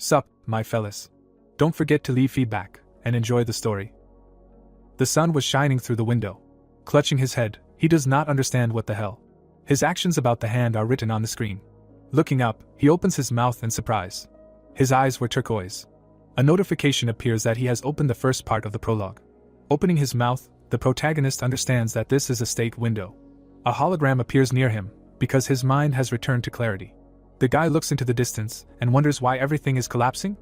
Sup, my fellas. Don't forget to leave feedback, and enjoy the story. The sun was shining through the window. Clutching his head, he does not understand what the hell. His actions about the hand are written on the screen. Looking up, he opens his mouth in surprise. His eyes were turquoise. A notification appears that he has opened the first part of the prologue. Opening his mouth, the protagonist understands that this is a state window. A hologram appears near him, because his mind has returned to clarity. The guy looks into the distance and wonders why everything is collapsing.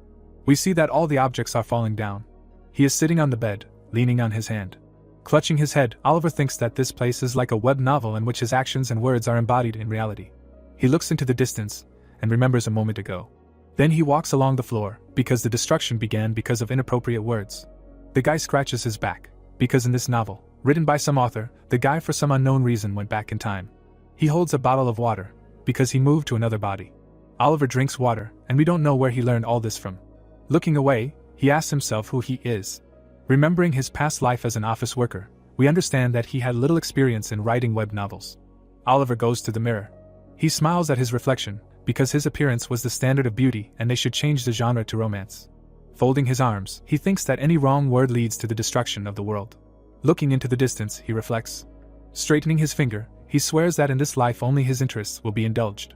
We see that all the objects are falling down. He is sitting on the bed, leaning on his hand. Clutching his head, Oliver thinks that this place is like a web novel in which his actions and words are embodied in reality. He looks into the distance and remembers a moment ago. Then he walks along the floor, because the destruction began because of inappropriate words. The guy scratches his back, because in this novel, written by some author, the guy for some unknown reason went back in time. He holds a bottle of water, because he moved to another body. Oliver drinks water, and we don't know where he learned all this from. Looking away, he asks himself who he is. Remembering his past life as an office worker, we understand that he had little experience in writing web novels. Oliver goes to the mirror. He smiles at his reflection, because his appearance was the standard of beauty and they should change the genre to romance. Folding his arms, he thinks that any wrong word leads to the destruction of the world. Looking into the distance, he reflects. Straightening his finger, he swears that in this life only his interests will be indulged.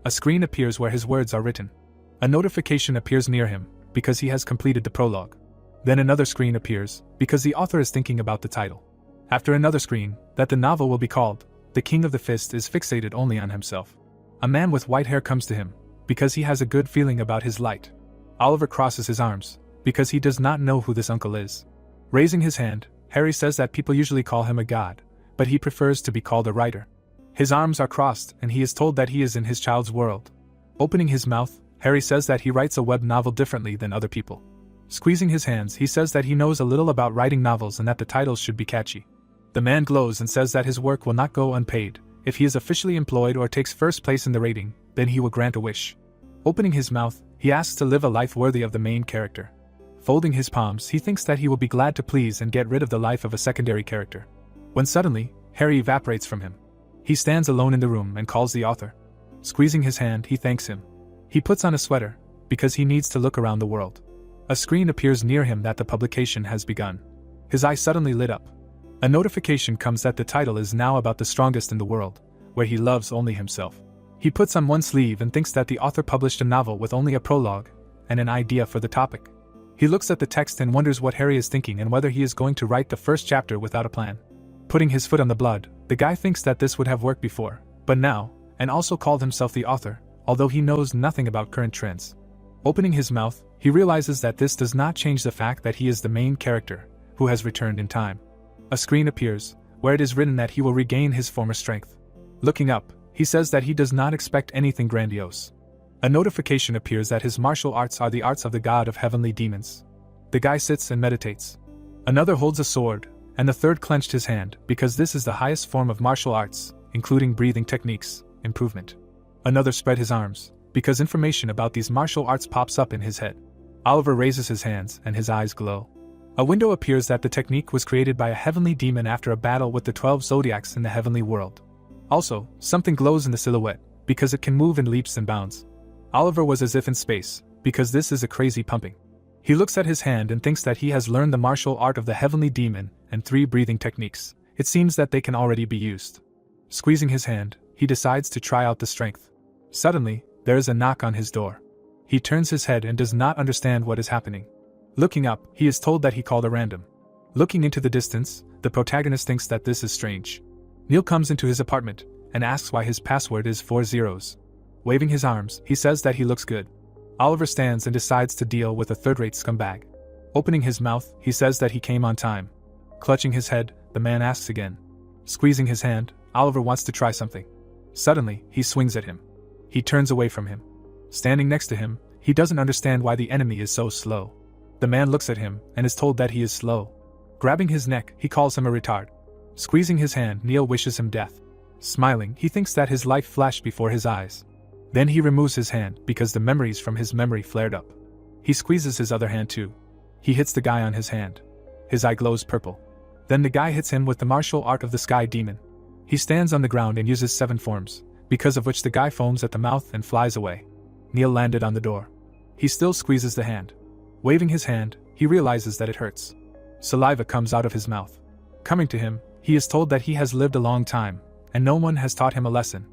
A screen appears where his words are written. A notification appears near him, because he has completed the prologue. Then another screen appears, because the author is thinking about the title. After another screen, that the novel will be called, The King of the Fist is fixated only on himself. A man with white hair comes to him, because he has a good feeling about his light. Oliver crosses his arms, because he does not know who this uncle is. Raising his hand, Harry says that people usually call him a god, but he prefers to be called a writer. His arms are crossed and he is told that he is in his child's world. Opening his mouth, Harry says that he writes a web novel differently than other people. Squeezing his hands, he says that he knows a little about writing novels and that the titles should be catchy. The man glows and says that his work will not go unpaid. If he is officially employed or takes first place in the rating, then he will grant a wish. Opening his mouth, he asks to live a life worthy of the main character. Folding his palms, he thinks that he will be glad to please and get rid of the life of a secondary character. When suddenly, Harry evaporates from him. He stands alone in the room and calls the author. Squeezing his hand, he thanks him. He puts on a sweater, because he needs to look around the world. A screen appears near him that the publication has begun. His eye suddenly lit up. A notification comes that the title is now about the strongest in the world, where he loves only himself. He puts on one sleeve and thinks that the author published a novel with only a prologue and an idea for the topic. He looks at the text and wonders what Harry is thinking and whether he is going to write the first chapter without a plan. Putting his foot on the blood, the guy thinks that this would have worked before, but now, and also called himself the author, although he knows nothing about current trends. Opening his mouth, he realizes that this does not change the fact that he is the main character, who has returned in time. A screen appears, where it is written that he will regain his former strength. Looking up, he says that he does not expect anything grandiose. A notification appears that his martial arts are the arts of the god of heavenly demons. The guy sits and meditates. Another holds a sword, and the third clenched his hand, because this is the highest form of martial arts, including breathing techniques, improvement. Another spread his arms, because information about these martial arts pops up in his head. Oliver raises his hands and his eyes glow. A window appears that the technique was created by a heavenly demon after a battle with the 12 zodiacs in the heavenly world. Also, something glows in the silhouette, because it can move in leaps and bounds. Oliver was as if in space, because this is a crazy pumping. He looks at his hand and thinks that he has learned the martial art of the heavenly demon and 3 breathing techniques. It seems that they can already be used. Squeezing his hand, he decides to try out the strength. Suddenly, there is a knock on his door. He turns his head and does not understand what is happening. Looking up, he is told that he called a random. Looking into the distance, the protagonist thinks that this is strange. Neil comes into his apartment and asks why his password is 4 zeros. Waving his arms, he says that he looks good. Oliver stands and decides to deal with a third-rate scumbag. Opening his mouth, he says that he came on time. Clutching his head, the man asks again. Squeezing his hand, Oliver wants to try something. Suddenly, he swings at him. He turns away from him. Standing next to him, he doesn't understand why the enemy is so slow. The man looks at him and is told that he is slow. Grabbing his neck, he calls him a retard. Squeezing his hand, Neil wishes him death. Smiling, he thinks that his life flashed before his eyes. Then he removes his hand because the memories from his memory flared up. He squeezes his other hand too. He hits the guy on his hand. His eye glows purple. Then the guy hits him with the martial art of the sky demon. He stands on the ground and uses 7 forms, because of which the guy foams at the mouth and flies away. Neil landed on the door. he still squeezes the hand. Waving his hand, he realizes that it hurts. Saliva comes out of his mouth. Coming to him, he is told that he has lived a long time, and no one has taught him a lesson.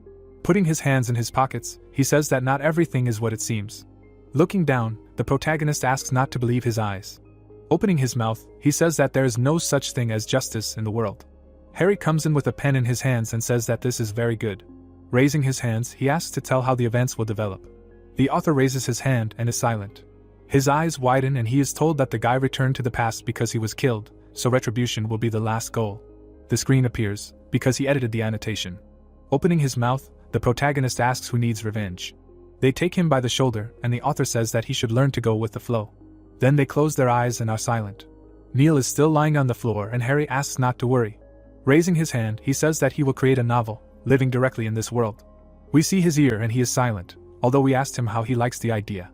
Putting his hands in his pockets, he says that not everything is what it seems. Looking down, the protagonist asks not to believe his eyes. Opening his mouth, he says that there is no such thing as justice in the world. Harry comes in with a pen in his hands and says that this is very good. Raising his hands, he asks to tell how the events will develop. The author raises his hand and is silent. His eyes widen and he is told that the guy returned to the past because he was killed, so retribution will be the last goal. The screen appears, because he edited the annotation. Opening his mouth, the protagonist asks who needs revenge. They take him by the shoulder and the author says that he should learn to go with the flow. Then they close their eyes and are silent. Neil is still lying on the floor and Harry asks not to worry. Raising his hand, he says that he will create a novel, living directly in this world. We see his ear and he is silent, although we asked him how he likes the idea.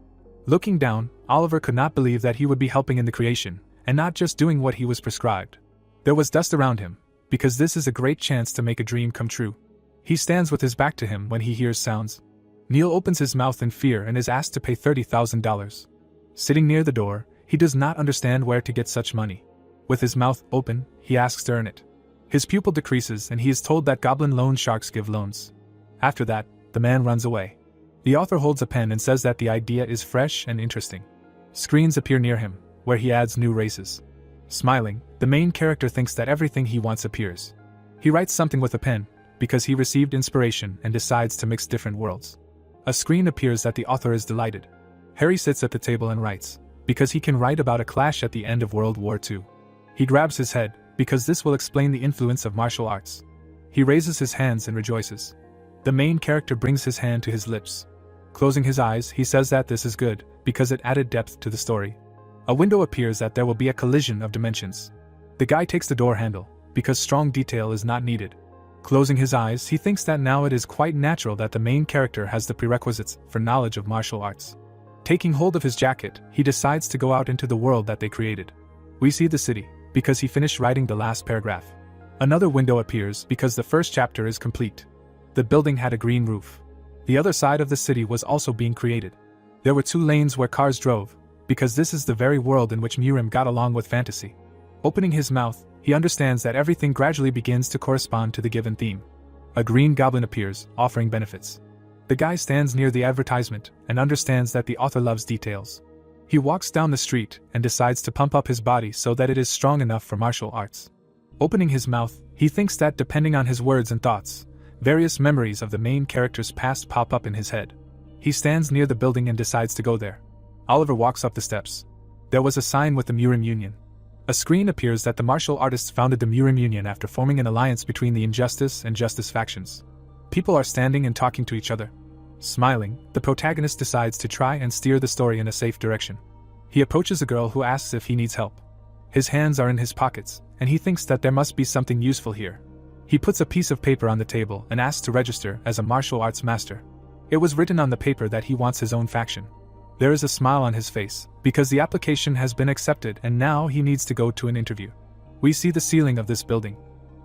Looking down, Oliver could not believe that he would be helping in the creation, and not just doing what he was prescribed. There was dust around him, because this is a great chance to make a dream come true. He stands with his back to him when he hears sounds. Neil opens his mouth in fear and is asked to pay $30,000. Sitting near the door, he does not understand where to get such money. With his mouth open, he asks to earn it. His pupil decreases and he is told that goblin loan sharks give loans. After that, the man runs away. The author holds a pen and says that the idea is fresh and interesting. Screens appear near him, where he adds new races. Smiling, the main character thinks that everything he wants appears. He writes something with a pen, because he received inspiration and decides to mix different worlds. A screen appears that the author is delighted. Harry sits at the table and writes, because he can write about a clash at the end of World War II. He grabs his head, because this will explain the influence of martial arts. He raises his hands and rejoices. The main character brings his hand to his lips. Closing his eyes, he says that this is good, because it added depth to the story. A window appears that there will be a collision of dimensions. The guy takes the door handle, because strong detail is not needed. Closing his eyes, he thinks that now it is quite natural that the main character has the prerequisites for knowledge of martial arts. Taking hold of his jacket, he decides to go out into the world that they created. We see the city, because he finished writing the last paragraph. Another window appears because the first chapter is complete. The building had a green roof. The other side of the city was also being created. There were 2 lanes where cars drove, because this is the very world in which Murim got along with fantasy. Opening his mouth, he understands that everything gradually begins to correspond to the given theme. A green goblin appears, offering benefits. The guy stands near the advertisement and understands that the author loves details. He walks down the street and decides to pump up his body so that it is strong enough for martial arts. Opening his mouth, he thinks that depending on his words and thoughts, various memories of the main character's past pop up in his head. He stands near the building and decides to go there. Oliver walks up the steps. There was a sign with the Murim Union. A screen appears that the martial artists founded the Murim Union after forming an alliance between the Injustice and Justice factions. People are standing and talking to each other. Smiling, the protagonist decides to try and steer the story in a safe direction. He approaches a girl who asks if he needs help. His hands are in his pockets, and he thinks that there must be something useful here. He puts a piece of paper on the table and asks to register as a martial arts master. It was written on the paper that he wants his own faction. There is a smile on his face, because the application has been accepted and now he needs to go to an interview. We see the ceiling of this building.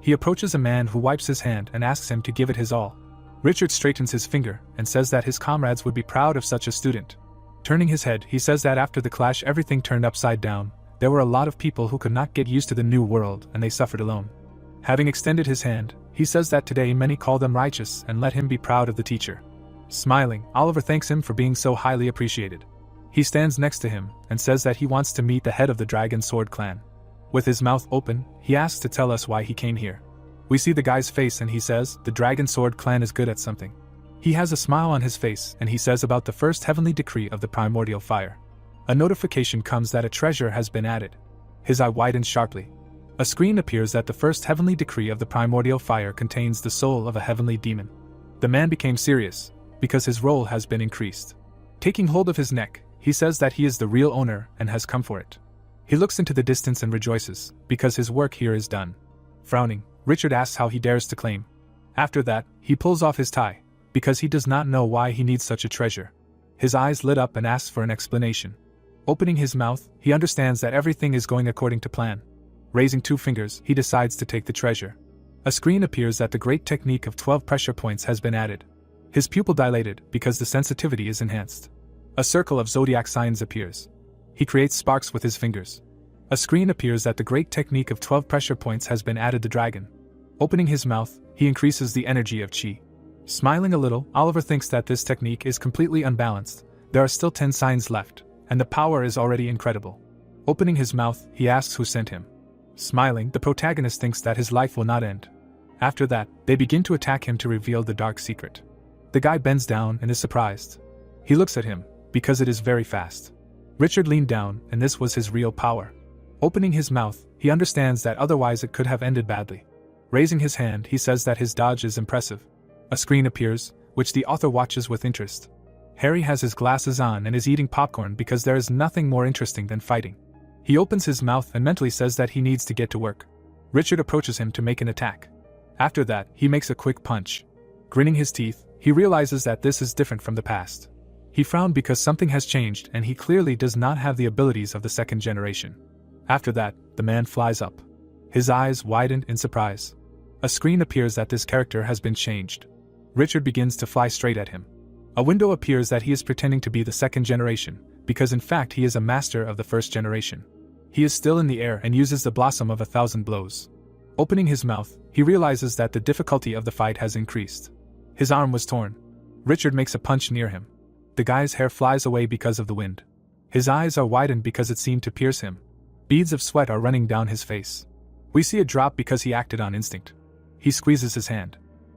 He approaches a man who wipes his hand and asks him to give it his all. Richard straightens his finger and says that his comrades would be proud of such a student. Turning his head, he says that after the clash everything turned upside down. There were a lot of people who could not get used to the new world and they suffered alone. Having extended his hand, he says that today many call them righteous and let him be proud of the teacher. Smiling, Oliver thanks him for being so highly appreciated. He stands next to him and says that he wants to meet the head of the Dragon Sword clan. With his mouth open, he asks to tell us why he came here. We see the guy's face and he says, the Dragon Sword clan is good at something. He has a smile on his face and he says about the first heavenly decree of the primordial fire. A notification comes that a treasure has been added. His eye widens sharply. A screen appears that the first heavenly decree of the primordial fire contains the soul of a heavenly demon. The man became serious, because his role has been increased. Taking hold of his neck, he says that he is the real owner and has come for it. He looks into the distance and rejoices, because his work here is done. Frowning, Richard asks how he dares to claim. After that, he pulls off his tie, because he does not know why he needs such a treasure. His eyes lit up and asks for an explanation. Opening his mouth, he understands that everything is going according to plan. Raising 2 fingers, he decides to take the treasure. A screen appears that the great technique of 12 pressure points has been added. His pupil dilated because the sensitivity is enhanced. A circle of zodiac signs appears. He creates sparks with his fingers. A screen appears that the great technique of 12 pressure points has been added to the dragon. Opening his mouth, he increases the energy of chi. Smiling a little, Oliver thinks that this technique is completely unbalanced. There are still 10 signs left, and the power is already incredible. Opening his mouth, he asks who sent him. Smiling, the protagonist thinks that his life will not end. After that, they begin to attack him to reveal the dark secret. The guy bends down and is surprised. He looks at him, because it is very fast. Richard leaned down, and this was his real power. Opening his mouth, he understands that otherwise it could have ended badly. Raising his hand, he says that his dodge is impressive. A screen appears, which the author watches with interest. Harry has his glasses on and is eating popcorn because there is nothing more interesting than fighting. He opens his mouth and mentally says that he needs to get to work. Richard approaches him to make an attack. After that, he makes a quick punch. Grinning his teeth, he realizes that this is different from the past. He frowned because something has changed and he clearly does not have the abilities of the second generation. After that, the man flies up. His eyes widened in surprise. A screen appears that this character has been changed. Richard begins to fly straight at him. A window appears that he is pretending to be the second generation, because in fact he is a master of the first generation. He is still in the air and uses the blossom of 1,000 blows. Opening his mouth, he realizes that the difficulty of the fight has increased. His arm was torn. Richard makes a punch near him. The guy's hair flies away because of the wind. His eyes are widened because it seemed to pierce him. Beads of sweat are running down his face. We see a drop because he acted on instinct. He squeezes his hand.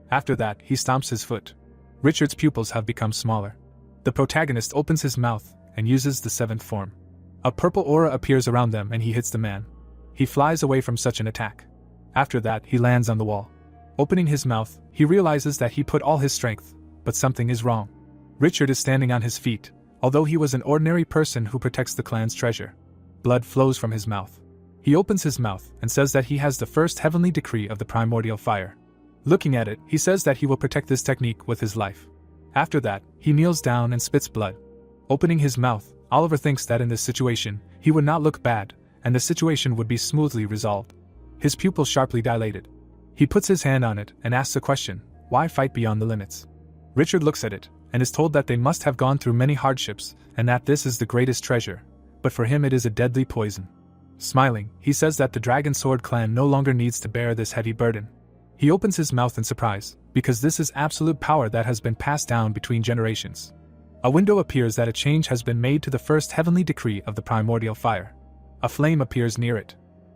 After that, he stomps his foot. Richard's pupils have become smaller. The protagonist opens his mouth and uses the seventh form. A purple aura appears around them and he hits the man. He flies away from such an attack. After that, he lands on the wall. Opening his mouth, he realizes that he put all his strength, but something is wrong. Richard is standing on his feet, although he was an ordinary person who protects the clan's treasure. Blood flows from his mouth. He opens his mouth and says that he has the first heavenly decree of the primordial fire. Looking at it, he says that he will protect this technique with his life. After that, he kneels down and spits blood. Opening his mouth, Oliver thinks that in this situation, he would not look bad, and the situation would be smoothly resolved. His pupils sharply dilated. He puts his hand on it and asks a question: why fight beyond the limits? Richard looks at it, and is told that they must have gone through many hardships, and that this is the greatest treasure, but for him it is a deadly poison. Smiling, he says that the Dragon Sword clan no longer needs to bear this heavy burden. He opens his mouth in surprise, because this is absolute power that has been passed down between generations. A window appears that a change has been made to the first heavenly decree of the primordial fire. A flame appears near it.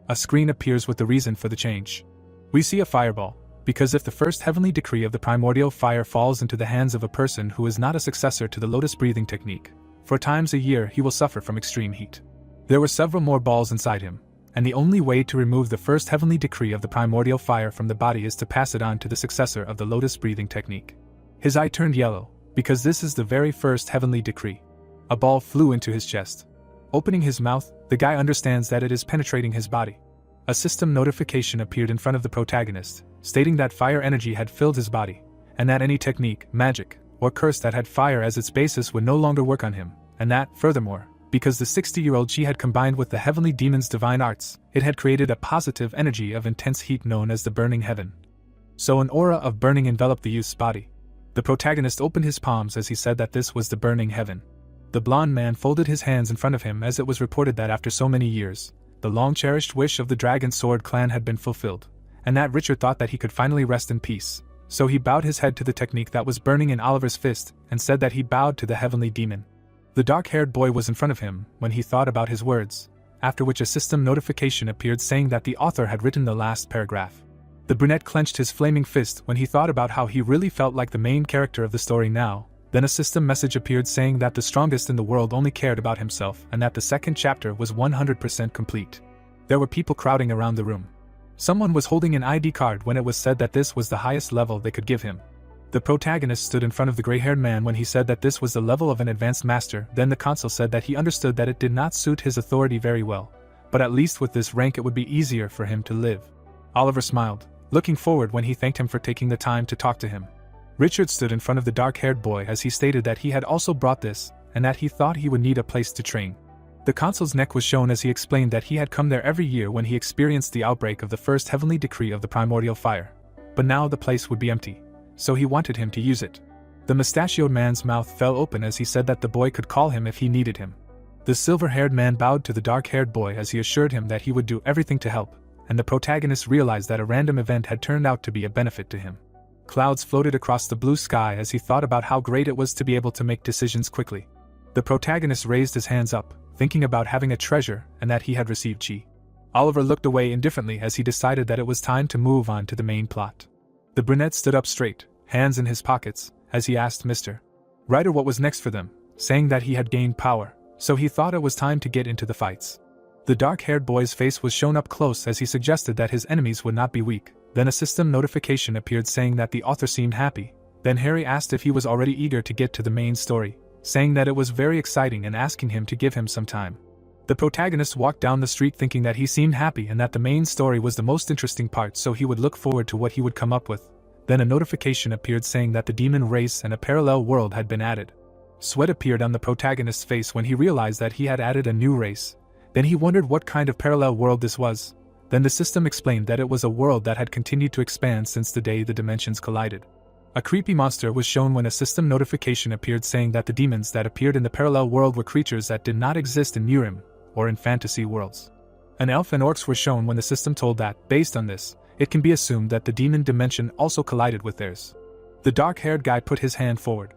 A screen appears with the reason for the change. We see a fireball, because if the first heavenly decree of the primordial fire falls into the hands of a person who is not a successor to the lotus breathing technique, for times a year he will suffer from extreme heat. There were several more balls inside him, and the only way to remove the first heavenly decree of the primordial fire from the body is to pass it on to the successor of the lotus breathing technique. His eye turned yellow, because this is the very first heavenly decree. A ball flew into his chest. Opening his mouth, the guy understands that it is penetrating his body. A system notification appeared in front of the protagonist, stating that fire energy had filled his body, and that any technique, magic, or curse that had fire as its basis would no longer work on him, and that, furthermore, because the 60-year-old Chi had combined with the heavenly demon's divine arts, it had created a positive energy of intense heat known as the burning heaven. So an aura of burning enveloped the youth's body. The protagonist opened his palms as he said that this was the burning heaven. The blonde man folded his hands in front of him as it was reported that after so many years, the long-cherished wish of the Dragon Sword clan had been fulfilled, and that Richard thought that he could finally rest in peace. So he bowed his head to the technique that was burning in Oliver's fist, and said that he bowed to the heavenly demon. The dark-haired boy was in front of him when he thought about his words, after which a system notification appeared saying that the author had written the last paragraph. The brunette clenched his flaming fist when he thought about how he really felt like the main character of the story now. Then a system message appeared saying that the strongest in the world only cared about himself and that the second chapter was 100% complete. There were people crowding around the room. Someone was holding an ID card when it was said that this was the highest level they could give him. The protagonist stood in front of the gray-haired man when he said that this was the level of an advanced master. Then the consul said that he understood that it did not suit his authority very well, but at least with this rank it would be easier for him to live. Oliver smiled, looking forward when he thanked him for taking the time to talk to him. Richard stood in front of the dark-haired boy as he stated that he had also brought this, and that he thought he would need a place to train. The consul's neck was shown as he explained that he had come there every year when he experienced the outbreak of the first heavenly decree of the primordial fire. But now the place would be empty, so he wanted him to use it. The mustachioed man's mouth fell open as he said that the boy could call him if he needed him. The silver-haired man bowed to the dark-haired boy as he assured him that he would do everything to help, and the protagonist realized that a random event had turned out to be a benefit to him. Clouds floated across the blue sky as he thought about how great it was to be able to make decisions quickly. The protagonist raised his hands up, thinking about having a treasure and that he had received chi. Oliver looked away indifferently as he decided that it was time to move on to the main plot. The brunette stood up straight, hands in his pockets, as he asked Mr. Ryder what was next for them, saying that he had gained power, so he thought it was time to get into the fights. The dark-haired boy's face was shown up close as he suggested that his enemies would not be weak. Then a system notification appeared saying that the author seemed happy. Then Harry asked if he was already eager to get to the main story, saying that it was very exciting and asking him to give him some time. The protagonist walked down the street thinking that he seemed happy and that the main story was the most interesting part, so he would look forward to what he would come up with. Then a notification appeared saying that the demon race and a parallel world had been added. Sweat appeared on the protagonist's face when he realized that he had added a new race. Then he wondered what kind of parallel world this was. Then the system explained that it was a world that had continued to expand since the day the dimensions collided. A creepy monster was shown when a system notification appeared saying that the demons that appeared in the parallel world were creatures that did not exist in Murim, or in fantasy worlds. An elf and orcs were shown when the system told that, based on this, it can be assumed that the demon dimension also collided with theirs. The dark-haired guy put his hand forward.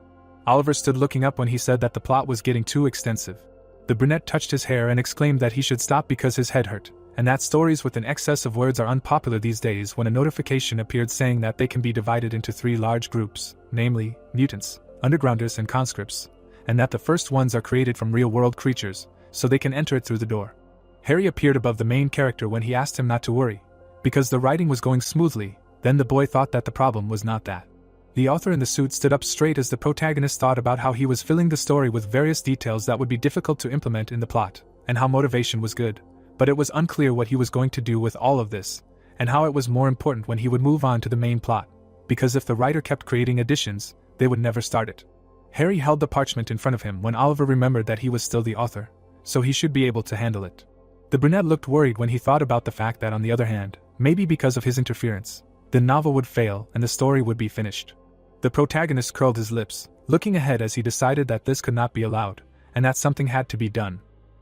Oliver stood looking up when he said that the plot was getting too extensive. The brunette touched his hair and exclaimed that he should stop because his head hurt, and that stories with an excess of words are unpopular these days when a notification appeared saying that they can be divided into 3 large groups, namely, mutants, undergrounders and conscripts, and that the first ones are created from real-world creatures, so they can enter it through the door. Harry appeared above the main character when he asked him not to worry, because the writing was going smoothly. Then the boy thought that the problem was not that. The author in the suit stood up straight as the protagonist thought about how he was filling the story with various details that would be difficult to implement in the plot, and how motivation was good, but it was unclear what he was going to do with all of this, and how it was more important when he would move on to the main plot, because if the writer kept creating additions, they would never start it. Harry held the parchment in front of him when Oliver remembered that he was still the author, so he should be able to handle it. The brunette looked worried when he thought about the fact that on the other hand, maybe because of his interference, the novel would fail and the story would be finished. The protagonist curled his lips, looking ahead as he decided that this could not be allowed, and that something had to be done.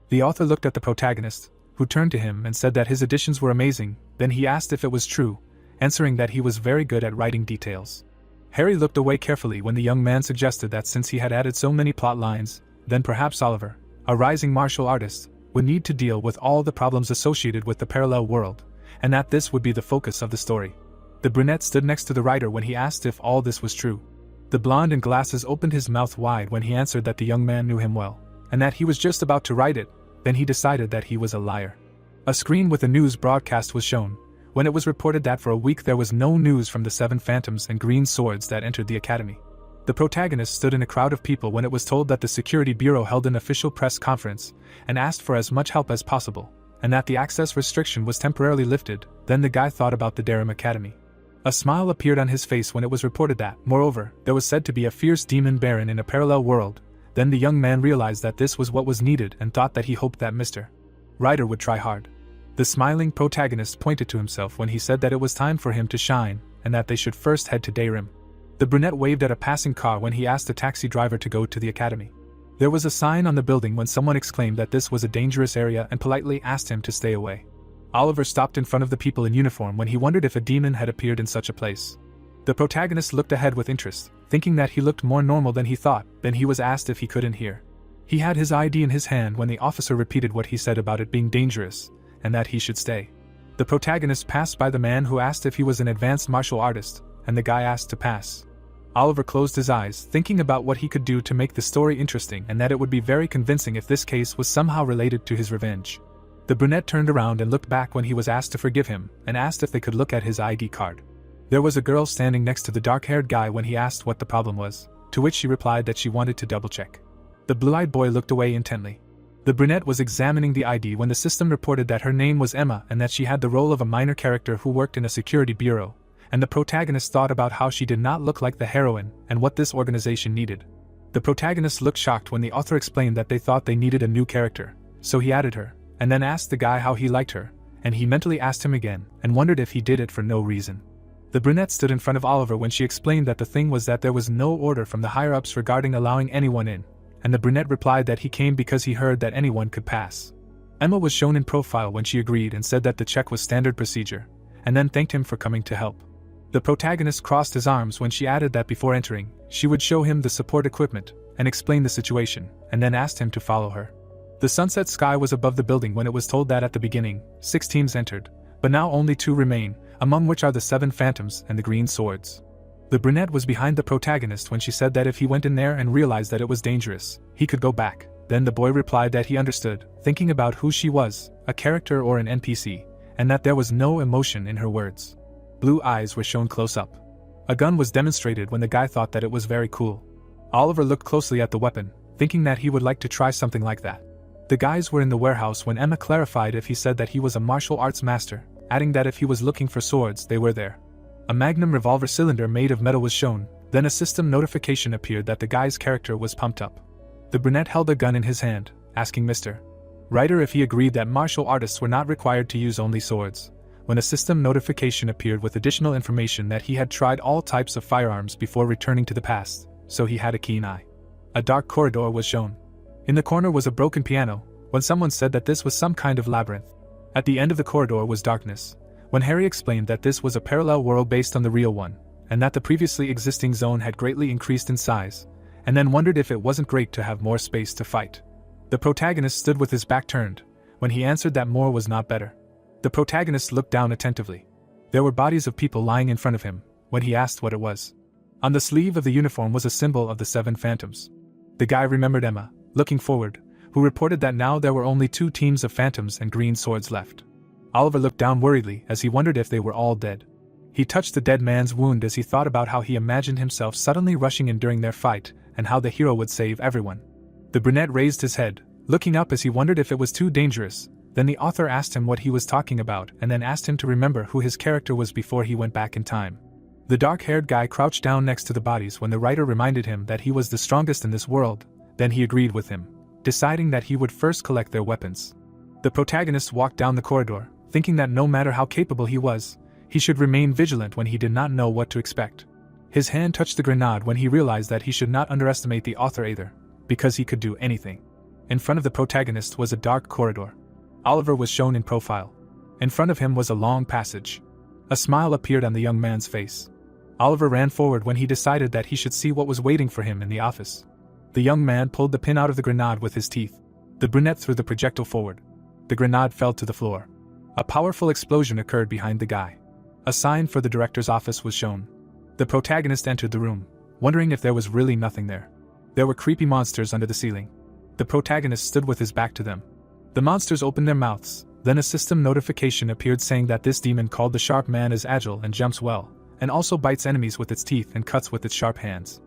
The author looked at the protagonist, who turned to him and said that his additions were amazing. Then he asked if it was true, answering that he was very good at writing details. Harry looked away carefully when the young man suggested that since he had added so many plot lines, then perhaps Oliver, a rising martial artist, would need to deal with all the problems associated with the parallel world, and that this would be the focus of the story. The brunette stood next to the writer when he asked if all this was true. The blonde in glasses opened his mouth wide when he answered that the young man knew him well, and that he was just about to write it. Then he decided that he was a liar. A screen with a news broadcast was shown, when it was reported that for a week there was no news from the 7 phantoms and green swords that entered the academy. The protagonist stood in a crowd of people when it was told that the Security Bureau held an official press conference and asked for as much help as possible, and that the access restriction was temporarily lifted. Then the guy thought about the Durham Academy. A smile appeared on his face when it was reported that, moreover, there was said to be a fierce demon baron in a parallel world. Then the young man realized that this was what was needed and thought that he hoped that Mr. Ryder would try hard. The smiling protagonist pointed to himself when he said that it was time for him to shine, and that they should first head to Durham. The brunette waved at a passing car when he asked a taxi driver to go to the academy. There was a sign on the building when someone exclaimed that this was a dangerous area and politely asked him to stay away. Oliver stopped in front of the people in uniform when he wondered if a demon had appeared in such a place. The protagonist looked ahead with interest, thinking that he looked more normal than he thought. Then he was asked if he couldn't hear. He had his ID in his hand when the officer repeated what he said about it being dangerous, and that he should stay. The protagonist passed by the man who asked if he was an advanced martial artist, and the guy asked to pass. Oliver closed his eyes, thinking about what he could do to make the story interesting and that it would be very convincing if this case was somehow related to his revenge. The brunette turned around and looked back when he was asked to forgive him, and asked if they could look at his ID card. There was a girl standing next to the dark-haired guy when he asked what the problem was, to which she replied that she wanted to double-check. The blue-eyed boy looked away intently. The brunette was examining the ID when the system reported that her name was Emma and that she had the role of a minor character who worked in a security bureau, and the protagonist thought about how she did not look like the heroine and what this organization needed. The protagonist looked shocked when the author explained that they thought they needed a new character, so he added her, and then asked the guy how he liked her, and he mentally asked him again, and wondered if he did it for no reason. The brunette stood in front of Oliver when she explained that the thing was that there was no order from the higher-ups regarding allowing anyone in, and the brunette replied that he came because he heard that anyone could pass. Emma was shown in profile when she agreed and said that the check was standard procedure, and then thanked him for coming to help. The protagonist crossed his arms when she added that before entering, she would show him the support equipment and explain the situation, and then asked him to follow her. The sunset sky was above the building when it was told that at the beginning, 6 teams entered, but now only 2 remain, among which are the 7 phantoms and the green swords. The brunette was behind the protagonist when she said that if he went in there and realized that it was dangerous, he could go back. Then the boy replied that he understood, thinking about who she was, a character or an NPC, and that there was no emotion in her words. Blue eyes were shown close up. A gun was demonstrated when the guy thought that it was very cool. Oliver looked closely at the weapon, thinking that he would like to try something like that. The guys were in the warehouse when Emma clarified if he said that he was a martial arts master, adding that if he was looking for swords, they were there. A magnum revolver cylinder made of metal was shown, then a system notification appeared that the guy's character was pumped up. The brunette held a gun in his hand, asking Mr. Ryder if he agreed that martial artists were not required to use only swords, when a system notification appeared with additional information that he had tried all types of firearms before returning to the past, so he had a keen eye. A dark corridor was shown. In the corner was a broken piano, when someone said that this was some kind of labyrinth. At the end of the corridor was darkness, when Harry explained that this was a parallel world based on the real one, and that the previously existing zone had greatly increased in size, and then wondered if it wasn't great to have more space to fight. The protagonist stood with his back turned, when he answered that more was not better. The protagonist looked down attentively. There were bodies of people lying in front of him, when he asked what it was. On the sleeve of the uniform was a symbol of the 7 phantoms. The guy remembered Emma, looking forward, who reported that now there were only 2 teams of phantoms and green swords left. Oliver looked down worriedly as he wondered if they were all dead. He touched the dead man's wound as he thought about how he imagined himself suddenly rushing in during their fight, and how the hero would save everyone. The brunette raised his head, looking up as he wondered if it was too dangerous. Then the author asked him what he was talking about and then asked him to remember who his character was before he went back in time. The dark-haired guy crouched down next to the bodies when the writer reminded him that he was the strongest in this world. Then he agreed with him, deciding that he would first collect their weapons. The protagonist walked down the corridor, thinking that no matter how capable he was, he should remain vigilant when he did not know what to expect. His hand touched the grenade when he realized that he should not underestimate the author either, because he could do anything. In front of the protagonist was a dark corridor. Oliver was shown in profile. In front of him was a long passage. A smile appeared on the young man's face. Oliver ran forward when he decided that he should see what was waiting for him in the office. The young man pulled the pin out of the grenade with his teeth. The brunette threw the projectile forward. The grenade fell to the floor. A powerful explosion occurred behind the guy. A sign for the director's office was shown. The protagonist entered the room, wondering if there was really nothing there. There were creepy monsters under the ceiling. The protagonist stood with his back to them. The monsters opened their mouths, then a system notification appeared saying that this demon called the Sharp Man is agile and jumps well, and also bites enemies with its teeth and cuts with its sharp hands.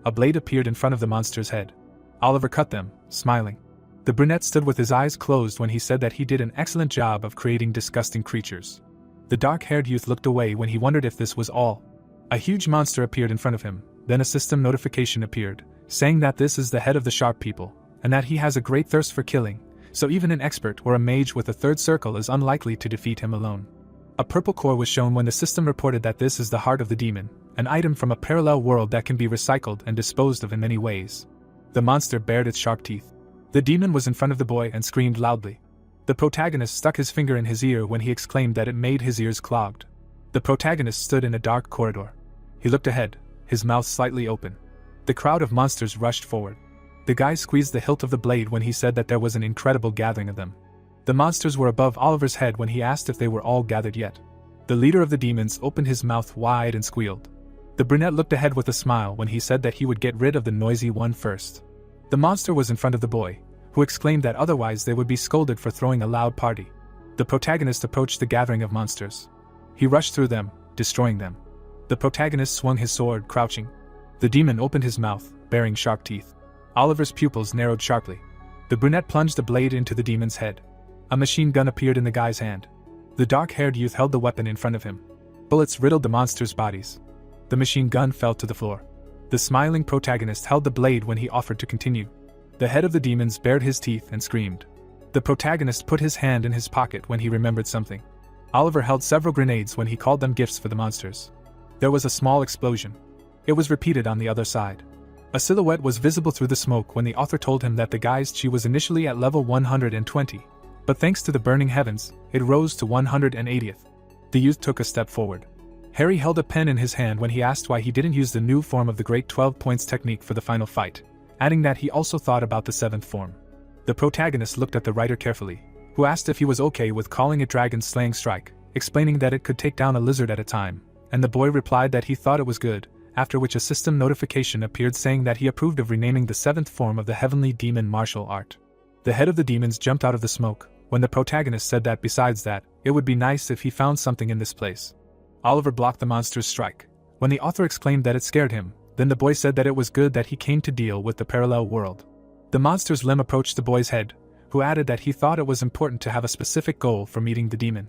A blade appeared in front of the monster's head. Oliver cut them, smiling. The brunette stood with his eyes closed when he said that he did an excellent job of creating disgusting creatures. The dark-haired youth looked away when he wondered if this was all. A huge monster appeared in front of him, then a system notification appeared, saying that this is the head of the Sharp People, and that he has a great thirst for killing, so even an expert or a mage with a third circle is unlikely to defeat him alone. A purple core was shown when the system reported that this is the heart of the demon, an item from a parallel world that can be recycled and disposed of in many ways. The monster bared its sharp teeth. The demon was in front of the boy and screamed loudly. The protagonist stuck his finger in his ear when he exclaimed that it made his ears clogged. The protagonist stood in a dark corridor. He looked ahead, his mouth slightly open. The crowd of monsters rushed forward. The guy squeezed the hilt of the blade when he said that there was an incredible gathering of them. The monsters were above Oliver's head when he asked if they were all gathered yet. The leader of the demons opened his mouth wide and squealed. The brunette looked ahead with a smile when he said that he would get rid of the noisy one first. The monster was in front of the boy, who exclaimed that otherwise they would be scolded for throwing a loud party. The protagonist approached the gathering of monsters. He rushed through them, destroying them. The protagonist swung his sword, crouching. The demon opened his mouth, bearing sharp teeth. Oliver's pupils narrowed sharply. The brunette plunged the blade into the demon's head. A machine gun appeared in the guy's hand. The dark-haired youth held the weapon in front of him. Bullets riddled the monsters' bodies. The machine gun fell to the floor. The smiling protagonist held the blade when he offered to continue. The head of the demons bared his teeth and screamed. The protagonist put his hand in his pocket when he remembered something. Oliver held several grenades when he called them gifts for the monsters. There was a small explosion. It was repeated on the other side. A silhouette was visible through the smoke when the author told him that the guy's chi was initially at level 120, but thanks to the burning heavens, it rose to 180th. The youth took a step forward. Harry held a pen in his hand when he asked why he didn't use the new form of the Great 12 Points technique for the final fight, adding that he also thought about the 7th form. The protagonist looked at the writer carefully, who asked if he was okay with calling it Dragon's Slaying Strike, explaining that it could take down a lizard at a time, and the boy replied that he thought it was good, after which a system notification appeared saying that he approved of renaming the 7th form of the heavenly demon martial art. The head of the demons jumped out of the smoke, when the protagonist said that besides that, it would be nice if he found something in this place. Oliver blocked the monster's strike. When the author exclaimed that it scared him, then the boy said that it was good that he came to deal with the parallel world. The monster's limb approached the boy's head, who added that he thought it was important to have a specific goal for meeting the demon.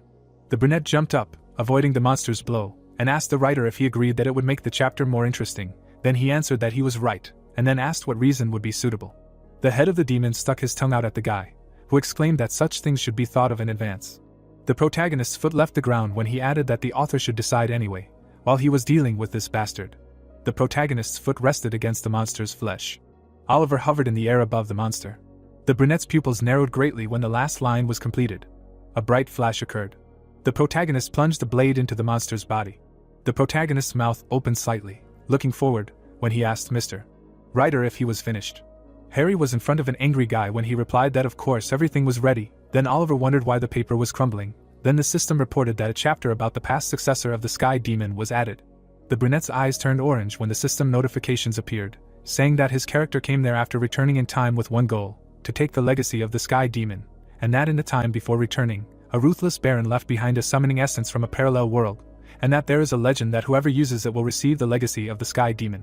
The brunette jumped up, avoiding the monster's blow, and asked the writer if he agreed that it would make the chapter more interesting. Then he answered that he was right, and then asked what reason would be suitable. The head of the demon stuck his tongue out at the guy, who exclaimed that such things should be thought of in advance. The protagonist's foot left the ground when he added that the author should decide anyway, while he was dealing with this bastard. The protagonist's foot rested against the monster's flesh. Oliver hovered in the air above the monster. The brunette's pupils narrowed greatly when the last line was completed. A bright flash occurred. The protagonist plunged the blade into the monster's body. The protagonist's mouth opened slightly, looking forward, when he asked Mr. Writer if he was finished. Harry was in front of an angry guy when he replied that of course everything was ready. Then Oliver wondered why the paper was crumbling. Then the system reported that a chapter about the past successor of the Sky Demon was added. The brunette's eyes turned orange when the system notifications appeared, saying that his character came there after returning in time with one goal, to take the legacy of the Sky Demon, and that in the time before returning, a ruthless baron left behind a summoning essence from a parallel world, and that there is a legend that whoever uses it will receive the legacy of the Sky Demon.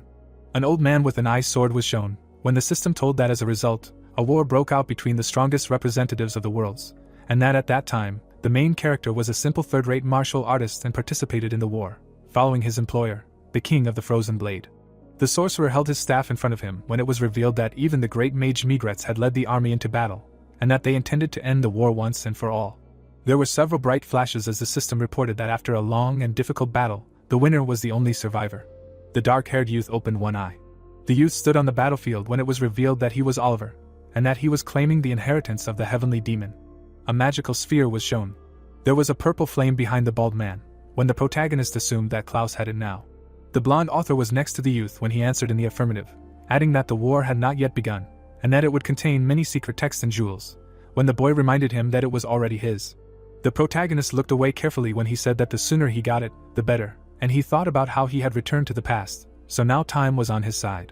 An old man with an ice sword was shown, when the system told that as a result, a war broke out between the strongest representatives of the worlds, and that at that time, the main character was a simple third-rate martial artist and participated in the war, following his employer, the King of the Frozen Blade. The sorcerer held his staff in front of him when it was revealed that even the great mage Migretz had led the army into battle, and that they intended to end the war once and for all. There were several bright flashes as the system reported that after a long and difficult battle, the winner was the only survivor. The dark-haired youth opened one eye. The youth stood on the battlefield when it was revealed that he was Oliver, and that he was claiming the inheritance of the heavenly demon. A magical sphere was shown. There was a purple flame behind the bald man, when the protagonist assumed that Klaus had it now. The blonde author was next to the youth when he answered in the affirmative, adding that the war had not yet begun, and that it would contain many secret texts and jewels, when the boy reminded him that it was already his. The protagonist looked away carefully when he said that the sooner he got it, the better, and he thought about how he had returned to the past, so now time was on his side.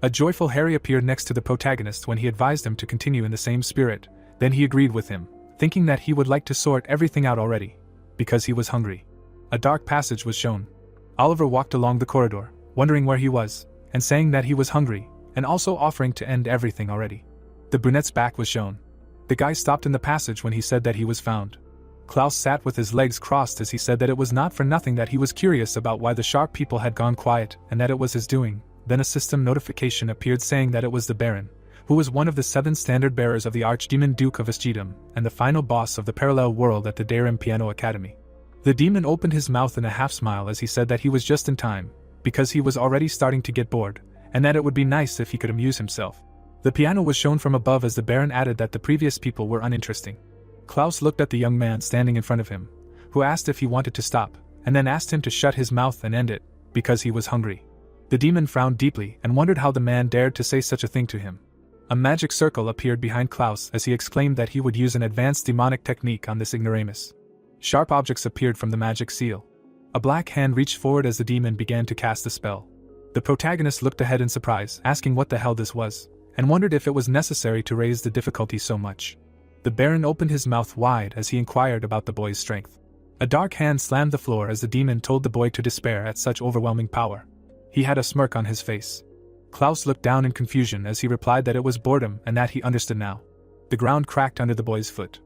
A joyful Harry appeared next to the protagonist when he advised him to continue in the same spirit, then he agreed with him, thinking that he would like to sort everything out already, because he was hungry. A dark passage was shown. Oliver walked along the corridor, wondering where he was, and saying that he was hungry, and also offering to end everything already. The brunette's back was shown. The guy stopped in the passage when he said that he was found. Klaus sat with his legs crossed as he said that it was not for nothing that he was curious about why the sharp people had gone quiet, and that it was his doing. Then a system notification appeared saying that it was the Baron, who was one of the 7 standard bearers of the Archdemon Duke of Esgidum, and the final boss of the parallel world at the Darim Piano Academy. The demon opened his mouth in a half-smile as he said that he was just in time, because he was already starting to get bored, and that it would be nice if he could amuse himself. The piano was shown from above as the Baron added that the previous people were uninteresting. Klaus looked at the young man standing in front of him, who asked if he wanted to stop, and then asked him to shut his mouth and end it, because he was hungry. The demon frowned deeply and wondered how the man dared to say such a thing to him. A magic circle appeared behind Klaus as he exclaimed that he would use an advanced demonic technique on this ignoramus. Sharp objects appeared from the magic seal. A black hand reached forward as the demon began to cast the spell. The protagonist looked ahead in surprise, asking what the hell this was, and wondered if it was necessary to raise the difficulty so much. The Baron opened his mouth wide as he inquired about the boy's strength. A dark hand slammed the floor as the demon told the boy to despair at such overwhelming power. He had a smirk on his face. Klaus looked down in confusion as he replied that it was boredom and that he understood now. The ground cracked under the boy's foot.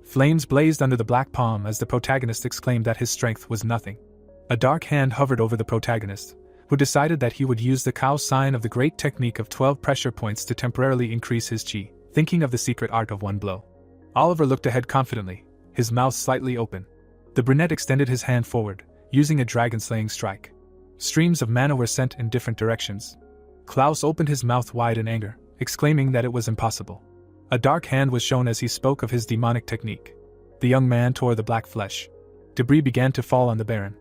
Flames blazed under the black palm as the protagonist exclaimed that his strength was nothing. A dark hand hovered over the protagonist, who decided that he would use the cow sign of the great technique of 12 pressure points to temporarily increase his chi, thinking of the secret art of one blow. Oliver looked ahead confidently, his mouth slightly open. The brunette extended his hand forward, using a dragon-slaying strike. Streams of mana were sent in different directions. Klaus opened his mouth wide in anger, exclaiming that it was impossible. A dark hand was shown as he spoke of his demonic technique. The young man tore the black flesh. Debris began to fall on the Baron.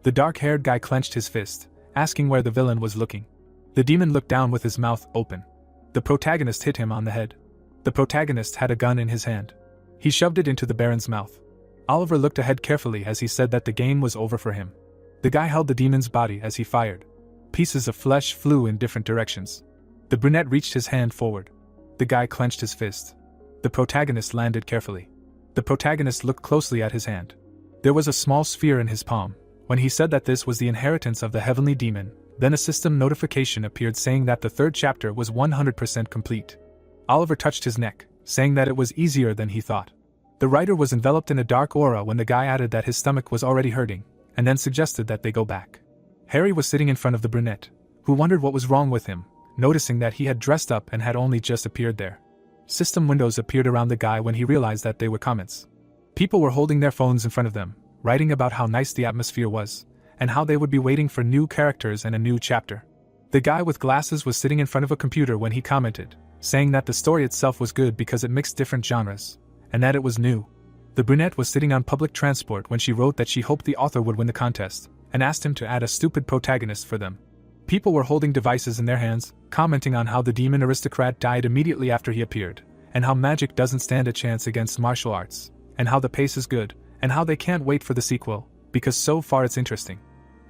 The dark-haired guy clenched his fist, asking where the villain was looking. The demon looked down with his mouth open. The protagonist hit him on the head. The protagonist had a gun in his hand. He shoved it into the Baron's mouth. Oliver looked ahead carefully as he said that the game was over for him. The guy held the demon's body as he fired. Pieces of flesh flew in different directions. The brunette reached his hand forward. The guy clenched his fist. The protagonist landed carefully. The protagonist looked closely at his hand. There was a small sphere in his palm. When he said that this was the inheritance of the heavenly demon, then a system notification appeared saying that the third chapter was 100% complete. Oliver touched his neck, saying that it was easier than he thought. The writer was enveloped in a dark aura when the guy added that his stomach was already hurting, and then suggested that they go back. Harry was sitting in front of the brunette, who wondered what was wrong with him, noticing that he had dressed up and had only just appeared there. System windows appeared around the guy when he realized that they were comments. People were holding their phones in front of them, writing about how nice the atmosphere was, and how they would be waiting for new characters and a new chapter. The guy with glasses was sitting in front of a computer when he commented, saying that the story itself was good because it mixed different genres, and that it was new. The brunette was sitting on public transport when she wrote that she hoped the author would win the contest, and asked him to add a stupid protagonist for them. People were holding devices in their hands, commenting on how the demon aristocrat died immediately after he appeared, and how magic doesn't stand a chance against martial arts, and how the pace is good, and how they can't wait for the sequel, because so far it's interesting.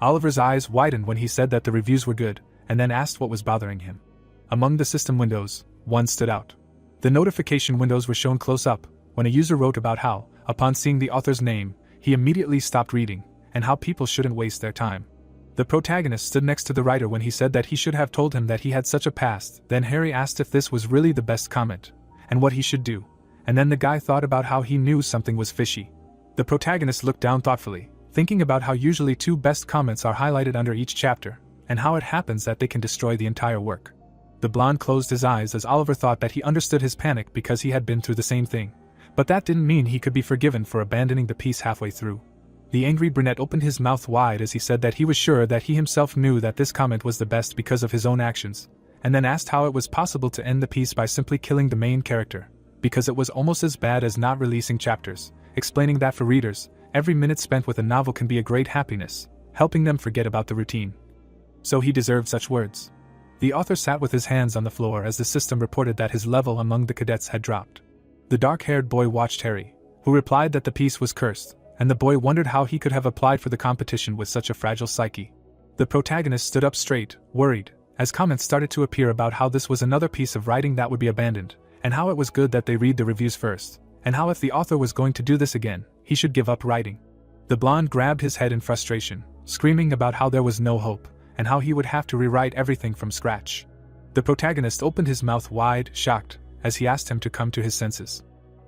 Oliver's eyes widened when he said that the reviews were good, and then asked what was bothering him. Among the system windows, one stood out. The notification windows were shown close up, when a user wrote about how, upon seeing the author's name, he immediately stopped reading, and how people shouldn't waste their time. The protagonist stood next to the writer when he said that he should have told him that he had such a past. Then Harry asked if this was really the best comment, and what he should do, and then the guy thought about how he knew something was fishy. The protagonist looked down thoughtfully, thinking about how usually 2 best comments are highlighted under each chapter, and how it happens that they can destroy the entire work. The blonde closed his eyes as Oliver thought that he understood his panic because he had been through the same thing, but that didn't mean he could be forgiven for abandoning the piece halfway through. The angry brunette opened his mouth wide as he said that he was sure that he himself knew that this comment was the best because of his own actions, and then asked how it was possible to end the piece by simply killing the main character, because it was almost as bad as not releasing chapters, explaining that for readers, every minute spent with a novel can be a great happiness, helping them forget about the routine. So he deserved such words. The author sat with his hands on the floor as the system reported that his level among the cadets had dropped. The dark-haired boy watched Harry, who replied that the piece was cursed, and the boy wondered how he could have applied for the competition with such a fragile psyche. The protagonist stood up straight, worried, as comments started to appear about how this was another piece of writing that would be abandoned, and how it was good that they read the reviews first, and how if the author was going to do this again, he should give up writing. The blonde grabbed his head in frustration, screaming about how there was no hope, and how he would have to rewrite everything from scratch. The protagonist opened his mouth wide, shocked, as he asked him to come to his senses.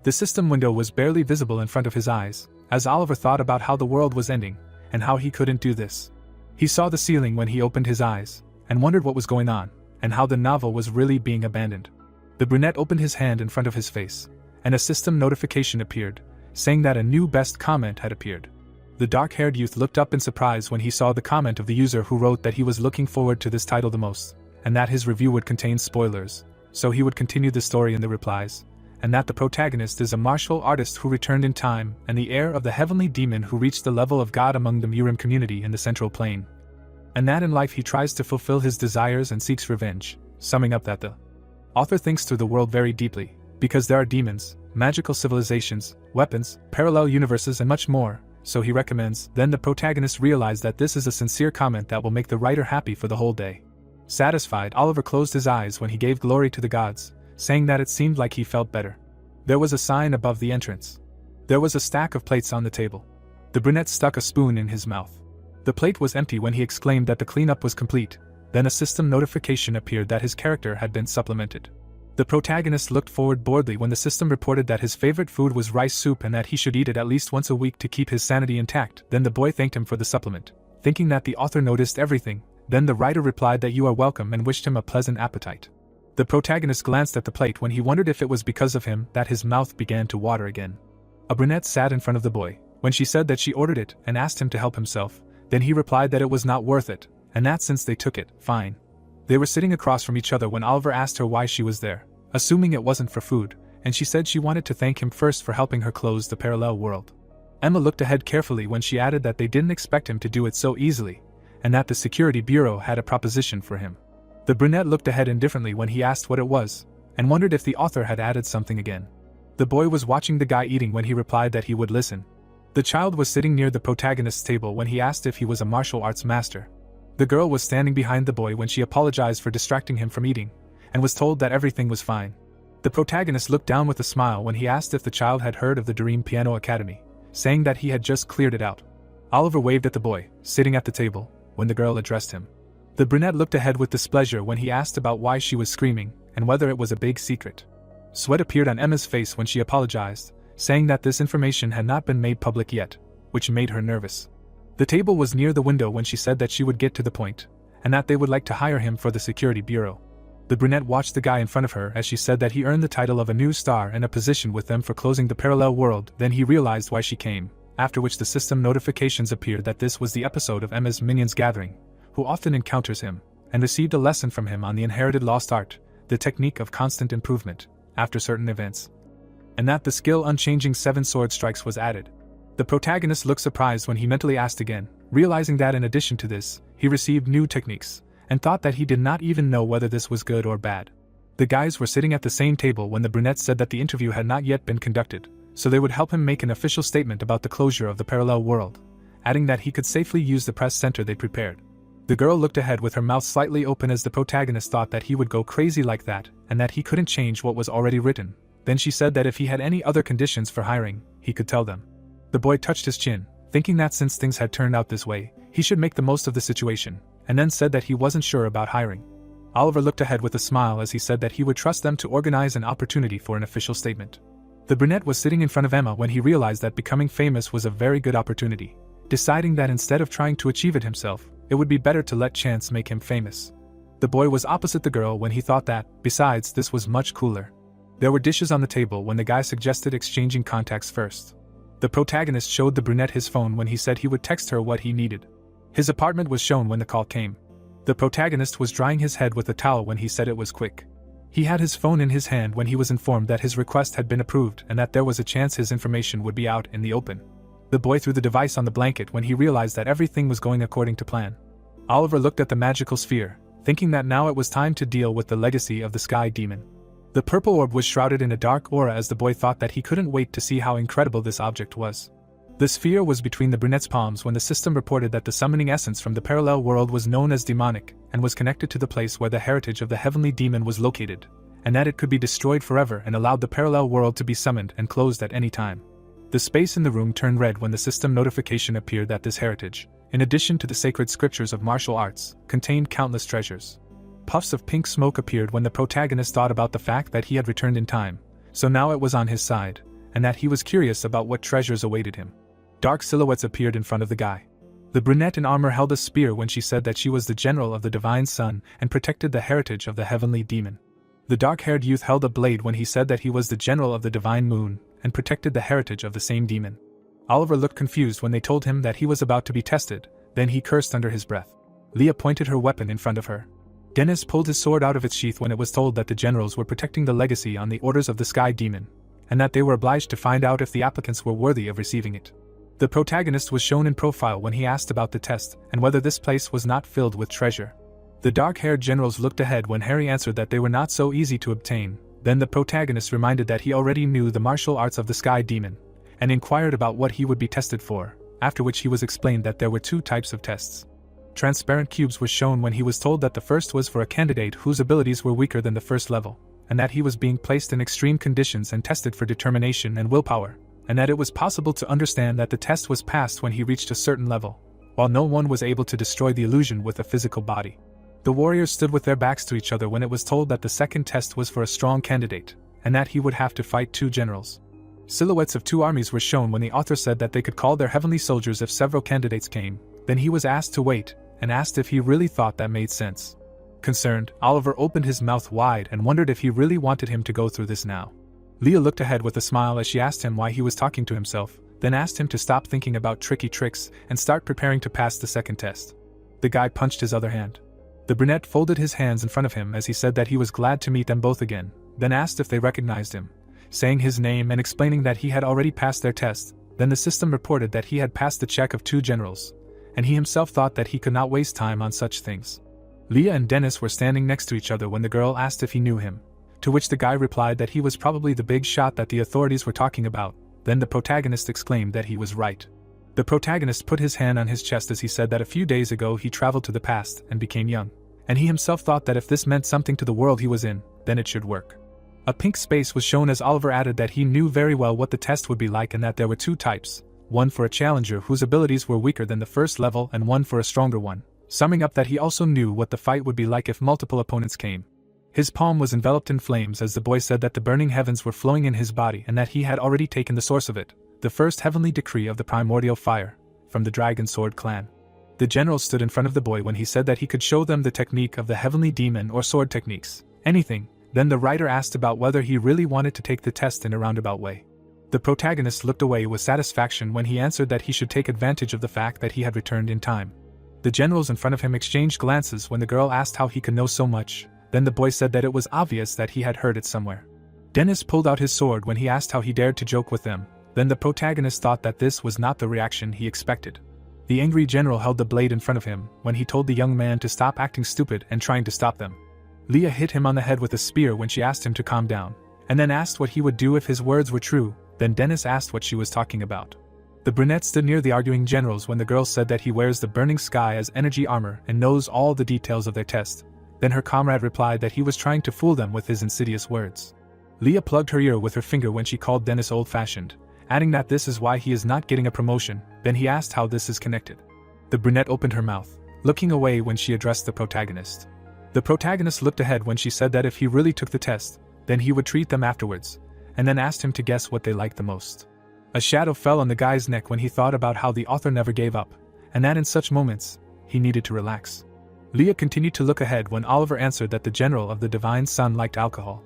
The system window was barely visible in front of his eyes, as Oliver thought about how the world was ending, and how he couldn't do this. He saw the ceiling when he opened his eyes, and wondered what was going on, and how the novel was really being abandoned. The brunette opened his hand in front of his face, and a system notification appeared, saying that a new best comment had appeared. The dark-haired youth looked up in surprise when he saw the comment of the user who wrote that he was looking forward to this title the most, and that his review would contain spoilers, so he would continue the story in the replies, and that the protagonist is a martial artist who returned in time and the heir of the heavenly demon who reached the level of God among the Murim community in the Central Plain. And that in life he tries to fulfill his desires and seeks revenge, summing up that the author thinks through the world very deeply, because there are demons, magical civilizations, weapons, parallel universes and much more, so he recommends. Then the protagonist realized that this is a sincere comment that will make the writer happy for the whole day. Satisfied, Oliver closed his eyes when he gave glory to the gods, saying that it seemed like he felt better. There was a sign above the entrance. There was a stack of plates on the table. The brunette stuck a spoon in his mouth. The plate was empty when he exclaimed that the cleanup was complete. Then a system notification appeared that his character had been supplemented. The protagonist looked forward boredly when the system reported that his favorite food was rice soup and that he should eat it at least once a week to keep his sanity intact. Then the boy thanked him for the supplement, thinking that the author noticed everything. Then the writer replied that you are welcome and wished him a pleasant appetite. The protagonist glanced at the plate when he wondered if it was because of him that his mouth began to water again. A brunette sat in front of the boy, when she said that she ordered it and asked him to help himself, then he replied that it was not worth it, and that since they took it, fine. They were sitting across from each other when Oliver asked her why she was there, assuming it wasn't for food, and she said she wanted to thank him first for helping her close the parallel world. Emma looked ahead carefully when she added that they didn't expect him to do it so easily, and that the security bureau had a proposition for him. The brunette looked ahead indifferently when he asked what it was, and wondered if the author had added something again. The boy was watching the guy eating when he replied that he would listen. The child was sitting near the protagonist's table when he asked if he was a martial arts master. The girl was standing behind the boy when she apologized for distracting him from eating, and was told that everything was fine. The protagonist looked down with a smile when he asked if the child had heard of the Dream Piano Academy, saying that he had just cleared it out. Oliver waved at the boy, sitting at the table, when the girl addressed him. The brunette looked ahead with displeasure when he asked about why she was screaming, and whether it was a big secret. Sweat appeared on Emma's face when she apologized, saying that this information had not been made public yet, which made her nervous. The table was near the window when she said that she would get to the point, and that they would like to hire him for the security bureau. The brunette watched the guy in front of her as she said that he earned the title of a new star and a position with them for closing the parallel world. Then he realized why she came, after which the system notifications appeared that this was the episode of Emma's Minions Gathering, who often encounters him, and received a lesson from him on the inherited lost art, the technique of constant improvement, after certain events. And that the skill Unchanging 7 Sword Strikes was added. The protagonist looked surprised when he mentally asked again, realizing that in addition to this, he received new techniques, and thought that he did not even know whether this was good or bad. The guys were sitting at the same table when the brunette said that the interview had not yet been conducted, so they would help him make an official statement about the closure of the parallel world, adding that he could safely use the press center they prepared. The girl looked ahead with her mouth slightly open as the protagonist thought that he would go crazy like that, and that he couldn't change what was already written. Then she said that if he had any other conditions for hiring, he could tell them. The boy touched his chin, thinking that since things had turned out this way, he should make the most of the situation, and then said that he wasn't sure about hiring. Oliver looked ahead with a smile as he said that he would trust them to organize an opportunity for an official statement. The brunette was sitting in front of Emma when he realized that becoming famous was a very good opportunity, deciding that instead of trying to achieve it himself, it would be better to let chance make him famous. The boy was opposite the girl when he thought that, besides, this was much cooler. There were dishes on the table when the guy suggested exchanging contacts first. The protagonist showed the brunette his phone when he said he would text her what he needed. His apartment was shown when the call came. The protagonist was drying his head with a towel when he said it was quick. He had his phone in his hand when he was informed that his request had been approved and that there was a chance his information would be out in the open. The boy threw the device on the blanket when he realized that everything was going according to plan. Oliver looked at the magical sphere, thinking that now it was time to deal with the legacy of the sky demon. The purple orb was shrouded in a dark aura as the boy thought that he couldn't wait to see how incredible this object was. The sphere was between the brunette's palms when the system reported that the summoning essence from the parallel world was known as demonic and was connected to the place where the heritage of the heavenly demon was located, and that it could be destroyed forever and allowed the parallel world to be summoned and closed at any time. The space in the room turned red when the system notification appeared that this heritage, in addition to the sacred scriptures of martial arts, contained countless treasures. Puffs of pink smoke appeared when the protagonist thought about the fact that he had returned in time, so now it was on his side, and that he was curious about what treasures awaited him. Dark silhouettes appeared in front of the guy. The brunette in armor held a spear when she said that she was the general of the divine sun and protected the heritage of the heavenly demon. The dark-haired youth held a blade when he said that he was the general of the divine moon and protected the heritage of the same demon. Oliver looked confused when they told him that he was about to be tested, then he cursed under his breath. Leah pointed her weapon in front of her. Dennis pulled his sword out of its sheath when it was told that the generals were protecting the legacy on the orders of the sky demon, and that they were obliged to find out if the applicants were worthy of receiving it. The protagonist was shown in profile when he asked about the test and whether this place was not filled with treasure. The dark-haired generals looked ahead when Harry answered that they were not so easy to obtain. Then the protagonist reminded that he already knew the martial arts of the sky demon, and inquired about what he would be tested for, after which he was explained that there were 2 types of tests. Transparent cubes was shown when he was told that the first was for a candidate whose abilities were weaker than the first level, and that he was being placed in extreme conditions and tested for determination and willpower, and that it was possible to understand that the test was passed when he reached a certain level, while no one was able to destroy the illusion with a physical body. The warriors stood with their backs to each other when it was told that the second test was for a strong candidate, and that he would have to fight 2 generals. Silhouettes of 2 armies were shown when the author said that they could call their heavenly soldiers if several candidates came. Then he was asked to wait, and asked if he really thought that made sense. Concerned, Oliver opened his mouth wide and wondered if he really wanted him to go through this now. Leah looked ahead with a smile as she asked him why he was talking to himself, then asked him to stop thinking about tricky tricks and start preparing to pass the second test. The guy punched his other hand. The brunette folded his hands in front of him as he said that he was glad to meet them both again, then asked if they recognized him, saying his name and explaining that he had already passed their test. Then the system reported that he had passed the check of 2 generals, and he himself thought that he could not waste time on such things. Leah and Dennis were standing next to each other when the girl asked if he knew him, to which the guy replied that he was probably the big shot that the authorities were talking about. Then the protagonist exclaimed that he was right. The protagonist put his hand on his chest as he said that a few days ago he traveled to the past and became young, and he himself thought that if this meant something to the world he was in, then it should work. A pink space was shown as Oliver added that he knew very well what the test would be like and that there were 2 types, one for a challenger whose abilities were weaker than the first level and one for a stronger one, summing up that he also knew what the fight would be like if multiple opponents came. His palm was enveloped in flames as the boy said that the burning heavens were flowing in his body and that he had already taken the source of it, the first heavenly decree of the primordial fire, from the Dragon Sword clan. The general stood in front of the boy when he said that he could show them the technique of the heavenly demon or sword techniques, anything. Then the writer asked about whether he really wanted to take the test in a roundabout way. The protagonist looked away with satisfaction when he answered that he should take advantage of the fact that he had returned in time. The generals in front of him exchanged glances when the girl asked how he could know so much. Then the boy said that it was obvious that he had heard it somewhere. Dennis pulled out his sword when he asked how he dared to joke with them. Then the protagonist thought that this was not the reaction he expected. The angry general held the blade in front of him when he told the young man to stop acting stupid and trying to stop them. Leah hit him on the head with a spear when she asked him to calm down, and then asked what he would do if his words were true. Then Dennis asked what she was talking about. The brunette stood near the arguing generals when the girl said that he wears the burning sky as energy armor and knows all the details of their test. Then her comrade replied that he was trying to fool them with his insidious words. Leah plugged her ear with her finger when she called Dennis old-fashioned, adding that this is why he is not getting a promotion. Then he asked how this is connected. The brunette opened her mouth, looking away when she addressed the protagonist. The protagonist looked ahead when she said that if he really took the test, then he would treat them afterwards, and then asked him to guess what they liked the most. A shadow fell on the guy's neck when he thought about how the author never gave up, and that in such moments, he needed to relax. Leah continued to look ahead when Oliver answered that the general of the Divine Sun liked alcohol.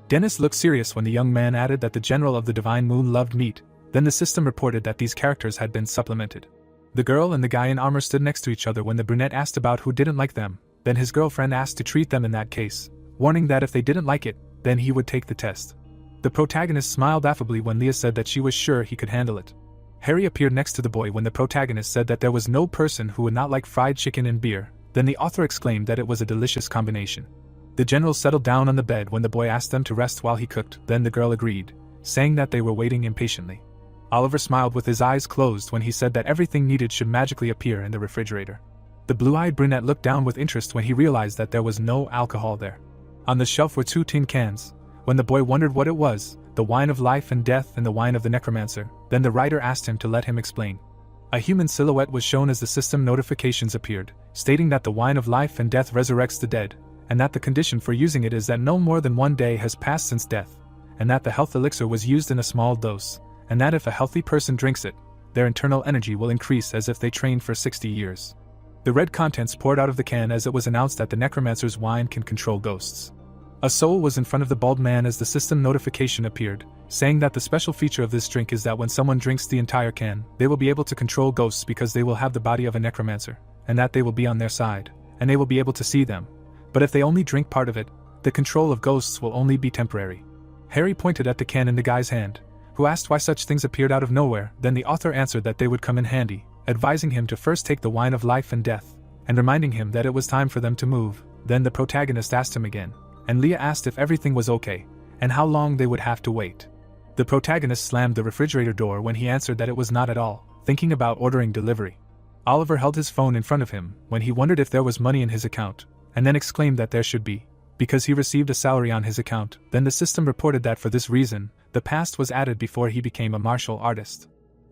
Dennis looked serious when the young man added that the general of the Divine Moon loved meat. Then the system reported that these characters had been supplemented. The girl and the guy in armor stood next to each other when the brunette asked about who didn't like them. Then his girlfriend asked to treat them in that case, warning that if they didn't like it, then he would take the test. The protagonist smiled affably when Leah said that she was sure he could handle it. Harry appeared next to the boy when the protagonist said that there was no person who would not like fried chicken and beer. Then the author exclaimed that it was a delicious combination. The general settled down on the bed when the boy asked them to rest while he cooked. Then the girl agreed, saying that they were waiting impatiently. Oliver smiled with his eyes closed when he said that everything needed should magically appear in the refrigerator. The blue-eyed brunette looked down with interest when he realized that there was no alcohol there. On the shelf were 2 tin cans. When the boy wondered what it was, the wine of life and death and the wine of the necromancer, then the writer asked him to let him explain. A human silhouette was shown as the system notifications appeared, stating that the wine of life and death resurrects the dead, and that the condition for using it is that no more than 1 day has passed since death, and that the health elixir was used in a small dose, and that if a healthy person drinks it, their internal energy will increase as if they trained for 60 years. The red contents poured out of the can as it was announced that the necromancer's wine can control ghosts. A soul was in front of the bald man as the system notification appeared, saying that the special feature of this drink is that when someone drinks the entire can, they will be able to control ghosts because they will have the body of a necromancer, and that they will be on their side, and they will be able to see them. But if they only drink part of it, the control of ghosts will only be temporary. Harry pointed at the can in the guy's hand, who asked why such things appeared out of nowhere. Then the author answered that they would come in handy, advising him to first take the wine of life and death, and reminding him that it was time for them to move. Then the protagonist asked him again, and Leah asked if everything was okay, and how long they would have to wait. The protagonist slammed the refrigerator door when he answered that it was not at all, thinking about ordering delivery. Oliver held his phone in front of him when he wondered if there was money in his account, and then exclaimed that there should be, because he received a salary on his account. Then the system reported that for this reason, the past was added before he became a martial artist.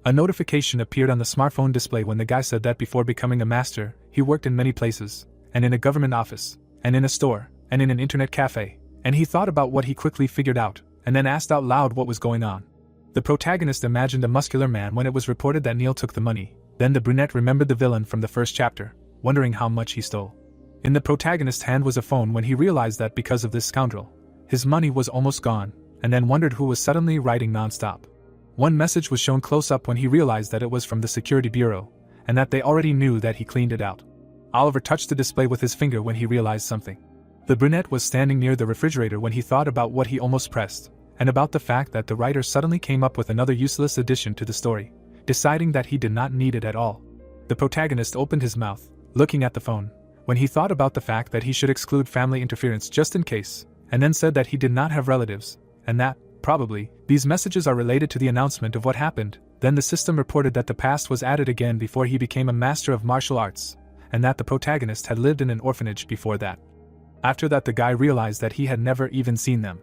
A notification appeared on the smartphone display when the guy said that before becoming a master, he worked in many places, and in a government office, and in a store, and in an internet cafe, and he thought about what he quickly figured out, and then asked out loud what was going on. The protagonist imagined a muscular man when it was reported that Neil took the money. Then the brunette remembered the villain from the first chapter, wondering how much he stole. In the protagonist's hand was a phone when he realized that because of this scoundrel, his money was almost gone, and then wondered who was suddenly writing non-stop. One message was shown close up when he realized that it was from the security bureau, and that they already knew that he cleaned it out. Oliver touched the display with his finger when he realized something. The brunette was standing near the refrigerator when he thought about what he almost pressed, and about the fact that the writer suddenly came up with another useless addition to the story, deciding that he did not need it at all. The protagonist opened his mouth, looking at the phone, when he thought about the fact that he should exclude family interference just in case, and then said that he did not have relatives, and that, probably, these messages are related to the announcement of what happened. Then the system reported that the past was added again before he became a master of martial arts, and that the protagonist had lived in an orphanage before that. After that, the guy realized that he had never even seen them.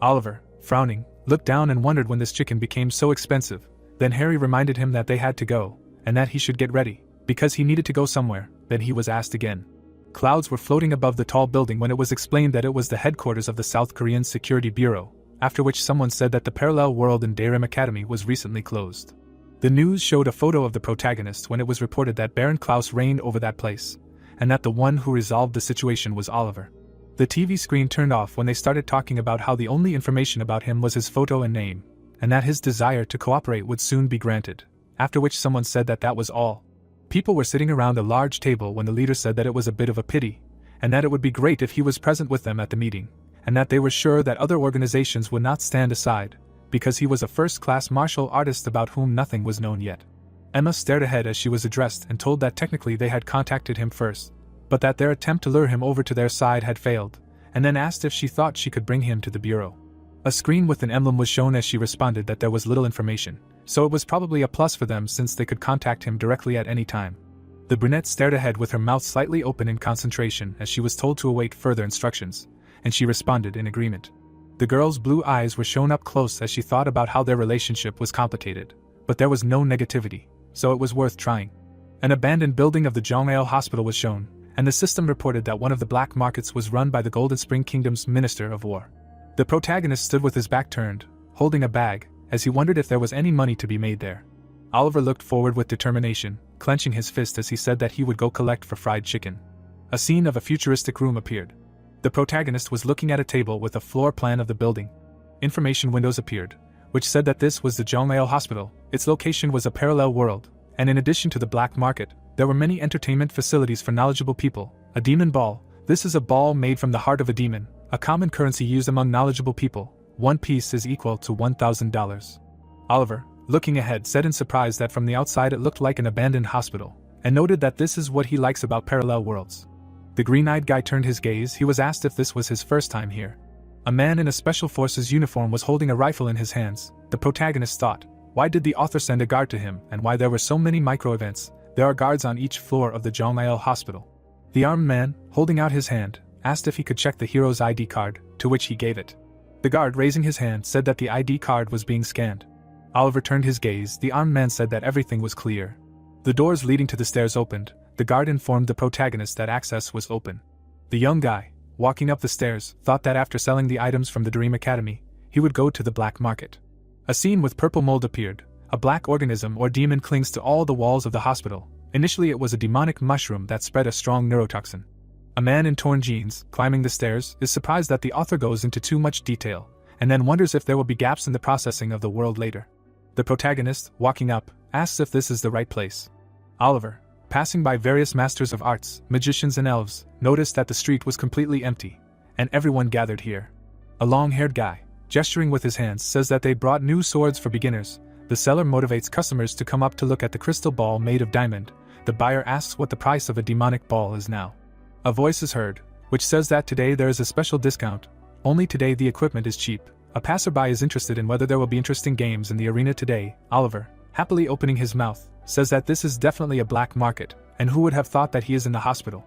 Oliver, frowning, looked down and wondered when this chicken became so expensive. Then Harry reminded him that they had to go, and that he should get ready, because he needed to go somewhere. Then he was asked again. Clouds were floating above the tall building when it was explained that it was the headquarters of the South Korean Security Bureau, after which someone said that the parallel world in Daerim Academy was recently closed. The news showed a photo of the protagonist when it was reported that Baron Klaus reigned over that place, and that the one who resolved the situation was Oliver. The TV screen turned off when they started talking about how the only information about him was his photo and name, and that his desire to cooperate would soon be granted, after which someone said that that was all. People were sitting around a large table when the leader said that it was a bit of a pity, and that it would be great if he was present with them at the meeting, and that they were sure that other organizations would not stand aside, because he was a first-class martial artist about whom nothing was known yet. Emma stared ahead as she was addressed and told that technically they had contacted him first, but that their attempt to lure him over to their side had failed, and then asked if she thought she could bring him to the bureau. A screen with an emblem was shown as she responded that there was little information, so it was probably a plus for them since they could contact him directly at any time. The brunette stared ahead with her mouth slightly open in concentration as she was told to await further instructions, and she responded in agreement. The girl's blue eyes were shown up close as she thought about how their relationship was complicated, but there was no negativity, so it was worth trying. An abandoned building of the Jongmail Hospital was shown, and the system reported that one of the black markets was run by the Golden Spring Kingdom's Minister of War. The protagonist stood with his back turned, holding a bag, as he wondered if there was any money to be made there. Oliver looked forward with determination, clenching his fist as he said that he would go collect for fried chicken. A scene of a futuristic room appeared. The protagonist was looking at a table with a floor plan of the building. Information windows appeared, which said that this was the Jongmail Hospital. Its location was a parallel world, and in addition to the black market, there were many entertainment facilities for knowledgeable people. A demon ball. This is a ball made from the heart of a demon, a common currency used among knowledgeable people. One piece is equal to $1,000. Oliver, looking ahead, said in surprise that from the outside it looked like an abandoned hospital, and noted that this is what he likes about parallel worlds. The green-eyed guy turned his gaze. He was asked if this was his first time here. A man in a special forces uniform was holding a rifle in his hands. The protagonist thought, why did the author send a guard to him, and why there were so many micro-events? There are guards on each floor of the Jongmail Hospital. The armed man, holding out his hand, asked if he could check the hero's ID card, to which he gave it. The guard, raising his hand, said that the ID card was being scanned. Oliver turned his gaze. The armed man said that everything was clear. The doors leading to the stairs opened. The guard informed the protagonist that access was open. The young guy, walking up the stairs, thought that after selling the items from the Dream Academy, he would go to the black market. A scene with purple mold appeared. A black organism or demon clings to all the walls of the hospital. Initially it was a demonic mushroom that spread a strong neurotoxin. A man in torn jeans, climbing the stairs, is surprised that the author goes into too much detail, and then wonders if there will be gaps in the processing of the world later. The protagonist, walking up, asks if this is the right place. Oliver, passing by various masters of arts, magicians and elves, noticed that the street was completely empty, and everyone gathered here. A long-haired guy, gesturing with his hands, says that they brought new swords for beginners. The seller motivates customers to come up to look at the crystal ball made of diamond. The buyer asks what the price of a demonic ball is now. A voice is heard, which says that today there is a special discount. Only today the equipment is cheap. A passerby is interested in whether there will be interesting games in the arena today. Oliver, happily opening his mouth, says that this is definitely a black market, and who would have thought that he is in the hospital.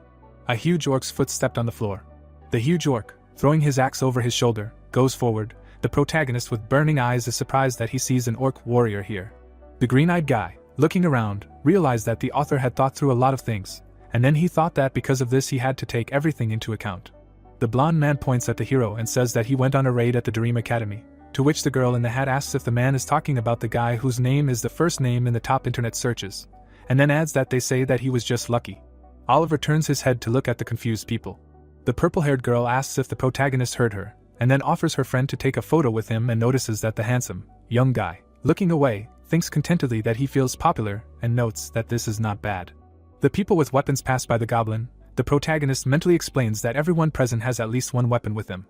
A huge orc's foot stepped on the floor. The huge orc, throwing his axe over his shoulder, goes forward. The protagonist with burning eyes is surprised that he sees an orc warrior here. The green-eyed guy, looking around, realized that the author had thought through a lot of things, and then he thought that because of this he had to take everything into account. The blonde man points at the hero and says that he went on a raid at the Dream Academy, to which the girl in the hat asks if the man is talking about the guy whose name is the first name in the top internet searches, and then adds that they say that he was just lucky. Oliver turns his head to look at the confused people. The purple-haired girl asks if the protagonist heard her, and then offers her friend to take a photo with him and notices that the handsome, young guy, looking away, thinks contentedly that he feels popular and notes that this is not bad. The people with weapons pass by the goblin. The protagonist mentally explains that everyone present has at least one weapon with them.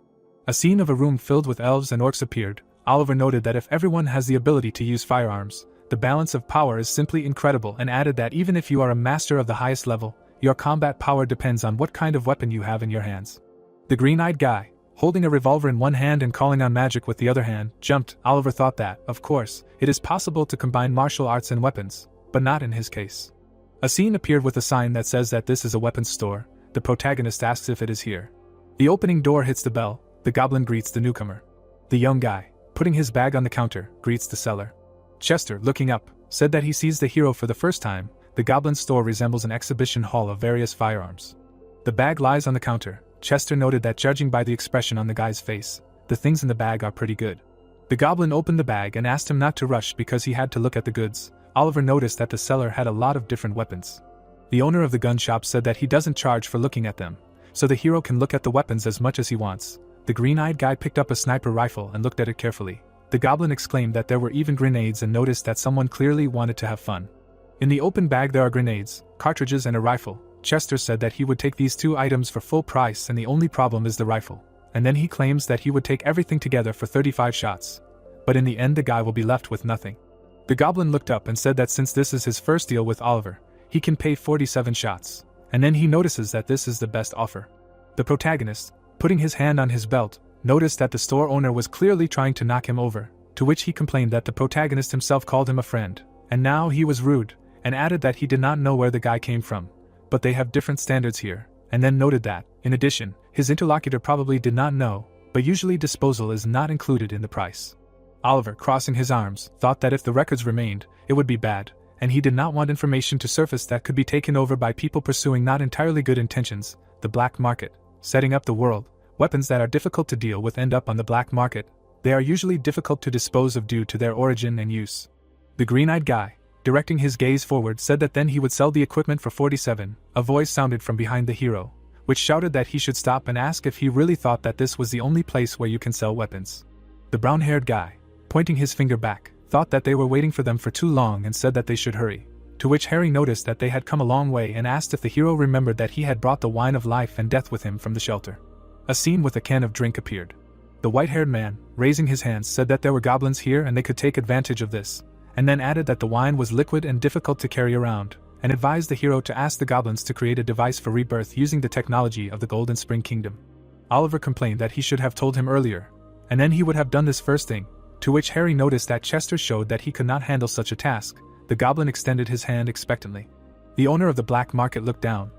A scene of a room filled with elves and orcs appeared. Oliver noted that if everyone has the ability to use firearms, the balance of power is simply incredible, and added that even if you are a master of the highest level, your combat power depends on what kind of weapon you have in your hands. The green-eyed guy, holding a revolver in one hand and calling on magic with the other hand, jumped. Oliver thought that, of course, it is possible to combine martial arts and weapons, but not in his case. A scene appeared with a sign that says that this is a weapons store. The protagonist asks if it is here. The opening door hits the bell. The goblin greets the newcomer. The young guy, putting his bag on the counter, greets the seller. Chester, looking up, said that he sees the hero for the first time. The goblin store resembles an exhibition hall of various firearms. The bag lies on the counter. Chester noted that judging by the expression on the guy's face, the things in the bag are pretty good. The goblin opened the bag and asked him not to rush because he had to look at the goods. Oliver noticed that the seller had a lot of different weapons. The owner of the gun shop said that he doesn't charge for looking at them, so the hero can look at the weapons as much as he wants. The green-eyed guy picked up a sniper rifle and looked at it carefully. The goblin exclaimed that there were even grenades and noticed that someone clearly wanted to have fun. In the open bag there are grenades, cartridges and a rifle. Chester said that he would take these two items for full price and the only problem is the rifle. And then he claims that he would take everything together for 35 shots. But in the end the guy will be left with nothing. The goblin looked up and said that since this is his first deal with Oliver, he can pay 47 shots. And then he notices that this is the best offer. The protagonist, putting his hand on his belt, noticed that the store owner was clearly trying to knock him over, to which he complained that the protagonist himself called him a friend, and now he was rude, and added that he did not know where the guy came from, but they have different standards here, and then noted that, in addition, his interlocutor probably did not know, but usually disposal is not included in the price. Oliver, crossing his arms, thought that if the records remained, it would be bad, and he did not want information to surface that could be taken over by people pursuing not entirely good intentions. The black market, setting up the world. Weapons that are difficult to deal with end up on the black market. They are usually difficult to dispose of due to their origin and use. The green-eyed guy, directing his gaze forward, said that then he would sell the equipment for 47. A voice sounded from behind the hero, which shouted that he should stop and ask if he really thought that this was the only place where you can sell weapons. The brown-haired guy, pointing his finger back, thought that they were waiting for them for too long and said that they should hurry, to which Harry noticed that they had come a long way and asked if the hero remembered that he had brought the wine of life and death with him from the shelter. A scene with a can of drink appeared. The white-haired man, raising his hands, said that there were goblins here and they could take advantage of this, and then added that the wine was liquid and difficult to carry around, and advised the hero to ask the goblins to create a device for rebirth using the technology of the Golden Spring Kingdom. Oliver complained that he should have told him earlier, and then he would have done this first thing, to which Harry noticed that Chester showed that he could not handle such a task. The goblin extended his hand expectantly. The owner of the black market looked down.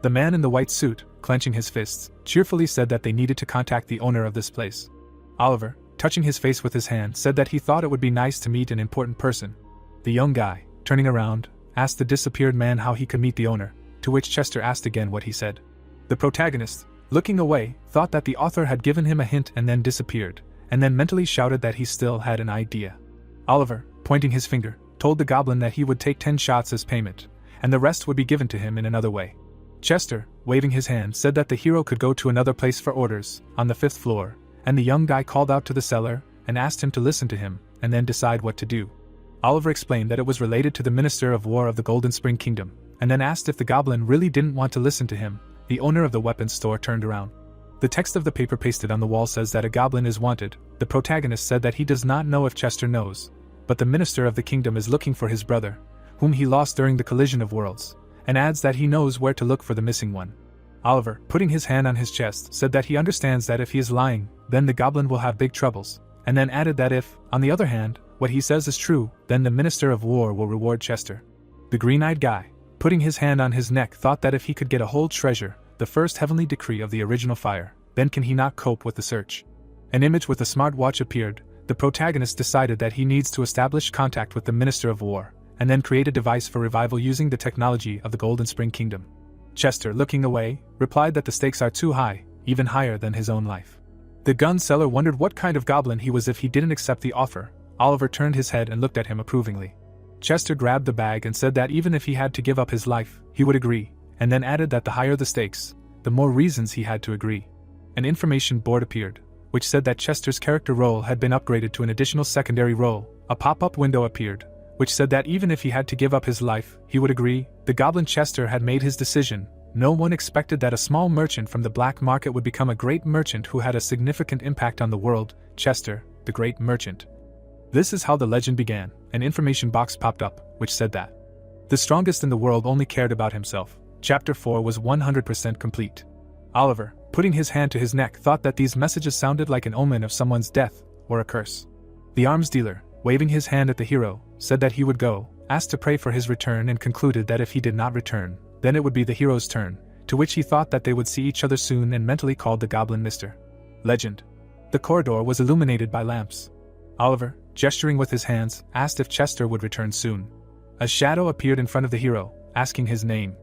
The man in the white suit, clenching his fists, cheerfully said that they needed to contact the owner of this place. Oliver, touching his face with his hand, said that he thought it would be nice to meet an important person. The young guy, turning around, asked the disappeared man how he could meet the owner, to which Chester asked again what he said. The protagonist, looking away, thought that the author had given him a hint and then disappeared, and then mentally shouted that he still had an idea. Oliver, pointing his finger, told the goblin that he would take 10 shots as payment, and the rest would be given to him in another way. Chester, waving his hand, said that the hero could go to another place for orders, on the 5th floor, and the young guy called out to the seller, and asked him to listen to him, and then decide what to do. Oliver explained that it was related to the Minister of War of the Golden Spring Kingdom, and then asked if the goblin really didn't want to listen to him. The owner of the weapons store turned around. The text of the paper pasted on the wall says that a goblin is wanted. The protagonist said that he does not know if Chester knows, but the Minister of the Kingdom is looking for his brother, whom he lost during the collision of worlds, and adds that he knows where to look for the missing one. Oliver, putting his hand on his chest, said that he understands that if he is lying, then the goblin will have big troubles, and then added that if, on the other hand, what he says is true, then the Minister of War will reward Chester. The green-eyed guy, putting his hand on his neck, thought that if he could get a whole treasure, the first heavenly decree of the original fire, then can he not cope with the search? An image with a smartwatch appeared. The protagonist decided that he needs to establish contact with the Minister of War, and then create a device for revival using the technology of the Golden Spring Kingdom. Chester, looking away, replied that the stakes are too high, even higher than his own life. The gun seller wondered what kind of goblin he was if he didn't accept the offer. Oliver turned his head and looked at him approvingly. Chester grabbed the bag and said that even if he had to give up his life, he would agree, and then added that the higher the stakes, the more reasons he had to agree. An information board appeared, which said that Chester's character role had been upgraded to an additional secondary role. A pop-up window appeared, which said that even if he had to give up his life, he would agree. The goblin Chester had made his decision. No one expected that a small merchant from the black market would become a great merchant who had a significant impact on the world. Chester, the great merchant. This is how the legend began. An information box popped up, which said that the strongest in the world only cared about himself. Chapter 4 was 100% complete. Oliver, putting his hand to his neck, thought that these messages sounded like an omen of someone's death, or a curse. The arms dealer, waving his hand at the hero, said that he would go, asked to pray for his return, and concluded that if he did not return, then it would be the hero's turn, to which he thought that they would see each other soon, and mentally called the goblin Mr. Legend. The corridor was illuminated by lamps. Oliver, gesturing with his hands, asked if Chester would return soon. A shadow appeared in front of the hero, asking his name.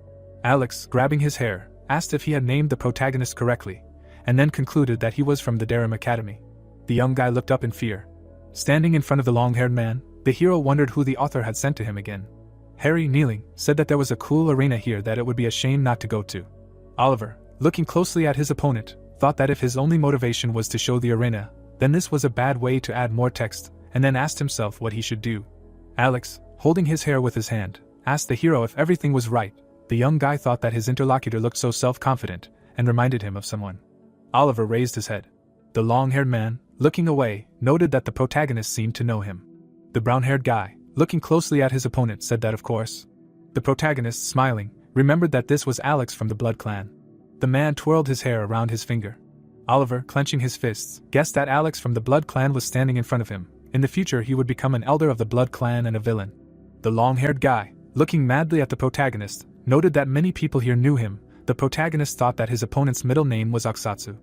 Alex, grabbing his hair, asked if he had named the protagonist correctly, and then concluded that he was from the Durham Academy. The young guy looked up in fear. Standing in front of the long-haired man, the hero wondered who the author had sent to him again. Harry, kneeling, said that there was a cool arena here that it would be a shame not to go to. Oliver, looking closely at his opponent, thought that if his only motivation was to show the arena, then this was a bad way to add more text, and then asked himself what he should do. Alex, holding his hair with his hand, asked the hero if everything was right. The young guy thought that his interlocutor looked so self-confident, and reminded him of someone. Oliver raised his head. The long-haired man, looking away, noted that the protagonist seemed to know him. The brown-haired guy, looking closely at his opponent, said that of course. The protagonist, smiling, remembered that this was Alex from the Blood Clan. The man twirled his hair around his finger. Oliver, clenching his fists, guessed that Alex from the Blood Clan was standing in front of him. In the future he would become an elder of the Blood Clan and a villain. The long-haired guy, looking madly at the protagonist, noted that many people here knew him. The protagonist thought that his opponent's middle name was Aksatsu.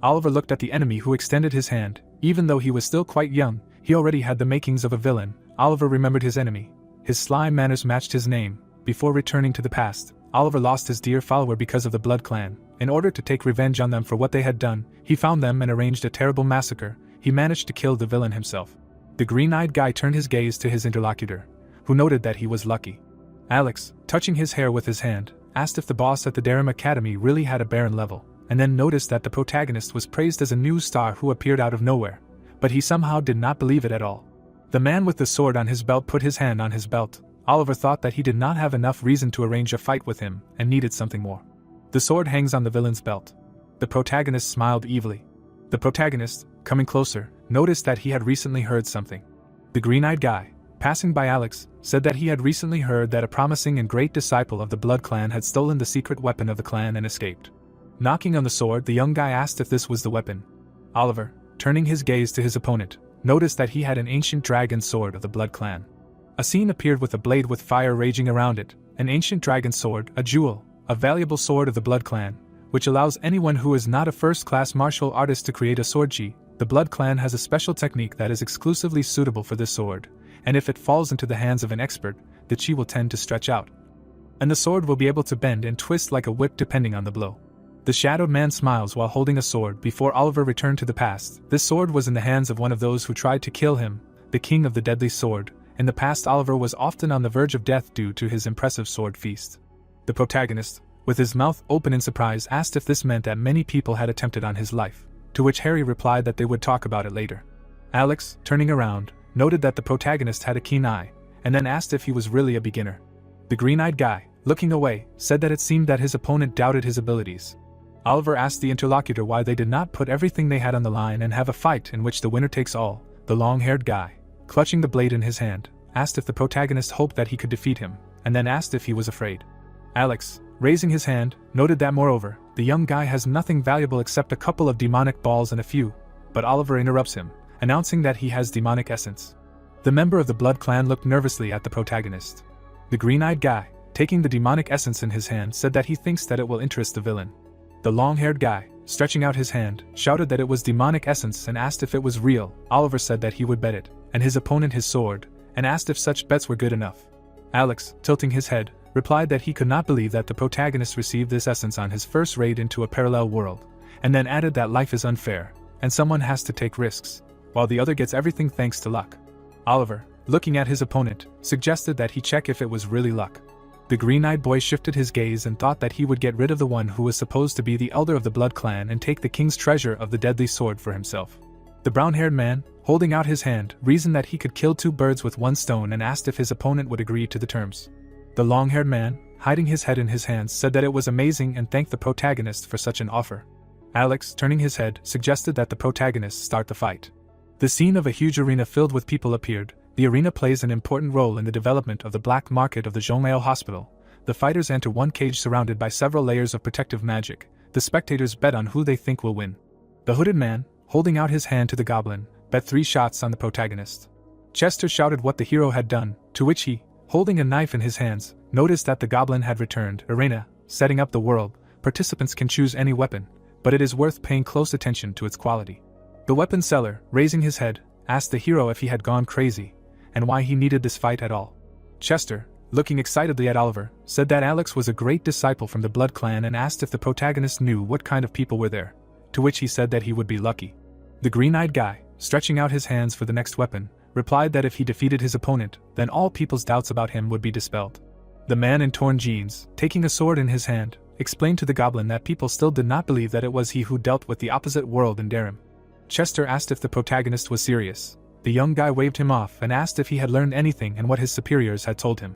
Oliver looked at the enemy who extended his hand. Even though he was still quite young, he already had the makings of a villain. Oliver remembered his enemy. His sly manners matched his name. Before returning to the past, Oliver lost his dear follower because of the Blood Clan. In order to take revenge on them for what they had done, he found them and arranged a terrible massacre. He managed to kill the villain himself. The green-eyed guy turned his gaze to his interlocutor, who noted that he was lucky. Alex, touching his hair with his hand, asked if the boss at the Durham Academy really had a Baron level, and then noticed that the protagonist was praised as a new star who appeared out of nowhere, but he somehow did not believe it at all. The man with the sword on his belt put his hand on his belt. Oliver thought that he did not have enough reason to arrange a fight with him, and needed something more. The sword hangs on the villain's belt. The protagonist smiled evilly. The protagonist, coming closer, noticed that he had recently heard something. The green-eyed guy, passing by Alex, said that he had recently heard that a promising and great disciple of the Blood Clan had stolen the secret weapon of the clan and escaped. Knocking on the sword, the young guy asked if this was the weapon. Oliver, turning his gaze to his opponent, noticed that he had an ancient dragon sword of the Blood Clan. A scene appeared with a blade with fire raging around it, an ancient dragon sword, a jewel, a valuable sword of the Blood Clan, which allows anyone who is not a first-class martial artist to create a sword chi. The Blood Clan has a special technique that is exclusively suitable for this sword, and if it falls into the hands of an expert, the chi will tend to stretch out. And the sword will be able to bend and twist like a whip depending on the blow. The shadowed man smiles while holding a sword. Before Oliver returned to the past, this sword was in the hands of one of those who tried to kill him, the king of the deadly sword. In the past, Oliver was often on the verge of death due to his impressive sword feast. The protagonist, with his mouth open in surprise, asked if this meant that many people had attempted on his life, to which Harry replied that they would talk about it later. Alex, turning around, noted that the protagonist had a keen eye, and then asked if he was really a beginner. The green-eyed guy, looking away, said that it seemed that his opponent doubted his abilities. Oliver asked the interlocutor why they did not put everything they had on the line and have a fight in which the winner takes all. The long-haired guy, clutching the blade in his hand, asked if the protagonist hoped that he could defeat him, and then asked if he was afraid. Alex, raising his hand, noted that moreover, the young guy has nothing valuable except a couple of demonic balls and a few, but Oliver interrupts him, announcing that he has demonic essence. The member of the Blood Clan looked nervously at the protagonist. The green-eyed guy, taking the demonic essence in his hand, said that he thinks that it will interest the villain. The long-haired guy, stretching out his hand, shouted that it was demonic essence and asked if it was real. Oliver said that he would bet it, and his opponent his sword, and asked if such bets were good enough. Alex, tilting his head, replied that he could not believe that the protagonist received this essence on his first raid into a parallel world, and then added that life is unfair, and someone has to take risks, while the other gets everything thanks to luck. Oliver, looking at his opponent, suggested that he check if it was really luck. The green-eyed boy shifted his gaze and thought that he would get rid of the one who was supposed to be the elder of the Blood Clan and take the king's treasure of the deadly sword for himself. The brown-haired man, holding out his hand, reasoned that he could kill 2 birds with 1 stone and asked if his opponent would agree to the terms. The long-haired man, hiding his head in his hands, said that it was amazing and thanked the protagonist for such an offer. Alex, turning his head, suggested that the protagonist start the fight. The scene of a huge arena filled with people appeared. The arena plays an important role in the development of the black market of the Zhonglao Hospital. The fighters enter one cage surrounded by several layers of protective magic. The spectators bet on who they think will win. The hooded man, holding out his hand to the goblin, bet 3 shots on the protagonist. Chester shouted what the hero had done, to which he, holding a knife in his hands, noticed that the goblin had returned. Arena, setting up the world, participants can choose any weapon, but it is worth paying close attention to its quality. The weapon seller, raising his head, asked the hero if he had gone crazy, and why he needed this fight at all. Chester, looking excitedly at Oliver, said that Alex was a great disciple from the Blood Clan and asked if the protagonist knew what kind of people were there, to which he said that he would be lucky. The green-eyed guy, stretching out his hands for the next weapon, replied that if he defeated his opponent, then all people's doubts about him would be dispelled. The man in torn jeans, taking a sword in his hand, explained to the goblin that people still did not believe that it was he who dealt with the opposite world in Darim. Chester asked if the protagonist was serious. The young guy waved him off and asked if he had learned anything and what his superiors had told him.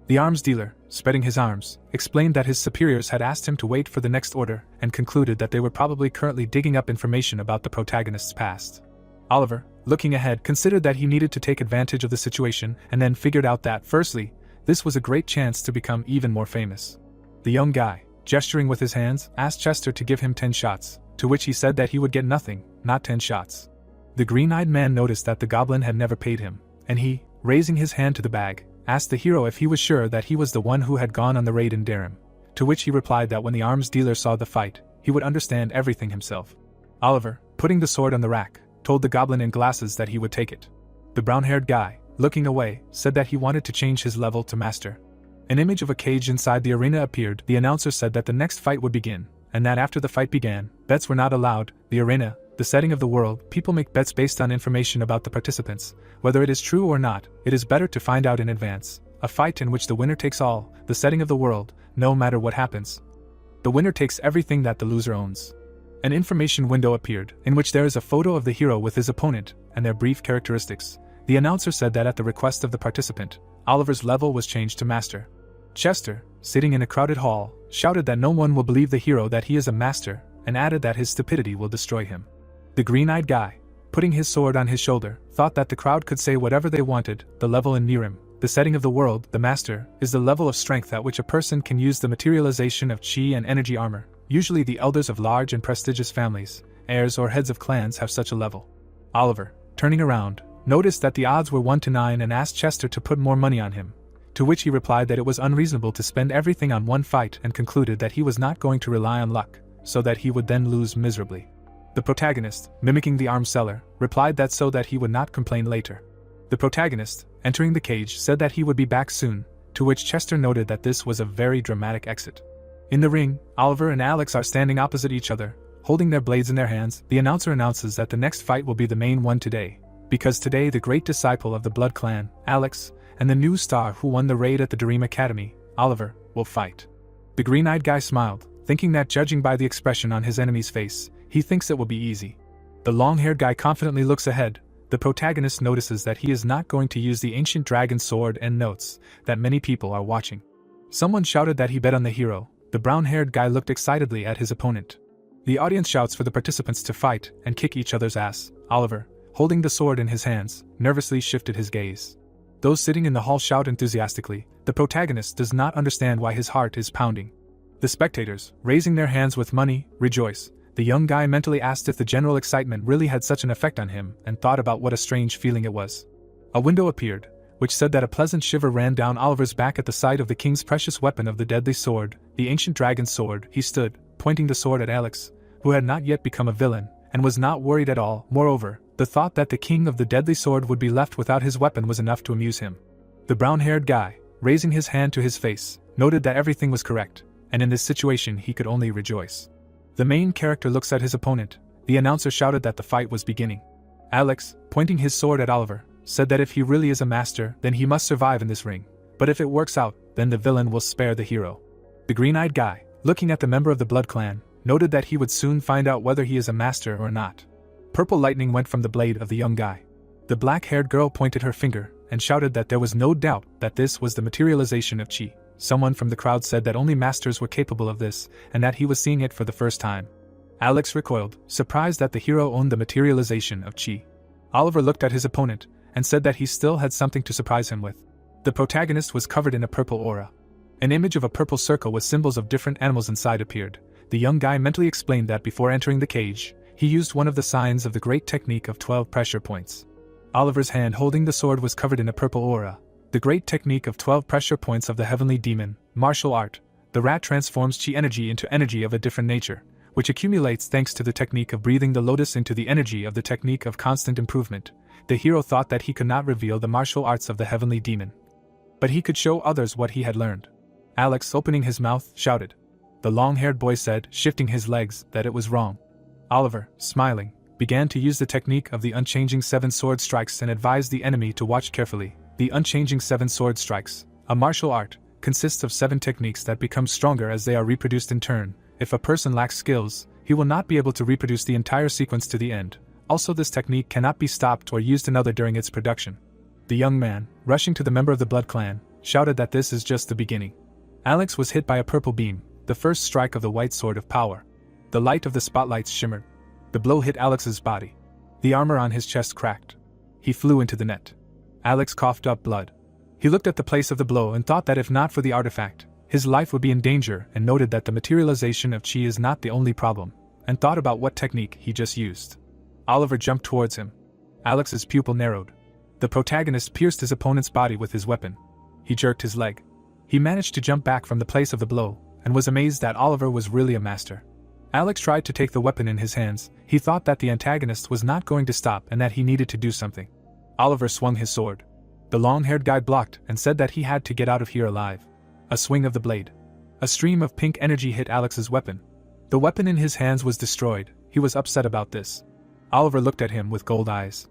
The arms dealer, spreading his arms, explained that his superiors had asked him to wait for the next order and concluded that they were probably currently digging up information about the protagonist's past. Oliver, looking ahead, considered that he needed to take advantage of the situation and then figured out that, firstly, this was a great chance to become even more famous. The young guy, gesturing with his hands, asked Chester to give him 10 shots, to which he said that he would get nothing, not 10 shots. The green-eyed man noticed that the goblin had never paid him, and he, raising his hand to the bag, asked the hero if he was sure that he was the one who had gone on the raid in Darim, to which he replied that when the arms dealer saw the fight, he would understand everything himself. Oliver, putting the sword on the rack, told the goblin in glasses that he would take it. The brown-haired guy, looking away, said that he wanted to change his level to master. An image of a cage inside the arena appeared. The announcer said that the next fight would begin, and that after the fight began, bets were not allowed. The arena, the setting of the world, people make bets based on information about the participants. Whether it is true or not, it is better to find out in advance. A fight in which the winner takes all, the setting of the world, no matter what happens. The winner takes everything that the loser owns. An information window appeared, in which there is a photo of the hero with his opponent, and their brief characteristics. The announcer said that at the request of the participant, Oliver's level was changed to master. Chester, sitting in a crowded hall, shouted that no one will believe the hero that he is a master, and added that his stupidity will destroy him. The green-eyed guy, putting his sword on his shoulder, thought that the crowd could say whatever they wanted. The level in Nirim, the setting of the world, the master, is the level of strength at which a person can use the materialization of chi and energy armor. Usually the elders of large and prestigious families, heirs or heads of clans have such a level. Oliver, turning around, noticed that the odds were 1 to 9 and asked Chester to put more money on him, to which he replied that it was unreasonable to spend everything on one fight and concluded that he was not going to rely on luck, so that he would then lose miserably. The protagonist, mimicking the arms seller, replied that so that he would not complain later. The protagonist, entering the cage, said that he would be back soon, to which Chester noted that this was a very dramatic exit. In the ring, Oliver and Alex are standing opposite each other, holding their blades in their hands. The announcer announces that the next fight will be the main one today, because today the great disciple of the Blood Clan, Alex, and the new star who won the raid at the Dream Academy, Oliver, will fight. The green-eyed guy smiled, thinking that judging by the expression on his enemy's face, he thinks it will be easy. The long-haired guy confidently looks ahead. The protagonist notices that he is not going to use the ancient dragon sword and notes that many people are watching. Someone shouted that he bet on the hero. The brown-haired guy looked excitedly at his opponent. The audience shouts for the participants to fight and kick each other's ass. Oliver, holding the sword in his hands, nervously shifted his gaze. Those sitting in the hall shout enthusiastically. The protagonist does not understand why his heart is pounding. The spectators, raising their hands with money, rejoice. The young guy mentally asked if the general excitement really had such an effect on him and thought about what a strange feeling it was. A window appeared, which said that a pleasant shiver ran down Oliver's back at the sight of the king's precious weapon of the deadly sword, the ancient dragon's sword. He stood, pointing the sword at Alex, who had not yet become a villain, and was not worried at all. Moreover, the thought that the king of the deadly sword would be left without his weapon was enough to amuse him. The brown-haired guy, raising his hand to his face, noted that everything was correct, and in this situation he could only rejoice. The main character looks at his opponent. The announcer shouted that the fight was beginning. Alex, pointing his sword at Oliver, said that if he really is a master, then he must survive in this ring. But if it works out, then the villain will spare the hero. The green-eyed guy, looking at the member of the Blood Clan, noted that he would soon find out whether he is a master or not. Purple lightning went from the blade of the young guy. The black-haired girl pointed her finger and shouted that there was no doubt that this was the materialization of chi. Someone from the crowd said that only masters were capable of this, and that he was seeing it for the first time. Alex recoiled, surprised that the hero owned the materialization of chi. Oliver looked at his opponent and said that he still had something to surprise him with. The protagonist was covered in a purple aura. An image of a purple circle with symbols of different animals inside appeared. The young guy mentally explained that before entering the cage, he used one of the signs of the great technique of 12 pressure points. Oliver's hand holding the sword was covered in a purple aura. The great technique of 12 pressure points of the heavenly demon, martial art. The rat transforms chi energy into energy of a different nature, which accumulates thanks to the technique of breathing the lotus into the energy of the technique of constant improvement. The hero thought that he could not reveal the martial arts of the heavenly demon, but he could show others what he had learned. Alex, opening his mouth, shouted. The long-haired boy said, shifting his legs, that it was wrong. Oliver, smiling, began to use the technique of the unchanging 7 sword strikes and advised the enemy to watch carefully. The unchanging 7 sword strikes, a martial art, consists of 7 techniques that become stronger as they are reproduced in turn. If a person lacks skills, he will not be able to reproduce the entire sequence to the end. Also, this technique cannot be stopped or used another during its production. The young man, rushing to the member of the Blood Clan, shouted that this is just the beginning. Alex was hit by a purple beam, the first strike of the white sword of power. The light of the spotlights shimmered. The blow hit Alex's body. The armor on his chest cracked. He flew into the net. Alex coughed up blood. He looked at the place of the blow and thought that if not for the artifact, his life would be in danger, and noted that the materialization of chi is not the only problem, and thought about what technique he just used. Oliver jumped towards him. Alex's pupil narrowed. The protagonist pierced his opponent's body with his weapon. He jerked his leg. He managed to jump back from the place of the blow, and was amazed that Oliver was really a master. Alex tried to take the weapon in his hands. He thought that the antagonist was not going to stop and that he needed to do something. Oliver swung his sword. The long-haired guy blocked and said that he had to get out of here alive. A swing of the blade. A stream of pink energy hit Alex's weapon. The weapon in his hands was destroyed. He was upset about this. Oliver looked at him with gold eyes.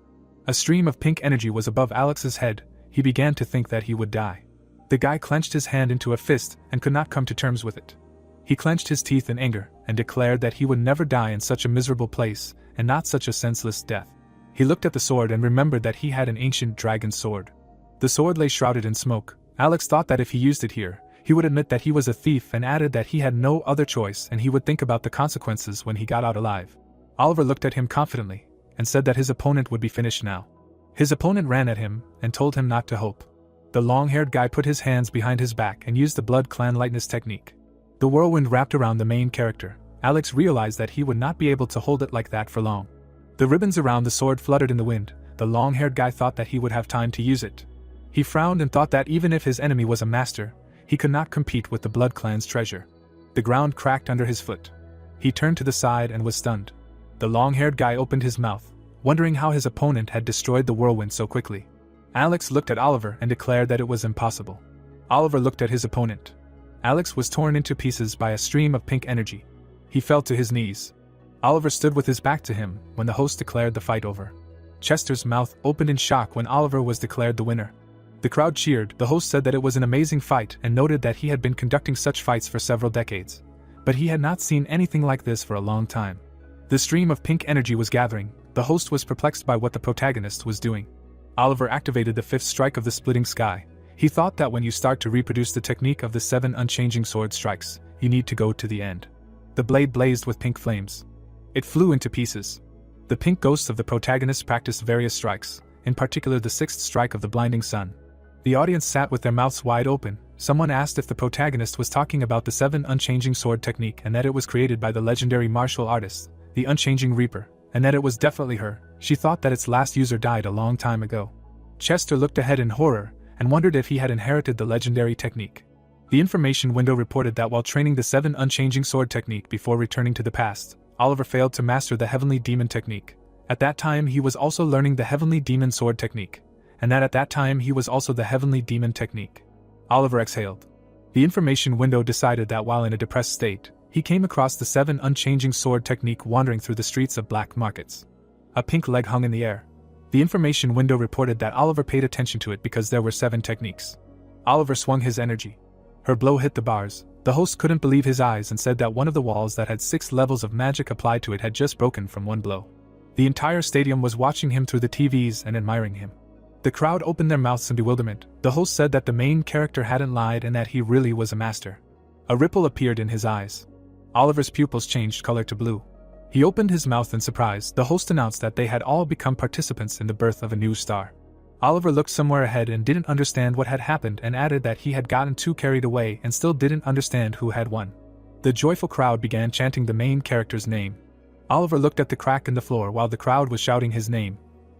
A stream of pink energy was above Alex's head. He began to think that he would die. The guy clenched his hand into a fist and could not come to terms with it. He clenched his teeth in anger and declared that he would never die in such a miserable place and not such a senseless death. He looked at the sword and remembered that he had an ancient dragon sword. The sword lay shrouded in smoke. Alex thought that if he used it here, he would admit that he was a thief, and added that he had no other choice and he would think about the consequences when he got out alive. Oliver looked at him confidently and said that his opponent would be finished now. His opponent ran at him and told him not to hope. The long-haired guy put his hands behind his back and used the Blood Clan lightness technique. The whirlwind wrapped around the main character. Alex realized that he would not be able to hold it like that for long. The ribbons around the sword fluttered in the wind. The long-haired guy thought that he would have time to use it. He frowned and thought that even if his enemy was a master, he could not compete with the Blood Clan's treasure. The ground cracked under his foot. He turned to the side and was stunned. The long-haired guy opened his mouth, wondering how his opponent had destroyed the whirlwind so quickly. Alex looked at Oliver and declared that it was impossible. Oliver looked at his opponent. Alex was torn into pieces by a stream of pink energy. He fell to his knees. Oliver stood with his back to him when the host declared the fight over. Chester's mouth opened in shock when Oliver was declared the winner. The crowd cheered. The host said that it was an amazing fight and noted that he had been conducting such fights for several decades, but he had not seen anything like this for a long time. The stream of pink energy was gathering. The host was perplexed by what the protagonist was doing. Oliver activated the 5th strike of the splitting sky. He thought that when you start to reproduce the technique of the 7 unchanging sword strikes, you need to go to the end. The blade blazed with pink flames. It flew into pieces. The pink ghosts of the protagonist practiced various strikes, in particular the 6th strike of the blinding sun. The audience sat with their mouths wide open. Someone asked if the protagonist was talking about the 7 unchanging sword technique and that it was created by the legendary martial artist, the Unchanging Reaper, and that it was definitely her. She thought that its last user died a long time ago. Chester looked ahead in horror and wondered if he had inherited the legendary technique. The information window reported that while training the 7 unchanging sword technique before returning to the past, Oliver failed to master the heavenly demon technique. At that time he was also learning the heavenly demon sword technique, and that at that time he was also the heavenly demon technique. Oliver exhaled. The information window decided that while in a depressed state, he came across the 7 unchanging sword technique wandering through the streets of black markets. A pink leg hung in the air. The information window reported that Oliver paid attention to it because there were 7 techniques. Oliver swung his energy. Her blow hit the bars. The host couldn't believe his eyes and said that one of the walls that had 6 levels of magic applied to it had just broken from one blow. The entire stadium was watching him through the TVs and admiring him. The crowd opened their mouths in bewilderment. The host said that the main character hadn't lied and that he really was a master. A ripple appeared in his eyes. Oliver's pupils changed color to blue. He opened his mouth in surprise. The host announced that they had all become participants in the birth of a new star. Oliver looked somewhere ahead and didn't understand what had happened and added that he had gotten too carried away and still didn't understand who had won. The joyful crowd began chanting the main character's name. Oliver looked at the crack in the floor while the crowd was shouting his name.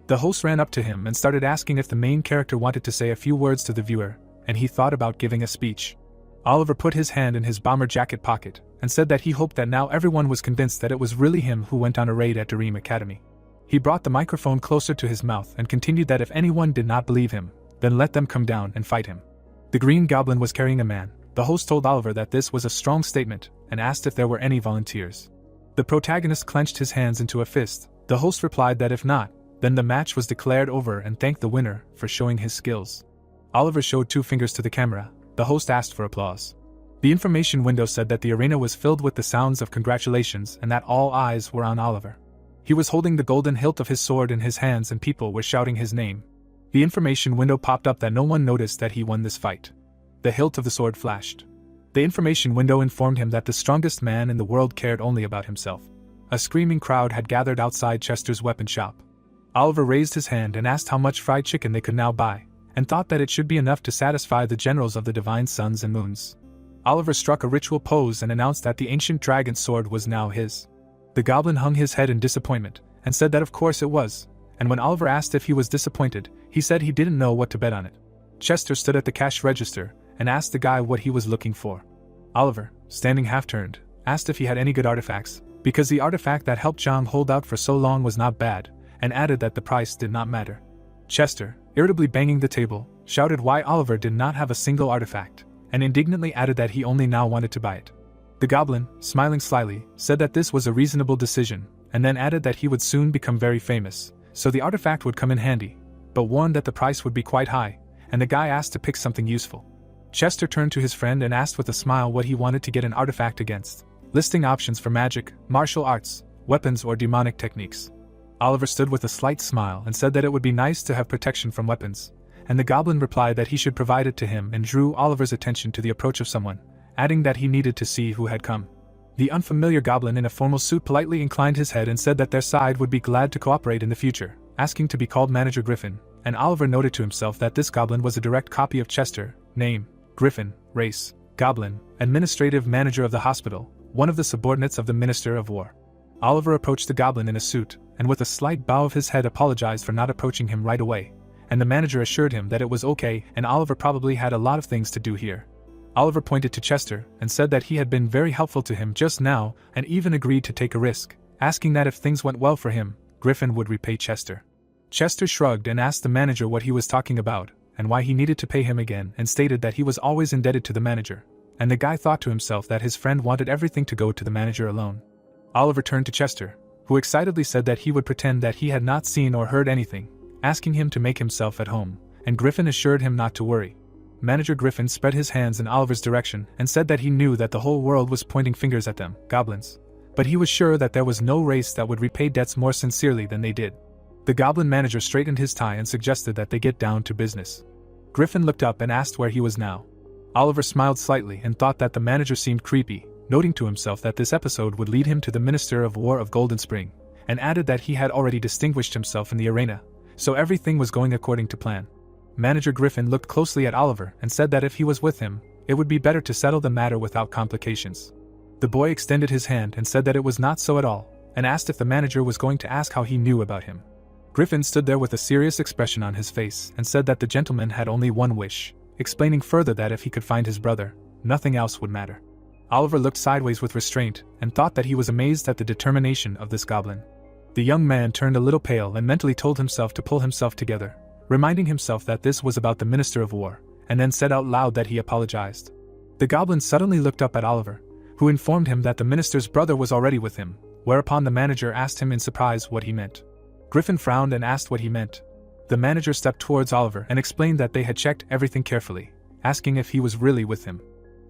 The host ran up to him and started asking if the main character wanted to say a few words to the viewer, and he thought about giving a speech. Oliver put his hand in his bomber jacket pocket and said that he hoped that now everyone was convinced that it was really him who went on a raid at Dream Academy. He brought the microphone closer to his mouth and continued that if anyone did not believe him, then let them come down and fight him. The Green Goblin was carrying a man. The host told Oliver that this was a strong statement and asked if there were any volunteers. The protagonist clenched his hands into a fist. The host replied that if not, then the match was declared over and thanked the winner for showing his skills. Oliver showed 2 fingers to the camera. The host asked for applause. The information window said that the arena was filled with the sounds of congratulations and that all eyes were on Oliver. He was holding the golden hilt of his sword in his hands and people were shouting his name. The information window popped up that no one noticed that he won this fight. The hilt of the sword flashed. The information window informed him that the strongest man in the world cared only about himself. A screaming crowd had gathered outside Chester's weapon shop. Oliver raised his hand and asked how much fried chicken they could now buy, and thought that it should be enough to satisfy the generals of the divine suns and moons. Oliver struck a ritual pose and announced that the ancient dragon's sword was now his. The goblin hung his head in disappointment, and said that of course it was, and when Oliver asked if he was disappointed, he said he didn't know what to bet on it. Chester stood at the cash register, and asked the guy what he was looking for. Oliver, standing half-turned, asked if he had any good artifacts, because the artifact that helped Zhang hold out for so long was not bad, and added that the price did not matter. Chester, irritably banging the table, shouted why Oliver did not have a single artifact, and indignantly added that he only now wanted to buy it. The goblin, smiling slyly, said that this was a reasonable decision, and then added that he would soon become very famous, so the artifact would come in handy, but warned that the price would be quite high, and the guy asked to pick something useful. Chester turned to his friend and asked with a smile what he wanted to get an artifact against, listing options for magic, martial arts, weapons or demonic techniques. Oliver stood with a slight smile and said that it would be nice to have protection from weapons, and the goblin replied that he should provide it to him and drew Oliver's attention to the approach of someone, adding that he needed to see who had come. The unfamiliar goblin in a formal suit politely inclined his head and said that their side would be glad to cooperate in the future, asking to be called Manager Griffin, and Oliver noted to himself that this goblin was a direct copy of Chester, name, Griffin, race, goblin, administrative manager of the hospital, one of the subordinates of the Minister of War. Oliver approached the goblin in a suit, and with a slight bow of his head apologized for not approaching him right away, and the manager assured him that it was okay and Oliver probably had a lot of things to do here. Oliver pointed to Chester and said that he had been very helpful to him just now and even agreed to take a risk, asking that if things went well for him, Griffin would repay Chester. Chester shrugged and asked the manager what he was talking about, and why he needed to pay him again, and stated that he was always indebted to the manager, and the guy thought to himself that his friend wanted everything to go to the manager alone. Oliver turned to Chester, who excitedly said that he would pretend that he had not seen or heard anything, asking him to make himself at home, and Griffin assured him not to worry. Manager Griffin spread his hands in Oliver's direction and said that he knew that the whole world was pointing fingers at them, goblins, but he was sure that there was no race that would repay debts more sincerely than they did. The goblin manager straightened his tie and suggested that they get down to business. Griffin looked up and asked where he was now. Oliver smiled slightly and thought that the manager seemed creepy, noting to himself that this episode would lead him to the Minister of War of Golden Spring, and added that he had already distinguished himself in the arena, so everything was going according to plan. Manager Griffin looked closely at Oliver and said that if he was with him, it would be better to settle the matter without complications. The boy extended his hand and said that it was not so at all, and asked if the manager was going to ask how he knew about him. Griffin stood there with a serious expression on his face and said that the gentleman had only one wish, explaining further that if he could find his brother, nothing else would matter. Oliver looked sideways with restraint and thought that he was amazed at the determination of this goblin. The young man turned a little pale and mentally told himself to pull himself together, reminding himself that this was about the Minister of War, and then said out loud that he apologized. The goblin suddenly looked up at Oliver, who informed him that the minister's brother was already with him, whereupon the manager asked him in surprise what he meant. Griffin frowned and asked what he meant. The manager stepped towards Oliver and explained that they had checked everything carefully, asking if he was really with him.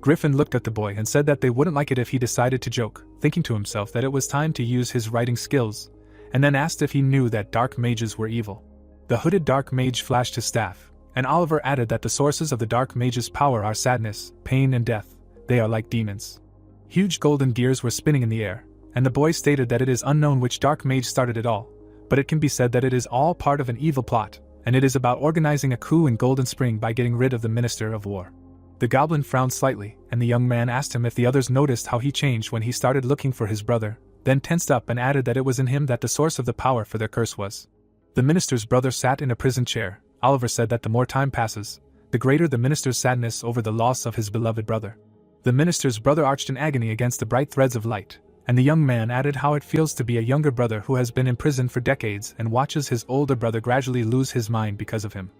Griffin looked at the boy and said that they wouldn't like it if he decided to joke, thinking to himself that it was time to use his writing skills, and then asked if he knew that dark mages were evil. The hooded dark mage flashed his staff, and Oliver added that the sources of the dark mage's power are sadness, pain and death. They are like demons. Huge golden gears were spinning in the air, and the boy stated that it is unknown which dark mage started it all, but it can be said that it is all part of an evil plot, and it is about organizing a coup in Golden Spring by getting rid of the Minister of War. The goblin frowned slightly, and the young man asked him if the others noticed how he changed when he started looking for his brother, then tensed up and added that it was in him that the source of the power for their curse was. The minister's brother sat in a prison chair. Oliver said that the more time passes, the greater the minister's sadness over the loss of his beloved brother. The minister's brother arched in agony against the bright threads of light, and the young man added how it feels to be a younger brother who has been in prison for decades and watches his older brother gradually lose his mind because of him.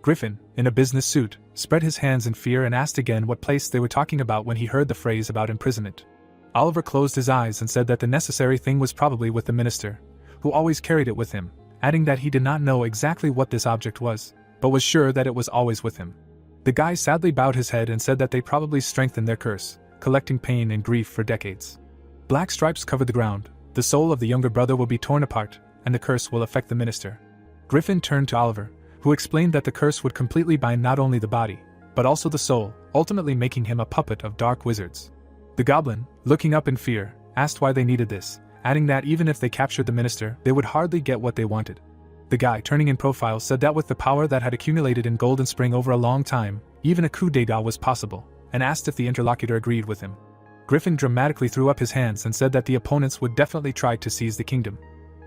Griffin, in a business suit, spread his hands in fear and asked again what place they were talking about when he heard the phrase about imprisonment. Oliver closed his eyes and said that the necessary thing was probably with the minister, who always carried it with him, adding that he did not know exactly what this object was, but was sure that it was always with him. The guy sadly bowed his head and said that they probably strengthened their curse, collecting pain and grief for decades. Black stripes covered the ground, the soul of the younger brother will be torn apart, and the curse will affect the minister. Griffin turned to Oliver, who explained that the curse would completely bind not only the body, but also the soul, ultimately making him a puppet of dark wizards. The goblin, looking up in fear, asked why they needed this, adding that even if they captured the minister, they would hardly get what they wanted. The guy turning in profile said that with the power that had accumulated in Golden Spring over a long time, even a coup d'état was possible, and asked if the interlocutor agreed with him. Griffin dramatically threw up his hands and said that the opponents would definitely try to seize the kingdom.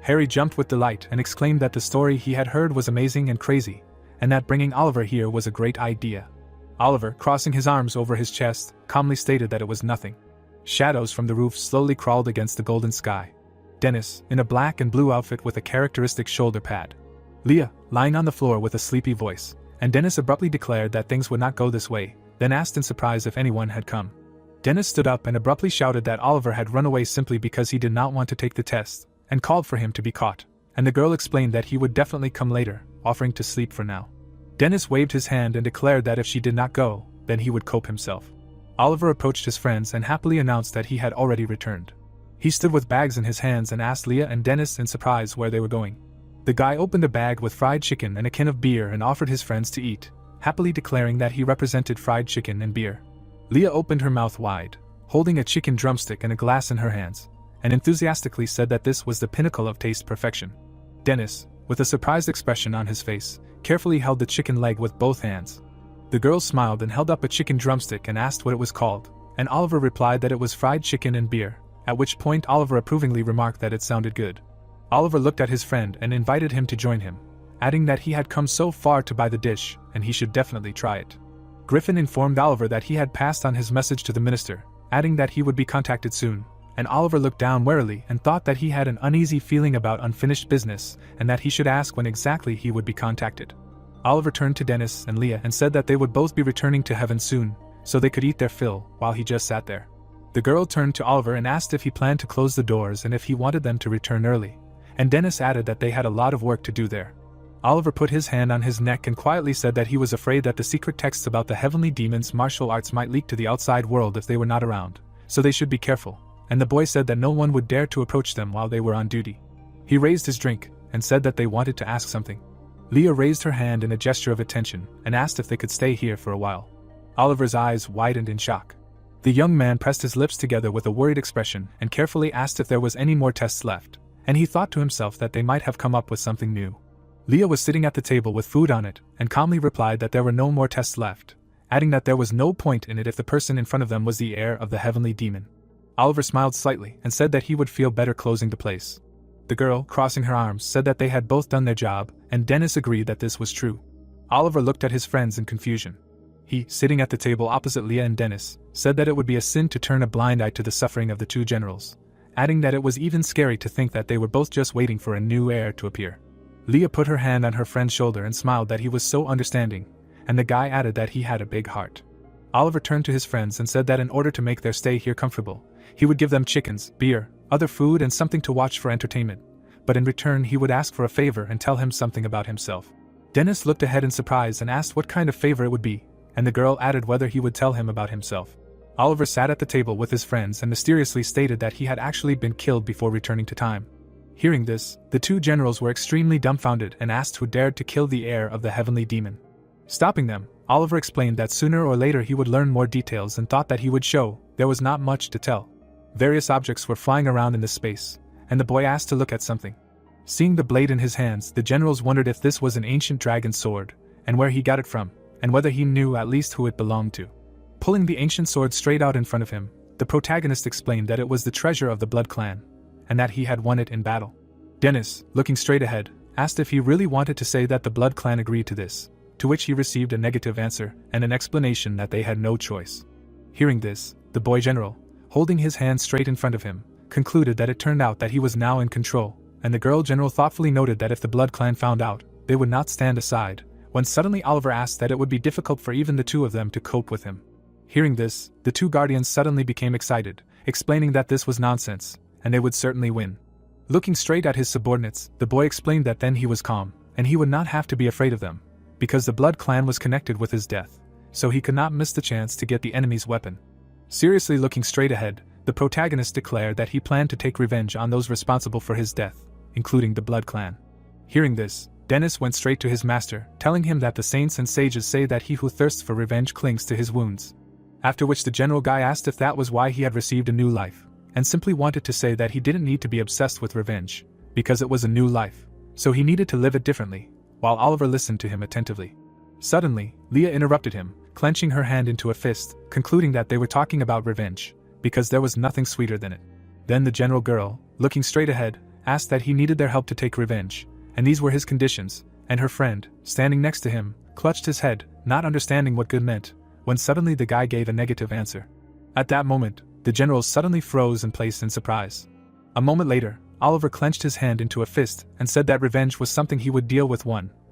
Harry jumped with delight and exclaimed that the story he had heard was amazing and crazy, and that bringing Oliver here was a great idea. Oliver, crossing his arms over his chest, calmly stated that it was nothing. Shadows from the roof slowly crawled against the golden sky. Dennis, in a black and blue outfit with a characteristic shoulder pad. Leah, lying on the floor with a sleepy voice, and Dennis abruptly declared that things would not go this way, then asked in surprise if anyone had come. Dennis stood up and abruptly shouted that Oliver had run away simply because he did not want to take the test, and called for him to be caught, and the girl explained that he would definitely come later, offering to sleep for now. Dennis waved his hand and declared that if she did not go, then he would cope himself. Oliver approached his friends and happily announced that he had already returned. He stood with bags in his hands and asked Leah and Dennis in surprise where they were going. The guy opened a bag with fried chicken and a can of beer and offered his friends to eat, happily declaring that he represented fried chicken and beer. Leah opened her mouth wide, holding a chicken drumstick and a glass in her hands, and enthusiastically said that this was the pinnacle of taste perfection. Dennis, with a surprised expression on his face, carefully held the chicken leg with both hands. The girl smiled and held up a chicken drumstick and asked what it was called, and Oliver replied that it was fried chicken and beer, at which point Oliver approvingly remarked that it sounded good. Oliver looked at his friend and invited him to join him, adding that he had come so far to buy the dish, and he should definitely try it. Griffin informed Oliver that he had passed on his message to the minister, adding that he would be contacted soon, and Oliver looked down warily and thought that he had an uneasy feeling about unfinished business and that he should ask when exactly he would be contacted. Oliver turned to Dennis and Leah and said that they would both be returning to heaven soon, so they could eat their fill while he just sat there. The girl turned to Oliver and asked if he planned to close the doors and if he wanted them to return early, and Dennis added that they had a lot of work to do there. Oliver put his hand on his neck and quietly said that he was afraid that the secret texts about the heavenly demons' martial arts might leak to the outside world if they were not around, so they should be careful, and the boy said that no one would dare to approach them while they were on duty. He raised his drink and said that they wanted to ask something. Leah raised her hand in a gesture of attention and asked if they could stay here for a while. Oliver's eyes widened in shock. The young man pressed his lips together with a worried expression and carefully asked if there was any more tests left, and he thought to himself that they might have come up with something new. Leah was sitting at the table with food on it and calmly replied that there were no more tests left, adding that there was no point in it if the person in front of them was the heir of the heavenly demon. Oliver smiled slightly and said that he would feel better closing the place. The girl, crossing her arms, said that they had both done their job, and Dennis agreed that this was true. Oliver looked at his friends in confusion. He, sitting at the table opposite Leah and Dennis, said that it would be a sin to turn a blind eye to the suffering of the two generals, adding that it was even scary to think that they were both just waiting for a new heir to appear. Leah put her hand on her friend's shoulder and smiled that he was so understanding, and the guy added that he had a big heart. Oliver turned to his friends and said that in order to make their stay here comfortable, he would give them chickens, beer, other food and something to watch for entertainment, but in return he would ask for a favor and tell him something about himself. Dennis looked ahead in surprise and asked what kind of favor it would be, and the girl added whether he would tell him about himself. Oliver sat at the table with his friends and mysteriously stated that he had actually been killed before returning to time. Hearing this, the two generals were extremely dumbfounded and asked who dared to kill the heir of the heavenly demon. Stopping them, Oliver explained that sooner or later he would learn more details and thought that he would show there was not much to tell. Various objects were flying around in the space, and the boy asked to look at something. Seeing the blade in his hands, the generals wondered if this was an ancient dragon sword, and where he got it from, and whether he knew at least who it belonged to. Pulling the ancient sword straight out in front of him, the protagonist explained that it was the treasure of the Blood Clan, and that he had won it in battle. Dennis, looking straight ahead, asked if he really wanted to say that the Blood Clan agreed to this, to which he received a negative answer and an explanation that they had no choice. Hearing this, the boy general, holding his hand straight in front of him, concluded that it turned out that he was now in control, and the girl general thoughtfully noted that if the Blood Clan found out, they would not stand aside, when suddenly Oliver asked that it would be difficult for even the two of them to cope with him. Hearing this, the two guardians suddenly became excited, explaining that this was nonsense, and they would certainly win. Looking straight at his subordinates, the boy explained that then he was calm, and he would not have to be afraid of them, because the Blood Clan was connected with his death, so he could not miss the chance to get the enemy's weapon. Seriously looking straight ahead, the protagonist declared that he planned to take revenge on those responsible for his death, including the Blood Clan. Hearing this, Dennis went straight to his master, telling him that the saints and sages say that he who thirsts for revenge clings to his wounds. After which the general guy asked if that was why he had received a new life, and simply wanted to say that he didn't need to be obsessed with revenge, because it was a new life, so he needed to live it differently, while Oliver listened to him attentively. Suddenly, Leah interrupted him, clenching her hand into a fist, concluding that they were talking about revenge, because there was nothing sweeter than it. Then the general girl, looking straight ahead, asked that he needed their help to take revenge, and these were his conditions, and her friend, standing next to him, clutched his head, not understanding what good meant, when suddenly the guy gave a negative answer. At that moment, the generals suddenly froze in place in surprise. A moment later, Oliver clenched his hand into a fist and said that revenge was something he would deal with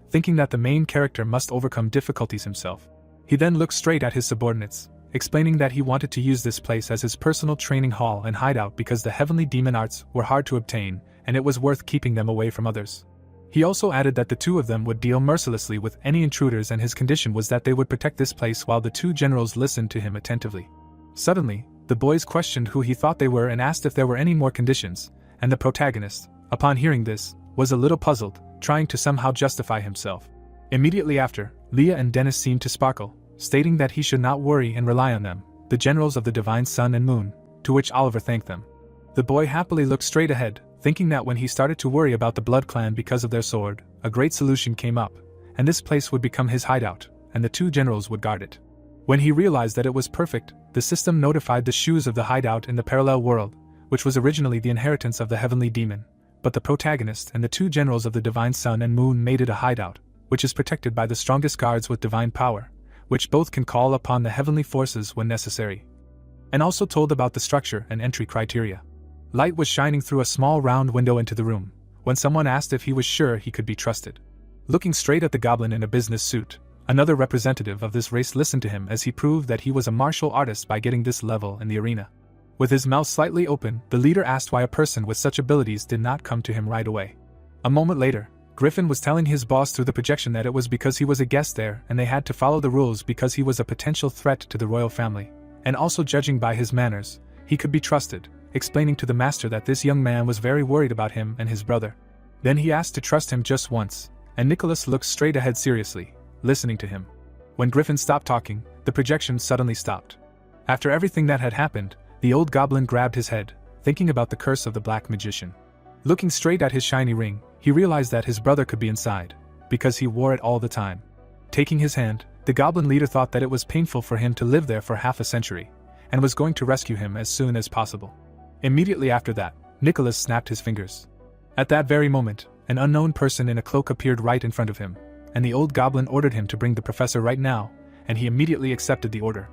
thinking that the main character must overcome difficulties himself. He then looked straight at his subordinates, explaining that he wanted to use this place as his personal training hall and hideout because the heavenly demon arts were hard to obtain, and it was worth keeping them away from others. He also added that the two of them would deal mercilessly with any intruders, and his condition was that they would protect this place while the two generals listened to him attentively. Suddenly, the boys questioned who he thought they were and asked if there were any more conditions, and the protagonist, upon hearing this, was a little puzzled, trying to somehow justify himself. Immediately after, Leah and Dennis seemed to sparkle, stating that he should not worry and rely on them, the generals of the divine sun and moon, to which Oliver thanked them. The boy happily looked straight ahead, thinking that when he started to worry about the Blood Clan because of their sword, a great solution came up, and this place would become his hideout, and the two generals would guard it. When he realized that it was perfect, the system notified the shoes of the hideout in the parallel world, which was originally the inheritance of the heavenly demon, but the protagonist and the two generals of the divine sun and moon made it a hideout, which is protected by the strongest guards with divine power, which both can call upon the heavenly forces when necessary. And also told about the structure and entry criteria. Light was shining through a small round window into the room, when someone asked if he was sure he could be trusted. Looking straight at the goblin in a business suit, another representative of this race listened to him as he proved that he was a martial artist by getting this level in the arena. With his mouth slightly open, the leader asked why a person with such abilities did not come to him right away. A moment later, Griffin was telling his boss through the projection that it was because he was a guest there and they had to follow the rules because he was a potential threat to the royal family, and also judging by his manners, he could be trusted, explaining to the master that this young man was very worried about him and his brother. Then he asked to trust him just once, and Nicholas looked straight ahead seriously, listening to him. When Griffin stopped talking, the projection suddenly stopped. After everything that had happened, the old goblin grabbed his head, thinking about the curse of the black magician. Looking straight at his shiny ring, he realized that his brother could be inside, because he wore it all the time. Taking his hand, the goblin leader thought that it was painful for him to live there for half a century, and was going to rescue him as soon as possible. Immediately after that, Nicholas snapped his fingers. At that very moment, an unknown person in a cloak appeared right in front of him, and the old goblin ordered him to bring the professor right now, and he immediately accepted the order.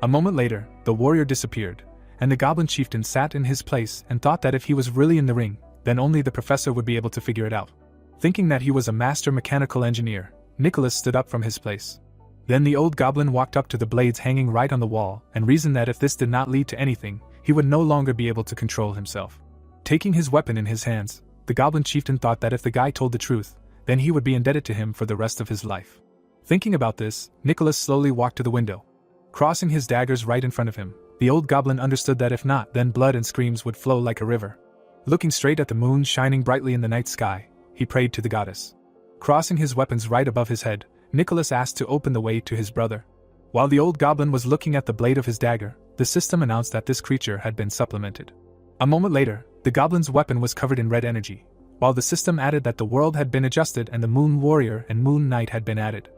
A moment later, the warrior disappeared, and the goblin chieftain sat in his place and thought that if he was really in the ring, then only the professor would be able to figure it out. Thinking that he was a master mechanical engineer, Nicholas stood up from his place. Then the old goblin walked up to the blades hanging right on the wall and reasoned that if this did not lead to anything, he would no longer be able to control himself. Taking his weapon in his hands, the goblin chieftain thought that if the guy told the truth, then he would be indebted to him for the rest of his life. Thinking about this, Nicholas slowly walked to the window. Crossing his daggers right in front of him, the old goblin understood that if not, then blood and screams would flow like a river. Looking straight at the moon shining brightly in the night sky, he prayed to the goddess. Crossing his weapons right above his head, Nicholas asked to open the way to his brother. While the old goblin was looking at the blade of his dagger, the system announced that this creature had been supplemented. A moment later, the goblin's weapon was covered in red energy, while the system added that the world had been adjusted and the Moon Warrior and Moon Knight had been added.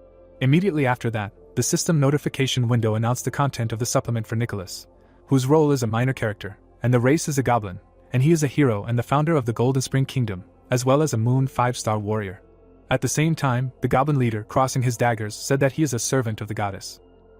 Immediately after that, the system notification window announced the content of the supplement for Nicholas, whose role is a minor character, and the race is a goblin, and he is a hero and the founder of the Golden Spring Kingdom, as well as a Moon 5-star warrior. At the same time, the goblin leader, crossing his daggers, said that he is a servant of the goddess.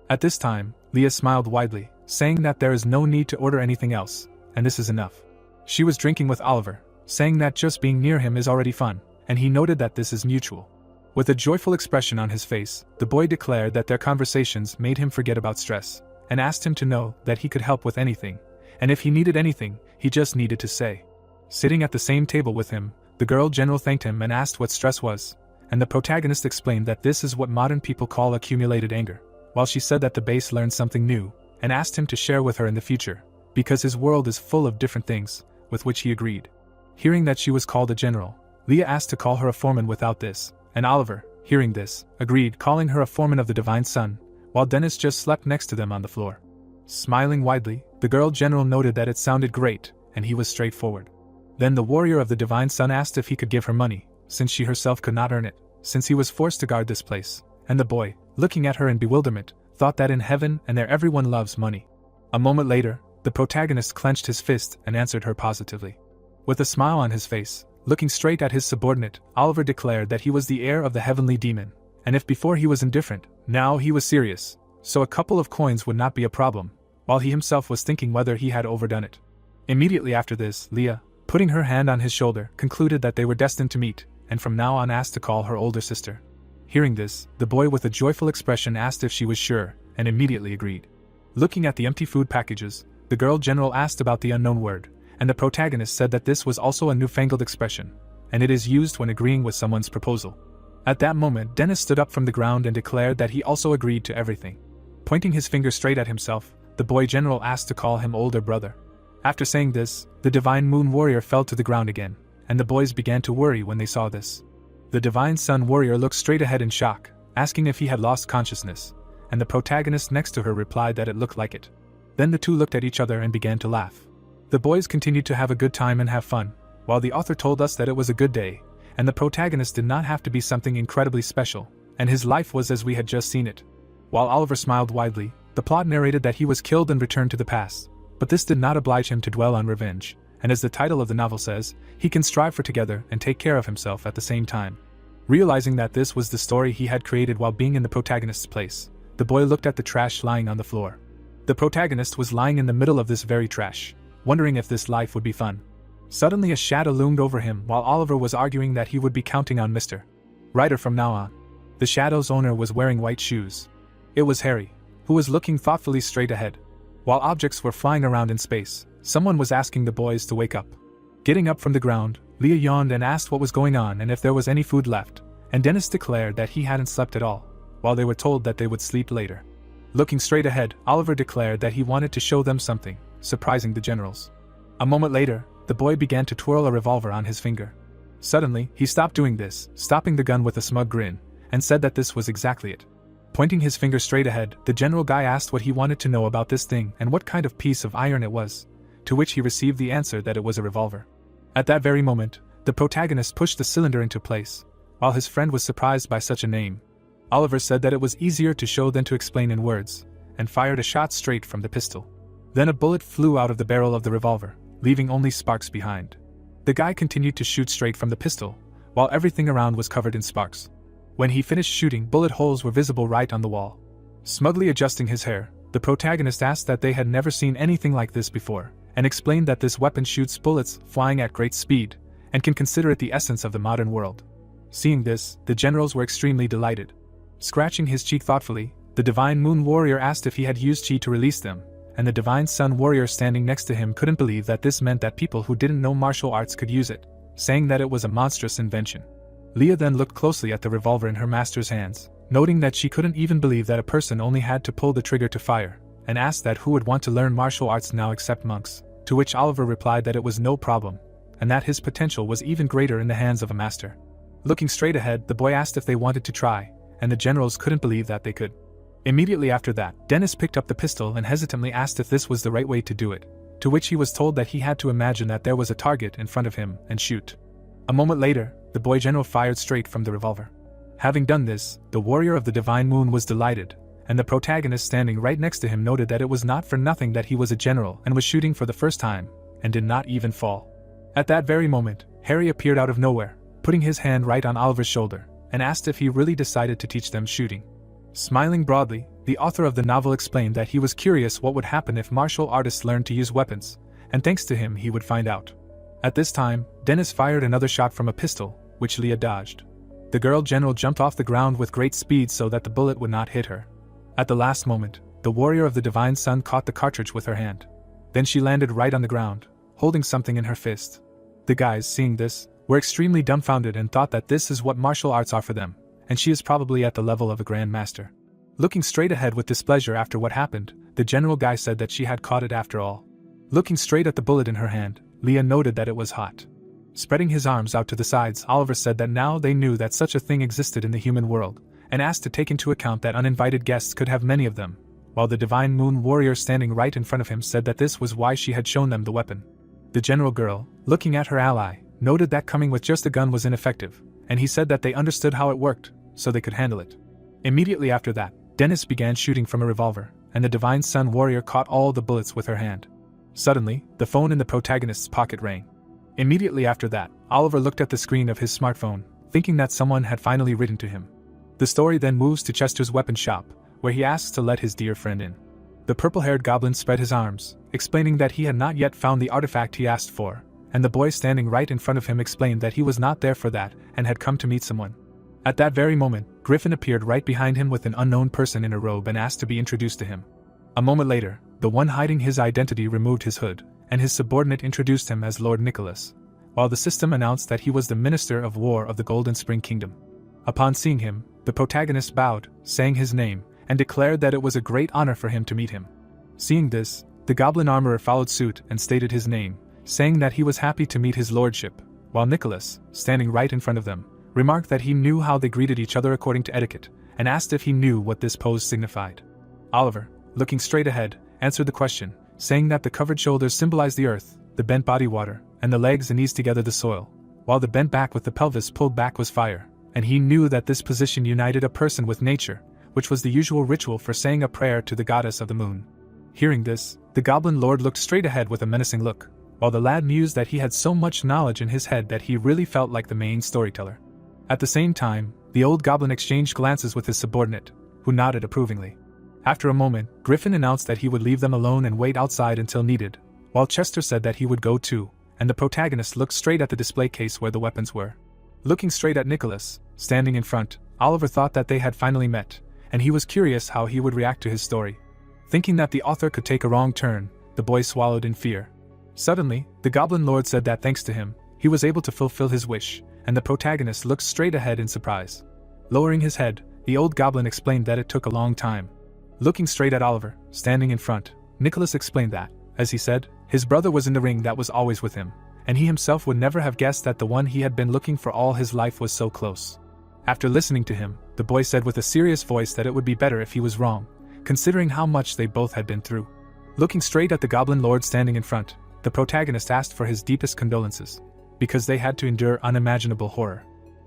At this time, Leah smiled widely, saying that there is no need to order anything else, and this is enough. She was drinking with Oliver, saying that just being near him is already fun, and he noted that this is mutual. With a joyful expression on his face, the boy declared that their conversations made him forget about stress, and asked him to know that he could help with anything, and if he needed anything, he just needed to say. Sitting at the same table with him, the girl general thanked him and asked what stress was, and the protagonist explained that this is what modern people call accumulated anger, while she said that the base learned something new, and asked him to share with her in the future, because his world is full of different things, with which he agreed. Hearing that she was called a general, Leah asked to call her a foreman without this, and Oliver, hearing this, agreed, calling her a foreman of the Divine Sun, while Dennis just slept next to them on the floor. Smiling widely, the girl general noted that it sounded great, and he was straightforward. Then the warrior of the Divine Sun asked if he could give her money, since she herself could not earn it, since he was forced to guard this place, and the boy, looking at her in bewilderment, thought that in heaven and there everyone loves money. A moment later, the protagonist clenched his fist and answered her positively. With a smile on his face, looking straight at his subordinate, Oliver declared that he was the heir of the heavenly demon, and if before he was indifferent, now he was serious, so a couple of coins would not be a problem, while he himself was thinking whether he had overdone it. Immediately after this, Leah, putting her hand on his shoulder, concluded that they were destined to meet, and from now on asked to call her older sister. Hearing this, the boy with a joyful expression asked if she was sure, and immediately agreed. Looking at the empty food packages, the girl general asked about the unknown word, and the protagonist said that this was also a newfangled expression, and it is used when agreeing with someone's proposal. At that moment, Dennis stood up from the ground and declared that he also agreed to everything. Pointing his finger straight at himself, the boy general asked to call him older brother. After saying this, the Divine Moon Warrior fell to the ground again, and the boys began to worry when they saw this. The Divine Sun Warrior looked straight ahead in shock, asking if he had lost consciousness, and the protagonist next to her replied that it looked like it. Then the two looked at each other and began to laugh. The boys continued to have a good time and have fun, while the author told us that it was a good day, and the protagonist did not have to be something incredibly special, and his life was as we had just seen it. While Oliver smiled widely, the plot narrated that he was killed and returned to the past, but this did not oblige him to dwell on revenge, and as the title of the novel says, he can strive for together and take care of himself at the same time. Realizing that this was the story he had created while being in the protagonist's place, the boy looked at the trash lying on the floor. The protagonist was lying in the middle of this very trash, wondering if this life would be fun. Suddenly a shadow loomed over him while Oliver was arguing that he would be counting on Mr. Ryder from now on. The shadow's owner was wearing white shoes. It was Harry, who was looking thoughtfully straight ahead. While objects were flying around in space, someone was asking the boys to wake up. Getting up from the ground, Leah yawned and asked what was going on and if there was any food left, and Dennis declared that he hadn't slept at all, while they were told that they would sleep later. Looking straight ahead, Oliver declared that he wanted to show them something, surprising the generals. A moment later, the boy began to twirl a revolver on his finger. Suddenly, he stopped doing this, stopping the gun with a smug grin, and said that this was exactly it. Pointing his finger straight ahead, the general guy asked what he wanted to know about this thing and what kind of piece of iron it was, to which he received the answer that it was a revolver. At that very moment, the protagonist pushed the cylinder into place, while his friend was surprised by such a name. Oliver said that it was easier to show than to explain in words, and fired a shot straight from the pistol. Then a bullet flew out of the barrel of the revolver, leaving only sparks behind. The guy continued to shoot straight from the pistol, while everything around was covered in sparks. When he finished shooting, bullet holes were visible right on the wall. Smugly adjusting his hair, the protagonist asked that they had never seen anything like this before, and explained that this weapon shoots bullets flying at great speed, and can consider it the essence of the modern world. Seeing this, the generals were extremely delighted. Scratching his cheek thoughtfully, the Divine Moon Warrior asked if he had used chi to release them, and the Divine Sun Warrior standing next to him couldn't believe that this meant that people who didn't know martial arts could use it, saying that it was a monstrous invention. Leah then looked closely at the revolver in her master's hands, noting that she couldn't even believe that a person only had to pull the trigger to fire, and asked that who would want to learn martial arts now except monks, to which Oliver replied that it was no problem, and that his potential was even greater in the hands of a master. Looking straight ahead, the boy asked if they wanted to try, and the generals couldn't believe that they could. Immediately after that, Dennis picked up the pistol and hesitantly asked if this was the right way to do it, to which he was told that he had to imagine that there was a target in front of him and shoot. A moment later, the boy general fired straight from the revolver. Having done this, the warrior of the divine moon was delighted, and the protagonist standing right next to him noted that it was not for nothing that he was a general and was shooting for the first time, and did not even fall. At that very moment, Harry appeared out of nowhere, putting his hand right on Oliver's shoulder, and asked if he really decided to teach them shooting. Smiling broadly, the author of the novel explained that he was curious what would happen if martial artists learned to use weapons, and thanks to him he would find out. At this time, Dennis fired another shot from a pistol, which Leah dodged. The girl general jumped off the ground with great speed so that the bullet would not hit her. At the last moment, the warrior of the divine sun caught the cartridge with her hand. Then she landed right on the ground, holding something in her fist. The guys, seeing this, were extremely dumbfounded and thought that this is what martial arts are for them, and she is probably at the level of a grand master. Looking straight ahead with displeasure after what happened, the general guy said that she had caught it after all. Looking straight at the bullet in her hand, Leah noted that it was hot. Spreading his arms out to the sides, Oliver said that now they knew that such a thing existed in the human world, and asked to take into account that uninvited guests could have many of them, while the divine moon warrior standing right in front of him said that this was why she had shown them the weapon. The general girl, looking at her ally, noted that coming with just a gun was ineffective, and he said that they understood how it worked, so they could handle it. Immediately after that, Dennis began shooting from a revolver, and the divine sun warrior caught all the bullets with her hand. Suddenly, the phone in the protagonist's pocket rang. Immediately after that, Oliver looked at the screen of his smartphone, thinking that someone had finally written to him. The story then moves to Chester's weapon shop, where he asks to let his dear friend in. The purple-haired goblin spread his arms, explaining that he had not yet found the artifact he asked for, and the boy standing right in front of him explained that he was not there for that and had come to meet someone. At that very moment, Griffin appeared right behind him with an unknown person in a robe and asked to be introduced to him. A moment later, the one hiding his identity removed his hood, and his subordinate introduced him as Lord Nicholas, while the system announced that he was the Minister of War of the Golden Spring Kingdom. Upon seeing him, the protagonist bowed, saying his name, and declared that it was a great honor for him to meet him. Seeing this, the goblin armorer followed suit and stated his name, saying that he was happy to meet his lordship, while Nicholas, standing right in front of them, remarked that he knew how they greeted each other according to etiquette, and asked if he knew what this pose signified. Oliver, looking straight ahead, answered the question, saying that the covered shoulders symbolized the earth, the bent body water, and the legs and knees together the soil, while the bent back with the pelvis pulled back was fire, and he knew that this position united a person with nature, which was the usual ritual for saying a prayer to the goddess of the moon. Hearing this, the goblin lord looked straight ahead with a menacing look, while the lad mused that he had so much knowledge in his head that he really felt like the main storyteller. At the same time, the old goblin exchanged glances with his subordinate, who nodded approvingly. After a moment, Griffin announced that he would leave them alone and wait outside until needed, while Chester said that he would go too, and the protagonist looked straight at the display case where the weapons were. Looking straight at Nicholas, standing in front, Oliver thought that they had finally met, and he was curious how he would react to his story. Thinking that the author could take a wrong turn, the boy swallowed in fear. Suddenly, the goblin lord said that thanks to him, he was able to fulfill his wish, and the protagonist looked straight ahead in surprise. Lowering his head, the old goblin explained that it took a long time. Looking straight at Oliver, standing in front, Nicholas explained that, as he said, his brother was in the ring that was always with him, and he himself would never have guessed that the one he had been looking for all his life was so close. After listening to him, the boy said with a serious voice that it would be better if he was wrong, considering how much they both had been through. Looking straight at the goblin lord standing in front, the protagonist asked for his deepest condolences, because they had to endure unimaginable horror.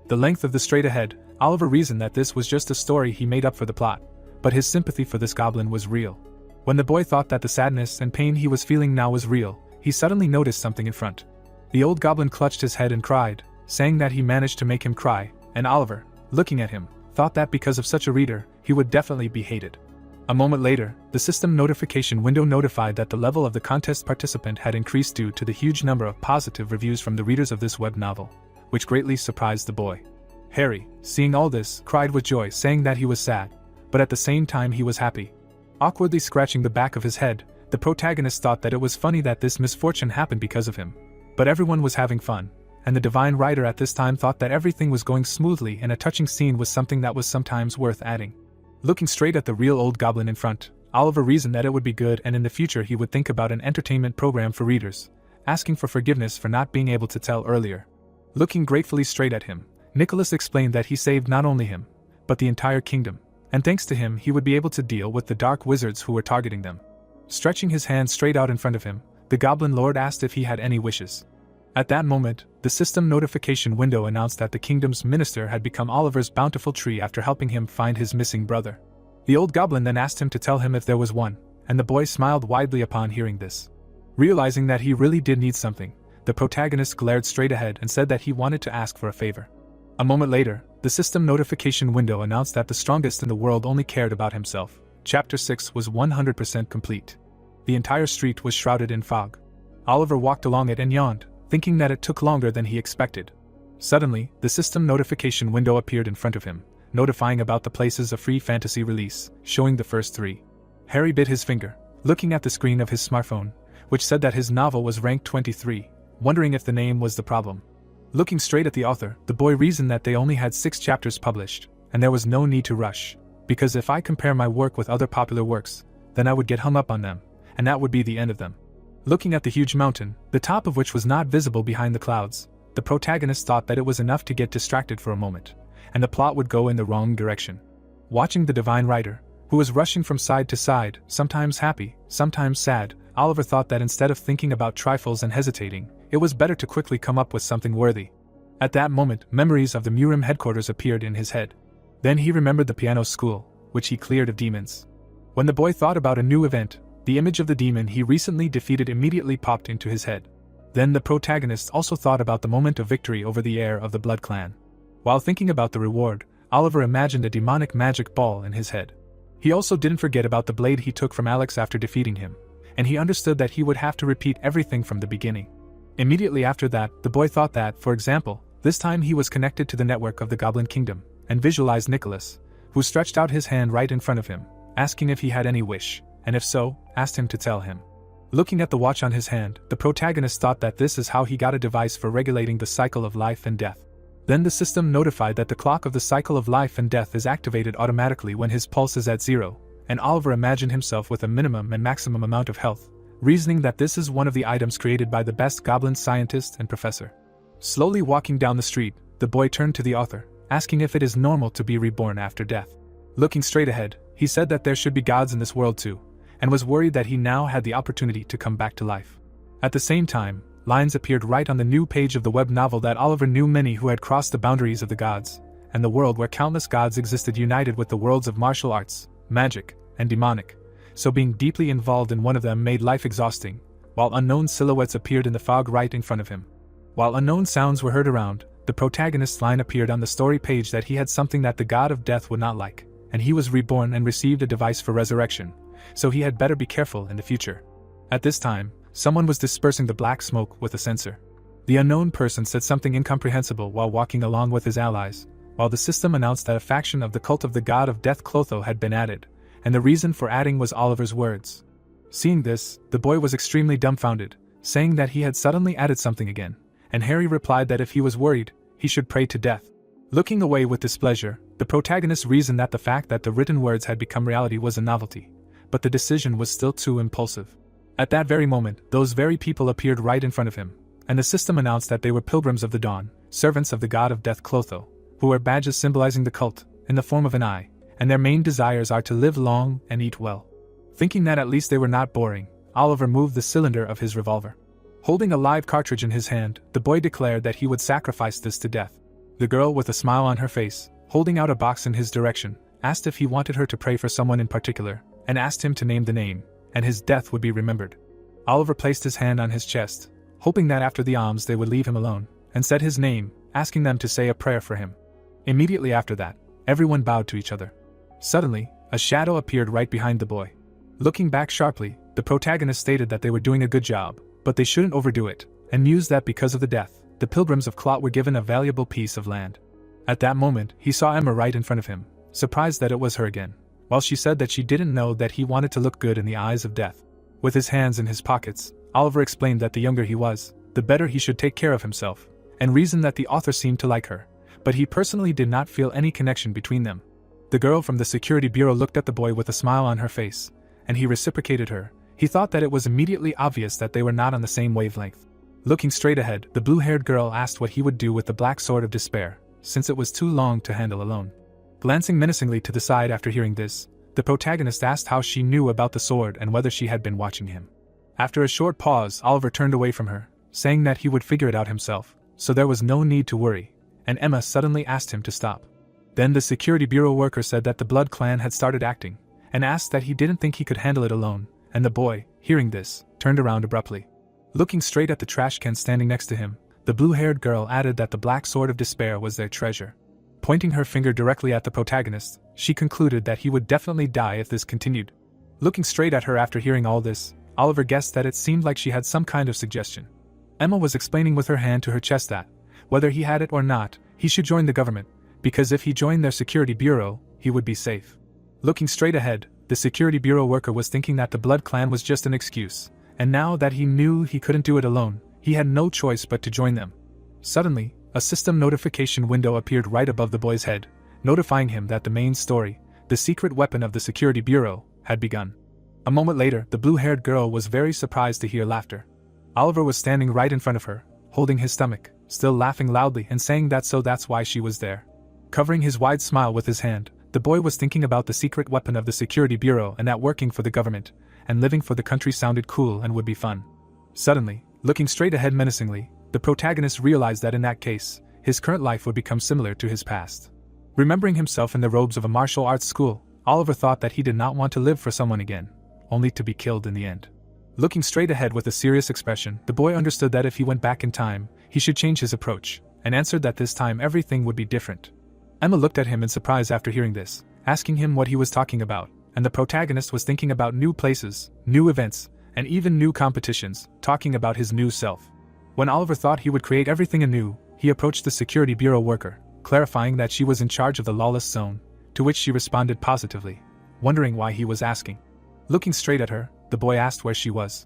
The length of the straight ahead, Oliver reasoned that this was just a story he made up for the plot, but his sympathy for this goblin was real. When the boy thought that the sadness and pain he was feeling now was real, he suddenly noticed something in front. The old goblin clutched his head and cried, saying that he managed to make him cry, and Oliver, looking at him, thought that because of such a reader, he would definitely be hated. A moment later, the system notification window notified that the level of the contest participant had increased due to the huge number of positive reviews from the readers of this web novel, which greatly surprised the boy. Harry, seeing all this, cried with joy, saying that he was sad, but at the same time he was happy. Awkwardly scratching the back of his head, the protagonist thought that it was funny that this misfortune happened because of him. But everyone was having fun, and the divine writer at this time thought that everything was going smoothly and a touching scene was something that was sometimes worth adding. Looking straight at the real old goblin in front, Oliver reasoned that it would be good and in the future he would think about an entertainment program for readers, asking for forgiveness for not being able to tell earlier. Looking gratefully straight at him, Nicholas explained that he saved not only him, but the entire kingdom, and thanks to him he would be able to deal with the dark wizards who were targeting them. Stretching his hand straight out in front of him, the Goblin Lord asked if he had any wishes. At that moment, the system notification window announced that the kingdom's minister had become Oliver's bountiful tree after helping him find his missing brother. The old goblin then asked him to tell him if there was one, and the boy smiled widely upon hearing this. Realizing that he really did need something, the protagonist glared straight ahead and said that he wanted to ask for a favor. A moment later, the system notification window announced that the strongest in the world only cared about himself. Chapter 6 was 100% complete. The entire street was shrouded in fog. Oliver walked along it and yawned, thinking that it took longer than he expected. Suddenly, the system notification window appeared in front of him, notifying about the places of free fantasy release, showing the first 3. Harry bit his finger, looking at the screen of his smartphone, which said that his novel was ranked 23, wondering if the name was the problem. Looking straight at the author, the boy reasoned that they only had 6 chapters published, and there was no need to rush, because if I compare my work with other popular works, then I would get hung up on them, and that would be the end of them. Looking at the huge mountain, the top of which was not visible behind the clouds, the protagonist thought that it was enough to get distracted for a moment, and the plot would go in the wrong direction. Watching the divine writer, who was rushing from side to side, sometimes happy, sometimes sad, Oliver thought that instead of thinking about trifles and hesitating, it was better to quickly come up with something worthy. At that moment, memories of the Murim headquarters appeared in his head. Then he remembered the piano school, which he cleared of demons. When the boy thought about a new event, the image of the demon he recently defeated immediately popped into his head. Then the protagonist also thought about the moment of victory over the heir of the Blood Clan. While thinking about the reward, Oliver imagined a demonic magic ball in his head. He also didn't forget about the blade he took from Alex after defeating him, and he understood that he would have to repeat everything from the beginning. Immediately after that, the boy thought that, for example, this time he was connected to the network of the Goblin Kingdom, and visualized Nicholas, who stretched out his hand right in front of him, asking if he had any wish, and if so, asked him to tell him. Looking at the watch on his hand, the protagonist thought that this is how he got a device for regulating the cycle of life and death. Then the system notified that the clock of the cycle of life and death is activated automatically when his pulse is at 0, and Oliver imagined himself with a minimum and maximum amount of health, reasoning that this is one of the items created by the best goblin scientist and professor. Slowly walking down the street, the boy turned to the author, asking if it is normal to be reborn after death. Looking straight ahead, he said that there should be gods in this world too, and was worried that he now had the opportunity to come back to life. At the same time, lines appeared right on the new page of the web novel that Oliver knew many who had crossed the boundaries of the gods, and the world where countless gods existed united with the worlds of martial arts, magic, and demonic, so being deeply involved in one of them made life exhausting, while unknown silhouettes appeared in the fog right in front of him. While unknown sounds were heard around, the protagonist's line appeared on the story page that he had something that the god of death would not like, and he was reborn and received a device for resurrection, so he had better be careful in the future. At this time, someone was dispersing the black smoke with a censer. The unknown person said something incomprehensible while walking along with his allies, while the system announced that a faction of the cult of the god of death Clotho had been added, and the reason for adding was Oliver's words. Seeing this, the boy was extremely dumbfounded, saying that he had suddenly added something again, and Harry replied that if he was worried, he should pray to death. Looking away with displeasure, the protagonist reasoned that the fact that the written words had become reality was a novelty, but the decision was still too impulsive. At that very moment, those very people appeared right in front of him, and the system announced that they were pilgrims of the dawn, servants of the god of death Clotho, who wear badges symbolizing the cult, in the form of an eye, and their main desires are to live long and eat well. Thinking that at least they were not boring, Oliver moved the cylinder of his revolver. Holding a live cartridge in his hand, the boy declared that he would sacrifice this to death. The girl, with a smile on her face, holding out a box in his direction, asked if he wanted her to pray for someone in particular, and asked him to name the name, and his death would be remembered. Oliver placed his hand on his chest, hoping that after the alms they would leave him alone, and said his name, asking them to say a prayer for him. Immediately after that, everyone bowed to each other. Suddenly, a shadow appeared right behind the boy. Looking back sharply, the protagonist stated that they were doing a good job, but they shouldn't overdo it, and mused that because of the death, the pilgrims of Clot were given a valuable piece of land. At that moment, he saw Emma right in front of him, surprised that it was her again, while she said that she didn't know that he wanted to look good in the eyes of death. With his hands in his pockets, Oliver explained that the younger he was, the better he should take care of himself, and reasoned that the author seemed to like her, but he personally did not feel any connection between them. The girl from the security bureau looked at the boy with a smile on her face, and he reciprocated her. He thought that it was immediately obvious that they were not on the same wavelength. Looking straight ahead, the blue-haired girl asked what he would do with the black sword of despair, since it was too long to handle alone. Glancing menacingly to the side after hearing this, the protagonist asked how she knew about the sword and whether she had been watching him. After a short pause, Oliver turned away from her, saying that he would figure it out himself, so there was no need to worry, and Emma suddenly asked him to stop. Then the security bureau worker said that the Blood Clan had started acting, and asked that he didn't think he could handle it alone, and the boy, hearing this, turned around abruptly. Looking straight at the trash can standing next to him, the blue-haired girl added that the black sword of despair was their treasure. Pointing her finger directly at the protagonist, she concluded that he would definitely die if this continued. Looking straight at her after hearing all this, Oliver guessed that it seemed like she had some kind of suggestion. Emma was explaining with her hand to her chest that, whether he had it or not, he should join the government, because if he joined their security bureau, he would be safe. Looking straight ahead, the security bureau worker was thinking that the Blood Clan was just an excuse, and now that he knew he couldn't do it alone, he had no choice but to join them. Suddenly, a system notification window appeared right above the boy's head, notifying him that the main story, the secret weapon of the security bureau, had begun. A moment later, the blue-haired girl was very surprised to hear laughter. Oliver was standing right in front of her, holding his stomach, still laughing loudly and saying that so that's why she was there. Covering his wide smile with his hand, the boy was thinking about the secret weapon of the security bureau and that working for the government, and living for the country sounded cool and would be fun. Suddenly, looking straight ahead menacingly, the protagonist realized that in that case, his current life would become similar to his past. Remembering himself in the robes of a martial arts school, Oliver thought that he did not want to live for someone again, only to be killed in the end. Looking straight ahead with a serious expression, the boy understood that if he went back in time, he should change his approach, and answered that this time everything would be different. Emma looked at him in surprise after hearing this, asking him what he was talking about, and the protagonist was thinking about new places, new events, and even new competitions, talking about his new self. When Oliver thought he would create everything anew, he approached the security bureau worker, clarifying that she was in charge of the lawless zone, to which she responded positively, wondering why he was asking. Looking straight at her, the boy asked where she was.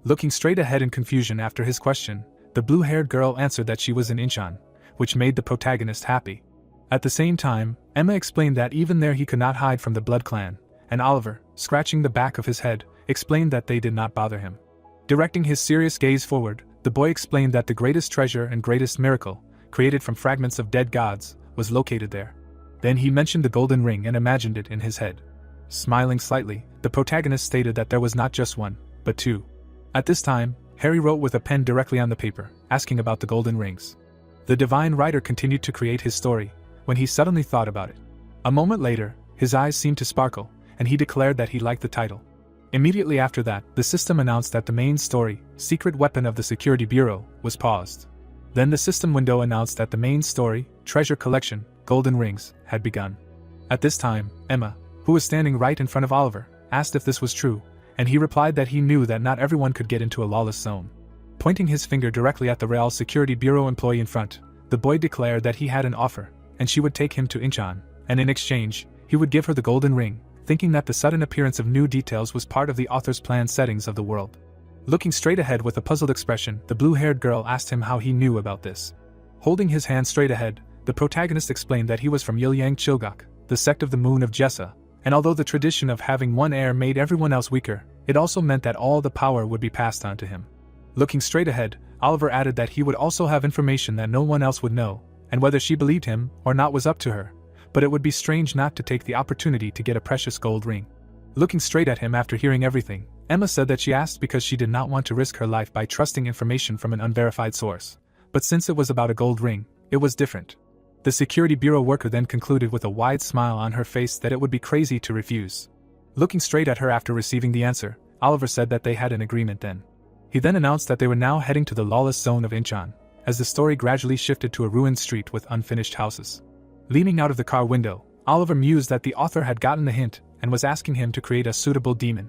Looking straight ahead in confusion after his question, the blue-haired girl answered that she was in Incheon, which made the protagonist happy. At the same time, Emma explained that even there he could not hide from the Blood Clan, and Oliver, scratching the back of his head, explained that they did not bother him. Directing his serious gaze forward, the boy explained that the greatest treasure and greatest miracle, created from fragments of dead gods, was located there. Then he mentioned the golden ring and imagined it in his head. Smiling slightly, the protagonist stated that there was not just one, but two. At this time, Harry wrote with a pen directly on the paper, asking about the golden rings. The divine writer continued to create his story, when he suddenly thought about it. A moment later, his eyes seemed to sparkle, and he declared that he liked the title. Immediately after that, the system announced that the main story, Secret Weapon of the Security Bureau, was paused. Then the system window announced that the main story, Treasure Collection, Golden Rings, had begun. At this time, Emma, who was standing right in front of Oliver, asked if this was true, and he replied that he knew that not everyone could get into a lawless zone. Pointing his finger directly at the Real Security Bureau employee in front, the boy declared that he had an offer, and she would take him to Incheon, and in exchange, he would give her the golden ring, thinking that the sudden appearance of new details was part of the author's planned settings of the world. Looking straight ahead with a puzzled expression, the blue-haired girl asked him how he knew about this. Holding his hand straight ahead, the protagonist explained that he was from Yilyang Chilgok, the sect of the moon of Jessa, and although the tradition of having one heir made everyone else weaker, it also meant that all the power would be passed on to him. Looking straight ahead, Oliver added that he would also have information that no one else would know, and whether she believed him or not was up to her, but it would be strange not to take the opportunity to get a precious gold ring. Looking straight at him after hearing everything, Emma said that she asked because she did not want to risk her life by trusting information from an unverified source, but since it was about a gold ring, it was different. The security bureau worker then concluded with a wide smile on her face that it would be crazy to refuse. Looking straight at her after receiving the answer, Oliver said that they had an agreement then. He then announced that they were now heading to the lawless zone of Incheon, as the story gradually shifted to a ruined street with unfinished houses. Leaning out of the car window, Oliver mused that the author had gotten the hint and was asking him to create a suitable demon.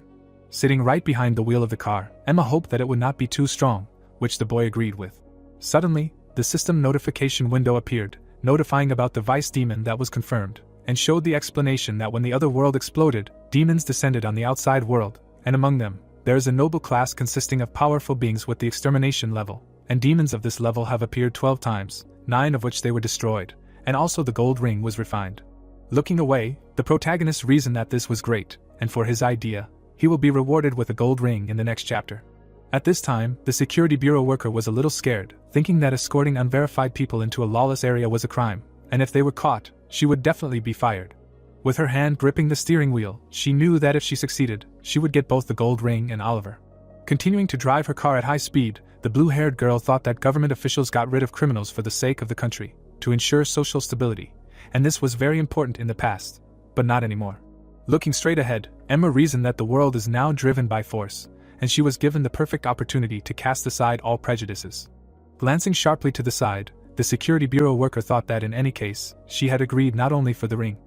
Sitting right behind the wheel of the car, Emma hoped that it would not be too strong, which the boy agreed with. Suddenly, the system notification window appeared, notifying about the vice demon that was confirmed, and showed the explanation that when the other world exploded, demons descended on the outside world, and among them, there is a noble class consisting of powerful beings with the extermination level, and demons of this level have appeared 12 times, 9 of which they were destroyed, and also the gold ring was refined. Looking away, the protagonist reasoned that this was great, and for his idea, he will be rewarded with a gold ring in the next chapter. At this time, the security bureau worker was a little scared, thinking that escorting unverified people into a lawless area was a crime, and if they were caught, she would definitely be fired. With her hand gripping the steering wheel, she knew that if she succeeded, she would get both the gold ring and Oliver. Continuing to drive her car at high speed, the blue-haired girl thought that government officials got rid of criminals for the sake of the country, to ensure social stability, and this was very important in the past, but not anymore. Looking straight ahead, Emma reasoned that the world is now driven by force, and she was given the perfect opportunity to cast aside all prejudices. Glancing sharply to the side, the security bureau worker thought that in any case, she had agreed not only for the ring.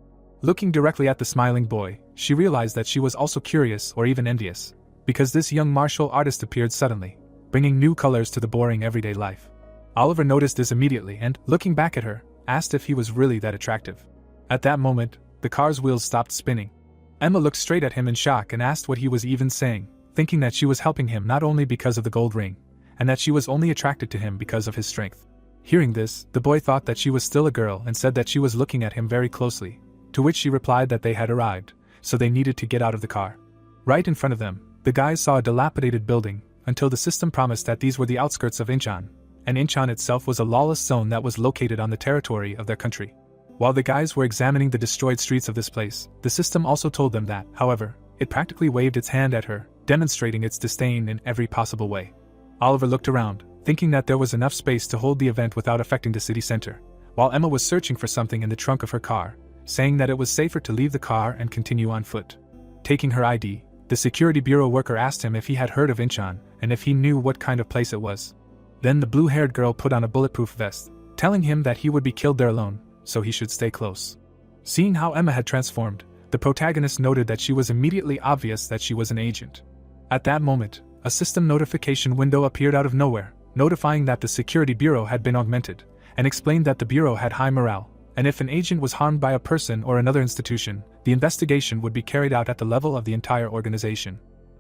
Looking directly at the smiling boy, she realized that she was also curious or even envious, because this young martial artist appeared suddenly, bringing new colors to the boring everyday life. Oliver noticed this immediately and, looking back at her, asked if he was really that attractive. At that moment, the car's wheels stopped spinning. Emma looked straight at him in shock and asked what he was even saying, thinking that she was helping him not only because of the gold ring, and that she was only attracted to him because of his strength. Hearing this, the boy thought that she was still a girl and said that she was looking at him very closely, to which she replied that they had arrived, so they needed to get out of the car. Right in front of them, the guys saw a dilapidated building, until the system promised that these were the outskirts of Incheon, and Incheon itself was a lawless zone that was located on the territory of their country. While the guys were examining the destroyed streets of this place, the system also told them that, however, it practically waved its hand at her, demonstrating its disdain in every possible way. Oliver looked around, thinking that there was enough space to hold the event without affecting the city center, while Emma was searching for something in the trunk of her car, saying that it was safer to leave the car and continue on foot. Taking her ID, the security bureau worker asked him if he had heard of Incheon and if he knew what kind of place it was. Then the blue-haired girl put on a bulletproof vest, telling him that he would be killed there alone, so he should stay close. Seeing how Emma had transformed, the protagonist noted that she was immediately obvious that she was an agent. At that moment, a system notification window appeared out of nowhere, notifying that the security bureau had been augmented, and explained that the bureau had high morale, and if an agent was harmed by a person or another institution, the investigation would be carried out at the level of the entire organization.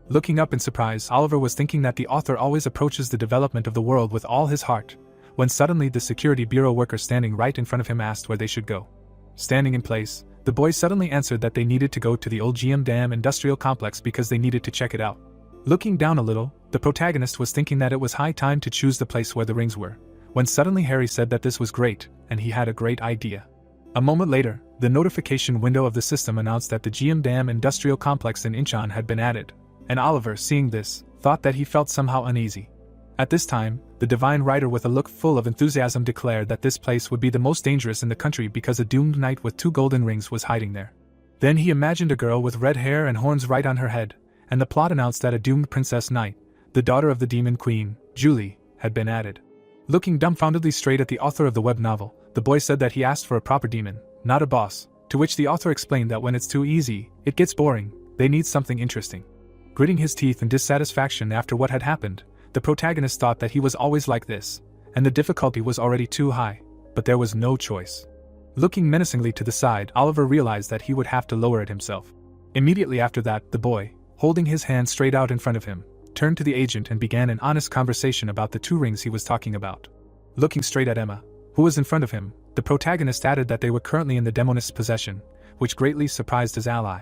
Looking up in surprise, Oliver was thinking that the author always approaches the development of the world with all his heart, when suddenly the security bureau worker standing right in front of him asked where they should go. Standing in place, the boy suddenly answered that they needed to go to the old GM Dam industrial complex because they needed to check it out. Looking down a little, the protagonist was thinking that it was high time to choose the place where the rings were, when suddenly Harry said that this was great, and he had a great idea. A moment later, the notification window of the system announced that the GM Dam industrial complex in Incheon had been added, and Oliver, seeing this, thought that he felt somehow uneasy. At this time, the divine writer with a look full of enthusiasm declared that this place would be the most dangerous in the country because a doomed knight with 2 golden rings was hiding there. Then he imagined a girl with red hair and horns right on her head, and the plot announced that a doomed princess knight, the daughter of the demon queen, Julie, had been added. Looking dumbfoundedly straight at the author of the web novel, the boy said that he asked for a proper demon, not a boss, to which the author explained that when it's too easy, it gets boring, they need something interesting. Gritting his teeth in dissatisfaction after what had happened, the protagonist thought that he was always like this, and the difficulty was already too high, but there was no choice. Looking menacingly to the side, Oliver realized that he would have to lower it himself. Immediately after that, the boy, holding his hand straight out in front of him, turned to the agent and began an honest conversation about the 2 rings he was talking about. Looking straight at Emma, who was in front of him, the protagonist added that they were currently in the demonist's possession, which greatly surprised his ally.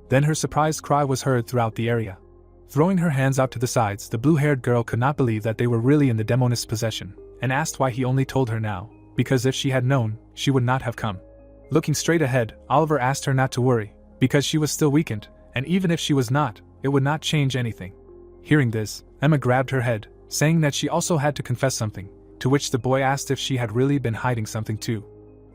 Then her surprised cry was heard throughout the area. Throwing her hands out to the sides, the blue-haired girl could not believe that they were really in the demonist's possession, and asked why he only told her now, because if she had known, she would not have come. Looking straight ahead, Oliver asked her not to worry, because she was still weakened, and even if she was not, it would not change anything. Hearing this, Emma grabbed her head, saying that she also had to confess something, to which the boy asked if she had really been hiding something too.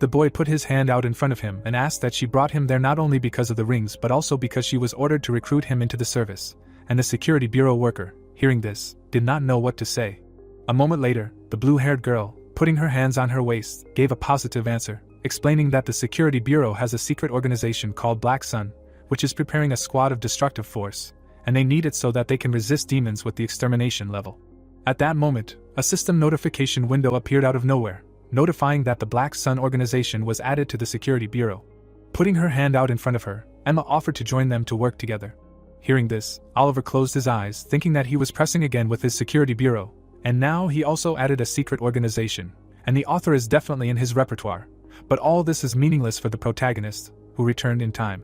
The boy put his hand out in front of him and asked that she brought him there not only because of the rings but also because she was ordered to recruit him into the service, and the security bureau worker, hearing this, did not know what to say. A moment later, the blue-haired girl, putting her hands on her waist, gave a positive answer, explaining that the security bureau has a secret organization called Black Sun, which is preparing a squad of destructive force, and they need it so that they can resist demons with the extermination level. At that moment, a system notification window appeared out of nowhere, notifying that the Black Sun organization was added to the security bureau. Putting her hand out in front of her, Emma offered to join them to work together. Hearing this, Oliver closed his eyes, thinking that he was pressing again with his security bureau, and now he also added a secret organization, and the author is definitely in his repertoire, but all this is meaningless for the protagonist, who returned in time.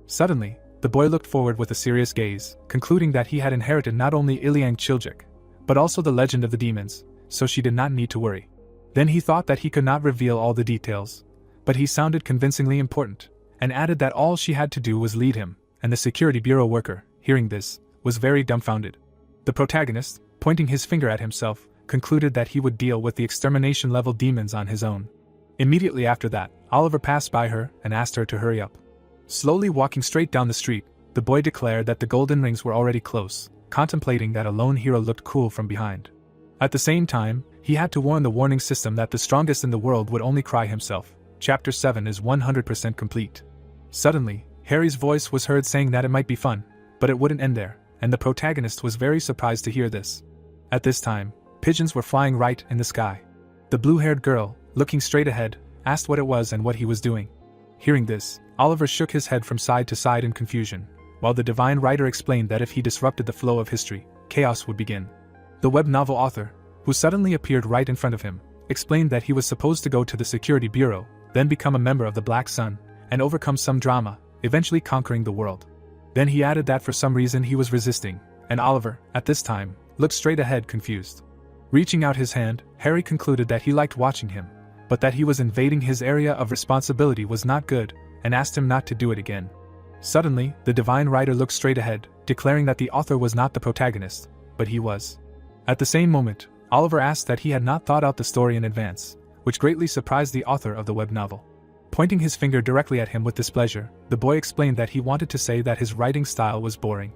Suddenly, the boy looked forward with a serious gaze, concluding that he had inherited not only Iliang Chiljik, but also the legend of the demons, so she did not need to worry. Then he thought that he could not reveal all the details, but he sounded convincingly important, and added that all she had to do was lead him, and the security bureau worker, hearing this, was very dumbfounded. The protagonist, pointing his finger at himself, concluded that he would deal with the extermination-level demons on his own. Immediately after that, Oliver passed by her and asked her to hurry up. Slowly walking straight down the street, the boy declared that the golden rings were already close, contemplating that a lone hero looked cool from behind. At the same time, he had to warn the warning system that the strongest in the world would only cry himself. Chapter 7 is 100% complete. Suddenly, Harry's voice was heard saying that it might be fun, but it wouldn't end there, and the protagonist was very surprised to hear this. At this time, pigeons were flying right in the sky. The blue-haired girl, looking straight ahead, asked what it was and what he was doing. Hearing this, Oliver shook his head from side to side in confusion, while the divine writer explained that if he disrupted the flow of history, chaos would begin. The web novel author, who suddenly appeared right in front of him, explained that he was supposed to go to the security bureau, then become a member of the Black Sun, and overcome some drama, eventually conquering the world. Then he added that for some reason he was resisting, and Oliver, at this time, looked straight ahead confused. Reaching out his hand, Harry concluded that he liked watching him, but that he was invading his area of responsibility was not good, and asked him not to do it again. Suddenly, the divine writer looked straight ahead, declaring that the author was not the protagonist, but he was. At the same moment, Oliver asked that he had not thought out the story in advance, which greatly surprised the author of the web novel. Pointing his finger directly at him with displeasure, the boy explained that he wanted to say that his writing style was boring.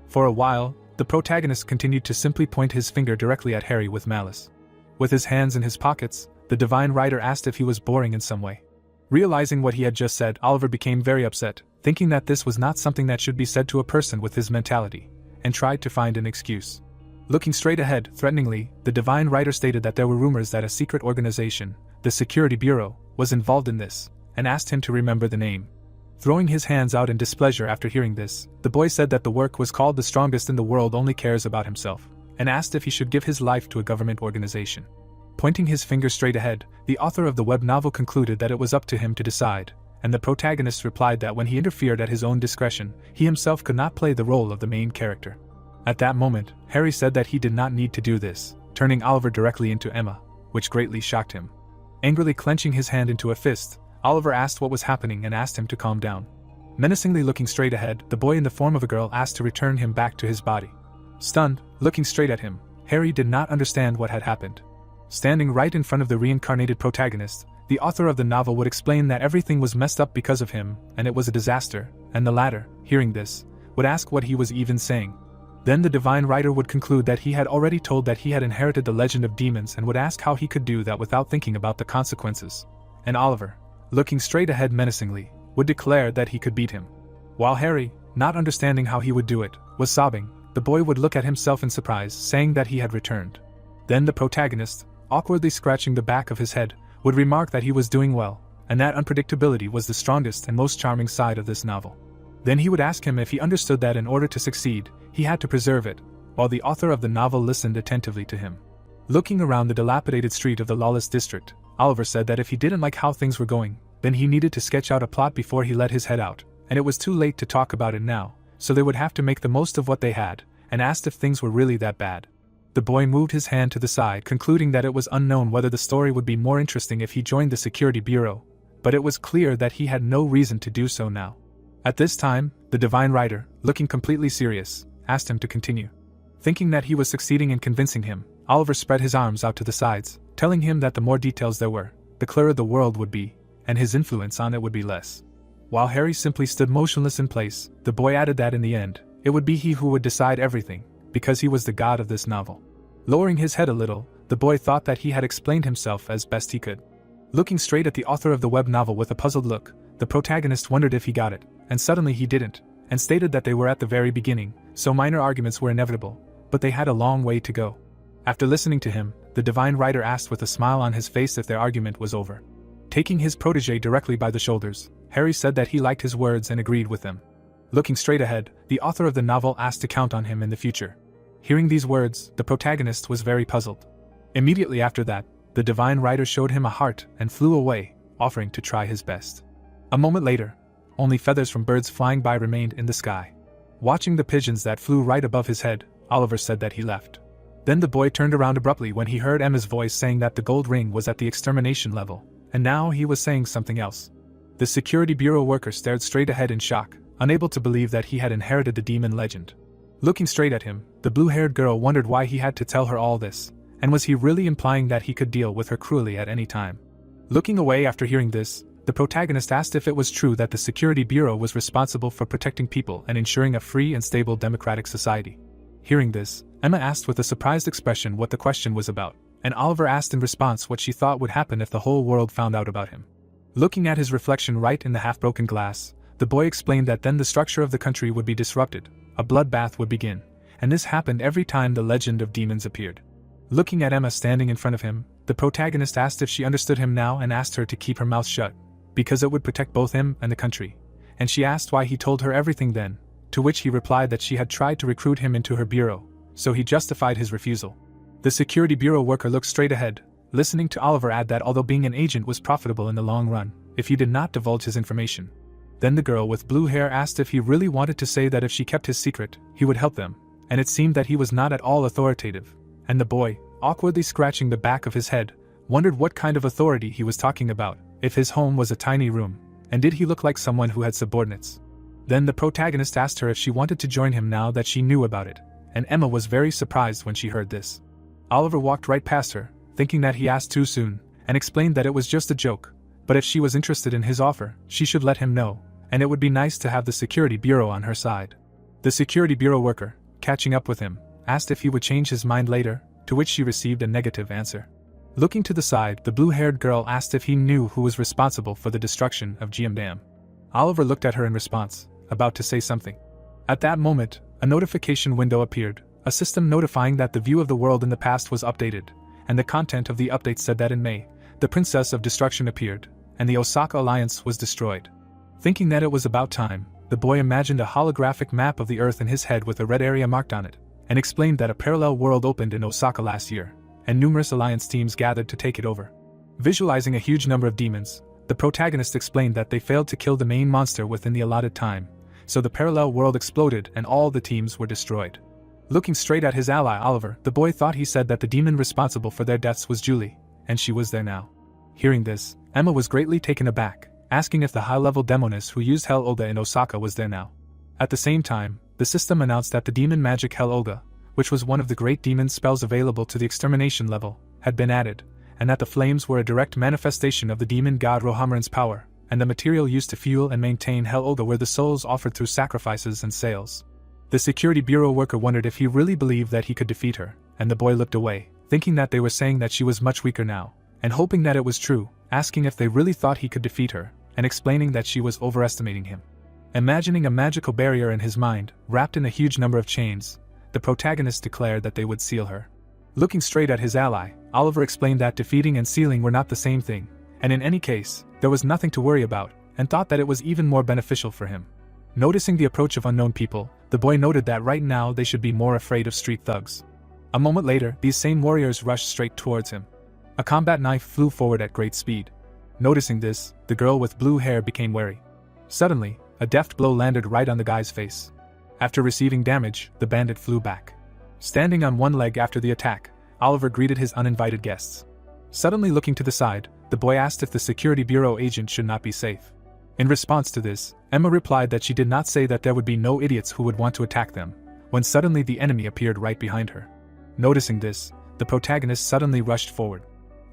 For a while, the protagonist continued to simply point his finger directly at Harry with malice. With his hands in his pockets, the divine writer asked if he was boring in some way. Realizing what he had just said, Oliver became very upset, thinking that this was not something that should be said to a person with his mentality, and tried to find an excuse. Looking straight ahead, threateningly, the divine writer stated that there were rumors that a secret organization, the Security Bureau, was involved in this, and asked him to remember the name. Throwing his hands out in displeasure after hearing this, the boy said that the work was called The Strongest in the World Only Cares About Himself, and asked if he should give his life to a government organization. Pointing his finger straight ahead, the author of the web novel concluded that it was up to him to decide, and the protagonist replied that when he interfered at his own discretion, he himself could not play the role of the main character. At that moment, Harry said that he did not need to do this, turning Oliver directly into Emma, which greatly shocked him. Angrily clenching his hand into a fist, Oliver asked what was happening and asked him to calm down. Menacingly looking straight ahead, the boy in the form of a girl asked to return him back to his body. Stunned, looking straight at him, Harry did not understand what had happened. Standing right in front of the reincarnated protagonist, the author of the novel would explain that everything was messed up because of him, and it was a disaster, and the latter, hearing this, would ask what he was even saying. Then the divine writer would conclude that he had already told that he had inherited the legend of demons and would ask how he could do that without thinking about the consequences. And Oliver, looking straight ahead menacingly, would declare that he could beat him. While Harry, not understanding how he would do it, was sobbing, the boy would look at himself in surprise, saying that he had returned. Then the protagonist, awkwardly scratching the back of his head, would remark that he was doing well, and that unpredictability was the strongest and most charming side of this novel. Then he would ask him if he understood that in order to succeed, he had to preserve it, while the author of the novel listened attentively to him. Looking around the dilapidated street of the lawless district, Oliver said that if he didn't like how things were going, then he needed to sketch out a plot before he let his head out, and it was too late to talk about it now, so they would have to make the most of what they had, and asked if things were really that bad. The boy moved his hand to the side, concluding that it was unknown whether the story would be more interesting if he joined the Security Bureau, but it was clear that he had no reason to do so now. At this time, the divine writer, looking completely serious, asked him to continue. Thinking that he was succeeding in convincing him, Oliver spread his arms out to the sides, telling him that the more details there were, the clearer the world would be, and his influence on it would be less. While Harry simply stood motionless in place, the boy added that in the end, it would be he who would decide everything, because he was the god of this novel. Lowering his head a little, the boy thought that he had explained himself as best he could. Looking straight at the author of the web novel with a puzzled look, the protagonist wondered if he got it, and suddenly he didn't, and stated that they were at the very beginning, so minor arguments were inevitable, but they had a long way to go. After listening to him, the divine writer asked with a smile on his face if their argument was over. Taking his protege directly by the shoulders, Harry said that he liked his words and agreed with them. Looking straight ahead, the author of the novel asked to count on him in the future. Hearing these words, the protagonist was very puzzled. Immediately after that, the divine writer showed him a heart and flew away, offering to try his best. A moment later, only feathers from birds flying by remained in the sky. Watching the pigeons that flew right above his head, Oliver said that he left. Then the boy turned around abruptly when he heard Emma's voice saying that the gold ring was at the extermination level, and now he was saying something else. The security bureau worker stared straight ahead in shock, unable to believe that he had inherited the demon legend. Looking straight at him, the blue-haired girl wondered why he had to tell her all this, and was he really implying that he could deal with her cruelly at any time? Looking away after hearing this, the protagonist asked if it was true that the security bureau was responsible for protecting people and ensuring a free and stable democratic society. Hearing this, Emma asked with a surprised expression what the question was about, and Oliver asked in response what she thought would happen if the whole world found out about him. Looking at his reflection right in the half-broken glass, the boy explained that then the structure of the country would be disrupted, a bloodbath would begin, and this happened every time the legend of demons appeared. Looking at Emma standing in front of him, the protagonist asked if she understood him now and asked her to keep her mouth shut, because it would protect both him and the country, and she asked why he told her everything then, to which he replied that she had tried to recruit him into her bureau, so he justified his refusal. The security bureau worker looked straight ahead, listening to Oliver add that although being an agent was profitable in the long run, if he did not divulge his information. Then the girl with blue hair asked if he really wanted to say that if she kept his secret, he would help them, and it seemed that he was not at all authoritative, and the boy, awkwardly scratching the back of his head, wondered what kind of authority he was talking about, if his home was a tiny room, and did he look like someone who had subordinates. Then the protagonist asked her if she wanted to join him now that she knew about it, and Emma was very surprised when she heard this. Oliver walked right past her, thinking that he asked too soon, and explained that it was just a joke, but if she was interested in his offer, she should let him know, and it would be nice to have the security bureau on her side. The security bureau worker, catching up with him, asked if he would change his mind later, to which she received a negative answer. Looking to the side, the blue-haired girl asked if he knew who was responsible for the destruction of GM Dam. Oliver looked at her in response, about to say something. At that moment, a notification window appeared, a system notifying that the view of the world in the past was updated, and the content of the update said that in May, the Princess of Destruction appeared, and the Osaka Alliance was destroyed. Thinking that it was about time, the boy imagined a holographic map of the Earth in his head with a red area marked on it, and explained that a parallel world opened in Osaka last year, and numerous Alliance teams gathered to take it over. Visualizing a huge number of demons, the protagonist explained that they failed to kill the main monster within the allotted time, so the parallel world exploded and all the teams were destroyed. Looking straight at his ally Oliver, the boy thought he said that the demon responsible for their deaths was Julie, and she was there now. Hearing this, Emma was greatly taken aback, asking if the high-level demoness who used Hell Olga in Osaka was there now. At the same time, the system announced that the demon magic Hell Olga, which was one of the great demon spells available to the extermination level, had been added, and that the flames were a direct manifestation of the demon god Rohamaran's power, and the material used to fuel and maintain Hell Olga were the souls offered through sacrifices and sales. The security bureau worker wondered if he really believed that he could defeat her, and the boy looked away, thinking that they were saying that she was much weaker now, and hoping that it was true, asking if they really thought he could defeat her, and explaining that she was overestimating him. Imagining a magical barrier in his mind, wrapped in a huge number of chains, the protagonist declared that they would seal her. Looking straight at his ally, Oliver explained that defeating and sealing were not the same thing, and in any case, there was nothing to worry about, and thought that it was even more beneficial for him. Noticing the approach of unknown people, the boy noted that right now they should be more afraid of street thugs. A moment later, these same warriors rushed straight towards him. A combat knife flew forward at great speed. Noticing this, the girl with blue hair became wary. Suddenly, a deft blow landed right on the guy's face. After receiving damage, the bandit flew back. Standing on one leg after the attack, Oliver greeted his uninvited guests. Suddenly looking to the side, the boy asked if the security bureau agent should not be safe. In response to this, Emma replied that she did not say that there would be no idiots who would want to attack them, when suddenly the enemy appeared right behind her. Noticing this, the protagonist suddenly rushed forward.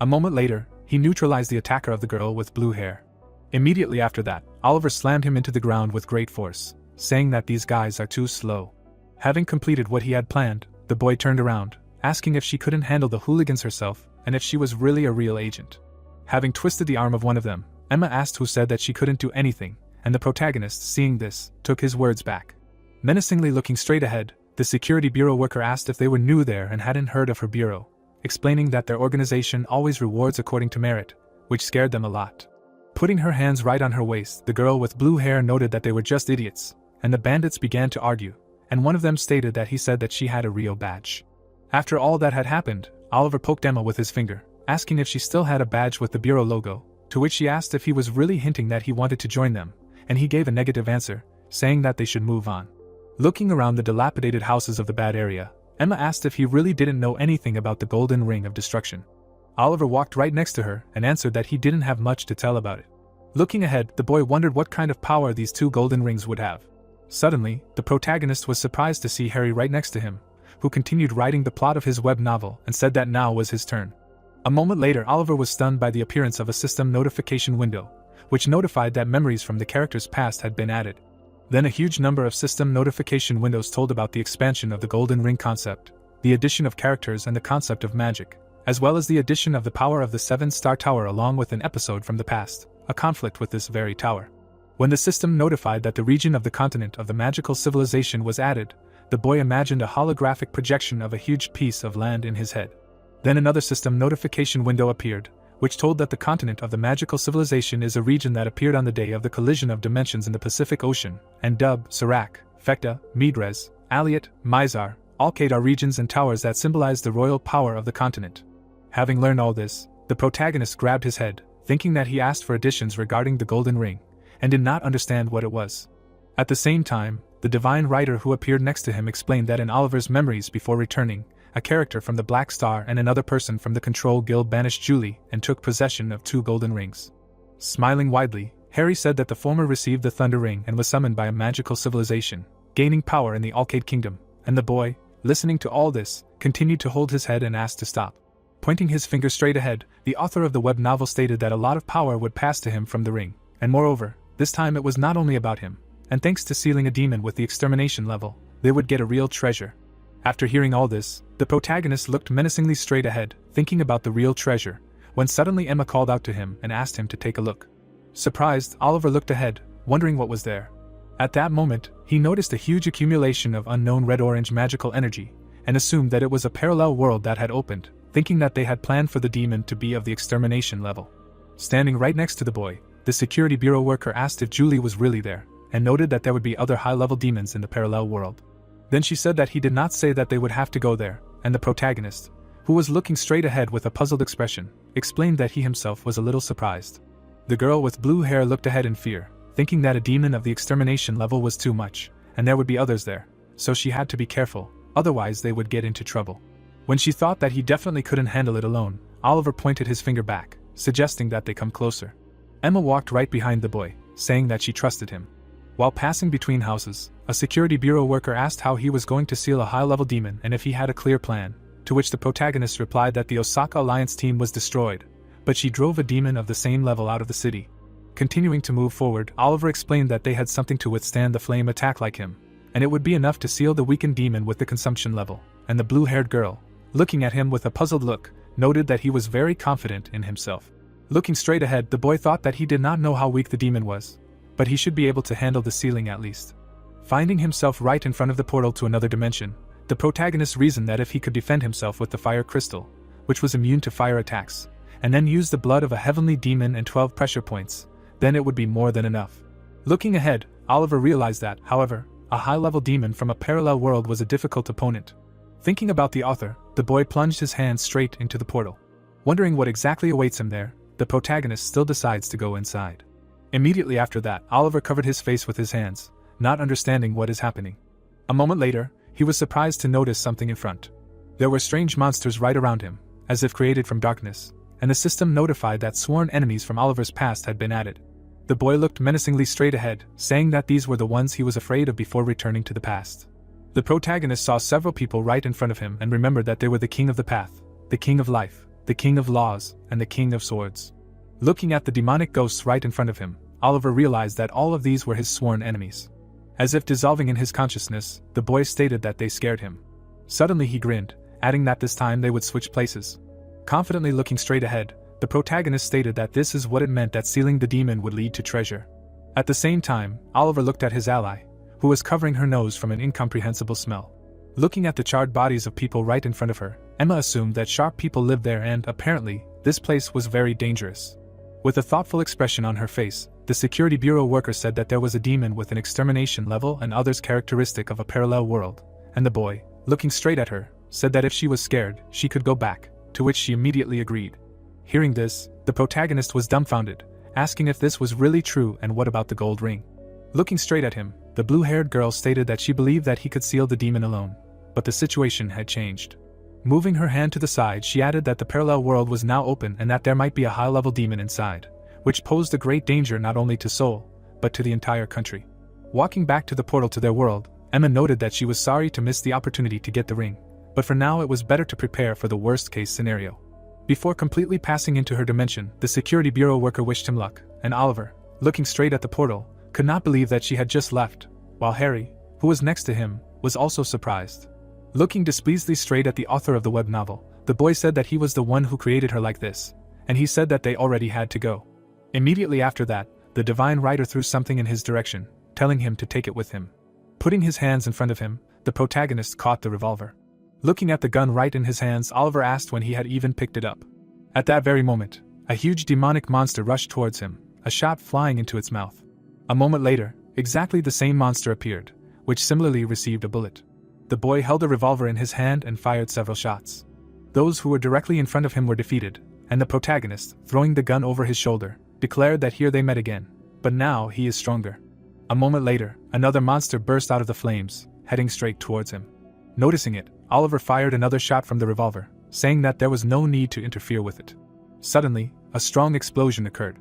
A moment later, he neutralized the attacker of the girl with blue hair. Immediately after that, Oliver slammed him into the ground with great force, saying that these guys are too slow. Having completed what he had planned, the boy turned around, asking if she couldn't handle the hooligans herself, and if she was really a real agent. Having twisted the arm of one of them, Emma asked who said that she couldn't do anything, and the protagonist, seeing this, took his words back. Menacingly looking straight ahead, the security bureau worker asked if they were new there and hadn't heard of her bureau, explaining that their organization always rewards according to merit, which scared them a lot. Putting her hands right on her waist, the girl with blue hair noted that they were just idiots, and the bandits began to argue, and one of them stated that he said that she had a real badge. After all that had happened, Oliver poked Emma with his finger, asking if she still had a badge with the bureau logo, to which she asked if he was really hinting that he wanted to join them, and he gave a negative answer, saying that they should move on. Looking around the dilapidated houses of the bad area, Emma asked if he really didn't know anything about the golden ring of destruction. Oliver walked right next to her and answered that he didn't have much to tell about it. Looking ahead, the boy wondered what kind of power these two golden rings would have. Suddenly, the protagonist was surprised to see Harry right next to him, who continued writing the plot of his web novel and said that now was his turn. A moment later, Oliver was stunned by the appearance of a system notification window, which notified that memories from the character's past had been added. Then a huge number of system notification windows told about the expansion of the golden ring concept, the addition of characters and the concept of magic, as well as the addition of the power of the 7-star tower along with an episode from the past, a conflict with this very tower. When the system notified that the region of the continent of the magical civilization was added, the boy imagined a holographic projection of a huge piece of land in his head. Then another system notification window appeared, which told that the continent of the magical civilization is a region that appeared on the day of the collision of dimensions in the Pacific Ocean, and Dub, Serac, Fekta, Midrez, Aliot, Mizar, Alcade are regions and towers that symbolize the royal power of the continent. Having learned all this, the protagonist grabbed his head, thinking that he asked for additions regarding the golden ring, and did not understand what it was. At the same time, the divine writer who appeared next to him explained that in Oliver's memories before returning, a character from the Black Star and another person from the Control Guild banished Julie and took possession of 2 golden rings. Smiling widely, Harry said that the former received the Thunder Ring and was summoned by a magical civilization, gaining power in the Alcade Kingdom, and the boy, listening to all this, continued to hold his head and asked to stop. Pointing his finger straight ahead, the author of the web novel stated that a lot of power would pass to him from the ring, and moreover, this time it was not only about him, and thanks to sealing a demon with the extermination level, they would get a real treasure. After hearing all this, the protagonist looked menacingly straight ahead, thinking about the real treasure, when suddenly Emma called out to him and asked him to take a look. Surprised, Oliver looked ahead, wondering what was there. At that moment, he noticed a huge accumulation of unknown red-orange magical energy, and assumed that it was a parallel world that had opened, thinking that they had planned for the demon to be of the extermination level. Standing right next to the boy, the security bureau worker asked if Julie was really there, and noted that there would be other high-level demons in the parallel world. Then she said that he did not say that they would have to go there, and the protagonist, who was looking straight ahead with a puzzled expression, explained that he himself was a little surprised. The girl with blue hair looked ahead in fear, thinking that a demon of the extermination level was too much, and there would be others there, so she had to be careful, otherwise they would get into trouble. When she thought that he definitely couldn't handle it alone, Oliver pointed his finger back, suggesting that they come closer. Emma walked right behind the boy, saying that she trusted him. While passing between houses, a security bureau worker asked how he was going to seal a high-level demon and if he had a clear plan, to which the protagonist replied that the Osaka Alliance team was destroyed, but she drove a demon of the same level out of the city. Continuing to move forward, Oliver explained that they had something to withstand the flame attack like him, and it would be enough to seal the weakened demon with the consumption level, and the blue-haired girl, looking at him with a puzzled look, noted that he was very confident in himself. Looking straight ahead, the boy thought that he did not know how weak the demon was, but he should be able to handle the ceiling at least. Finding himself right in front of the portal to another dimension, the protagonist reasoned that if he could defend himself with the fire crystal, which was immune to fire attacks, and then use the blood of a heavenly demon and 12 pressure points, then it would be more than enough. Looking ahead, Oliver realized that, however, a high-level demon from a parallel world was a difficult opponent. Thinking about the author, the boy plunged his hand straight into the portal. Wondering what exactly awaits him there, the protagonist still decides to go inside. Immediately after that, Oliver covered his face with his hands, not understanding what is happening. A moment later, he was surprised to notice something in front. There were strange monsters right around him, as if created from darkness, and the system notified that sworn enemies from Oliver's past had been added. The boy looked menacingly straight ahead, saying that these were the ones he was afraid of before returning to the past. The protagonist saw several people right in front of him and remembered that they were the king of the path, the king of life, the king of laws, and the king of swords. Looking at the demonic ghosts right in front of him, Oliver realized that all of these were his sworn enemies. As if dissolving in his consciousness, the boy stated that they scared him. Suddenly he grinned, adding that this time they would switch places. Confidently looking straight ahead, the protagonist stated that this is what it meant that sealing the demon would lead to treasure. At the same time, Oliver looked at his ally, who was covering her nose from an incomprehensible smell. Looking at the charred bodies of people right in front of her, Emma assumed that sharp people lived there and, apparently, this place was very dangerous. With a thoughtful expression on her face, the security bureau worker said that there was a demon with an extermination level and others characteristic of a parallel world, and the boy, looking straight at her, said that if she was scared, she could go back, to which she immediately agreed. Hearing this, the protagonist was dumbfounded, asking if this was really true and what about the gold ring. Looking straight at him, the blue-haired girl stated that she believed that he could seal the demon alone, but the situation had changed. Moving her hand to the side, she added that the parallel world was now open and that there might be a high-level demon inside, which posed a great danger not only to Seoul, but to the entire country. Walking back to the portal to their world, Emma noted that she was sorry to miss the opportunity to get the ring, but for now it was better to prepare for the worst-case scenario. Before completely passing into her dimension, the security bureau worker wished him luck, and Oliver, looking straight at the portal, could not believe that she had just left, while Harry, who was next to him, was also surprised. Looking displeasedly straight at the author of the web novel, the boy said that he was the one who created her like this, and he said that they already had to go. Immediately after that, the divine writer threw something in his direction, telling him to take it with him. Putting his hands in front of him, the protagonist caught the revolver. Looking at the gun right in his hands, Oliver asked when he had even picked it up. At that very moment, a huge demonic monster rushed towards him, a shot flying into its mouth. A moment later, exactly the same monster appeared, which similarly received a bullet. The boy held a revolver in his hand and fired several shots. Those who were directly in front of him were defeated, and the protagonist, throwing the gun over his shoulder, declared that here they met again, but now he is stronger. A moment later, another monster burst out of the flames, heading straight towards him. Noticing it, Oliver fired another shot from the revolver, saying that there was no need to interfere with it. Suddenly, a strong explosion occurred.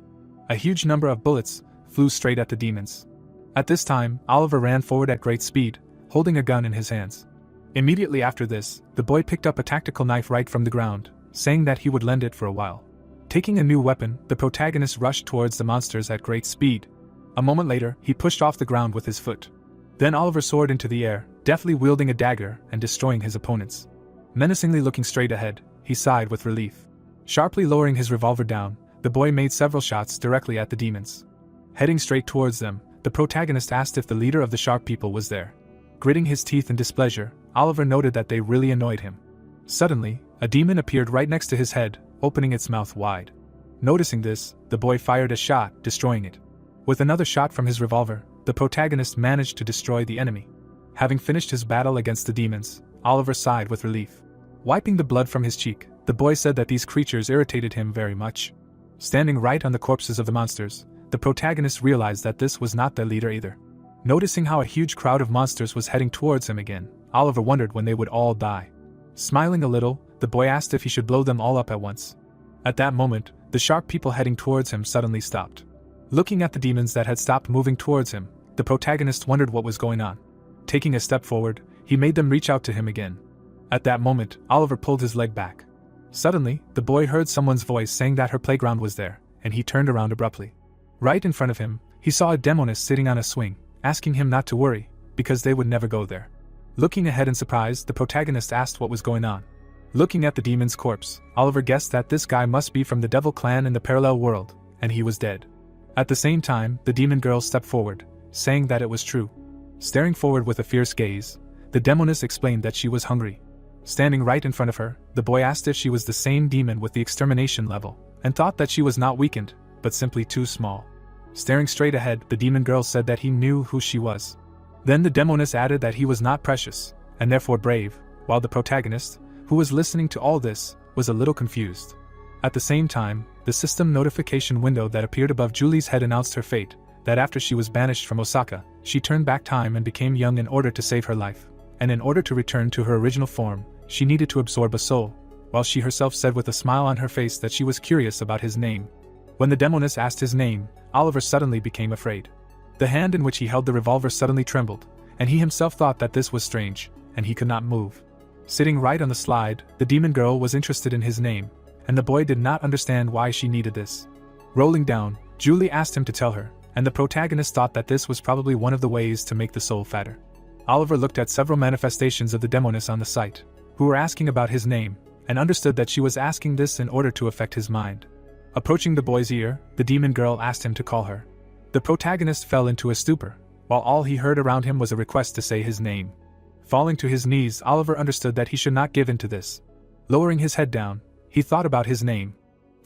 A huge number of bullets flew straight at the demons. At this time, Oliver ran forward at great speed, holding a gun in his hands. Immediately after this, the boy picked up a tactical knife right from the ground, saying that he would lend it for a while. Taking a new weapon, the protagonist rushed towards the monsters at great speed. A moment later, he pushed off the ground with his foot. Then Oliver soared into the air, deftly wielding a dagger and destroying his opponents. Menacingly looking straight ahead, he sighed with relief. Sharply lowering his revolver down, the boy made several shots directly at the demons. Heading straight towards them, the protagonist asked if the leader of the shark people was there. Gritting his teeth in displeasure, Oliver noted that they really annoyed him. Suddenly, a demon appeared right next to his head, opening its mouth wide. Noticing this, the boy fired a shot, destroying it. With another shot from his revolver, the protagonist managed to destroy the enemy. Having finished his battle against the demons, Oliver sighed with relief. Wiping the blood from his cheek, the boy said that these creatures irritated him very much. Standing right on the corpses of the monsters, the protagonist realized that this was not their leader either. Noticing how a huge crowd of monsters was heading towards him again, Oliver wondered when they would all die. Smiling a little, the boy asked if he should blow them all up at once. At that moment, the shark people heading towards him suddenly stopped. Looking at the demons that had stopped moving towards him, the protagonist wondered what was going on. Taking a step forward, he made them reach out to him again. At that moment, Oliver pulled his leg back. Suddenly, the boy heard someone's voice saying that her playground was there, and he turned around abruptly. Right in front of him, he saw a demoness sitting on a swing, asking him not to worry, because they would never go there. Looking ahead in surprise, the protagonist asked what was going on. Looking at the demon's corpse, Oliver guessed that this guy must be from the Devil clan in the parallel world, and he was dead. At the same time, the demon girl stepped forward, saying that it was true. Staring forward with a fierce gaze, the demoness explained that she was hungry. Standing right in front of her, the boy asked if she was the same demon with the extermination level, and thought that she was not weakened, but simply too small. Staring straight ahead, the demon girl said that he knew who she was. Then the demoness added that he was not precious, and therefore brave, while the protagonist, who was listening to all this, was a little confused. At the same time, the system notification window that appeared above Julie's head announced her fate, that after she was banished from Osaka, she turned back time and became young in order to save her life, and in order to return to her original form, she needed to absorb a soul, while she herself said with a smile on her face that she was curious about his name. When the demoness asked his name, Oliver suddenly became afraid. The hand in which he held the revolver suddenly trembled, and he himself thought that this was strange, and he could not move. Sitting right on the slide, the demon girl was interested in his name, and the boy did not understand why she needed this. Rolling down, Julie asked him to tell her, and the protagonist thought that this was probably one of the ways to make the soul fatter. Oliver looked at several manifestations of the demoness on the site, who were asking about his name, and understood that she was asking this in order to affect his mind. Approaching the boy's ear, the demon girl asked him to call her. The protagonist fell into a stupor, while all he heard around him was a request to say his name. Falling to his knees, Oliver understood that he should not give in to this. Lowering his head down, he thought about his name.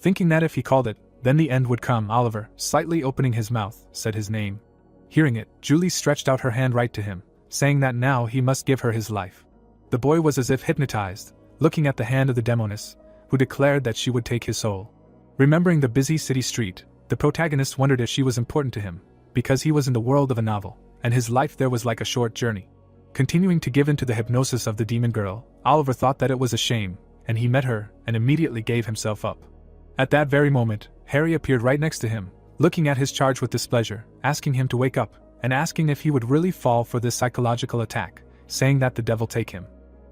Thinking that if he called it, then the end would come, Oliver, slightly opening his mouth, said his name. Hearing it, Julie stretched out her hand right to him, saying that now he must give her his life. The boy was as if hypnotized, looking at the hand of the demoness, who declared that she would take his soul. Remembering the busy city street, the protagonist wondered if she was important to him, because he was in the world of a novel, and his life there was like a short journey. Continuing to give in to the hypnosis of the demon girl, Oliver thought that it was a shame, and he met her and immediately gave himself up. At that very moment, Harry appeared right next to him, looking at his charge with displeasure, asking him to wake up, and asking if he would really fall for this psychological attack, saying that the devil take him.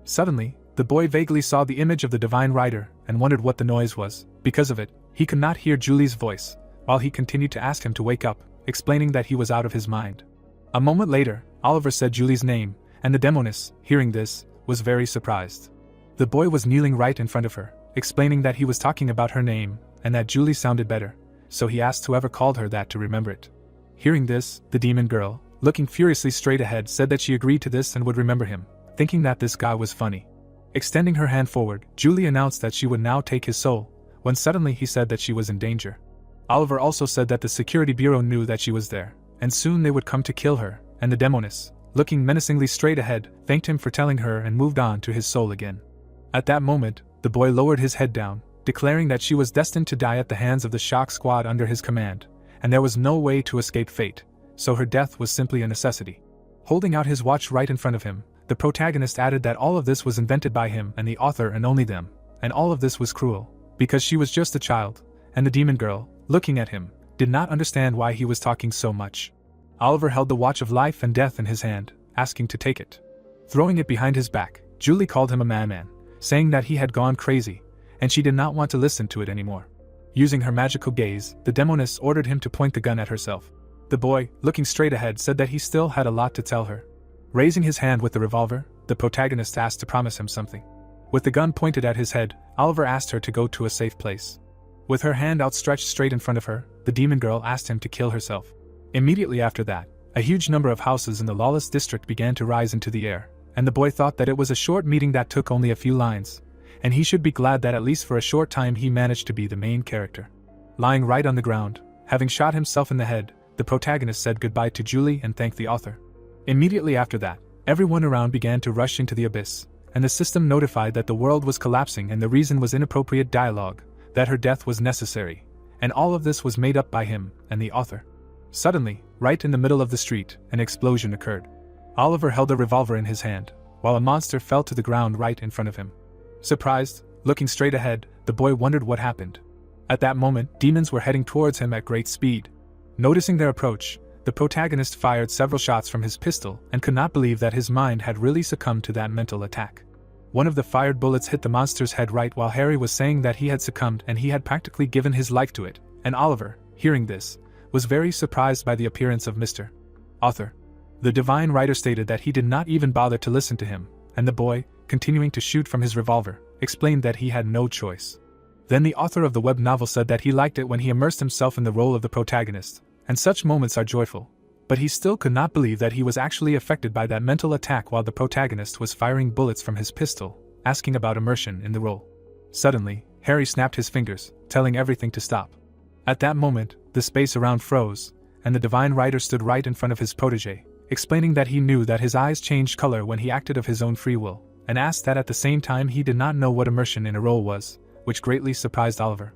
Suddenly, the boy vaguely saw the image of the divine rider and wondered what the noise was. Because of it, he could not hear Julie's voice, while he continued to ask him to wake up, explaining that he was out of his mind. A moment later, Oliver said Julie's name, and the demoness, hearing this, was very surprised. The boy was kneeling right in front of her, explaining that he was talking about her name, and that Julie sounded better, so he asked whoever called her that to remember it. Hearing this, the demon girl, looking furiously straight ahead, said that she agreed to this and would remember him, thinking that this guy was funny. Extending her hand forward, Julie announced that she would now take his soul, when suddenly he said that she was in danger. Oliver also said that the security bureau knew that she was there, and soon they would come to kill her, and the demoness, looking menacingly straight ahead, thanked him for telling her and moved on to his soul again. At that moment, the boy lowered his head down, declaring that she was destined to die at the hands of the shock squad under his command, and there was no way to escape fate, so her death was simply a necessity. Holding out his watch right in front of him, the protagonist added that all of this was invented by him and the author and only them, and all of this was cruel, because she was just a child, and the demon girl, looking at him, did not understand why he was talking so much. Oliver held the watch of life and death in his hand, asking to take it. Throwing it behind his back, Julie called him a madman, saying that he had gone crazy, and she did not want to listen to it anymore. Using her magical gaze, the demoness ordered him to point the gun at herself. The boy, looking straight ahead, said that he still had a lot to tell her. Raising his hand with the revolver, the protagonist asked to promise him something. With the gun pointed at his head, Oliver asked her to go to a safe place. With her hand outstretched straight in front of her, the demon girl asked him to kill herself. Immediately after that, a huge number of houses in the lawless district began to rise into the air, and the boy thought that it was a short meeting that took only a few lines, and he should be glad that at least for a short time he managed to be the main character. Lying right on the ground, having shot himself in the head, the protagonist said goodbye to Julie and thanked the author. Immediately after that, everyone around began to rush into the abyss, and the system notified that the world was collapsing and the reason was inappropriate dialogue, that her death was necessary, and all of this was made up by him and the author. Suddenly, right in the middle of the street, an explosion occurred. Oliver held a revolver in his hand, while a monster fell to the ground right in front of him. Surprised, looking straight ahead, the boy wondered what happened. At that moment, demons were heading towards him at great speed. Noticing their approach, the protagonist fired several shots from his pistol and could not believe that his mind had really succumbed to that mental attack. One of the fired bullets hit the monster's head right while Harry was saying that he had succumbed and he had practically given his life to it, and Oliver, hearing this, was very surprised by the appearance of Mr. Author. The divine writer stated that he did not even bother to listen to him, and the boy, continuing to shoot from his revolver, explained that he had no choice. Then the author of the web novel said that he liked it when he immersed himself in the role of the protagonist, and such moments are joyful, but he still could not believe that he was actually affected by that mental attack while the protagonist was firing bullets from his pistol, asking about immersion in the role. Suddenly, Harry snapped his fingers, telling everything to stop. At that moment, the space around froze, and the divine writer stood right in front of his protege, explaining that he knew that his eyes changed color when he acted of his own free will, and asked that at the same time he did not know what immersion in a role was, which greatly surprised Oliver.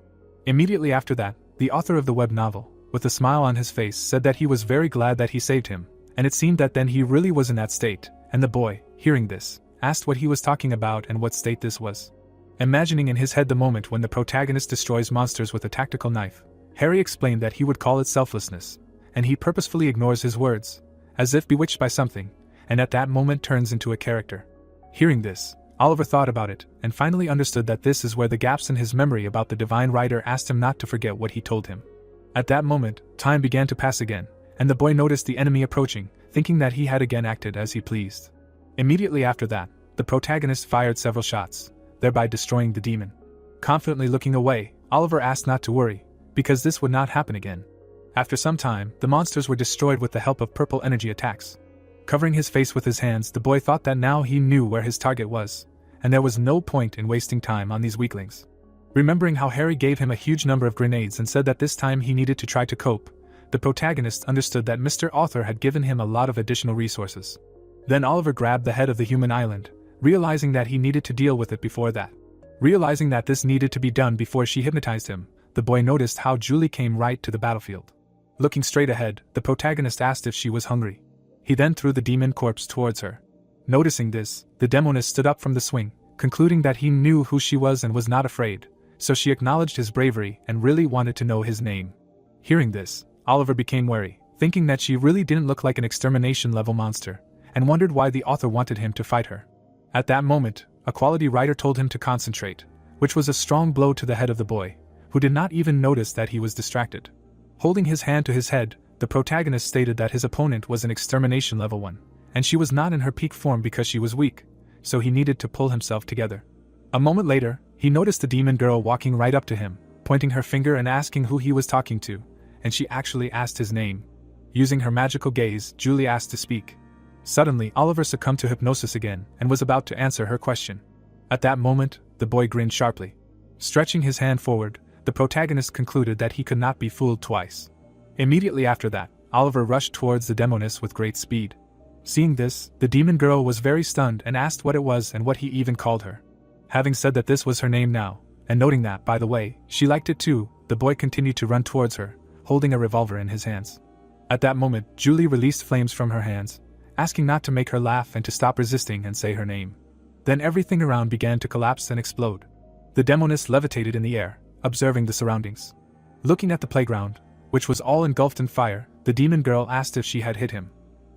Immediately after that, the author of the web novel, with a smile on his face, said that he was very glad that he saved him, and it seemed that then he really was in that state, and the boy, hearing this, asked what he was talking about and what state this was. Imagining in his head the moment when the protagonist destroys monsters with a tactical knife, Harry explained that he would call it selflessness, and he purposefully ignores his words, as if bewitched by something, and at that moment turns into a character. Hearing this, Oliver thought about it, and finally understood that this is where the gaps in his memory about the divine writer asked him not to forget what he told him. At that moment, time began to pass again, and the boy noticed the enemy approaching, thinking that he had again acted as he pleased. Immediately after that, the protagonist fired several shots, thereby destroying the demon. Confidently looking away, Oliver asked not to worry, because this would not happen again. After some time, the monsters were destroyed with the help of purple energy attacks. Covering his face with his hands, the boy thought that now he knew where his target was, and there was no point in wasting time on these weaklings. Remembering how Harry gave him a huge number of grenades and said that this time he needed to try to cope, the protagonist understood that Mr. Author had given him a lot of additional resources. Then Oliver grabbed the head of the human island, realizing that he needed to deal with it before that. Realizing that this needed to be done before she hypnotized him, the boy noticed how Julie came right to the battlefield. Looking straight ahead, the protagonist asked if she was hungry. He then threw the demon corpse towards her. Noticing this, the demoness stood up from the swing, concluding that he knew who she was and was not afraid, so she acknowledged his bravery and really wanted to know his name. Hearing this, Oliver became wary, thinking that she really didn't look like an extermination-level monster, and wondered why the author wanted him to fight her. At that moment, a quality writer told him to concentrate, which was a strong blow to the head of the boy, who did not even notice that he was distracted. Holding his hand to his head, the protagonist stated that his opponent was an extermination level 1, and she was not in her peak form because she was weak, so he needed to pull himself together. A moment later, he noticed the demon girl walking right up to him, pointing her finger and asking who he was talking to, and she actually asked his name. Using her magical gaze, Julie asked to speak. Suddenly, Oliver succumbed to hypnosis again and was about to answer her question. At that moment, the boy grinned sharply. Stretching his hand forward, the protagonist concluded that he could not be fooled twice. Immediately after that, Oliver rushed towards the demoness with great speed. Seeing this, the demon girl was very stunned and asked what it was and what he even called her. Having said that this was her name now, and noting that, by the way, she liked it too, the boy continued to run towards her, holding a revolver in his hands. At that moment, Julie released flames from her hands, asking not to make her laugh and to stop resisting and say her name. Then everything around began to collapse and explode. The demoness levitated in the air, observing the surroundings. Looking at the playground, which was all engulfed in fire, the demon girl asked if she had hit him.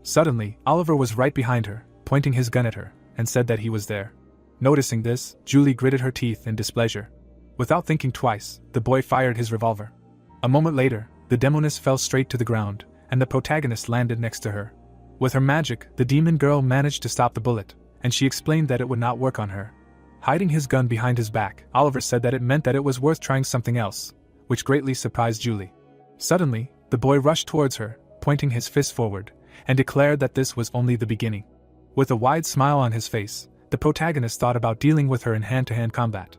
Suddenly, Oliver was right behind her, pointing his gun at her, and said that he was there. Noticing this, Julie gritted her teeth in displeasure. Without thinking twice, the boy fired his revolver. A moment later, the demoness fell straight to the ground, and the protagonist landed next to her. With her magic, the demon girl managed to stop the bullet, and she explained that it would not work on her. Hiding his gun behind his back, Oliver said that it meant that it was worth trying something else, which greatly surprised Julie. Suddenly, the boy rushed towards her, pointing his fist forward, and declared that this was only the beginning. With a wide smile on his face, the protagonist thought about dealing with her in hand-to-hand combat.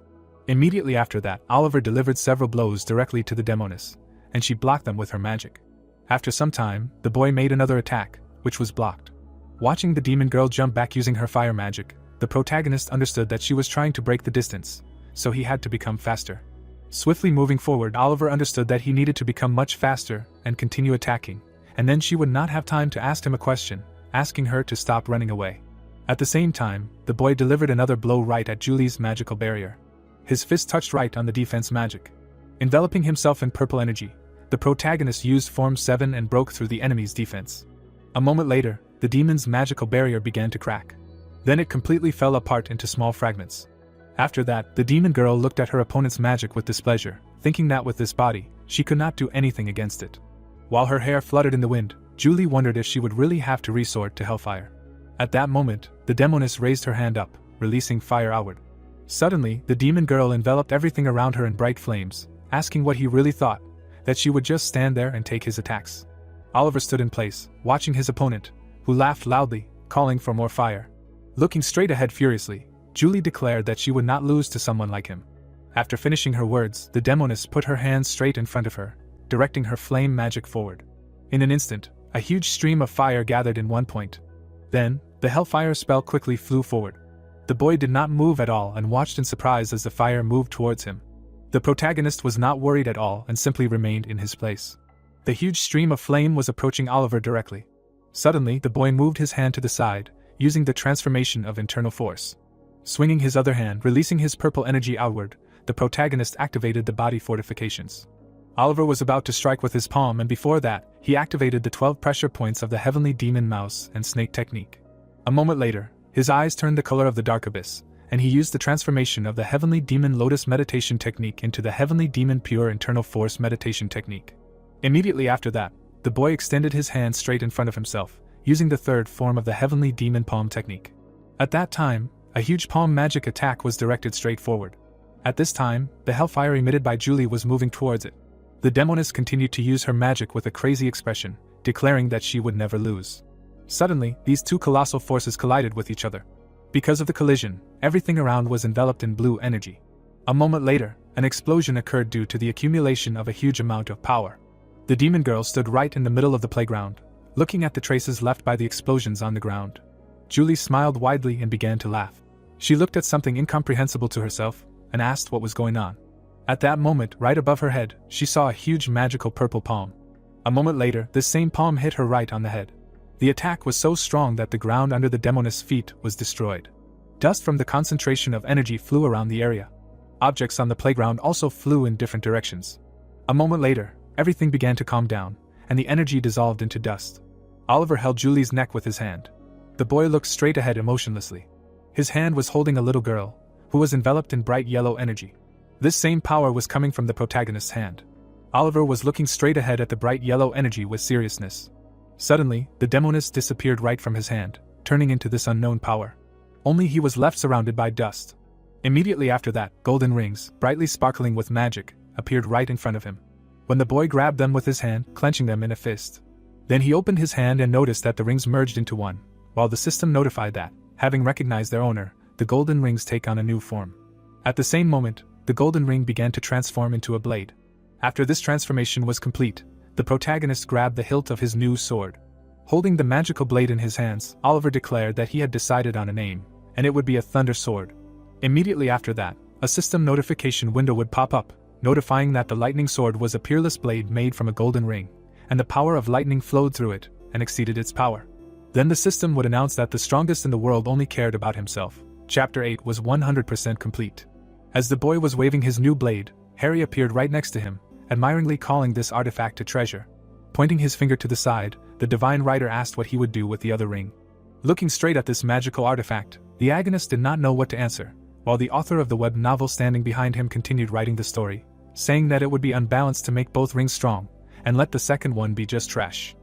Immediately after that, Oliver delivered several blows directly to the demoness, and she blocked them with her magic. After some time, the boy made another attack, which was blocked. Watching the demon girl jump back using her fire magic, the protagonist understood that she was trying to break the distance, so he had to become faster. Swiftly moving forward, Oliver understood that he needed to become much faster and continue attacking, and then she would not have time to ask him a question, asking her to stop running away. At the same time, the boy delivered another blow right at Julie's magical barrier. His fist touched right on the defense magic. Enveloping himself in purple energy, the protagonist used Form 7 and broke through the enemy's defense. A moment later, the demon's magical barrier began to crack. Then it completely fell apart into small fragments. After that, the demon girl looked at her opponent's magic with displeasure, thinking that with this body, she could not do anything against it. While her hair fluttered in the wind, Julie wondered if she would really have to resort to hellfire. At that moment, the demoness raised her hand up, releasing fire outward. Suddenly, the demon girl enveloped everything around her in bright flames, asking what he really thought, that she would just stand there and take his attacks. Oliver stood in place, watching his opponent, who laughed loudly, calling for more fire. Looking straight ahead furiously, Julie declared that she would not lose to someone like him. After finishing her words, the demoness put her hands straight in front of her, directing her flame magic forward. In an instant, a huge stream of fire gathered in one point. Then, the hellfire spell quickly flew forward. The boy did not move at all and watched in surprise as the fire moved towards him. The protagonist was not worried at all and simply remained in his place. The huge stream of flame was approaching Oliver directly. Suddenly, the boy moved his hand to the side, using the transformation of internal force. Swinging his other hand, releasing his purple energy outward, the protagonist activated the body fortifications. Oliver was about to strike with his palm, and before that, he activated the 12 pressure points of the Heavenly Demon Mouse and Snake technique. A moment later, his eyes turned the color of the dark abyss, and he used the transformation of the Heavenly Demon Lotus meditation technique into the Heavenly Demon Pure Internal Force meditation technique. Immediately after that, the boy extended his hand straight in front of himself, using the third form of the Heavenly Demon Palm technique. At that time, a huge palm magic attack was directed straight forward. At this time, the hellfire emitted by Julie was moving towards it. The demoness continued to use her magic with a crazy expression, declaring that she would never lose. Suddenly, these two colossal forces collided with each other. Because of the collision, everything around was enveloped in blue energy. A moment later, an explosion occurred due to the accumulation of a huge amount of power. The demon girl stood right in the middle of the playground, looking at the traces left by the explosions on the ground. Julie smiled widely and began to laugh. She looked at something incomprehensible to herself, and asked what was going on. At that moment, right above her head, she saw a huge magical purple palm. A moment later, this same palm hit her right on the head. The attack was so strong that the ground under the demoness' feet was destroyed. Dust from the concentration of energy flew around the area. Objects on the playground also flew in different directions. A moment later, everything began to calm down, and the energy dissolved into dust. Oliver held Julie's neck with his hand. The boy looked straight ahead emotionlessly. His hand was holding a little girl, who was enveloped in bright yellow energy. This same power was coming from the protagonist's hand. Oliver was looking straight ahead at the bright yellow energy with seriousness. Suddenly, the demoness disappeared right from his hand, turning into this unknown power. Only he was left surrounded by dust. Immediately after that, golden rings, brightly sparkling with magic, appeared right in front of him. When the boy grabbed them with his hand, clenching them in a fist. Then he opened his hand and noticed that the rings merged into one, while the system notified that, having recognized their owner, the golden rings take on a new form. At the same moment, the golden ring began to transform into a blade. After this transformation was complete, the protagonist grabbed the hilt of his new sword. Holding the magical blade in his hands, Oliver declared that he had decided on a name, and it would be a Thunder Sword. Immediately after that, a system notification window would pop up, notifying that the lightning sword was a peerless blade made from a golden ring, and the power of lightning flowed through it, and exceeded its power. Then the system would announce that the strongest in the world only cared about himself. Chapter 8 was 100% complete. As the boy was waving his new blade, Harry appeared right next to him, admiringly calling this artifact a treasure. Pointing his finger to the side, the divine writer asked what he would do with the other ring. Looking straight at this magical artifact, the agonist did not know what to answer, while the author of the web novel standing behind him continued writing the story, saying that it would be unbalanced to make both rings strong, and let the second one be just trash.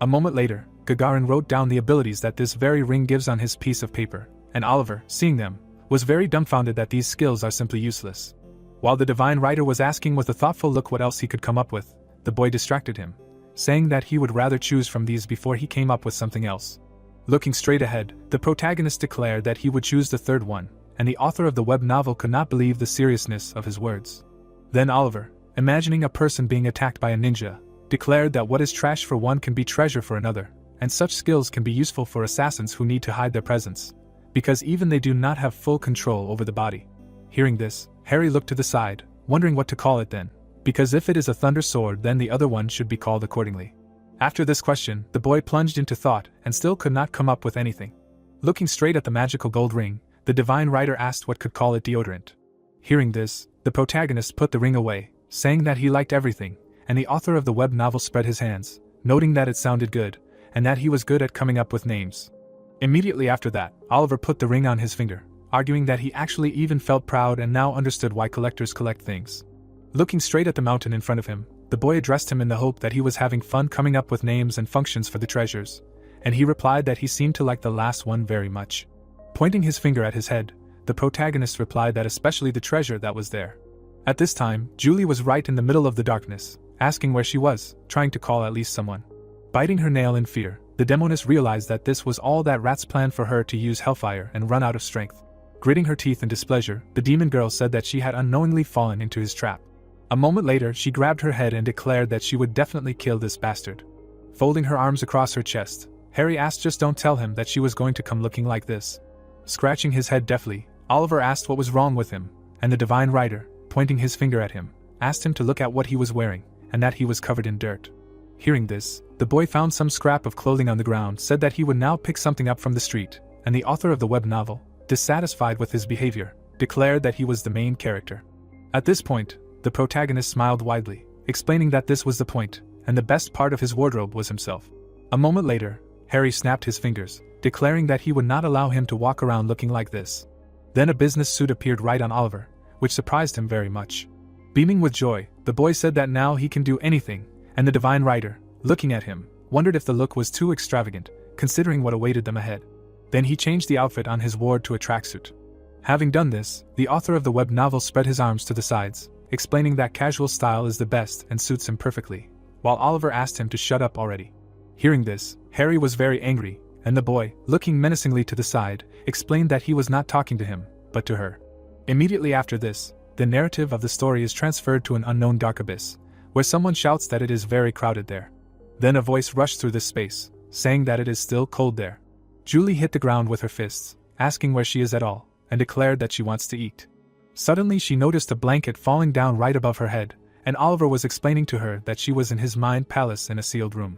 A moment later, Gagarin wrote down the abilities that this very ring gives on his piece of paper, and Oliver, seeing them, was very dumbfounded that these skills are simply useless. While the divine writer was asking with a thoughtful look what else he could come up with, the boy distracted him, saying that he would rather choose from these before he came up with something else. Looking straight ahead, the protagonist declared that he would choose the third one, and the author of the web novel could not believe the seriousness of his words. Then Oliver, imagining a person being attacked by a ninja, declared that what is trash for one can be treasure for another, and such skills can be useful for assassins who need to hide their presence, because even they do not have full control over the body. Hearing this, Harry looked to the side, wondering what to call it then, because if it is a thunder sword then the other one should be called accordingly. After this question, the boy plunged into thought and still could not come up with anything. Looking straight at the magical gold ring, the divine writer asked what could call it deodorant. Hearing this, the protagonist put the ring away, saying that he liked everything, and the author of the web novel spread his hands, noting that it sounded good, and that he was good at coming up with names. Immediately after that, Oliver put the ring on his finger, arguing that he actually even felt proud and now understood why collectors collect things. Looking straight at the mountain in front of him, the boy addressed him in the hope that he was having fun coming up with names and functions for the treasures, and he replied that he seemed to like the last one very much. Pointing his finger at his head, the protagonist replied that especially the treasure that was there. At this time, Julie was right in the middle of the darkness, asking where she was, trying to call at least someone. Biting her nail in fear, the demoness realized that this was all that Rat's planned for her to use hellfire and run out of strength. Gritting her teeth in displeasure, the demon girl said that she had unknowingly fallen into his trap. A moment later, she grabbed her head and declared that she would definitely kill this bastard. Folding her arms across her chest, Harry asked just don't tell him that she was going to come looking like this. Scratching his head deftly, Oliver asked what was wrong with him, and the divine writer, pointing his finger at him, asked him to look at what he was wearing, and that he was covered in dirt. Hearing this, the boy found some scrap of clothing on the ground, said that he would now pick something up from the street, and the author of the web novel, dissatisfied with his behavior, declared that he was the main character. At this point, the protagonist smiled widely, explaining that this was the point, and the best part of his wardrobe was himself. A moment later, Harry snapped his fingers, declaring that he would not allow him to walk around looking like this. Then a business suit appeared right on Oliver, which surprised him very much. Beaming with joy, the boy said that now he can do anything, and the divine writer, looking at him, wondered if the look was too extravagant, considering what awaited them ahead. Then he changed the outfit on his ward to a tracksuit. Having done this, the author of the web novel spread his arms to the sides, explaining that casual style is the best and suits him perfectly, while Oliver asked him to shut up already. Hearing this, Harry was very angry, and the boy, looking menacingly to the side, explained that he was not talking to him, but to her. Immediately after this, the narrative of the story is transferred to an unknown dark abyss, where someone shouts that it is very crowded there. Then a voice rushed through this space, saying that it is still cold there. Julie hit the ground with her fists, asking where she is at all, and declared that she wants to eat. Suddenly she noticed a blanket falling down right above her head, and Oliver was explaining to her that she was in his mind palace in a sealed room.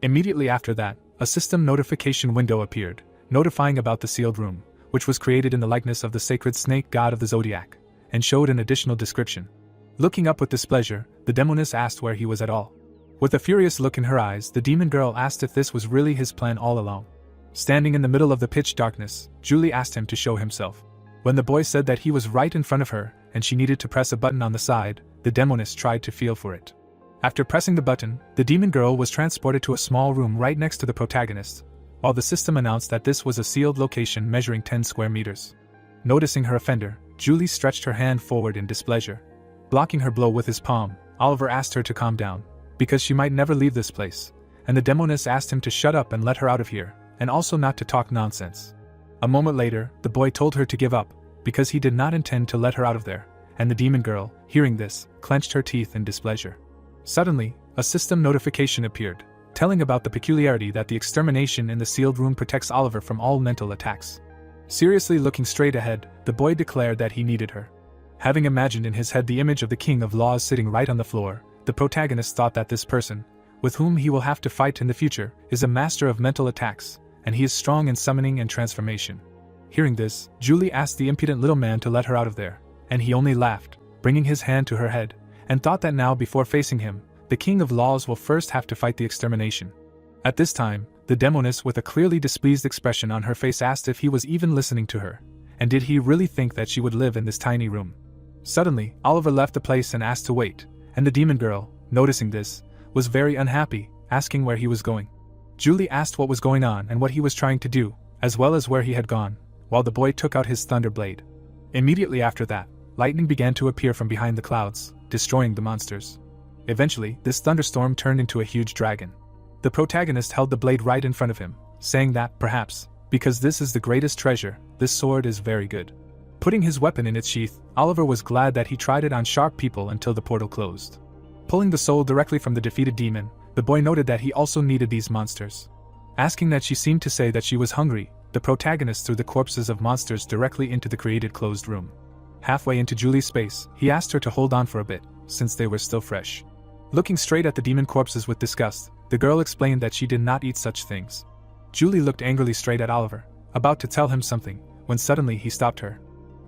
Immediately after that, a system notification window appeared, notifying about the sealed room, which was created in the likeness of the sacred snake god of the zodiac, and showed an additional description. Looking up with displeasure, the demoness asked where he was at all. With a furious look in her eyes, the demon girl asked if this was really his plan all along. Standing in the middle of the pitch darkness, Julie asked him to show himself. When the boy said that he was right in front of her, and she needed to press a button on the side, the demoness tried to feel for it. After pressing the button, the demon girl was transported to a small room right next to the protagonist, while the system announced that this was a sealed location measuring 10 square meters. Noticing her offender, Julie stretched her hand forward in displeasure. Blocking her blow with his palm, Oliver asked her to calm down, because she might never leave this place, and the demoness asked him to shut up and let her out of here, and also not to talk nonsense. A moment later, the boy told her to give up, because he did not intend to let her out of there, and the demon girl, hearing this, clenched her teeth in displeasure. Suddenly, a system notification appeared, telling about the peculiarity that the extermination in the sealed room protects Oliver from all mental attacks. Seriously looking straight ahead, the boy declared that he needed her. Having imagined in his head the image of the King of Laws sitting right on the floor, the protagonist thought that this person, with whom he will have to fight in the future, is a master of mental attacks, and he is strong in summoning and transformation. Hearing this, Julie asked the impudent little man to let her out of there, and he only laughed, bringing his hand to her head, and thought that now before facing him, the King of Laws will first have to fight the extermination. At this time, the demoness with a clearly displeased expression on her face asked if he was even listening to her, and did he really think that she would live in this tiny room. Suddenly, Oliver left the place and asked to wait, and the demon girl, noticing this, was very unhappy, asking where he was going. Julie asked what was going on and what he was trying to do, as well as where he had gone, while the boy took out his thunder blade. Immediately after that, lightning began to appear from behind the clouds, destroying the monsters. Eventually, this thunderstorm turned into a huge dragon. The protagonist held the blade right in front of him, saying that, perhaps, because this is the greatest treasure, this sword is very good. Putting his weapon in its sheath, Oliver was glad that he tried it on sharp people until the portal closed. Pulling the soul directly from the defeated demon, the boy noted that he also needed these monsters. Asking that she seemed to say that she was hungry, the protagonist threw the corpses of monsters directly into the created closed room. Halfway into Julie's space, he asked her to hold on for a bit, since they were still fresh. Looking straight at the demon corpses with disgust, the girl explained that she did not eat such things. Julie looked angrily straight at Oliver, about to tell him something, when suddenly he stopped her.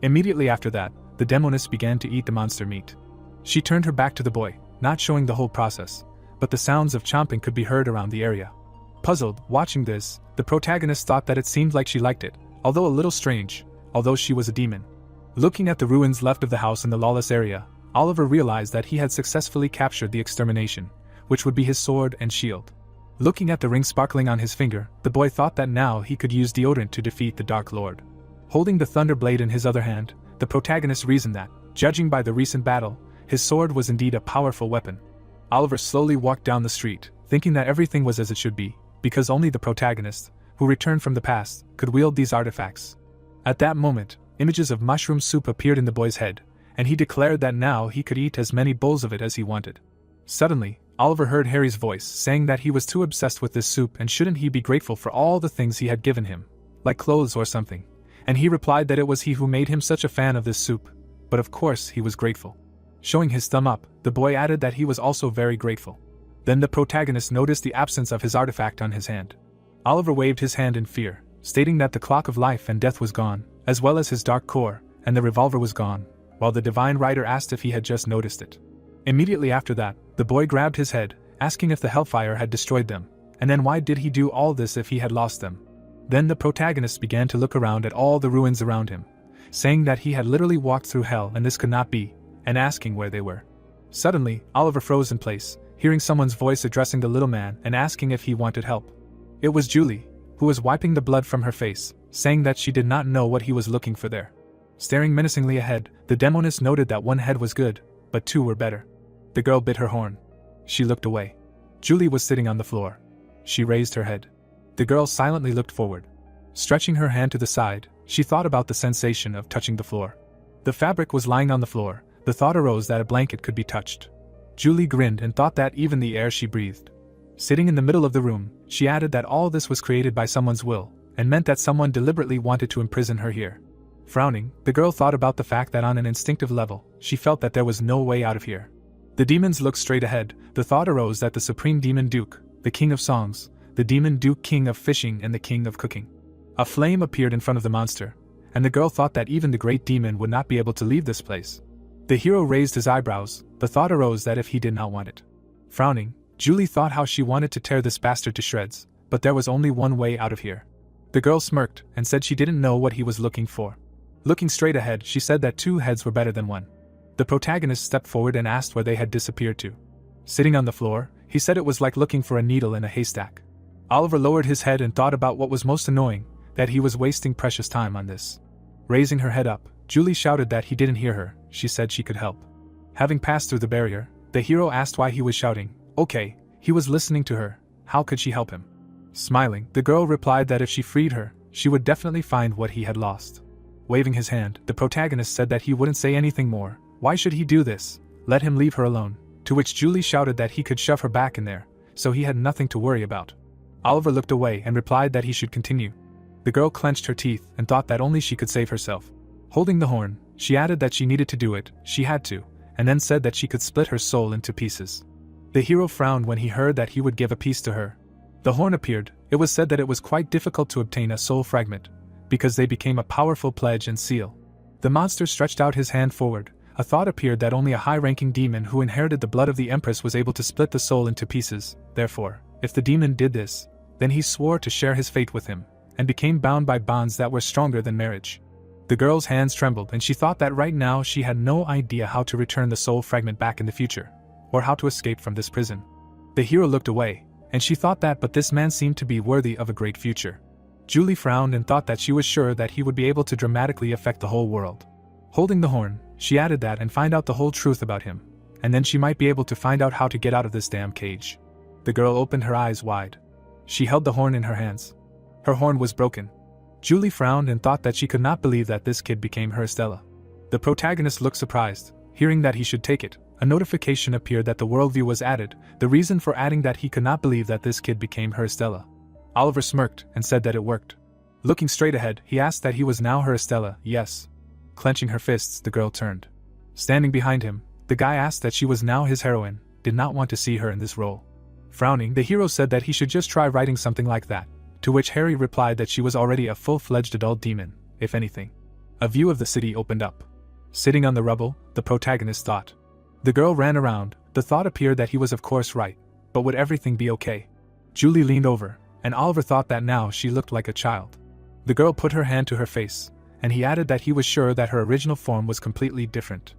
Immediately after that, the demoness began to eat the monster meat. She turned her back to the boy, not showing the whole process, but the sounds of chomping could be heard around the area. Puzzled, watching this, the protagonist thought that it seemed like she liked it, although a little strange, although she was a demon. Looking at the ruins left of the house in the lawless area, Oliver realized that he had successfully captured the extermination, which would be his sword and shield. Looking at the ring sparkling on his finger, the boy thought that now he could use deodorant to defeat the Dark Lord. Holding the thunder blade in his other hand, the protagonist reasoned that, judging by the recent battle, his sword was indeed a powerful weapon. Oliver slowly walked down the street, thinking that everything was as it should be, because only the protagonist, who returned from the past, could wield these artifacts. At that moment, images of mushroom soup appeared in the boy's head, and he declared that now he could eat as many bowls of it as he wanted. Suddenly, Oliver heard Harry's voice saying that he was too obsessed with this soup and shouldn't he be grateful for all the things he had given him, like clothes or something, and he replied that it was he who made him such a fan of this soup, but of course he was grateful. Showing his thumb up, the boy added that he was also very grateful. Then the protagonist noticed the absence of his artifact on his hand. Oliver waved his hand in fear, stating that the clock of life and death was gone, as well as his dark core, and the revolver was gone, while the divine writer asked if he had just noticed it. Immediately after that, the boy grabbed his head, asking if the hellfire had destroyed them, and then why did he do all this if he had lost them. Then the protagonist began to look around at all the ruins around him, saying that he had literally walked through hell and this could not be, and asking where they were. Suddenly, Oliver froze in place, hearing someone's voice addressing the little man and asking if he wanted help. It was Julie, who was wiping the blood from her face, saying that she did not know what he was looking for there. Staring menacingly ahead, the demoness noted that one head was good, but two were better. The girl bit her horn. She looked away. Julie was sitting on the floor. She raised her head. The girl silently looked forward. Stretching her hand to the side, she thought about the sensation of touching the floor. The fabric was lying on the floor. The thought arose that a blanket could be touched. Julie grinned and thought that even the air she breathed. Sitting in the middle of the room, she added that all this was created by someone's will, and meant that someone deliberately wanted to imprison her here. Frowning, the girl thought about the fact that on an instinctive level, she felt that there was no way out of here. The demons looked straight ahead. The thought arose that the supreme demon Duke, the king of songs, the Demon Duke, King of Fishing and the King of Cooking. A flame appeared in front of the monster, and the girl thought that even the great demon would not be able to leave this place. The hero raised his eyebrows. The thought arose that if he did not want it. Frowning, Julie thought how she wanted to tear this bastard to shreds, but there was only one way out of here. The girl smirked and said she didn't know what he was looking for. Looking straight ahead, she said that 2 heads were better than 1. The protagonist stepped forward and asked where they had disappeared to. Sitting on the floor, he said it was like looking for a needle in a haystack. Oliver lowered his head and thought about what was most annoying, that he was wasting precious time on this. Raising her head up, Julie shouted that he didn't hear her. She said she could help. Having passed through the barrier, the hero asked why he was shouting. Okay, he was listening to her. How could she help him? Smiling, the girl replied that if she freed her, she would definitely find what he had lost. Waving his hand, the protagonist said that he wouldn't say anything more. Why should he do this? Let him leave her alone. To which Julie shouted that he could shove her back in there, so he had nothing to worry about. Oliver looked away and replied that he should continue. The girl clenched her teeth and thought that only she could save herself. Holding the horn, she added that she needed to do it, she had to, and then said that she could split her soul into pieces. The hero frowned when he heard that he would give a piece to her. The horn appeared. It was said that it was quite difficult to obtain a soul fragment, because they became a powerful pledge and seal. The monster stretched out his hand forward. A thought appeared that only a high-ranking demon who inherited the blood of the Empress was able to split the soul into pieces. Therefore, if the demon did this, then he swore to share his fate with him, and became bound by bonds that were stronger than marriage. The girl's hands trembled and she thought that right now she had no idea how to return the soul fragment back in the future, or how to escape from this prison. The hero looked away, and she thought that but this man seemed to be worthy of a great future. Julie frowned and thought that she was sure that he would be able to dramatically affect the whole world. Holding the horn, she added that and find out the whole truth about him, and then she might be able to find out how to get out of this damn cage. The girl opened her eyes wide. She held the horn in her hands. Her horn was broken. Julie frowned and thought that she could not believe that this kid became her Estella. The protagonist looked surprised. Hearing that he should take it, a notification appeared that the worldview was added, the reason for adding that he could not believe that this kid became her Estella. Oliver smirked and said that it worked. Looking straight ahead, he asked that he was now her Estella. Yes. Clenching her fists, the girl turned. Standing behind him, the guy asked that she was now his heroine, did not want to see her in this role. Frowning, the hero said that he should just try writing something like that, to which Harry replied that she was already a full-fledged adult demon, if anything. A view of the city opened up. Sitting on the rubble, the protagonist thought. The girl ran around. The thought appeared that he was of course right, but would everything be okay? Julie leaned over, and Oliver thought that now she looked like a child. The girl put her hand to her face, and he added that he was sure that her original form was completely different.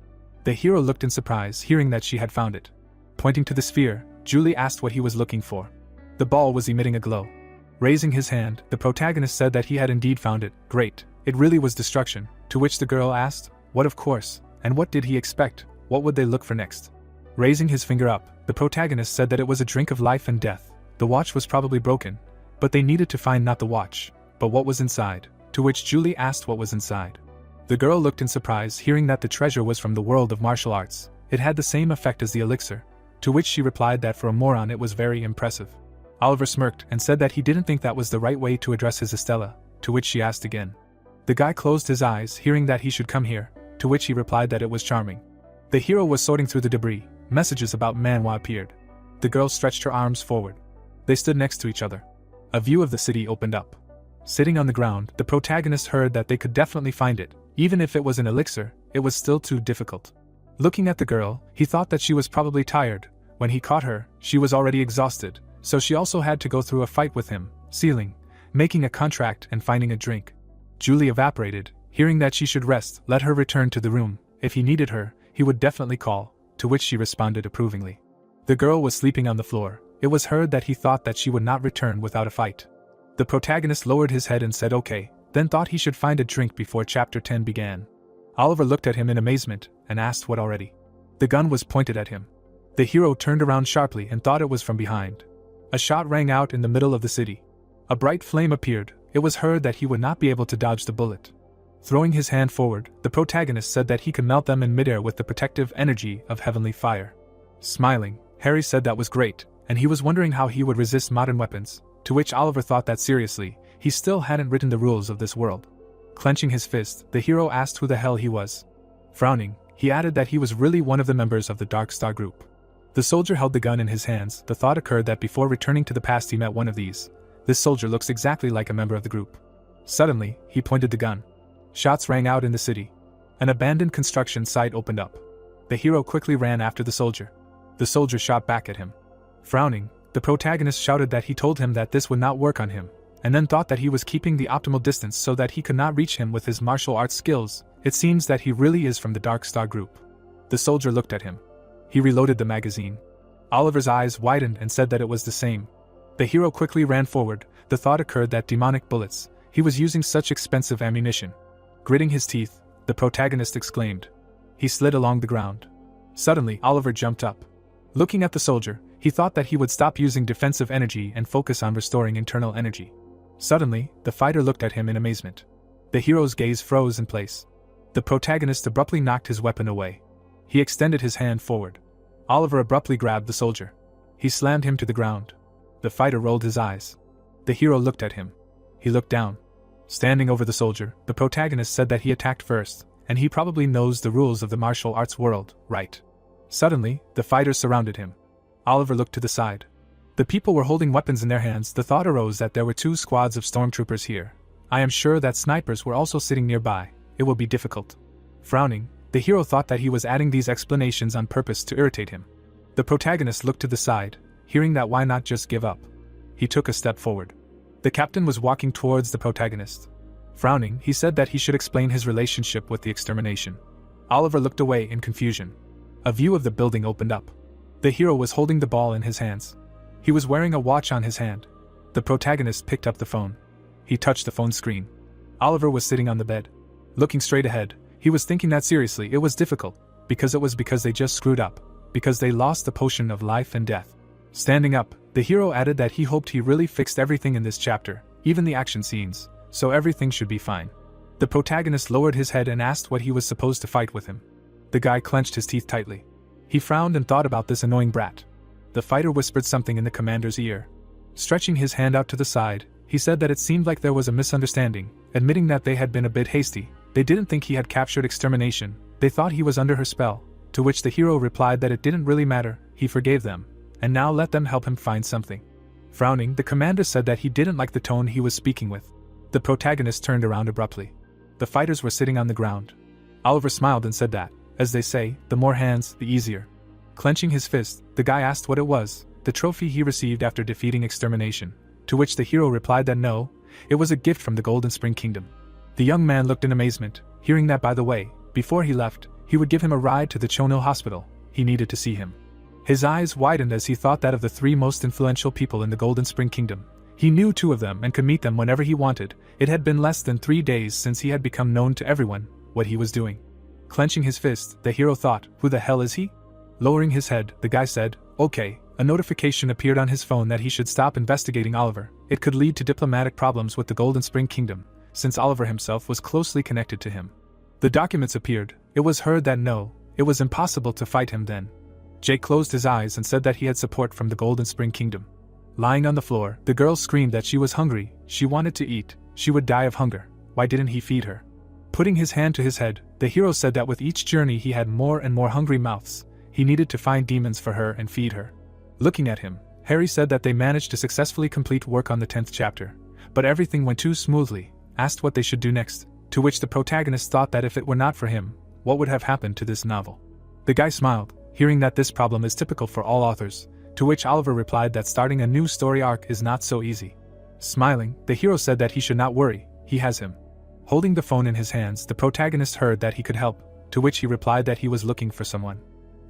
The hero looked in surprise hearing that she had found it. Pointing to the sphere, Julie asked what he was looking for. The ball was emitting a glow. Raising his hand, the protagonist said that he had indeed found it. Great, it really was destruction, to which the girl asked, what of course, and what did he expect, what would they look for next? Raising his finger up, the protagonist said that it was a drink of life and death. The watch was probably broken, but they needed to find not the watch, but what was inside, to which Julie asked what was inside. The girl looked in surprise hearing that the treasure was from the world of martial arts. It had the same effect as the elixir, to which she replied that for a moron it was very impressive. Oliver smirked and said that he didn't think that was the right way to address his Estella, to which she asked again. The guy closed his eyes hearing that he should come here, to which he replied that it was charming. The hero was sorting through the debris. Messages about Manhwa appeared. The girl stretched her arms forward. They stood next to each other. A view of the city opened up. Sitting on the ground, the protagonist heard that they could definitely find it. Even if it was an elixir, it was still too difficult. Looking at the girl, he thought that she was probably tired. When he caught her, she was already exhausted, so she also had to go through a fight with him, sealing, making a contract and finding a drink. Julie evaporated, hearing that she should rest, let her return to the room. If he needed her, he would definitely call, to which she responded approvingly. The girl was sleeping on the floor. It was heard that he thought that she would not return without a fight. The protagonist lowered his head and said okay, then thought he should find a drink before chapter 10 began. Oliver looked at him in amazement and asked what already. The gun was pointed at him. The hero turned around sharply and thought it was from behind. A shot rang out in the middle of the city. A bright flame appeared. It was heard that he would not be able to dodge the bullet. Throwing his hand forward, the protagonist said that he could melt them in midair with the protective energy of heavenly fire. Smiling, Harry said that was great, and he was wondering how he would resist modern weapons, to which Oliver thought that seriously, he still hadn't written the rules of this world. Clenching his fist, the hero asked who the hell he was. Frowning, he added that he was really one of the members of the Dark Star group. The soldier held the gun in his hands. The thought occurred that before returning to the past he met one of these. This soldier looks exactly like a member of the group. Suddenly, he pointed the gun. Shots rang out in the city. An abandoned construction site opened up. The hero quickly ran after the soldier. The soldier shot back at him. Frowning, the protagonist shouted that he told him that this would not work on him, and then thought that he was keeping the optimal distance so that he could not reach him with his martial arts skills. It seems that he really is from the Dark Star group. The soldier looked at him. He reloaded the magazine. Oliver's eyes widened and said that it was the same. The hero quickly ran forward. The thought occurred that demonic bullets. He was using such expensive ammunition. Gritting his teeth, the protagonist exclaimed. He slid along the ground. Suddenly, Oliver jumped up. Looking at the soldier, he thought that he would stop using defensive energy and focus on restoring internal energy. Suddenly, the fighter looked at him in amazement. The hero's gaze froze in place. The protagonist abruptly knocked his weapon away. He extended his hand forward. Oliver abruptly grabbed the soldier. He slammed him to the ground. The fighter rolled his eyes. The hero looked at him. He looked down. Standing over the soldier, the protagonist said that he attacked first, and he probably knows the rules of the martial arts world, right? Suddenly, the fighters surrounded him. Oliver looked to the side. The people were holding weapons in their hands. The thought arose that there were 2 squads of stormtroopers here. I am sure that snipers were also sitting nearby. It will be difficult. Frowning, the hero thought that he was adding these explanations on purpose to irritate him. The protagonist looked to the side, hearing that why not just give up. He took a step forward. The captain was walking towards the protagonist. Frowning, he said that he should explain his relationship with the extermination. Oliver looked away in confusion. A view of the building opened up. The hero was holding the ball in his hands. He was wearing a watch on his hand. The protagonist picked up the phone. He touched the phone screen. Oliver was sitting on the bed. Looking straight ahead, he was thinking that seriously it was difficult, because they just screwed up, because they lost the potion of life and death. Standing up, the hero added that he hoped he really fixed everything in this chapter, even the action scenes, so everything should be fine. The protagonist lowered his head and asked what he was supposed to fight with him. The guy clenched his teeth tightly. He frowned and thought about this annoying brat. The fighter whispered something in the commander's ear. Stretching his hand out to the side, he said that it seemed like there was a misunderstanding, admitting that they had been a bit hasty. They didn't think he had captured extermination, they thought he was under her spell, to which the hero replied that it didn't really matter, he forgave them, and now let them help him find something. Frowning, the commander said that he didn't like the tone he was speaking with. The protagonist turned around abruptly. The fighters were sitting on the ground. Oliver smiled and said that, as they say, the more hands, the easier. Clenching his fist, the guy asked what it was, the trophy he received after defeating extermination, to which the hero replied that no, it was a gift from the Golden Spring Kingdom. The young man looked in amazement, hearing that by the way, before he left, he would give him a ride to the Chono hospital. He needed to see him. His eyes widened as he thought that of the 3 most influential people in the Golden Spring Kingdom, he knew 2 of them and could meet them whenever he wanted. It had been less than 3 days since he had become known to everyone, what he was doing. Clenching his fist, the hero thought, who the hell is he? Lowering his head, the guy said, okay. A notification appeared on his phone that he should stop investigating Oliver. It could lead to diplomatic problems with the Golden Spring Kingdom, since Oliver himself was closely connected to him. The documents appeared. It was heard that no, it was impossible to fight him then. Jay closed his eyes and said that he had support from the Golden Spring Kingdom. Lying on the floor, the girl screamed that she was hungry, she wanted to eat, she would die of hunger. Why didn't he feed her? Putting his hand to his head, the hero said that with each journey he had more and more hungry mouths. He needed to find demons for her and feed her. Looking at him, Harry said that they managed to successfully complete work on the 10th chapter, but everything went too smoothly, asked what they should do next, to which the protagonist thought that if it were not for him, what would have happened to this novel? The guy smiled, hearing that this problem is typical for all authors, to which Oliver replied that starting a new story arc is not so easy. Smiling, the hero said that he should not worry, he has him. Holding the phone in his hands, the protagonist heard that he could help, to which he replied that he was looking for someone.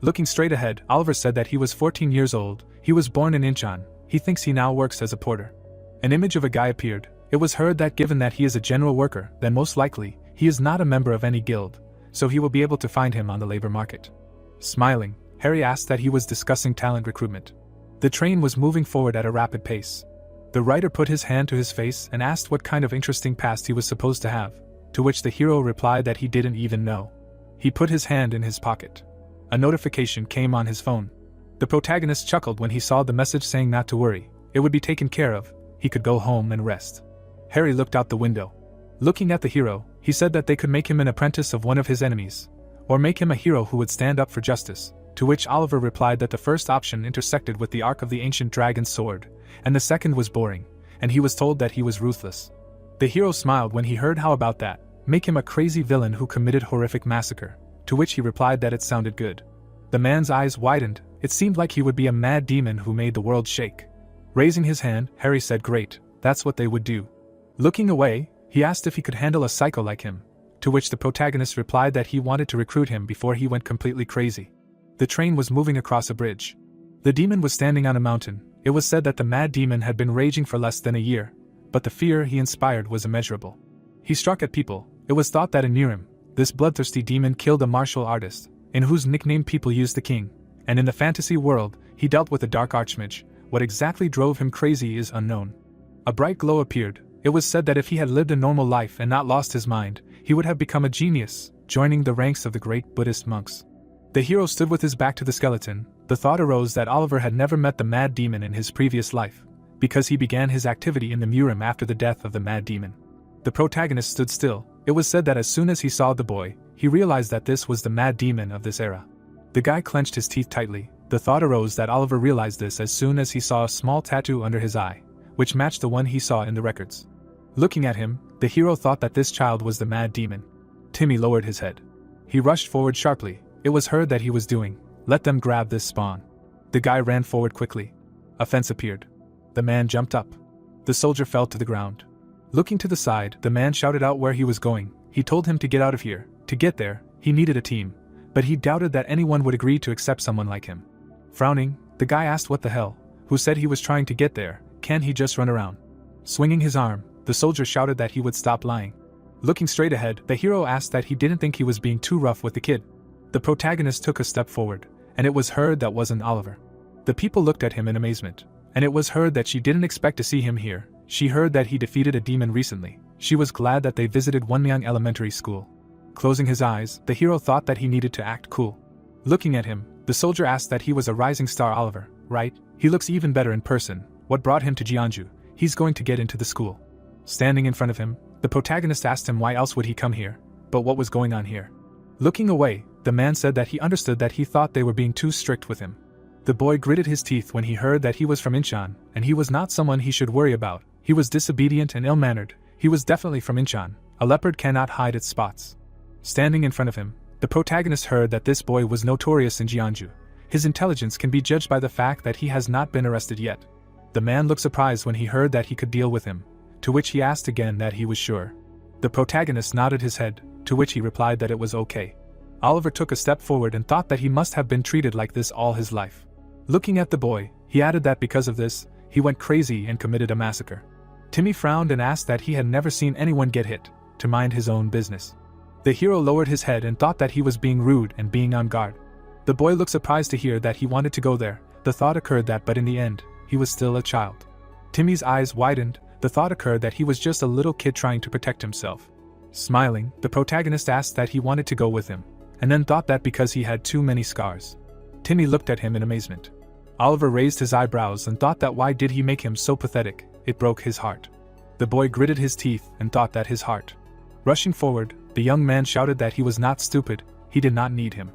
Looking straight ahead, Oliver said that he was 14 years old, he was born in Incheon, he thinks he now works as a porter. An image of a guy appeared. It was heard that given that he is a general worker, then most likely, he is not a member of any guild, so he will be able to find him on the labor market. Smiling, Harry asked that he was discussing talent recruitment. The train was moving forward at a rapid pace. The writer put his hand to his face and asked what kind of interesting past he was supposed to have, to which the hero replied that he didn't even know. He put his hand in his pocket. A notification came on his phone. The protagonist chuckled when he saw the message saying not to worry, it would be taken care of, he could go home and rest. Harry looked out the window. Looking at the hero, he said that they could make him an apprentice of one of his enemies, or make him a hero who would stand up for justice, to which Oliver replied that the first option intersected with the arc of the ancient dragon's sword, and the second was boring, and he was told that he was ruthless. The hero smiled when he heard how about that, make him a crazy villain who committed horrific massacre, to which he replied that it sounded good. The man's eyes widened, it seemed like he would be a mad demon who made the world shake. Raising his hand, Harry said great, that's what they would do. Looking away, he asked if he could handle a psycho like him, to which the protagonist replied that he wanted to recruit him before he went completely crazy. The train was moving across a bridge. The demon was standing on a mountain. It was said that the mad demon had been raging for less than a year, but the fear he inspired was immeasurable. He struck at people. It was thought that in Nirim, this bloodthirsty demon killed a martial artist, in whose nickname people used the king, and in the fantasy world, he dealt with a dark archmage. What exactly drove him crazy is unknown. A bright glow appeared. It was said that if he had lived a normal life and not lost his mind, he would have become a genius, joining the ranks of the great Buddhist monks. The hero stood with his back to the skeleton. The thought arose that Oliver had never met the mad demon in his previous life, because he began his activity in the Murim after the death of the mad demon. The protagonist stood still. It was said that as soon as he saw the boy, he realized that this was the mad demon of this era. The guy clenched his teeth tightly. The thought arose that Oliver realized this as soon as he saw a small tattoo under his eye, which matched the one he saw in the records. Looking at him, the hero thought that this child was the mad demon. Timmy lowered his head. He rushed forward sharply. It was heard that he was doing, "Let them grab this spawn." The guy ran forward quickly. A fence appeared. The man jumped up. The soldier fell to the ground. Looking to the side, the man shouted out where he was going. He told him to get out of here. To get there, he needed a team, but he doubted that anyone would agree to accept someone like him. Frowning, the guy asked what the hell, who said he was trying to get there, can't he just run around? Swinging his arm, the soldier shouted that he would stop lying. Looking straight ahead, the hero asked that he didn't think he was being too rough with the kid. The protagonist took a step forward, and it was heard that wasn't Oliver. The people looked at him in amazement, and it was heard that she didn't expect to see him here. She heard that he defeated a demon recently. She was glad that they visited Wonmyang Elementary School. Closing his eyes, the hero thought that he needed to act cool. Looking at him, the soldier asked that he was a rising star Oliver, right? He looks even better in person. What brought him to Jeonju? He's going to get into the school. Standing in front of him, the protagonist asked him why else would he come here, but what was going on here. Looking away, the man said that he understood that he thought they were being too strict with him. The boy gritted his teeth when he heard that he was from Incheon, and he was not someone he should worry about. He was disobedient and ill-mannered. He was definitely from Incheon. A leopard cannot hide its spots. Standing in front of him, the protagonist heard that this boy was notorious in Jeonju. His intelligence can be judged by the fact that he has not been arrested yet. The man looked surprised when he heard that he could deal with him, to which he asked again that he was sure. The protagonist nodded his head, to which he replied that it was okay. Oliver took a step forward and thought that he must have been treated like this all his life. Looking at the boy, he added that because of this, he went crazy and committed a massacre. Timmy frowned and asked that he had never seen anyone get hit, to mind his own business. The hero lowered his head and thought that he was being rude and being on guard. The boy looked surprised to hear that he wanted to go there. The thought occurred that but in the end, he was still a child. Timmy's eyes widened. The thought occurred that he was just a little kid trying to protect himself. Smiling, the protagonist asked that he wanted to go with him, and then thought that because he had too many scars. Timmy looked at him in amazement. Oliver raised his eyebrows and thought that why did he make him so pathetic? It broke his heart. The boy gritted his teeth and thought that his heart. Rushing forward, the young man shouted that he was not stupid, he did not need him.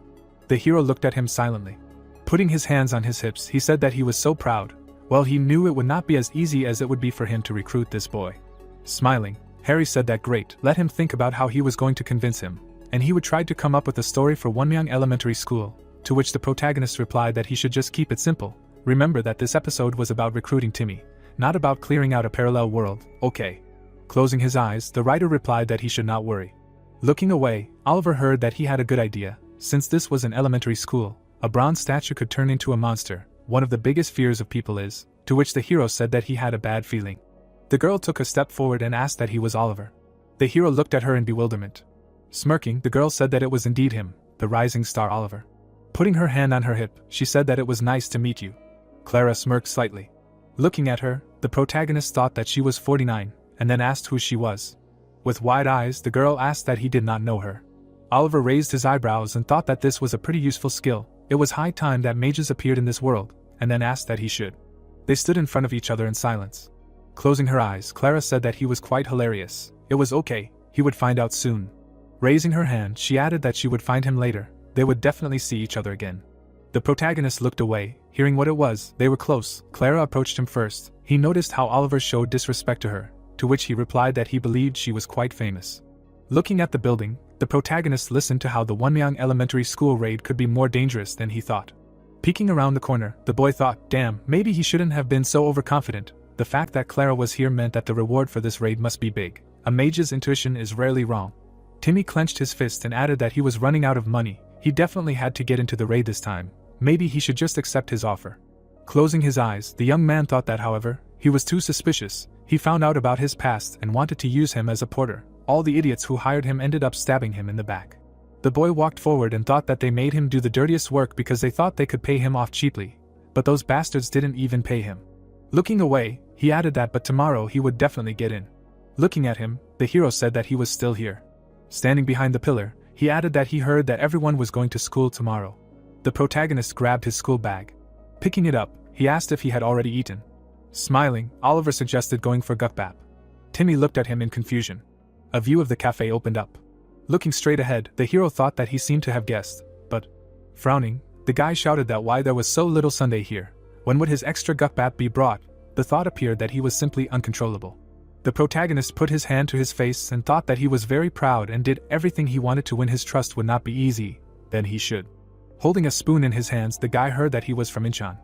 The hero looked at him silently. Putting his hands on his hips, he said that he was so proud. Well, he knew it would not be as easy as it would be for him to recruit this boy. Smiling, Harry said that great, let him think about how he was going to convince him, and he would try to come up with a story for Wonmyang Elementary School, to which the protagonist replied that he should just keep it simple. Remember that this episode was about recruiting Timmy, not about clearing out a parallel world, okay. Closing his eyes, the writer replied that he should not worry. Looking away, Oliver heard that he had a good idea. Since this was an elementary school, a bronze statue could turn into a monster. One of the biggest fears of people is, to which the hero said that he had a bad feeling. The girl took a step forward and asked that he was Oliver. The hero looked at her in bewilderment. Smirking, the girl said that it was indeed him, the rising star Oliver. Putting her hand on her hip, she said that it was nice to meet you. Clara smirked slightly. Looking at her, the protagonist thought that she was 49, and then asked who she was. With wide eyes, the girl asked that he did not know her. Oliver raised his eyebrows and thought that this was a pretty useful skill. It was high time that mages appeared in this world, and then asked that he should. They stood in front of each other in silence. Closing her eyes, Clara said that he was quite hilarious. It was okay, he would find out soon. Raising her hand, she added that she would find him later. They would definitely see each other again. The protagonist looked away, hearing what it was. They were close. Clara approached him first. He noticed how Oliver showed disrespect to her, to which he replied that he believed she was quite famous. Looking at the building, the protagonist listened to how the Wonmyang Elementary School raid could be more dangerous than he thought. Peeking around the corner, the boy thought, damn, maybe he shouldn't have been so overconfident. The fact that Clara was here meant that the reward for this raid must be big. A mage's intuition is rarely wrong. Timmy clenched his fist and added that he was running out of money. He definitely had to get into the raid this time. Maybe he should just accept his offer. Closing his eyes, the young man thought that, however, he was too suspicious. He found out about his past and wanted to use him as a porter. All the idiots who hired him ended up stabbing him in the back. The boy walked forward and thought that they made him do the dirtiest work because they thought they could pay him off cheaply. But those bastards didn't even pay him. Looking away, he added that but tomorrow he would definitely get in. Looking at him, the hero said that he was still here. Standing behind the pillar, he added that he heard that everyone was going to school tomorrow. The protagonist grabbed his school bag. Picking it up, he asked if he had already eaten. Smiling, Oliver suggested going for gukbap. Timmy looked at him in confusion. A view of the cafe opened up. Looking straight ahead, the hero thought that he seemed to have guessed, but, frowning, the guy shouted that why there was so little sundae here. When would his extra gukbap be brought? The thought appeared that he was simply uncontrollable. The protagonist put his hand to his face and thought that he was very proud and did everything he wanted to win his trust would not be easy, then he should. Holding a spoon in his hands, the guy heard that he was from Incheon.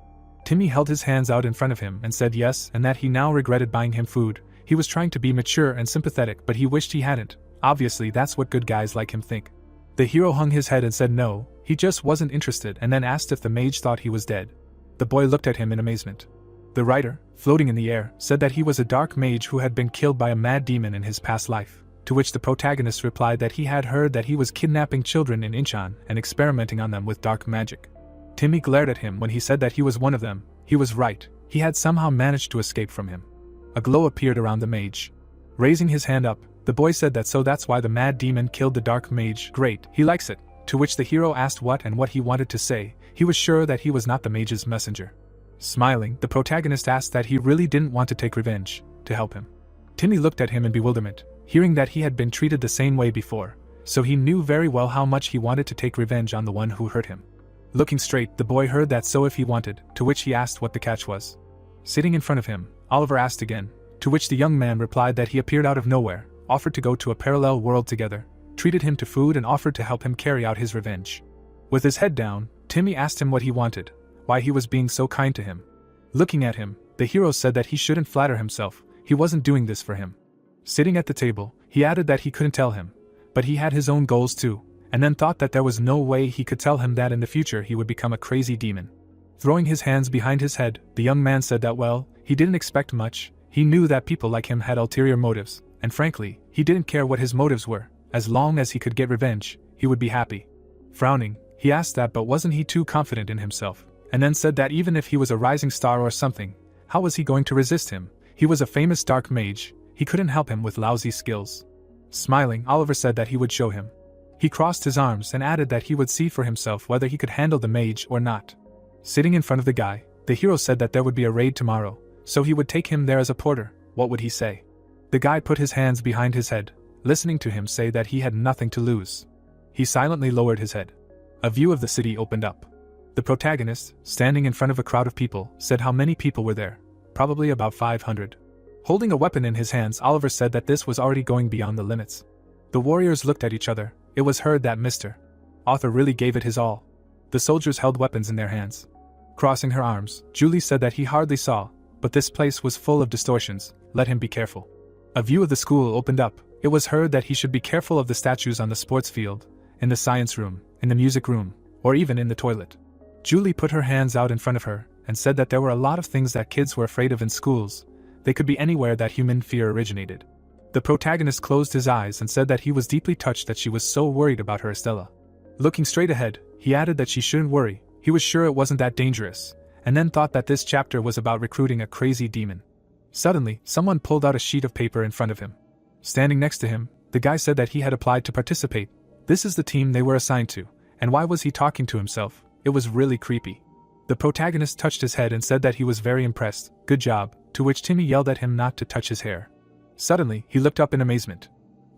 Timmy held his hands out in front of him and said yes and that he now regretted buying him food. He was trying to be mature and sympathetic but he wished he hadn't. Obviously that's what good guys like him think. The hero hung his head and said no, he just wasn't interested and then asked if the mage thought he was dead. The boy looked at him in amazement. The writer, floating in the air, said that he was a dark mage who had been killed by a mad demon in his past life, to which the protagonist replied that he had heard that he was kidnapping children in Incheon and experimenting on them with dark magic. Timmy glared at him when he said that he was one of them. He was right, he had somehow managed to escape from him. A glow appeared around the mage. Raising his hand up, the boy said that so that's why the mad demon killed the dark mage. Great, he likes it. To which the hero asked what he wanted to say. He was sure that he was not the mage's messenger. Smiling, the protagonist asked that he really didn't want to take revenge, to help him. Timmy looked at him in bewilderment, hearing that he had been treated the same way before, so he knew very well how much he wanted to take revenge on the one who hurt him. Looking straight, the boy heard that so if he wanted, to which he asked what the catch was. Sitting in front of him, Oliver asked again, to which the young man replied that he appeared out of nowhere, offered to go to a parallel world together, treated him to food and offered to help him carry out his revenge. With his head down, Timmy asked him what he wanted, why he was being so kind to him. Looking at him, the hero said that he shouldn't flatter himself, he wasn't doing this for him. Sitting at the table, he added that he couldn't tell him, but he had his own goals too, and then thought that there was no way he could tell him that in the future he would become a crazy demon. Throwing his hands behind his head, the young man said that well, he didn't expect much, he knew that people like him had ulterior motives, and frankly, he didn't care what his motives were, as long as he could get revenge, he would be happy. Frowning, he asked that but wasn't he too confident in himself, and then said that even if he was a rising star or something, how was he going to resist him? He was a famous dark mage, he couldn't help him with lousy skills. Smiling, Oliver said that he would show him. He crossed his arms and added that he would see for himself whether he could handle the mage or not. Sitting in front of the guy, the hero said that there would be a raid tomorrow, so he would take him there as a porter. What would he say? The guy put his hands behind his head, listening to him say that he had nothing to lose. He silently lowered his head. A view of the city opened up. The protagonist, standing in front of a crowd of people, said how many people were there. Probably about 500. Holding a weapon in his hands, Oliver said that this was already going beyond the limits. The warriors looked at each other. It was heard that Mr. Arthur really gave it his all. The soldiers held weapons in their hands. Crossing her arms, Julie said that he hardly saw, but this place was full of distortions, let him be careful. A view of the school opened up. It was heard that he should be careful of the statues on the sports field, in the science room, in the music room, or even in the toilet. Julie put her hands out in front of her, and said that there were a lot of things that kids were afraid of in schools. They could be anywhere that human fear originated. The protagonist closed his eyes and said that he was deeply touched that she was so worried about her Estella. Looking straight ahead, he added that she shouldn't worry, he was sure it wasn't that dangerous, and then thought that this chapter was about recruiting a crazy demon. Suddenly, someone pulled out a sheet of paper in front of him. Standing next to him, the guy said that he had applied to participate. This is the team they were assigned to, and why was he talking to himself? It was really creepy. The protagonist touched his head and said that he was very impressed, good job, to which Timmy yelled at him not to touch his hair. Suddenly, he looked up in amazement.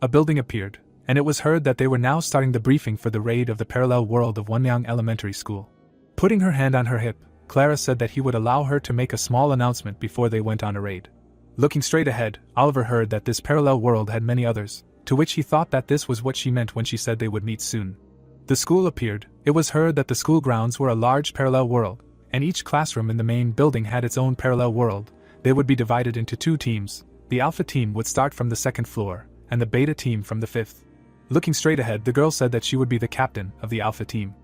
A building appeared, and it was heard that they were now starting the briefing for the raid of the parallel world of Wonmyang Elementary School. Putting her hand on her hip, Clara said that he would allow her to make a small announcement before they went on a raid. Looking straight ahead, Oliver heard that this parallel world had many others, to which he thought that this was what she meant when she said they would meet soon. The school appeared. It was heard that the school grounds were a large parallel world, and each classroom in the main building had its own parallel world. They would be divided into 2 teams. The Alpha team would start from the 2nd floor, and the Beta team from the 5th. Looking straight ahead, the girl said that she would be the captain of the Alpha team.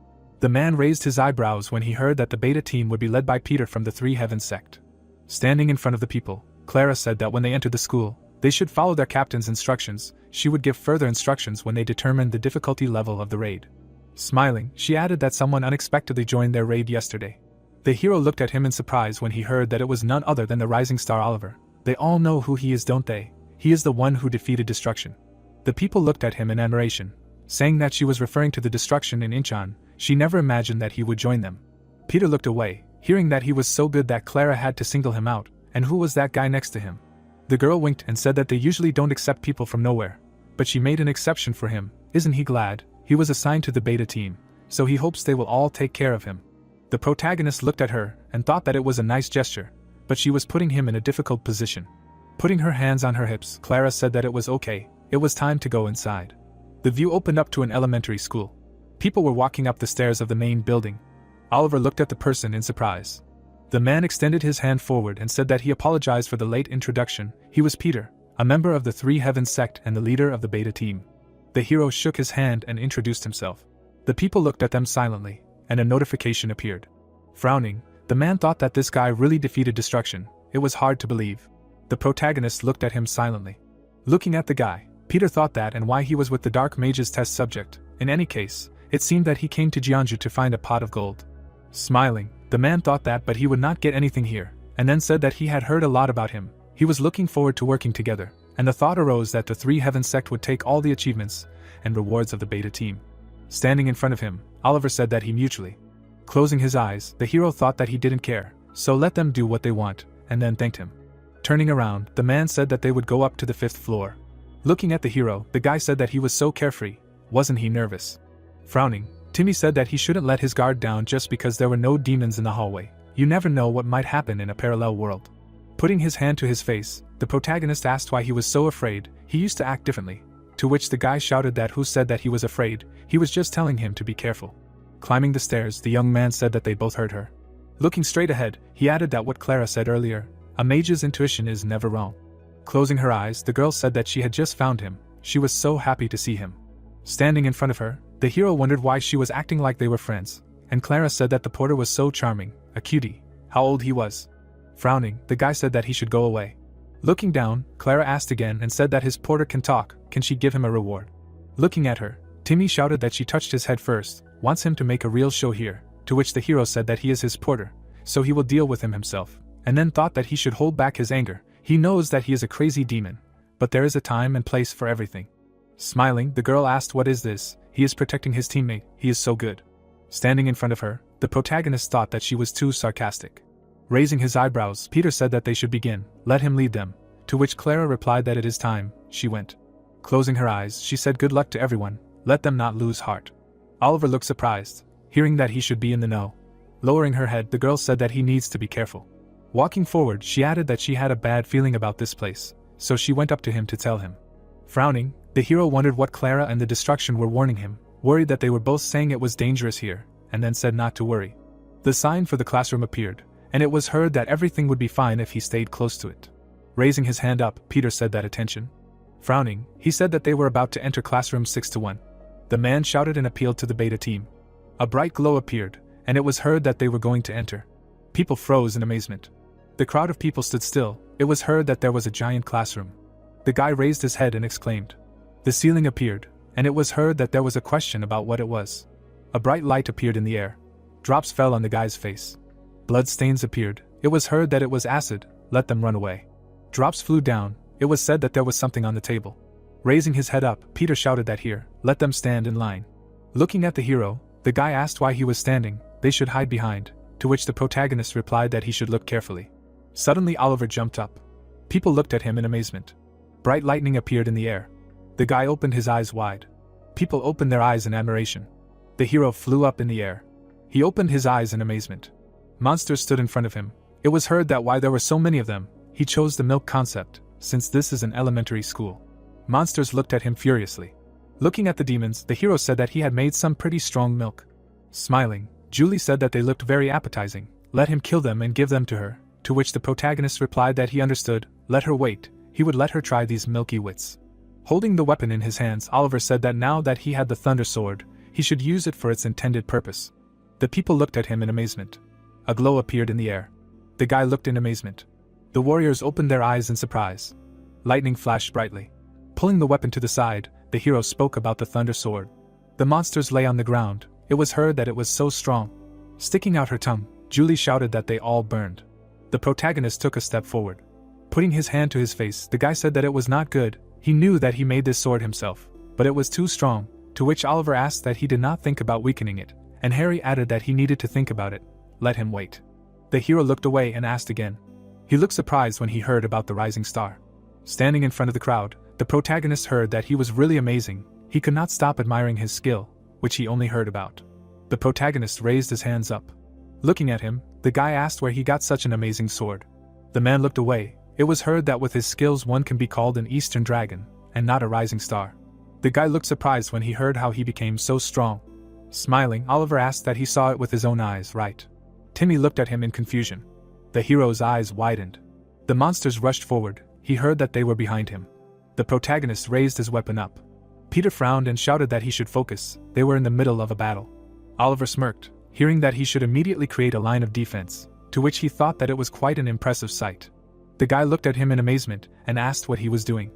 The man raised his eyebrows when he heard that the Beta team would be led by Peter from the 3 Heavens sect. Standing in front of the people, Clara said that when they entered the school, they should follow their captain's instructions. She would give further instructions when they determined the difficulty level of the raid. Smiling, she added that someone unexpectedly joined their raid yesterday. The hero looked at him in surprise when he heard that it was none other than the rising star Oliver. They all know who he is, don't they? He is the one who defeated destruction. The people looked at him in admiration, saying that she was referring to the destruction in Incheon. She never imagined that he would join them. Peter looked away, hearing that he was so good that Clara had to single him out. And who was that guy next to him? The girl winked and said that they usually don't accept people from nowhere, but she made an exception for him. Isn't he glad? He was assigned to the Beta team, so he hopes they will all take care of him. The protagonist looked at her and thought that it was a nice gesture, but she was putting him in a difficult position. Putting her hands on her hips, Clara said that it was okay. It was time to go inside. The view opened up to an elementary school. People were walking up the stairs of the main building. Oliver looked at the person in surprise. The man extended his hand forward and said that he apologized for the late introduction. He was Peter, a member of the 3 Heavens sect and the leader of the Beta team. The hero shook his hand and introduced himself. The people looked at them silently, and a notification appeared. Frowning, the man thought that this guy really defeated destruction. It was hard to believe. The protagonist looked at him silently. Looking at the guy, Peter thought that and why he was with the Dark Mage's test subject. In any case, it seemed that he came to Jeonju to find a pot of gold. Smiling, the man thought that but he would not get anything here, and then said that he had heard a lot about him. He was looking forward to working together, and the thought arose that the 3 Heavens sect would take all the achievements and rewards of the Beta team. Standing in front of him, Oliver said that he mutually. Closing his eyes, the hero thought that he didn't care, so let them do what they want, and then thanked him. Turning around, the man said that they would go up to the 5th floor. Looking at the hero, the guy said that he was so carefree. Wasn't he nervous? Frowning, Timmy said that he shouldn't let his guard down just because there were no demons in the hallway. You never know what might happen in a parallel world. Putting his hand to his face, the protagonist asked why he was so afraid. He used to act differently. To which the guy shouted that who said that he was afraid, he was just telling him to be careful. Climbing the stairs, the young man said that they both heard her. Looking straight ahead, he added that what Clara said earlier, a mage's intuition is never wrong. Closing her eyes, the girl said that she had just found him. She was so happy to see him. Standing in front of her, the hero wondered why she was acting like they were friends, and Clara said that the porter was so charming, a cutie, how old he was. Frowning, the guy said that he should go away. Looking down, Clara asked again and said that his porter can talk. Can she give him a reward? Looking at her, Timmy shouted that she touched his head first, wants him to make a real show here, to which the hero said that he is his porter, so he will deal with him himself, and then thought that he should hold back his anger. He knows that he is a crazy demon, but there is a time and place for everything. Smiling, the girl asked what is this? He is protecting his teammate, he is so good. Standing in front of her, the protagonist thought that she was too sarcastic. Raising his eyebrows, Peter said that they should begin, let him lead them, to which Clara replied that it is time. She went. Closing her eyes, she said good luck to everyone, let them not lose heart. Oliver looked surprised, hearing that he should be in the know. Lowering her head, the girl said that he needs to be careful. Walking forward, she added that she had a bad feeling about this place, so she went up to him to tell him. Frowning, the hero wondered what Clara and the destruction were warning him, worried that they were both saying it was dangerous here, and then said not to worry. The sign for the classroom appeared, and it was heard that everything would be fine if he stayed close to it. Raising his hand up, Peter said that attention. Frowning, he said that they were about to enter classroom 6-1. The man shouted and appealed to the Beta team. A bright glow appeared, and it was heard that they were going to enter. People froze in amazement. The crowd of people stood still. It was heard that there was a giant classroom. The guy raised his head and exclaimed. The ceiling appeared, and it was heard that there was a question about what it was. A bright light appeared in the air. Drops fell on the guy's face. Blood stains appeared. It was heard that it was acid. Let them run away. Drops flew down. It was said that there was something on the table. Raising his head up, Peter shouted that here, let them stand in line. Looking at the hero, the guy asked why he was standing. They should hide behind, to which the protagonist replied that he should look carefully. Suddenly Oliver jumped up. People looked at him in amazement. Bright lightning appeared in the air. The guy opened his eyes wide. People opened their eyes in admiration. The hero flew up in the air. He opened his eyes in amazement. Monsters stood in front of him. It was heard that why there were so many of them, he chose the milk concept, since this is an elementary school. Monsters looked at him furiously. Looking at the demons, the hero said that he had made some pretty strong milk. Smiling, Julie said that they looked very appetizing. Let him kill them and give them to her, to which the protagonist replied that he understood, let her wait, he would let her try these milky wits. Holding the weapon in his hands, Oliver said that now that he had the Thunder Sword, he should use it for its intended purpose. The people looked at him in amazement. A glow appeared in the air. The guy looked in amazement. The warriors opened their eyes in surprise. Lightning flashed brightly. Pulling the weapon to the side, the hero spoke about the Thunder Sword. The monsters lay on the ground. It was heard that it was so strong. Sticking out her tongue, Julie shouted that they all burned. The protagonist took a step forward. Putting his hand to his face, the guy said that it was not good. He knew that he made this sword himself, but it was too strong, to which Oliver asked that he did not think about weakening it, and Harry added that he needed to think about it. Let him wait. The hero looked away and asked again. He looked surprised when he heard about the rising star. Standing in front of the crowd, the protagonist heard that he was really amazing. He could not stop admiring his skill, which he only heard about. The protagonist raised his hands up. Looking at him, the guy asked where he got such an amazing sword. The man looked away. It was heard that with his skills one can be called an Eastern dragon, and not a rising star. The guy looked surprised when he heard how he became so strong. Smiling, Oliver asked that he saw it with his own eyes, right? Timmy looked at him in confusion. The hero's eyes widened. The monsters rushed forward. He heard that they were behind him. The protagonist raised his weapon up. Peter frowned and shouted that he should focus. They were in the middle of a battle. Oliver smirked, hearing that he should immediately create a line of defense, to which he thought that it was quite an impressive sight. The guy looked at him in amazement and asked what he was doing.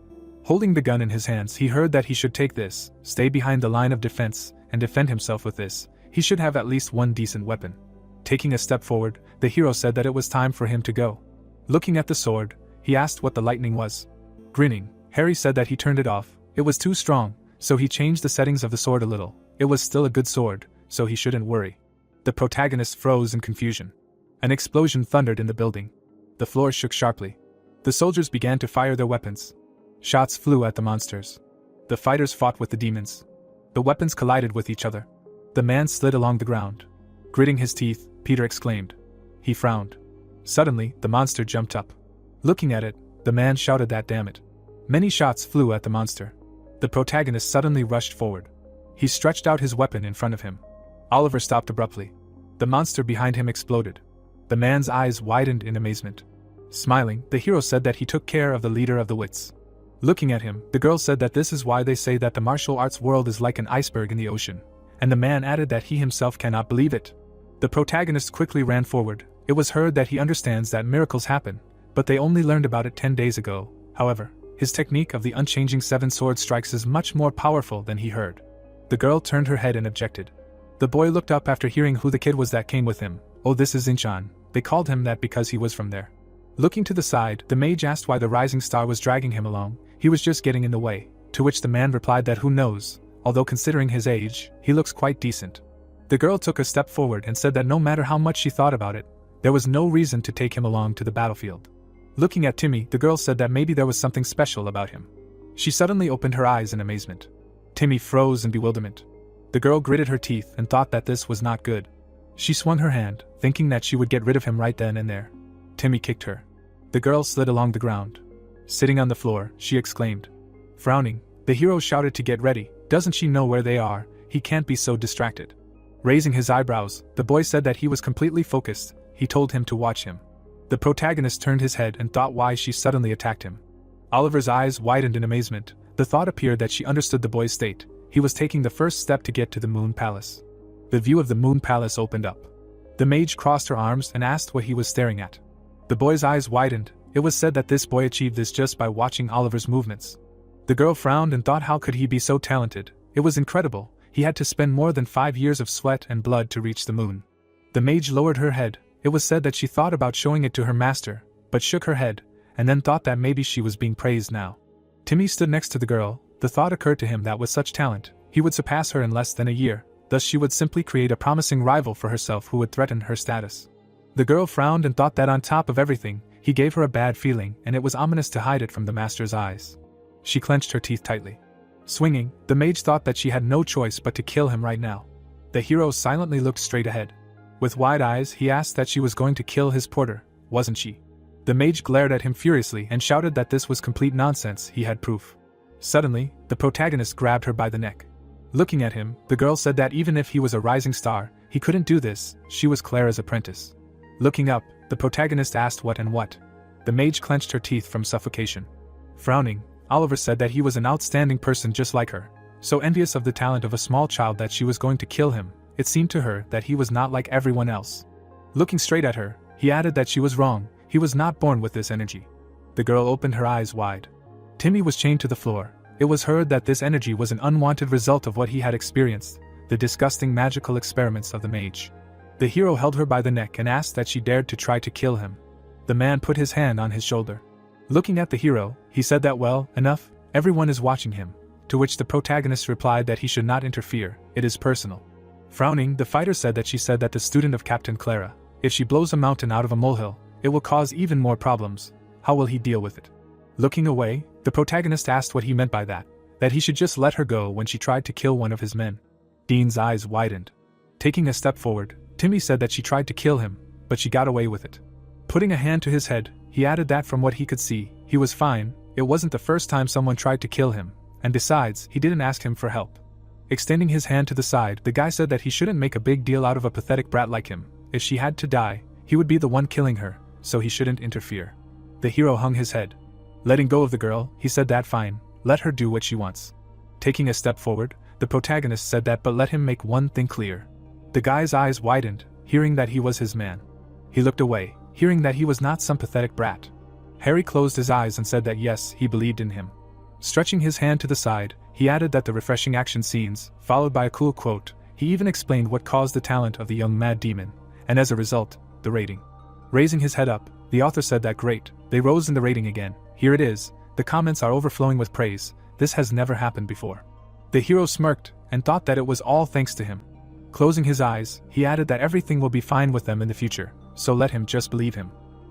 Holding the gun in his hands, he heard that he should take this, stay behind the line of defense, and defend himself with this. He should have at least one decent weapon. Taking a step forward, the hero said that it was time for him to go. Looking at the sword, he asked what the lightning was. Grinning, Harry said that he turned it off. It was too strong, so he changed the settings of the sword a little. It was still a good sword, so he shouldn't worry. The protagonist froze in confusion. An explosion thundered in the building. The floor shook sharply. The soldiers began to fire their weapons. Shots flew at the monsters. The fighters fought with the demons. The weapons collided with each other. The man slid along the ground. Gritting his teeth, Peter exclaimed. He frowned. Suddenly, the monster jumped up. Looking at it, the man shouted that damn it. Many shots flew at the monster. The protagonist suddenly rushed forward. He stretched out his weapon in front of him. Oliver stopped abruptly. The monster behind him exploded. The man's eyes widened in amazement. Smiling, the hero said that he took care of the leader of the wits. Looking at him, the girl said that this is why they say that the martial arts world is like an iceberg in the ocean, and the man added that he himself cannot believe it. The protagonist quickly ran forward. It was heard that he understands that miracles happen, but they only learned about it 10 days ago. However, his technique of the unchanging 7 sword strikes is much more powerful than he heard. The girl turned her head and objected. The boy looked up after hearing who the kid was that came with him. Oh, this is Inchan. They called him that because he was from there. Looking to the side, the mage asked why the rising star was dragging him along. He was just getting in the way, to which the man replied that who knows, although considering his age, he looks quite decent. The girl took a step forward and said that no matter how much she thought about it, there was no reason to take him along to the battlefield. Looking at Timmy, the girl said that maybe there was something special about him. She suddenly opened her eyes in amazement. Timmy froze in bewilderment. The girl gritted her teeth and thought that this was not good. She swung her hand, thinking that she would get rid of him right then and there. Timmy kicked her. The girl slid along the ground. Sitting on the floor, she exclaimed. Frowning, the hero shouted to get ready. Doesn't she know where they are? He can't be so distracted. Raising his eyebrows, the boy said that he was completely focused. He told him to watch him. The protagonist turned his head and thought why she suddenly attacked him. Oliver's eyes widened in amazement. The thought appeared that she understood the boy's state. He was taking the first step to get to the Moon Palace. The view of the Moon Palace opened up. The mage crossed her arms and asked what he was staring at. The boy's eyes widened. It was said that this boy achieved this just by watching Oliver's movements. The girl frowned and thought how could he be so talented. It was incredible. He had to spend more than 5 years of sweat and blood to reach the moon. The mage lowered her head. It was said that she thought about showing it to her master, but shook her head, and then thought that maybe she was being praised now. Timmy stood next to the girl. The thought occurred to him that with such talent, he would surpass her in less than a year, thus she would simply create a promising rival for herself who would threaten her status. The girl frowned and thought that on top of everything, he gave her a bad feeling and it was ominous to hide it from the master's eyes. She clenched her teeth tightly. Swinging, the mage thought that she had no choice but to kill him right now. The hero silently looked straight ahead. With wide eyes, he asked that she was going to kill his porter, wasn't she? The mage glared at him furiously and shouted that this was complete nonsense. He had proof. Suddenly, the protagonist grabbed her by the neck. Looking at him, the girl said that even if he was a rising star, he couldn't do this. She was Clara's apprentice. Looking up, the protagonist asked what and what. The mage clenched her teeth from suffocation. Frowning, Oliver said that he was an outstanding person just like her, so envious of the talent of a small child that she was going to kill him. It seemed to her that he was not like everyone else. Looking straight at her, he added that she was wrong. He was not born with this energy. The girl opened her eyes wide. Timmy was chained to the floor. It was heard that this energy was an unwanted result of what he had experienced, the disgusting magical experiments of the mage. The hero held her by the neck and asked that she dared to try to kill him. The man put his hand on his shoulder. Looking at the hero, he said that well, enough, everyone is watching him, to which the protagonist replied that he should not interfere, it is personal. Frowning, the fighter said that she said that the student of Captain Clara, if she blows a mountain out of a molehill, it will cause even more problems. How will he deal with it? Looking away, the protagonist asked what he meant by that he should just let her go when she tried to kill one of his men. Dean's eyes widened. Taking a step forward, Timmy said that she tried to kill him, but she got away with it. Putting a hand to his head, he added that from what he could see, he was fine. It wasn't the first time someone tried to kill him, and besides, he didn't ask him for help. Extending his hand to the side, the guy said that he shouldn't make a big deal out of a pathetic brat like him. If she had to die, he would be the one killing her, so he shouldn't interfere. The hero hung his head. Letting go of the girl, he said that fine, let her do what she wants. Taking a step forward, the protagonist said that but let him make one thing clear. The guy's eyes widened, hearing that he was his man. He looked away, hearing that he was not some pathetic brat. Harry closed his eyes and said that yes, he believed in him. Stretching his hand to the side, he added that the refreshing action scenes, followed by a cool quote, he even explained what caused the talent of the young mad demon, and as a result, the rating. Raising his head up, the author said that great, they rose in the rating again, here it is, the comments are overflowing with praise, this has never happened before. The hero smirked, and thought that it was all thanks to him. Closing his eyes, he added that everything will be fine with them in the future, so let him just believe him.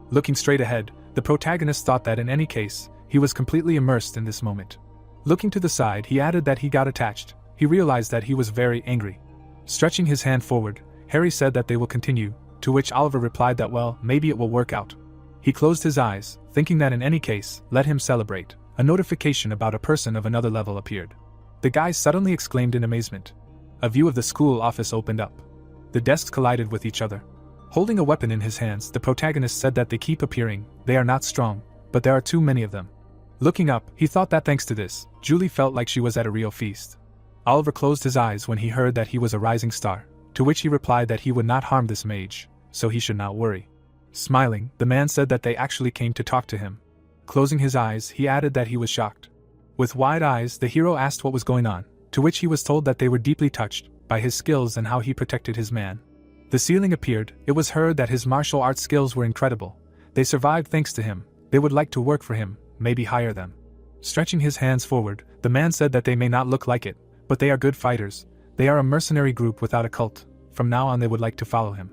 Looking straight ahead, the protagonist thought that in any case, he was completely immersed in this moment. Looking to the side, he added that he got attached. He realized that he was very angry. Stretching his hand forward, Harry said that they will continue, to which Oliver replied that well, maybe it will work out. He closed his eyes, thinking that in any case, let him celebrate. A notification about a person of another level appeared. The guy suddenly exclaimed in amazement. A view of the school office opened up. The desks collided with each other. Holding a weapon in his hands, the protagonist said that they keep appearing, they are not strong, but there are too many of them. Looking up, he thought that thanks to this, Julie felt like she was at a real feast. Oliver closed his eyes when he heard that he was a rising star, to which he replied that he would not harm this mage, so he should not worry. Smiling, the man said that they actually came to talk to him. Closing his eyes, he added that he was shocked. With wide eyes, the hero asked what was going on, to which he was told that they were deeply touched by his skills and how he protected his man. The ceiling appeared, it was heard that his martial arts skills were incredible. They survived thanks to him, they would like to work for him, maybe hire them. Stretching his hands forward, the man said that they may not look like it, but they are good fighters. They are a mercenary group without a cult. From now on they would like to follow him.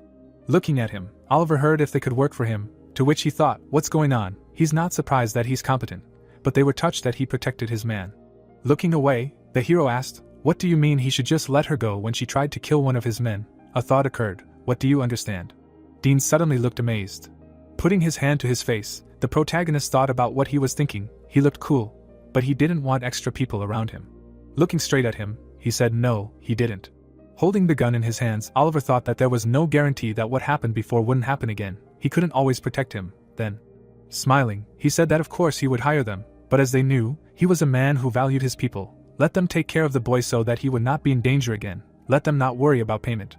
Looking at him, Oliver heard if they could work for him, to which he thought, what's going on? He's not surprised that he's competent, but they were touched that he protected his man. Looking away, the hero asked, what do you mean he should just let her go when she tried to kill one of his men? A thought occurred, what do you understand? Dean suddenly looked amazed. Putting his hand to his face, the protagonist thought about what he was thinking. He looked cool, but he didn't want extra people around him. Looking straight at him, he said no, he didn't. Holding the gun in his hands, Oliver thought that there was no guarantee that what happened before wouldn't happen again. He couldn't always protect him, then. Smiling, he said that of course he would hire them, but as they knew, he was a man who valued his people. Let them take care of the boy so that he would not be in danger again. Let them not worry about payment.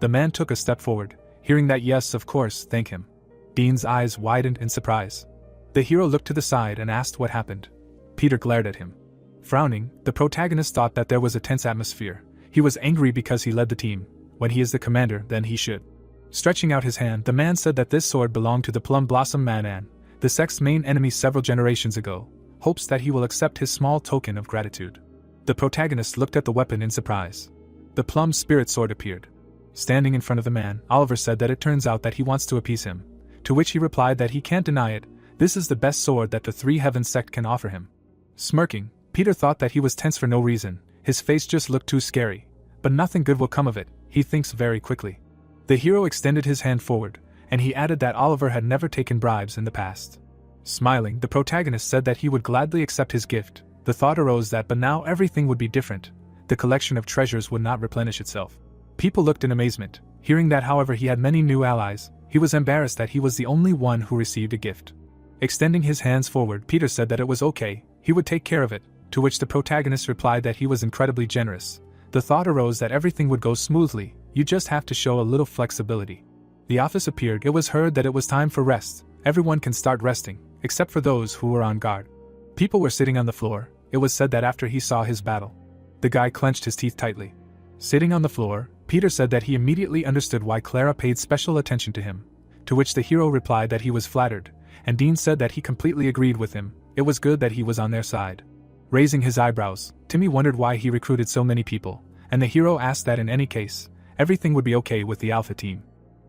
The man took a step forward, hearing that yes, of course, thank him. Dean's eyes widened in surprise. The hero looked to the side and asked what happened. Peter glared at him. Frowning, the protagonist thought that there was a tense atmosphere. He was angry because he led the team. When he is the commander, then he should. Stretching out his hand, the man said that this sword belonged to the Plum Blossom Man, the sect's main enemy several generations ago, hopes that he will accept his small token of gratitude. The protagonist looked at the weapon in surprise. The Plum Spirit Sword appeared. Standing in front of the man, Oliver said that it turns out that he wants to appease him, to which he replied that he can't deny it, this is the best sword that the Three Heavens sect can offer him. Smirking, Peter thought that he was tense for no reason, his face just looked too scary, but nothing good will come of it, he thinks very quickly. The hero extended his hand forward, and he added that Oliver had never taken bribes in the past. Smiling, the protagonist said that he would gladly accept his gift. The thought arose that but now everything would be different. The collection of treasures would not replenish itself. People looked in amazement. Hearing that however he had many new allies, he was embarrassed that he was the only one who received a gift. Extending his hands forward, Peter said that it was okay, he would take care of it, to which the protagonist replied that he was incredibly generous. The thought arose that everything would go smoothly, you just have to show a little flexibility. The office appeared. It was heard that it was time for rest. Everyone can start resting, except for those who were on guard. People were sitting on the floor. It was said that after he saw his battle, the guy clenched his teeth tightly. Sitting on the floor, Peter said that he immediately understood why Clara paid special attention to him, to which the hero replied that he was flattered, and Dean said that he completely agreed with him. It was good that he was on their side. Raising his eyebrows, Timmy wondered why he recruited so many people, and the hero asked that in any case, everything would be okay with the Alpha team.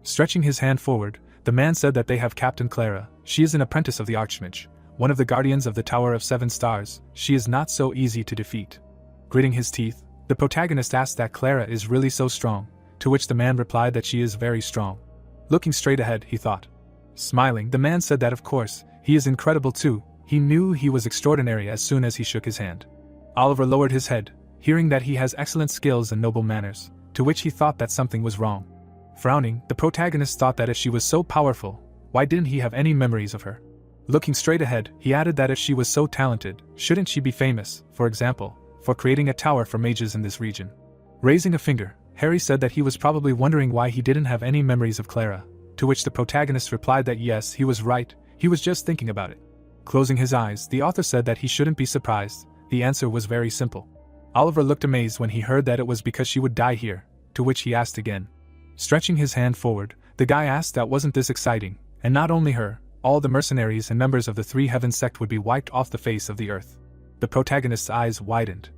Stretching his hand forward, the man said that they have Captain Clara. She is an apprentice of the Archmage, one of the guardians of the Tower of 7 Stars. She is not so easy to defeat. Gritting his teeth, the protagonist asked that Clara is really so strong, to which the man replied that she is very strong. Looking straight ahead, he thought. Smiling, the man said that of course, he is incredible too. He knew he was extraordinary as soon as he shook his hand. Oliver lowered his head, hearing that he has excellent skills and noble manners, to which he thought that something was wrong. Frowning, the protagonist thought that if she was so powerful, why didn't he have any memories of her? Looking straight ahead, he added that if she was so talented, shouldn't she be famous, for example, for creating a tower for mages in this region? Raising a finger, Harry said that he was probably wondering why he didn't have any memories of Clara, to which the protagonist replied that yes, he was right, he was just thinking about it. Closing his eyes, the author said that he shouldn't be surprised. The answer was very simple. Oliver looked amazed when he heard that it was because she would die here, to which he asked again. Stretching his hand forward, the guy asked that wasn't this exciting, and not only her, all the mercenaries and members of the Three Heavens sect would be wiped off the face of the earth. The protagonist's eyes widened.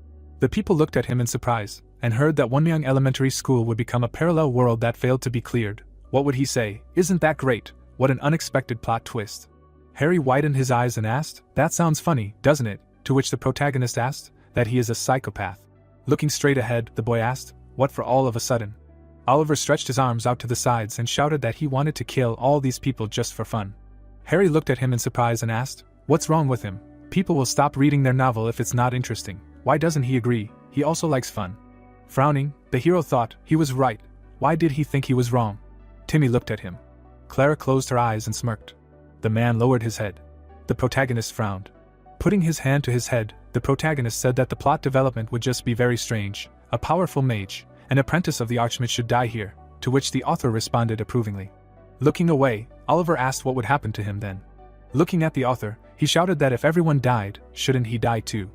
The people looked at him in surprise, and heard that one young elementary school would become a parallel world that failed to be cleared. What would he say? Isn't that great? What an unexpected plot twist. Harry widened his eyes and asked, that sounds funny, doesn't it? To which the protagonist asked, that he is a psychopath. Looking straight ahead, the boy asked, what for all of a sudden? Oliver stretched his arms out to the sides and shouted that he wanted to kill all these people just for fun. Harry looked at him in surprise and asked, what's wrong with him? People will stop reading their novel if it's not interesting. Why doesn't he agree? He also likes fun. Frowning, the hero thought, he was right. Why did he think he was wrong? Timmy looked at him. Clara closed her eyes and smirked. The man lowered his head. The protagonist frowned. Putting his hand to his head, the protagonist said that the plot development would just be very strange. A powerful mage, an apprentice of the Archmage should die here, to which the author responded approvingly. Looking away, Oliver asked what would happen to him then. Looking at the author, he shouted that if everyone died, shouldn't he die too?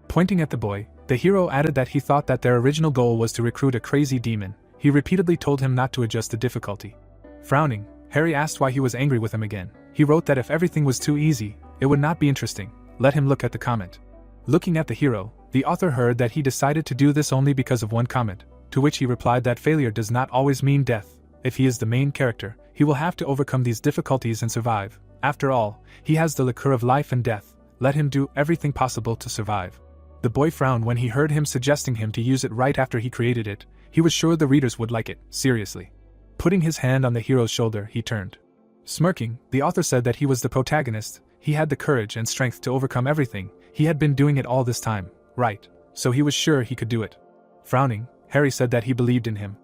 Pointing at the boy, the hero added that he thought that their original goal was to recruit a crazy demon. He repeatedly told him not to adjust the difficulty. Frowning, Harry asked why he was angry with him again. He wrote that if everything was too easy, it would not be interesting. Let him look at the comment. Looking at the hero, the author heard that he decided to do this only because of one comment, to which he replied that failure does not always mean death. If he is the main character, he will have to overcome these difficulties and survive. After all, he has the liqueur of life and death. Let him do everything possible to survive. The boy frowned when he heard him suggesting him to use it right after he created it. He was sure the readers would like it, seriously. Putting his hand on the hero's shoulder, he turned. Smirking, the author said that he was the protagonist. He had the courage and strength to overcome everything. He had been doing it all this time, right? So he was sure he could do it. Frowning, Harry said that he believed in him.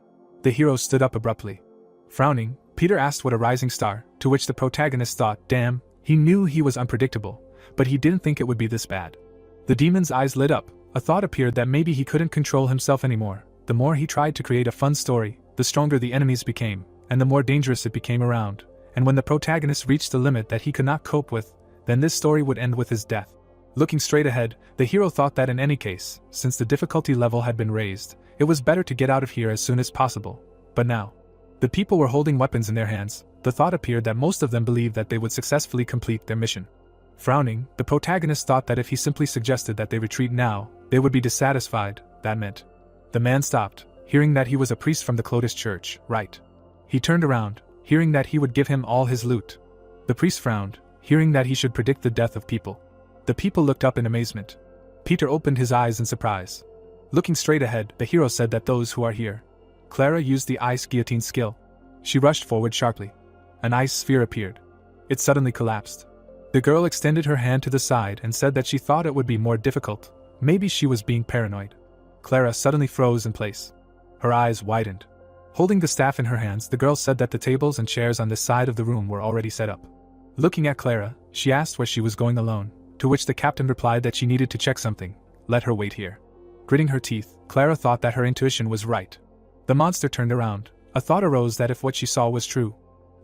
The hero stood up abruptly. Frowning, Peter asked what a rising star, to which the protagonist thought, damn, he knew he was unpredictable, but he didn't think it would be this bad. The demon's eyes lit up. A thought appeared that maybe he couldn't control himself anymore. The more he tried to create a fun story, the stronger the enemies became, and the more dangerous it became around. And when the protagonist reached the limit that he could not cope with, then this story would end with his death. Looking straight ahead, the hero thought that in any case, since the difficulty level had been raised, it was better to get out of here as soon as possible. But now, the people were holding weapons in their hands. The thought appeared that most of them believed that they would successfully complete their mission. Frowning, the protagonist thought that if he simply suggested that they retreat now, they would be dissatisfied. That meant. The man stopped, hearing that he was a priest from the Clotis Church, right? He turned around, hearing that he would give him all his loot. The priest frowned, hearing that he should predict the death of people. The people looked up in amazement. Peter opened his eyes in surprise. Looking straight ahead, the hero said that those who are here. Clara used the ice guillotine skill. She rushed forward sharply. An ice sphere appeared. It suddenly collapsed. The girl extended her hand to the side and said that she thought it would be more difficult. Maybe she was being paranoid. Clara suddenly froze in place. Her eyes widened. Holding the staff in her hands, the girl said that the tables and chairs on this side of the room were already set up. Looking at Clara, she asked where she was going alone, to which the captain replied that she needed to check something. Let her wait here. Gritting her teeth, Clara thought that her intuition was right. The monster turned around. A thought arose that if what she saw was true.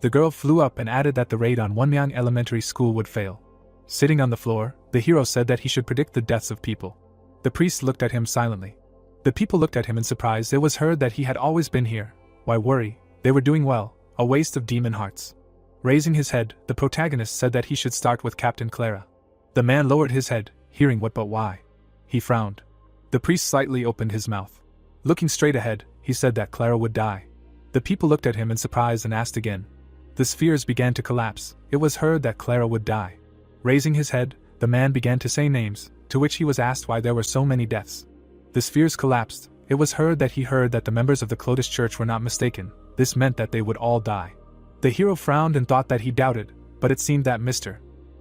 The girl flew up and added that the raid on Wonmyang Elementary School would fail. Sitting on the floor, the hero said that he should predict the deaths of people. The priest looked at him silently. The people looked at him in surprise. It was heard that he had always been here. Why worry? They were doing well, a waste of demon hearts. Raising his head, the protagonist said that he should start with Captain Clara. The man lowered his head, hearing what but why. He frowned. The priest slightly opened his mouth. Looking straight ahead, he said that Clara would die. The people looked at him in surprise and asked again. The spheres began to collapse. It was heard that Clara would die. Raising his head, the man began to say names, to which he was asked why there were so many deaths. The spheres collapsed. It was heard that the members of the Clotis Church were not mistaken. This meant that they would all die. The hero frowned and thought that he doubted, but it seemed that Mr.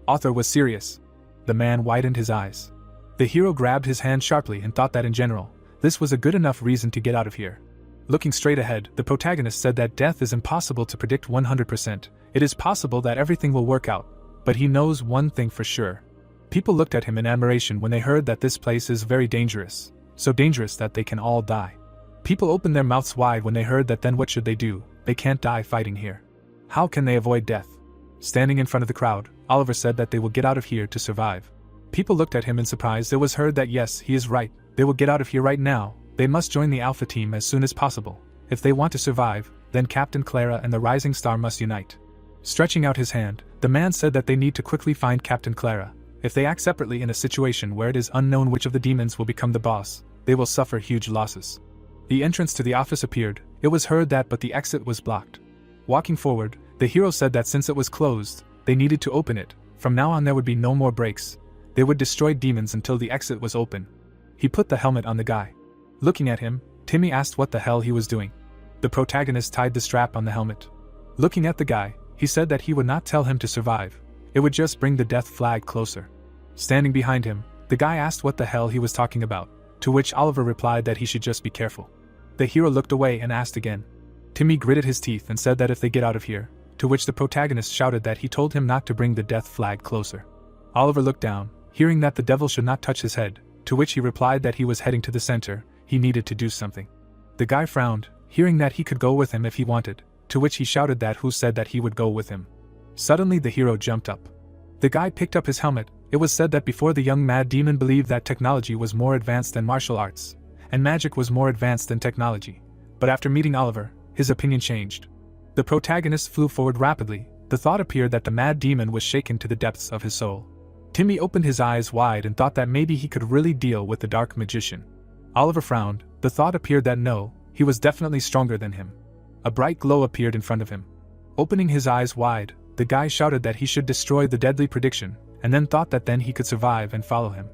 Author was serious. The man widened his eyes. The hero grabbed his hand sharply and thought that in general, this was a good enough reason to get out of here. Looking straight ahead, the protagonist said that death is impossible to predict 100%. It is possible that everything will work out, but he knows one thing for sure. People looked at him in admiration when they heard that this place is very dangerous. So dangerous that they can all die. People opened their mouths wide when they heard that. Then what should they do? They can't die fighting here. How can they avoid death? Standing in front of the crowd, Oliver said that they will get out of here to survive. People looked at him in surprise. It was heard that yes, he is right. They will get out of here right now. They must join the Alpha team as soon as possible. If they want to survive, then Captain Clara and the Rising Star must unite. Stretching out his hand, the man said that they need to quickly find Captain Clara. If they act separately in a situation where it is unknown which of the demons will become the boss, they will suffer huge losses. The entrance to the office appeared. It was heard that but the exit was blocked. Walking forward, the hero said that since it was closed, they needed to open it. From now on there would be no more breaks. They would destroy demons until the exit was open. He put the helmet on the guy. Looking at him, Timmy asked what the hell he was doing. The protagonist tied the strap on the helmet. Looking at the guy, he said that he would not tell him to survive. It would just bring the death flag closer. Standing behind him, the guy asked what the hell he was talking about, to which Oliver replied that he should just be careful. The hero looked away and asked again. Timmy gritted his teeth and said that if they get out of here, to which the protagonist shouted that he told him not to bring the death flag closer. Oliver looked down, hearing that the devil should not touch his head, to which he replied that he was heading to the center. He needed to do something. The guy frowned, hearing that he could go with him if he wanted, to which he shouted that who said that he would go with him. Suddenly the hero jumped up. The guy picked up his helmet. It was said that before the young mad demon believed that technology was more advanced than martial arts, and magic was more advanced than technology. But after meeting Oliver, his opinion changed. The protagonist flew forward rapidly. The thought appeared that the mad demon was shaken to the depths of his soul. Timmy opened his eyes wide and thought that maybe he could really deal with the dark magician. Oliver frowned. The thought appeared that no, he was definitely stronger than him. A bright glow appeared in front of him. Opening his eyes wide, the guy shouted that he should destroy the deadly prediction, and then thought that then he could survive and follow him.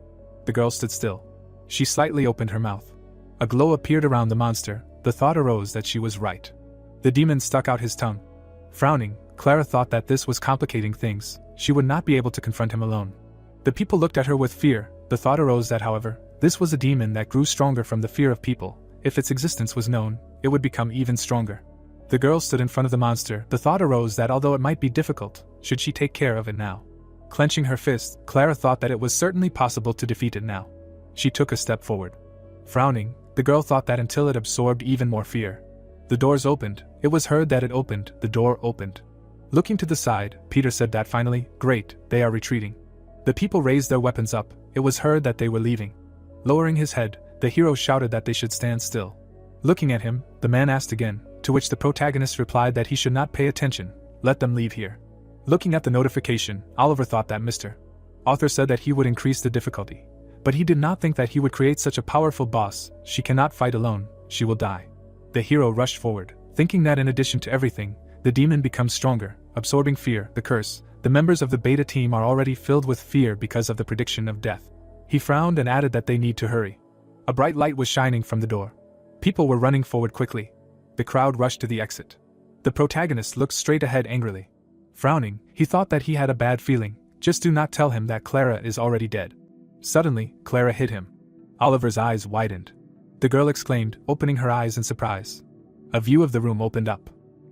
The girl stood still. She slightly opened her mouth. A glow appeared around the monster. The thought arose that she was right. The demon stuck out his tongue. Frowning, Clara thought that this was complicating things. She would not be able to confront him alone. The people looked at her with fear. The thought arose that, however, this was a demon that grew stronger from the fear of people. If its existence was known, it would become even stronger. The girl stood in front of the monster. The thought arose that although it might be difficult, should she take care of it now? Clenching her fist, Clara thought that it was certainly possible to defeat it now. She took a step forward. Frowning, the girl thought that until it absorbed even more fear. The doors opened. It was heard that it opened. The door opened. Looking to the side, Peter said that finally, "Great, they are retreating." The people raised their weapons up. It was heard that they were leaving. Lowering his head, the hero shouted that they should stand still. Looking at him, the man asked again, to which the protagonist replied that he should not pay attention. Let them leave here. Looking at the notification, Oliver thought that Mr. Author said that he would increase the difficulty. But he did not think that he would create such a powerful boss. She cannot fight alone, she will die. The hero rushed forward, thinking that in addition to everything, the demon becomes stronger, absorbing fear, the curse. The members of the beta team are already filled with fear because of the prediction of death. He frowned and added that they need to hurry. A bright light was shining from the door. People were running forward quickly. The crowd rushed to the exit. The protagonist looked straight ahead angrily. Frowning, he thought that he had a bad feeling. Just do not tell him that Clara is already dead. Suddenly, Clara hit him. Oliver's eyes widened. The girl exclaimed, opening her eyes in surprise. A view of the room opened up.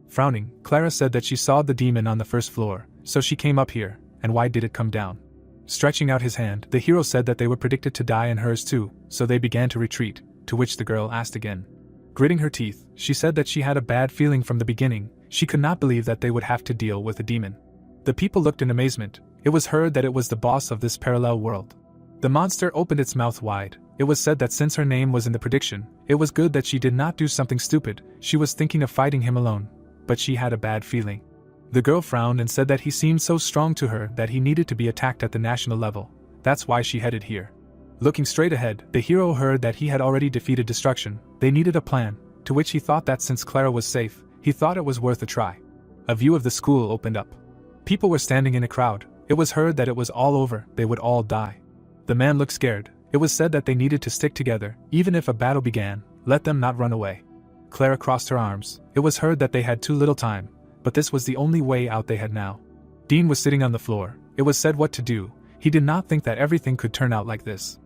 Frowning, Clara said that she saw the demon on the first floor, so she came up here, and why did it come down? Stretching out his hand, the hero said that they were predicted to die and hers too, so they began to retreat, to which the girl asked again. Gritting her teeth, she said that she had a bad feeling from the beginning. She could not believe that they would have to deal with a demon. The people looked in amazement. It was heard that it was the boss of this parallel world. The monster opened its mouth wide. It was said that since her name was in the prediction, it was good that she did not do something stupid. She was thinking of fighting him alone, but she had a bad feeling. The girl frowned and said that he seemed so strong to her that he needed to be attacked at the national level. That's why she headed here. Looking straight ahead, the hero heard that he had already defeated destruction. They needed a plan, to which he thought that since Clara was safe, he thought it was worth a try. A view of the school opened up. People were standing in a crowd. It was heard that it was all over, they would all die. The man looked scared. It was said that they needed to stick together, even if a battle began, let them not run away. Clara crossed her arms. It was heard that they had too little time, but this was the only way out they had now. Dean was sitting on the floor. It was said what to do. He did not think that everything could turn out like this.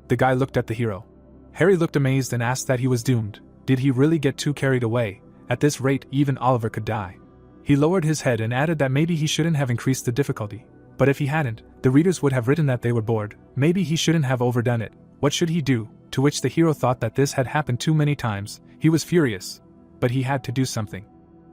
The guy looked at the hero. Harry looked amazed and asked that he was doomed. Did he really get too carried away? At this rate, even Oliver could die. He lowered his head and added that maybe he shouldn't have increased the difficulty. But if he hadn't, the readers would have written that they were bored. Maybe he shouldn't have overdone it. What should he do? To which the hero thought that this had happened too many times. He was furious. But he had to do something.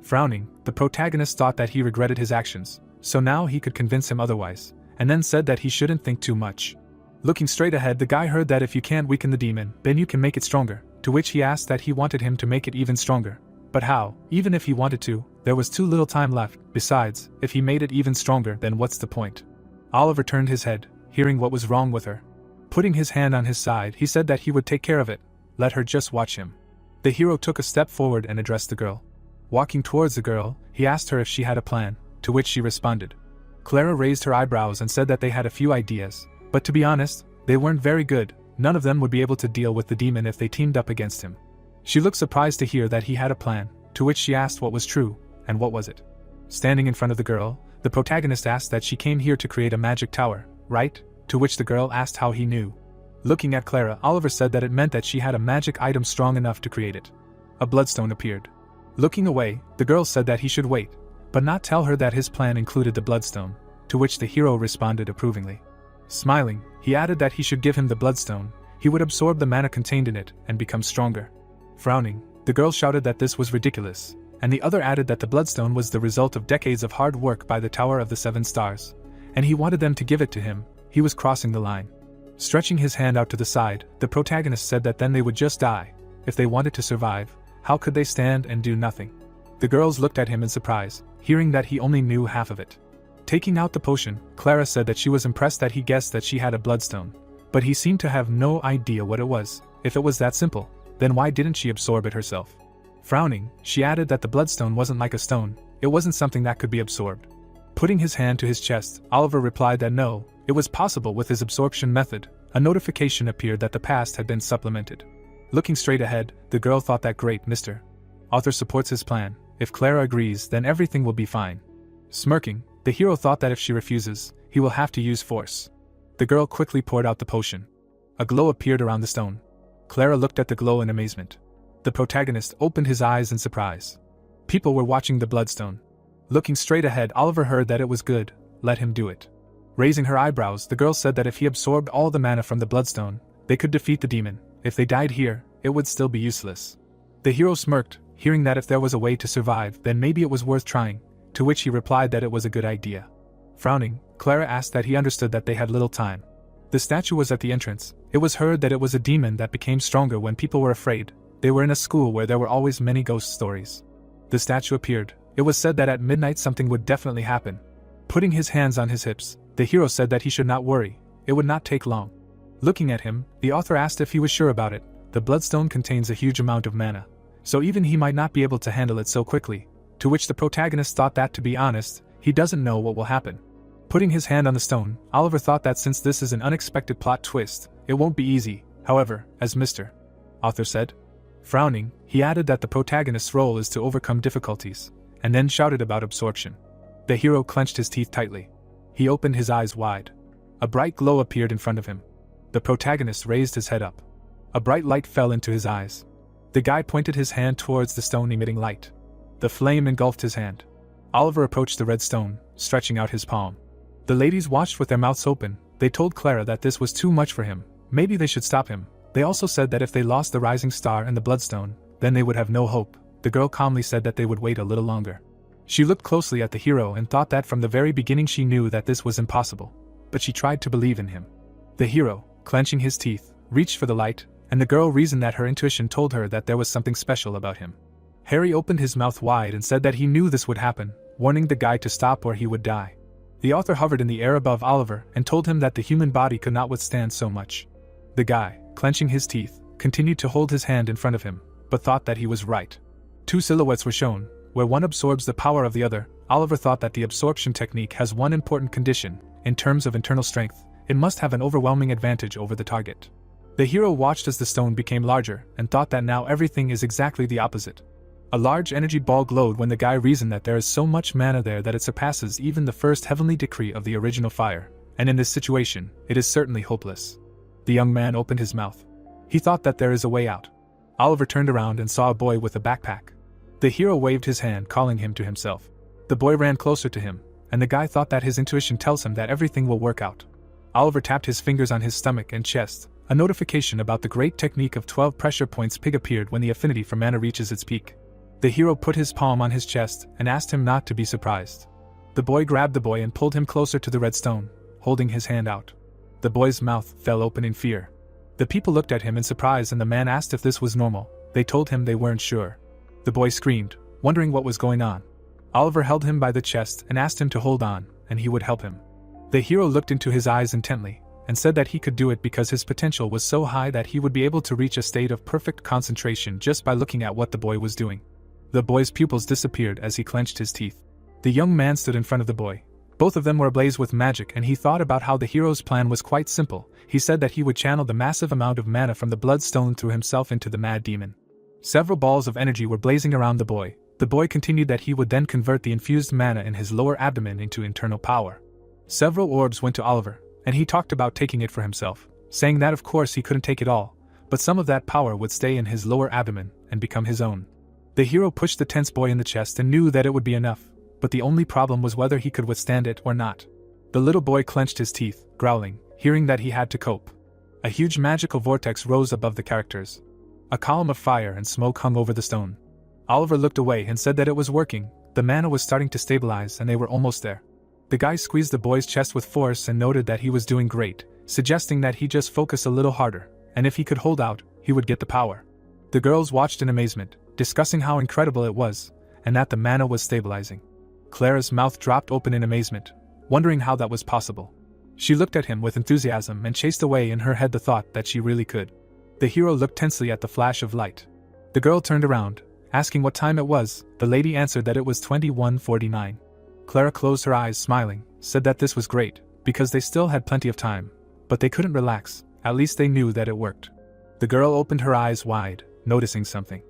Frowning, the protagonist thought that he regretted his actions, so now he could convince him otherwise, and then said that he shouldn't think too much. Looking straight ahead, the guy heard that if you can't weaken the demon, then you can make it stronger, to which he asked that he wanted him to make it even stronger. But how? Even if he wanted to, there was too little time left. Besides, if he made it even stronger, then what's the point? Oliver turned his head, hearing what was wrong with her. Putting his hand on his side, he said that he would take care of it. Let her just watch him. The hero took a step forward and addressed the girl. Walking towards the girl, he asked her if she had a plan, to which she responded. Clara raised her eyebrows and said that they had a few ideas, but to be honest, they weren't very good. None of them would be able to deal with the demon if they teamed up against him. She looked surprised to hear that he had a plan, to which she asked what was true, and what was it. Standing in front of the girl, the protagonist asked that she came here to create a magic tower, right? To which the girl asked how he knew. Looking at Clara, Oliver said that it meant that she had a magic item strong enough to create it. A bloodstone appeared. Looking away, the girl said that he should wait, but not tell her that his plan included the bloodstone, to which the hero responded approvingly. Smiling, he added that he should give him the bloodstone. He would absorb the mana contained in it and become stronger. Frowning, the girl shouted that this was ridiculous, and the other added that the bloodstone was the result of decades of hard work by the Tower of the Seven Stars, and he wanted them to give it to him. He was crossing the line. Stretching his hand out to the side, the protagonist said that then they would just die. If they wanted to survive, how could they stand and do nothing? The girls looked at him in surprise, hearing that he only knew half of it. Taking out the potion, Clara said that she was impressed that he guessed that she had a bloodstone, but he seemed to have no idea what it was. If it was that simple, then why didn't she absorb it herself? Frowning, she added that the bloodstone wasn't like a stone, it wasn't something that could be absorbed. Putting his hand to his chest, Oliver replied that no, it was possible with his absorption method. A notification appeared that the past had been supplemented. Looking straight ahead, the girl thought that great, Mr. Author supports his plan. If Clara agrees, then everything will be fine. Smirking, the hero thought that if she refuses, he will have to use force. The girl quickly poured out the potion. A glow appeared around the stone. Clara looked at the glow in amazement. The protagonist opened his eyes in surprise. People were watching the bloodstone. Looking straight ahead, Oliver heard that it was good. Let him do it. Raising her eyebrows, the girl said that if he absorbed all the mana from the bloodstone, they could defeat the demon. If they died here, it would still be useless. The hero smirked, hearing that if there was a way to survive, then maybe it was worth trying, to which he replied that it was a good idea. Frowning, Clara asked that he understood that they had little time. The statue was at the entrance. It was heard that it was a demon that became stronger when people were afraid. They were in a school where there were always many ghost stories. The statue appeared. It was said that at midnight something would definitely happen. Putting his hands on his hips, the hero said that he should not worry. It would not take long. Looking at him, the author asked if he was sure about it. The bloodstone contains a huge amount of mana, so even he might not be able to handle it so quickly, to which the protagonist thought that, to be honest, he doesn't know what will happen. Putting his hand on the stone, Oliver thought that since this is an unexpected plot twist, it won't be easy. However, as Mr. Author said. Frowning, he added that the protagonist's role is to overcome difficulties, and then shouted about absorption. The hero clenched his teeth tightly. He opened his eyes wide. A bright glow appeared in front of him. The protagonist raised his head up. A bright light fell into his eyes. The guy pointed his hand towards the stone emitting light. The flame engulfed his hand. Oliver approached the red stone, stretching out his palm. The ladies watched with their mouths open. They told Clara that this was too much for him. Maybe they should stop him. They also said that if they lost the rising star and the bloodstone, then they would have no hope. The girl calmly said that they would wait a little longer. She looked closely at the hero and thought that from the very beginning she knew that this was impossible. But she tried to believe in him. The hero, clenching his teeth, reached for the light, and the girl reasoned that her intuition told her that there was something special about him. Harry opened his mouth wide and said that he knew this would happen, warning the guy to stop or he would die. The author hovered in the air above Oliver and told him that the human body could not withstand so much. The guy, clenching his teeth, continued to hold his hand in front of him, but thought that he was right. Two silhouettes were shown, where one absorbs the power of the other. Oliver thought that the absorption technique has one important condition: in terms of internal strength, it must have an overwhelming advantage over the target. The hero watched as the stone became larger and thought that now everything is exactly the opposite. A large energy ball glowed when the guy reasoned that there is so much mana there that it surpasses even the first heavenly decree of the original fire, and in this situation, it is certainly hopeless. The young man opened his mouth. He thought that there is a way out. Oliver turned around and saw a boy with a backpack. The hero waved his hand, calling him to himself. The boy ran closer to him, and the guy thought that his intuition tells him that everything will work out. Oliver tapped his fingers on his stomach and chest. A notification about the great technique of 12 pressure points pig appeared when the affinity for mana reaches its peak. The hero put his palm on his chest and asked him not to be surprised. The boy grabbed the boy and pulled him closer to the red stone, holding his hand out. The boy's mouth fell open in fear. The people looked at him in surprise and the man asked if this was normal. They told him they weren't sure. The boy screamed, wondering what was going on. Oliver held him by the chest and asked him to hold on, and he would help him. The hero looked into his eyes intently, and said that he could do it because his potential was so high that he would be able to reach a state of perfect concentration just by looking at what the boy was doing. The boy's pupils disappeared as he clenched his teeth. The young man stood in front of the boy. Both of them were ablaze with magic, and he thought about how the hero's plan was quite simple. He said that he would channel the massive amount of mana from the bloodstone through himself into the mad demon. Several balls of energy were blazing around the boy. The boy continued that he would then convert the infused mana in his lower abdomen into internal power. Several orbs went to Oliver, and he talked about taking it for himself, saying that of course he couldn't take it all, but some of that power would stay in his lower abdomen and become his own. The hero pushed the tense boy in the chest and knew that it would be enough, but the only problem was whether he could withstand it or not. The little boy clenched his teeth, growling, hearing that he had to cope. A huge magical vortex rose above the characters. A column of fire and smoke hung over the stone. Oliver looked away and said that it was working. The mana was starting to stabilize and they were almost there. The guy squeezed the boy's chest with force and noted that he was doing great, suggesting that he just focus a little harder, and if he could hold out, he would get the power. The girls watched in amazement, discussing how incredible it was, and that the mana was stabilizing. Clara's mouth dropped open in amazement, wondering how that was possible. She looked at him with enthusiasm and chased away in her head the thought that she really could. The hero looked tensely at the flash of light. The girl turned around, asking what time it was. The lady answered that it was 21:49. Clara closed her eyes, smiling, said that this was great, because they still had plenty of time, but they couldn't relax. At least they knew that it worked. The girl opened her eyes wide, noticing something.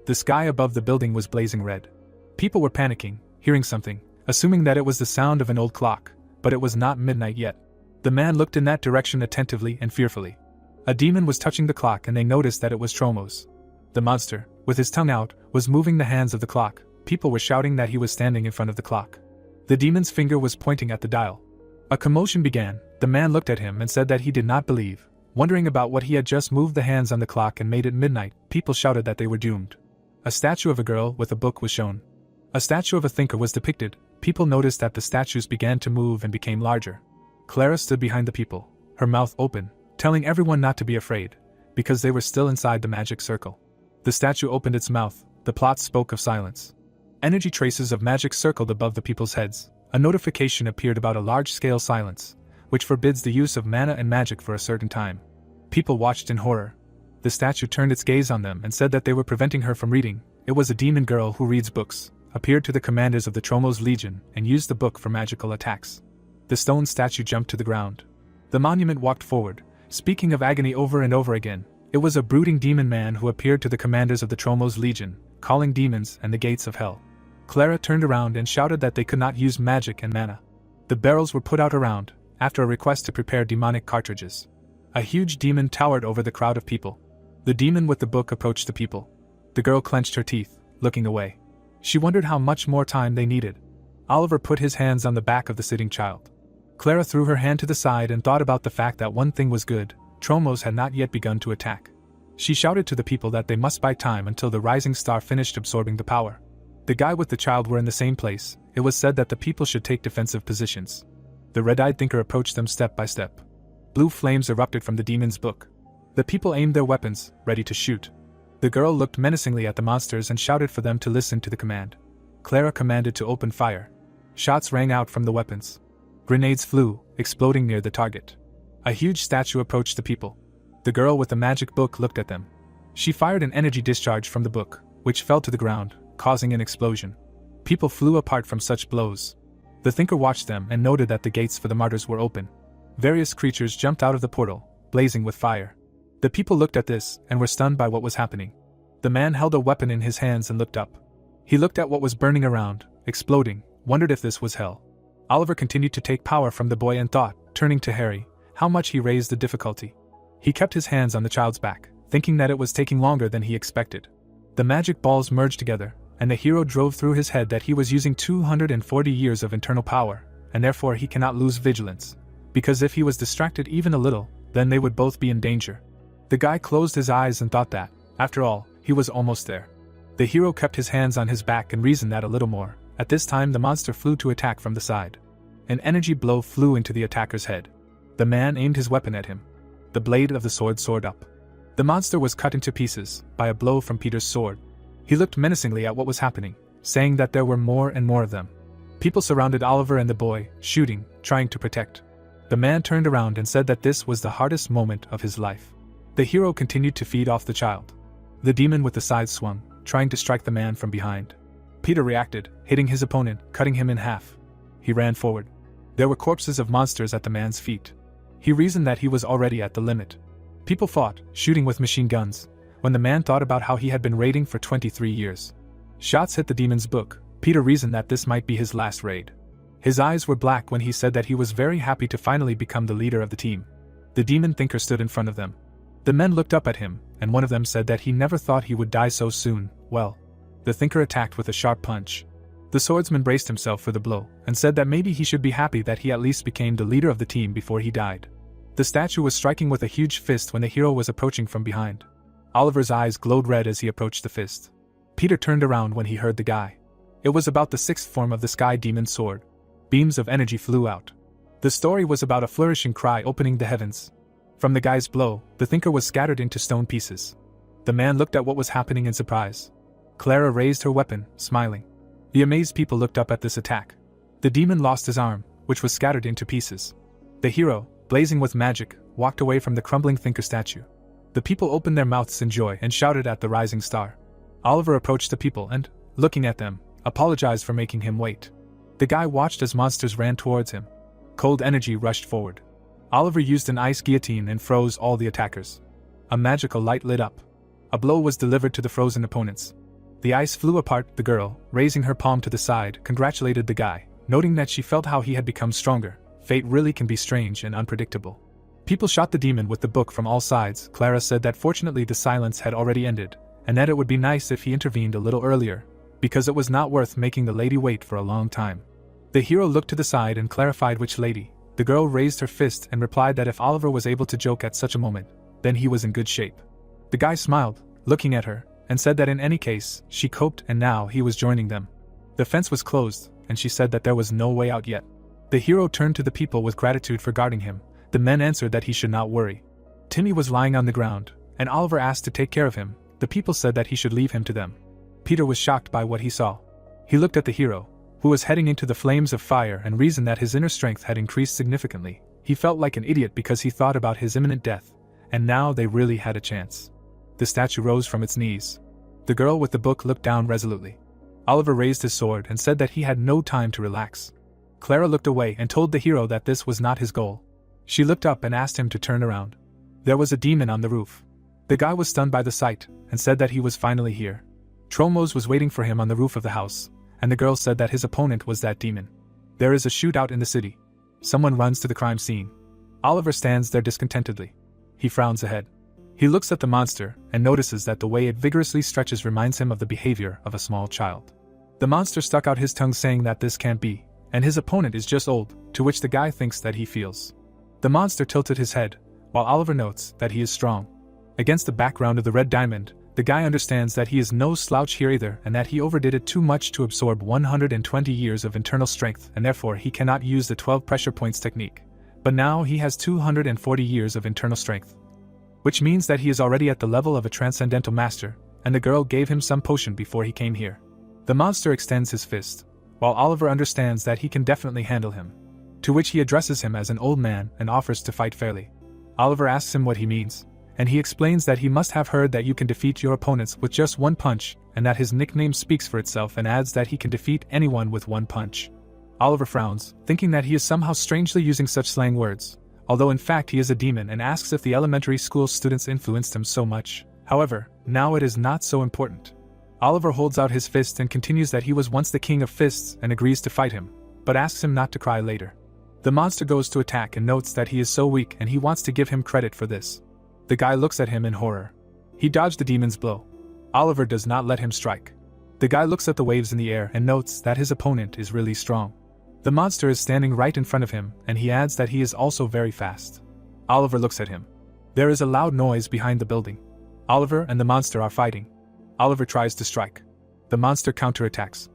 The sky above the building was blazing red. People were panicking, hearing something, assuming that it was the sound of an old clock, but it was not midnight yet. The man looked in that direction attentively and fearfully. A demon was touching the clock and they noticed that it was Tromos. The monster, with his tongue out, was moving the hands of the clock. People were shouting that he was standing in front of the clock. The demon's finger was pointing at the dial. A commotion began. The man looked at him and said that he did not believe, wondering about what he had just moved the hands on the clock and made it midnight. People shouted that they were doomed. A statue of a girl with a book was shown. A statue of a thinker was depicted. People noticed that the statues began to move and became larger. Clara stood behind the people, her mouth open, telling everyone not to be afraid, because they were still inside the magic circle. The statue opened its mouth. The plot spoke of silence. Energy traces of magic circled above the people's heads. A notification appeared about a large-scale silence, which forbids the use of mana and magic for a certain time. People watched in horror. The statue turned its gaze on them and said that they were preventing her from reading. It was a demon girl who reads books, appeared to the commanders of the Tromos Legion, and used the book for magical attacks. The stone statue jumped to the ground. The monument walked forward, speaking of agony over and over again. It was a brooding demon man who appeared to the commanders of the Tromos Legion, calling demons and the gates of hell. Clara turned around and shouted that they could not use magic and mana. The barrels were put out around, after a request to prepare demonic cartridges. A huge demon towered over the crowd of people. The demon with the book approached the people. The girl clenched her teeth, looking away. She wondered how much more time they needed. Oliver put his hands on the back of the sitting child. Clara threw her hand to the side and thought about the fact that one thing was good: Tromos had not yet begun to attack. She shouted to the people that they must buy time until the rising star finished absorbing the power. The guy with the child were in the same place. It was said that the people should take defensive positions. The red-eyed thinker approached them step by step. Blue flames erupted from the demon's book. The people aimed their weapons, ready to shoot. The girl looked menacingly at the monsters and shouted for them to listen to the command. Clara commanded to open fire. Shots rang out from the weapons. Grenades flew, exploding near the target. A huge statue approached the people. The girl with the magic book looked at them. She fired an energy discharge from the book, which fell to the ground, causing an explosion. People flew apart from such blows. The thinker watched them and noted that the gates for the martyrs were open. Various creatures jumped out of the portal, blazing with fire. The people looked at this and were stunned by what was happening. The man held a weapon in his hands and looked up. He looked at what was burning around, exploding, wondered if this was hell. Oliver continued to take power from the boy and thought, turning to Harry, how much he raised the difficulty. He kept his hands on the child's back, thinking that it was taking longer than he expected. The magic balls merged together, and the hero drove through his head that he was using 240 years of internal power, and therefore he cannot lose vigilance. Because if he was distracted even a little, then they would both be in danger. The guy closed his eyes and thought that, after all, he was almost there. The hero kept his hands on his back and reasoned that a little more. At this time the monster flew to attack from the side. An energy blow flew into the attacker's head. The man aimed his weapon at him. The blade of the sword soared up. The monster was cut into pieces by a blow from Peter's sword. He looked menacingly at what was happening, saying that there were more and more of them. People surrounded Oliver and the boy, shooting, trying to protect. The man turned around and said that this was the hardest moment of his life. The hero continued to feed off the child. The demon with the scythe swung, trying to strike the man from behind. Peter reacted, hitting his opponent, cutting him in half. He ran forward. There were corpses of monsters at the man's feet. He reasoned that he was already at the limit. People fought, shooting with machine guns, when the man thought about how he had been raiding for 23 years. Shots hit the demon's book. Peter reasoned that this might be his last raid. His eyes were black when he said that he was very happy to finally become the leader of the team. The demon thinker stood in front of them. The men looked up at him, and one of them said that he never thought he would die so soon. Well, the thinker attacked with a sharp punch. The swordsman braced himself for the blow, and said that maybe he should be happy that he at least became the leader of the team before he died. The statue was striking with a huge fist when the hero was approaching from behind. Oliver's eyes glowed red as he approached the fist. Peter turned around when he heard the guy. It was about the sixth form of the sky demon's sword. Beams of energy flew out. The story was about a flourishing cry opening the heavens. From the guy's blow, the thinker was scattered into stone pieces. The man looked at what was happening in surprise. Clara raised her weapon, smiling. The amazed people looked up at this attack. The demon lost his arm, which was scattered into pieces. The hero, blazing with magic, walked away from the crumbling thinker statue. The people opened their mouths in joy and shouted at the rising star. Oliver approached the people and, looking at them, apologized for making him wait. The guy watched as monsters ran towards him. Cold energy rushed forward. Oliver used an ice guillotine and froze all the attackers. A magical light lit up. A blow was delivered to the frozen opponents. The ice flew apart. The girl, raising her palm to the side, congratulated the guy, noting that she felt how he had become stronger. Fate really can be strange and unpredictable. People shot the demon with the book from all sides. Clara said that fortunately the silence had already ended, and that it would be nice if he intervened a little earlier, because it was not worth making the lady wait for a long time. The hero looked to the side and clarified which lady. The girl raised her fist and replied that if Oliver was able to joke at such a moment, then he was in good shape. The guy smiled, looking at her, and said that in any case, she coped and now he was joining them. The fence was closed, and she said that there was no way out yet. The hero turned to the people with gratitude for guarding him. The men answered that he should not worry. Timmy was lying on the ground, and Oliver asked to take care of him. The people said that he should leave him to them. Peter was shocked by what he saw. He looked at the hero, who was heading into the flames of fire, and reasoned that his inner strength had increased significantly. He felt like an idiot because he thought about his imminent death, and now they really had a chance. The statue rose from its knees. The girl with the book looked down resolutely. Oliver raised his sword and said that he had no time to relax. Clara looked away and told the hero that this was not his goal. She looked up and asked him to turn around. There was a demon on the roof. The guy was stunned by the sight, and said that he was finally here. Tromos was waiting for him on the roof of the house, and the girl said that his opponent was that demon. There is a shootout in the city. Someone runs to the crime scene. Oliver stands there discontentedly. He frowns ahead. He looks at the monster and notices that the way it vigorously stretches reminds him of the behavior of a small child. The monster stuck out his tongue saying that this can't be, and his opponent is just old, to which the guy thinks that he feels. The monster tilted his head, while Oliver notes that he is strong. Against the background of the red diamond, the guy understands that he is no slouch here either and that he overdid it too much to absorb 120 years of internal strength and therefore he cannot use the 12 pressure points technique. But now he has 240 years of internal strength. Which means that he is already at the level of a transcendental master, and the girl gave him some potion before he came here. The monster extends his fist, while Oliver understands that he can definitely handle him. To which he addresses him as an old man and offers to fight fairly. Oliver asks him what he means, and he explains that he must have heard that you can defeat your opponents with just one punch, and that his nickname speaks for itself and adds that he can defeat anyone with one punch. Oliver frowns, thinking that he is somehow strangely using such slang words, although in fact he is a demon, and asks if the elementary school students influenced him so much. However, now it is not so important. Oliver holds out his fist and continues that he was once the king of fists and agrees to fight him, but asks him not to cry later. The monster goes to attack and notes that he is so weak and he wants to give him credit for this. The guy looks at him in horror. He dodged the demon's blow. Oliver does not let him strike. The guy looks at the waves in the air and notes that his opponent is really strong. The monster is standing right in front of him, and he adds that he is also very fast. Oliver looks at him. There is a loud noise behind the building. Oliver and the monster are fighting. Oliver tries to strike. The monster counterattacks.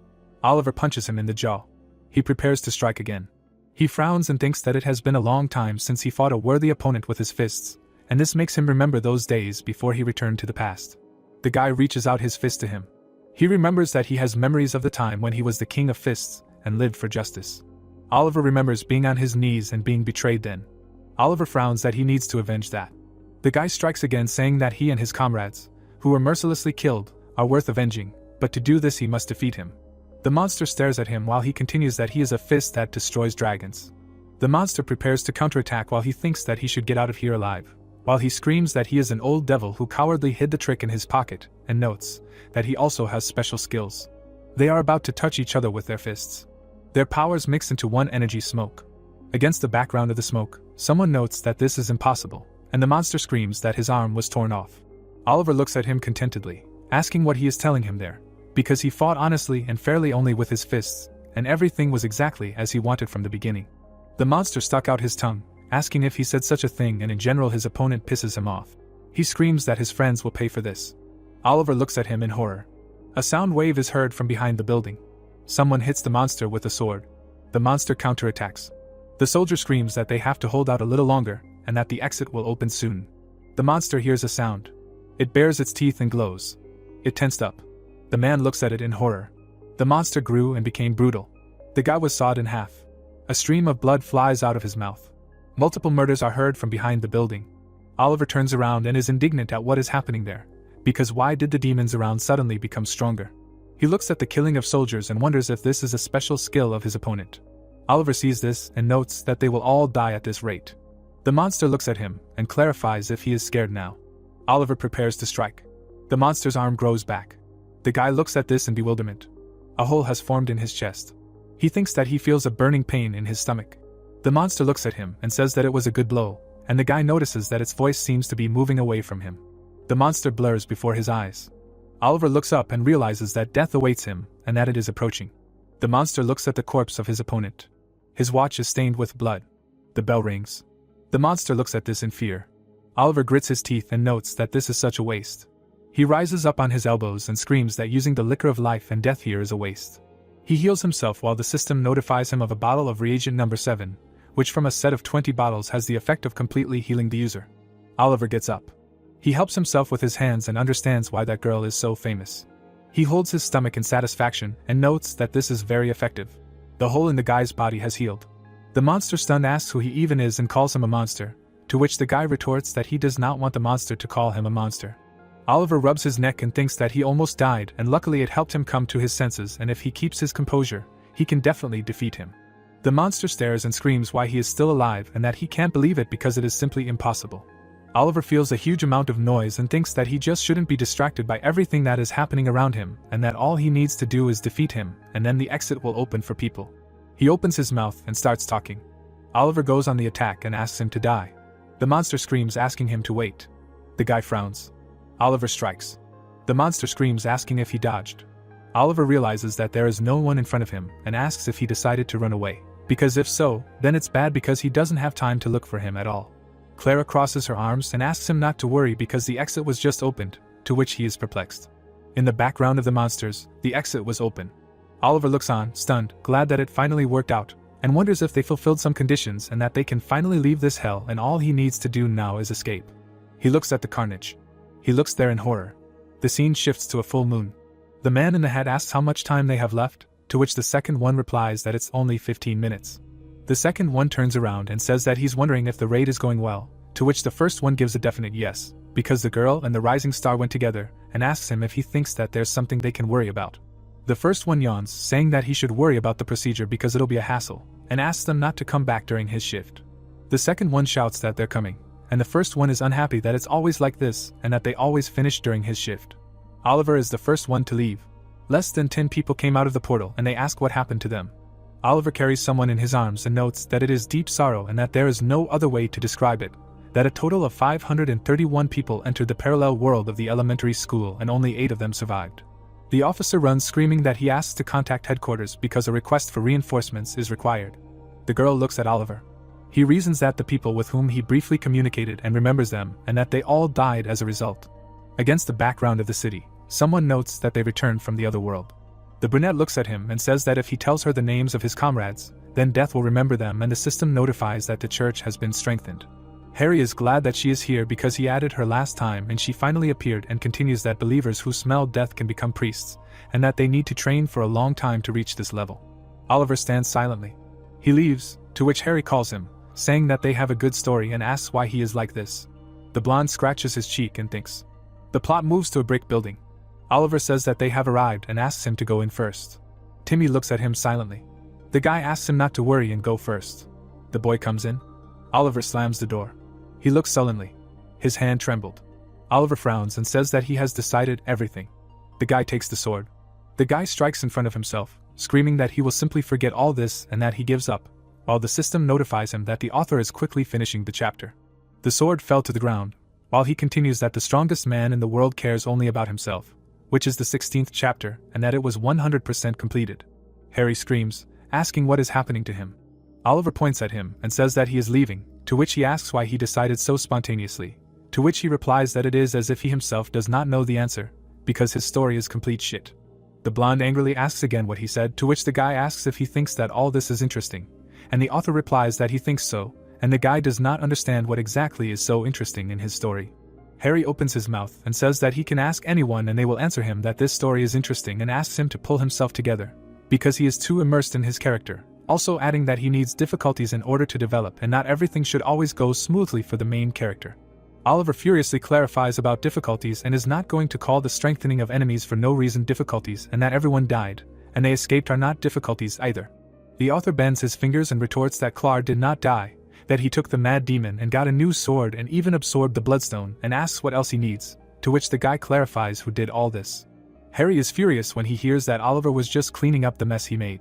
Oliver punches him in the jaw. He prepares to strike again. He frowns and thinks that it has been a long time since he fought a worthy opponent with his fists, and this makes him remember those days before he returned to the past. The guy reaches out his fist to him. He remembers that he has memories of the time when he was the king of fists and lived for justice. Oliver remembers being on his knees and being betrayed then. Oliver frowns that he needs to avenge that. The guy strikes again, saying that he and his comrades, who were mercilessly killed, are worth avenging, but to do this he must defeat him. The monster stares at him while he continues that he is a fist that destroys dragons. The monster prepares to counterattack while he thinks that he should get out of here alive, while he screams that he is an old devil who cowardly hid the trick in his pocket, and notes that he also has special skills. They are about to touch each other with their fists. Their powers mix into one energy smoke. Against the background of the smoke, someone notes that this is impossible, and the monster screams that his arm was torn off. Oliver looks at him contentedly, asking what he is telling him there, because he fought honestly and fairly only with his fists, and everything was exactly as he wanted from the beginning. The monster stuck out his tongue, asking if he said such a thing, and in general his opponent pisses him off. He screams that his friends will pay for this. Oliver looks at him in horror. A sound wave is heard from behind the building. Someone hits the monster with a sword. The monster counterattacks. The soldier screams that they have to hold out a little longer, and that the exit will open soon. The monster hears a sound. It bares its teeth and glows. It tensed up. The man looks at it in horror. The monster grew and became brutal. The guy was sawed in half. A stream of blood flies out of his mouth. Multiple murders are heard from behind the building. Oliver turns around and is indignant at what is happening there, because why did the demons around suddenly become stronger? He looks at the killing of soldiers and wonders if this is a special skill of his opponent. Oliver sees this and notes that they will all die at this rate. The monster looks at him and clarifies if he is scared now. Oliver prepares to strike. The monster's arm grows back. The guy looks at this in bewilderment. A hole has formed in his chest. He thinks that he feels a burning pain in his stomach. The monster looks at him and says that it was a good blow, and the guy notices that its voice seems to be moving away from him. The monster blurs before his eyes. Oliver looks up and realizes that death awaits him, and that it is approaching. The monster looks at the corpse of his opponent. His watch is stained with blood. The bell rings. The monster looks at this in fear. Oliver grits his teeth and notes that this is such a waste. He rises up on his elbows and screams that using the liquor of life and death here is a waste. He heals himself while the system notifies him of a bottle of reagent number 7, which from a set of 20 bottles has the effect of completely healing the user. Oliver gets up. He helps himself with his hands and understands why that girl is so famous. He holds his stomach in satisfaction and notes that this is very effective. The hole in the guy's body has healed. The monster stunned asks who he even is and calls him a monster, to which the guy retorts that he does not want the monster to call him a monster. Oliver rubs his neck and thinks that he almost died, and luckily it helped him come to his senses, and if he keeps his composure, he can definitely defeat him. The monster stares and screams why he is still alive and that he can't believe it because it is simply impossible. Oliver feels a huge amount of noise and thinks that he just shouldn't be distracted by everything that is happening around him, and that all he needs to do is defeat him, and then the exit will open for people. He opens his mouth and starts talking. Oliver goes on the attack and asks him to die. The monster screams, asking him to wait. The guy frowns. Oliver strikes. The monster screams, asking if he dodged. Oliver realizes that there is no one in front of him and asks if he decided to run away, because if so, then it's bad because he doesn't have time to look for him at all. Clara crosses her arms and asks him not to worry because the exit was just opened, to which he is perplexed. In the background of the monsters, the exit was open. Oliver looks on, stunned, glad that it finally worked out, and wonders if they fulfilled some conditions and that they can finally leave this hell, and all he needs to do now is escape. He looks at the carnage. He looks there in horror. The scene shifts to a full moon. The man in the hat asks how much time they have left, to which the second one replies that it's only 15 minutes. The second one turns around and says that he's wondering if the raid is going well, to which the first one gives a definite yes, because the girl and the rising star went together, and asks him if he thinks that there's something they can worry about. The first one yawns, saying that he should worry about the procedure because it'll be a hassle, and asks them not to come back during his shift. The second one shouts that they're coming, and the first one is unhappy that it's always like this, and that they always finish during his shift. Oliver is the first one to leave. Less than 10 people came out of the portal and they ask what happened to them. Oliver carries someone in his arms and notes that it is deep sorrow and that there is no other way to describe it, that a total of 531 people entered the parallel world of the elementary school and only 8 of them survived. The officer runs screaming that he asks to contact headquarters because a request for reinforcements is required. The girl looks at Oliver. He reasons that the people with whom he briefly communicated and remembers them and that they all died as a result. Against the background of the city, someone notes that they returned from the other world. The brunette looks at him and says that if he tells her the names of his comrades, then Death will remember them, and the system notifies that the church has been strengthened. Harry is glad that she is here because he added her last time and she finally appeared, and continues that believers who smell death can become priests, and that they need to train for a long time to reach this level. Oliver stands silently. He leaves, to which Harry calls him, saying that they have a good story, and asks why he is like this. The blonde scratches his cheek and thinks. The plot moves to a brick building. Oliver says that they have arrived and asks him to go in first. Timmy looks at him silently. The guy asks him not to worry and go first. The boy comes in. Oliver slams the door. He looks sullenly. His hand trembled. Oliver frowns and says that he has decided everything. The guy takes the sword. The guy strikes in front of himself, screaming that he will simply forget all this and that he gives up, while the system notifies him that the author is quickly finishing the chapter. The sword fell to the ground, while he continues that the strongest man in the world cares only about himself, which is the 16th chapter, and that it was 100% completed. Harry screams, asking what is happening to him. Oliver points at him and says that he is leaving, to which he asks why he decided so spontaneously, to which he replies that it is as if he himself does not know the answer, because his story is complete shit. The blonde angrily asks again what he said, to which the guy asks if he thinks that all this is interesting, and the author replies that he thinks so, and the guy does not understand what exactly is so interesting in his story. Harry opens his mouth and says that he can ask anyone and they will answer him that this story is interesting, and asks him to pull himself together, because he is too immersed in his character, also adding that he needs difficulties in order to develop and not everything should always go smoothly for the main character. Oliver furiously clarifies about difficulties and is not going to call the strengthening of enemies for no reason difficulties, and that everyone died, and they escaped are not difficulties either. The author bends his fingers and retorts that Clar did not die, that he took the mad demon and got a new sword and even absorbed the bloodstone, and asks what else he needs, to which the guy clarifies who did all this. Harry is furious when he hears that Oliver was just cleaning up the mess he made.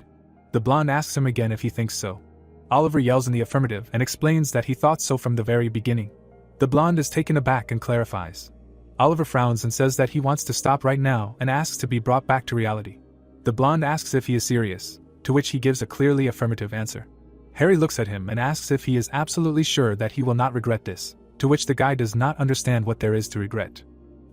The blonde asks him again if he thinks so. Oliver yells in the affirmative and explains that he thought so from the very beginning. The blonde is taken aback and clarifies. Oliver frowns and says that he wants to stop right now and asks to be brought back to reality. The blonde asks if he is serious, to which he gives a clearly affirmative answer. Harry looks at him and asks if he is absolutely sure that he will not regret this, to which the guy does not understand what there is to regret.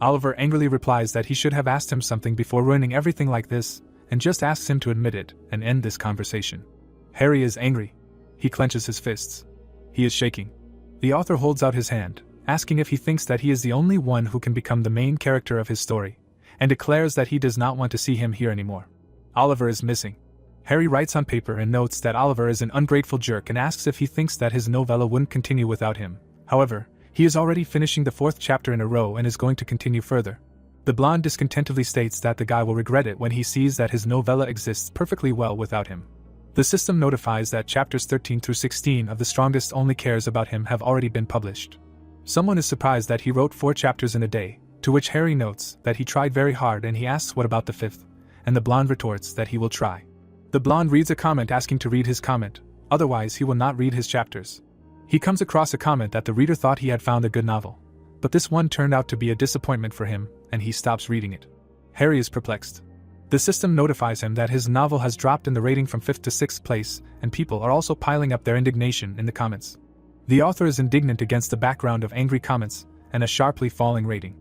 Oliver angrily replies that he should have asked him something before ruining everything like this, and just asks him to admit it and end this conversation. Harry is angry. He clenches his fists. He is shaking. The author holds out his hand, asking if he thinks that he is the only one who can become the main character of his story, and declares that he does not want to see him here anymore. Oliver is missing. Harry writes on paper and notes that Oliver is an ungrateful jerk and asks if he thinks that his novella wouldn't continue without him. However, he is already finishing the 4th chapter in a row and is going to continue further. The blonde discontentedly states that the guy will regret it when he sees that his novella exists perfectly well without him. The system notifies that chapters 13 through 16 of The Strongest Only Cares About Him have already been published. Someone is surprised that he wrote 4 chapters in a day, to which Harry notes that he tried very hard and he asks what about the 5th, and the blonde retorts that he will try. The blonde reads a comment asking to read his comment, otherwise he will not read his chapters. He comes across a comment that the reader thought he had found a good novel, but this one turned out to be a disappointment for him, and he stops reading it. Harry is perplexed. The system notifies him that his novel has dropped in the rating from 5th to 6th place, and people are also piling up their indignation in the comments. The author is indignant against the background of angry comments and a sharply falling rating.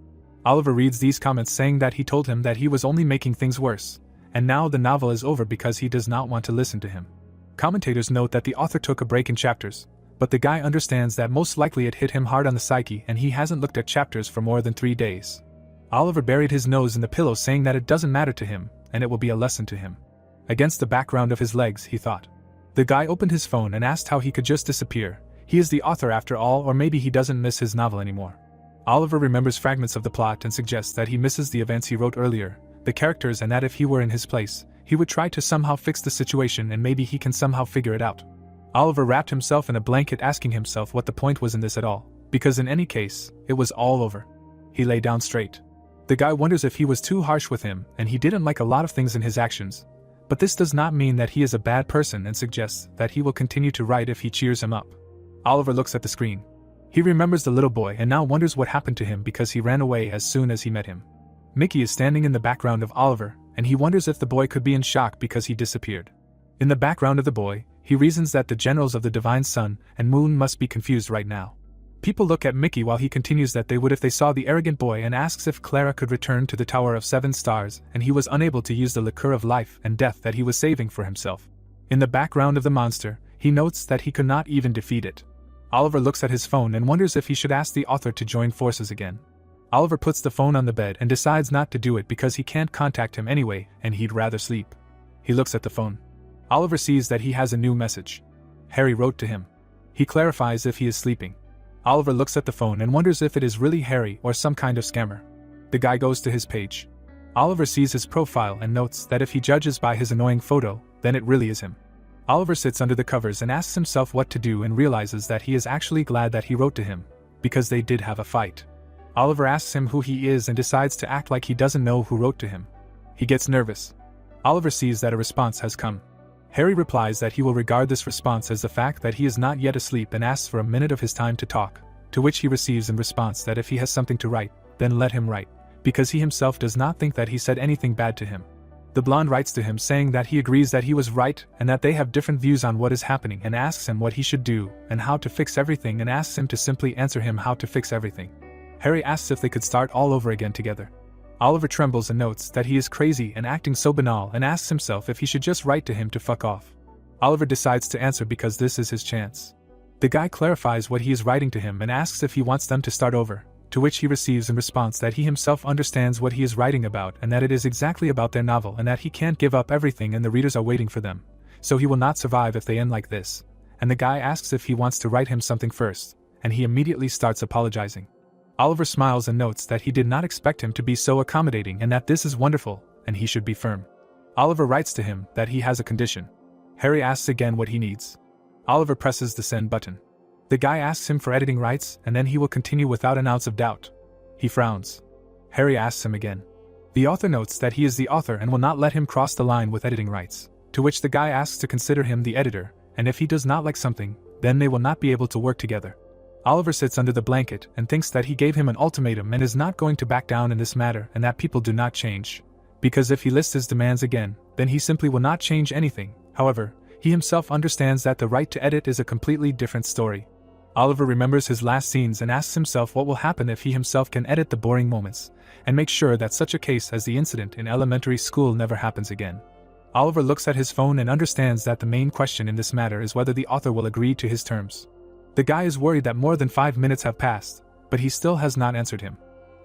Oliver reads these comments saying that he told him that he was only making things worse, and now the novel is over because he does not want to listen to him. Commentators note that the author took a break in chapters, but the guy understands that most likely it hit him hard on the psyche and he hasn't looked at chapters for more than 3 days. Oliver buried his nose in the pillow saying that it doesn't matter to him, and it will be a lesson to him. Against the background of his legs, he thought. The guy opened his phone and asked how he could just disappear. He is the author after all, or maybe he doesn't miss his novel anymore. Oliver remembers fragments of the plot and suggests that he misses the events he wrote earlier, the characters, and that if he were in his place, he would try to somehow fix the situation and maybe he can somehow figure it out. Oliver wrapped himself in a blanket asking himself what the point was in this at all, because in any case, it was all over. He lay down straight. The guy wonders if he was too harsh with him and he didn't like a lot of things in his actions, but this does not mean that he is a bad person and suggests that he will continue to write if he cheers him up. Oliver looks at the screen. He remembers the little boy and now wonders what happened to him because he ran away as soon as he met him. Mickey is standing in the background of Oliver, and he wonders if the boy could be in shock because he disappeared. In the background of the boy, he reasons that the generals of the divine sun and moon must be confused right now. People look at Mickey while he continues that they would if they saw the arrogant boy and asks if Clara could return to the Tower of 7 Stars and he was unable to use the liqueur of life and death that he was saving for himself. In the background of the monster, he notes that he could not even defeat it. Oliver looks at his phone and wonders if he should ask the author to join forces again. Oliver puts the phone on the bed and decides not to do it because he can't contact him anyway and he'd rather sleep. He looks at the phone. Oliver sees that he has a new message. Harry wrote to him. He clarifies if he is sleeping. Oliver looks at the phone and wonders if it is really Harry or some kind of scammer. The guy goes to his page. Oliver sees his profile and notes that if he judges by his annoying photo, then it really is him. Oliver sits under the covers and asks himself what to do and realizes that he is actually glad that he wrote to him, because they did have a fight. Oliver asks him who he is and decides to act like he doesn't know who wrote to him. He gets nervous. Oliver sees that a response has come. Harry replies that he will regard this response as the fact that he is not yet asleep and asks for a minute of his time to talk, to which he receives in response that if he has something to write, then let him write, because he himself does not think that he said anything bad to him. The blonde writes to him saying that he agrees that he was right and that they have different views on what is happening and asks him what he should do and how to fix everything and asks him to simply answer him how to fix everything. Harry asks if they could start all over again together. Oliver trembles and notes that he is crazy and acting so banal and asks himself if he should just write to him to fuck off. Oliver decides to answer because this is his chance. The guy clarifies what he is writing to him and asks if he wants them to start over, to which he receives in response that he himself understands what he is writing about and that it is exactly about their novel and that he can't give up everything and the readers are waiting for them, so he will not survive if they end like this. And the guy asks if he wants to write him something first, and he immediately starts apologizing. Oliver smiles and notes that he did not expect him to be so accommodating and that this is wonderful, and he should be firm. Oliver writes to him that he has a condition. Harry asks again what he needs. Oliver presses the send button. The guy asks him for editing rights and then he will continue without an ounce of doubt. He frowns. Harry asks him again. The author notes that he is the author and will not let him cross the line with editing rights, to which the guy asks to consider him the editor, and if he does not like something, then they will not be able to work together. Oliver sits under the blanket and thinks that he gave him an ultimatum and is not going to back down in this matter and that people do not change. Because if he lists his demands again, then he simply will not change anything. However, he himself understands that the right to edit is a completely different story. Oliver remembers his last scenes and asks himself what will happen if he himself can edit the boring moments, and make sure that such a case as the incident in elementary school never happens again. Oliver looks at his phone and understands that the main question in this matter is whether the author will agree to his terms. The guy is worried that more than 5 minutes have passed, but he still has not answered him.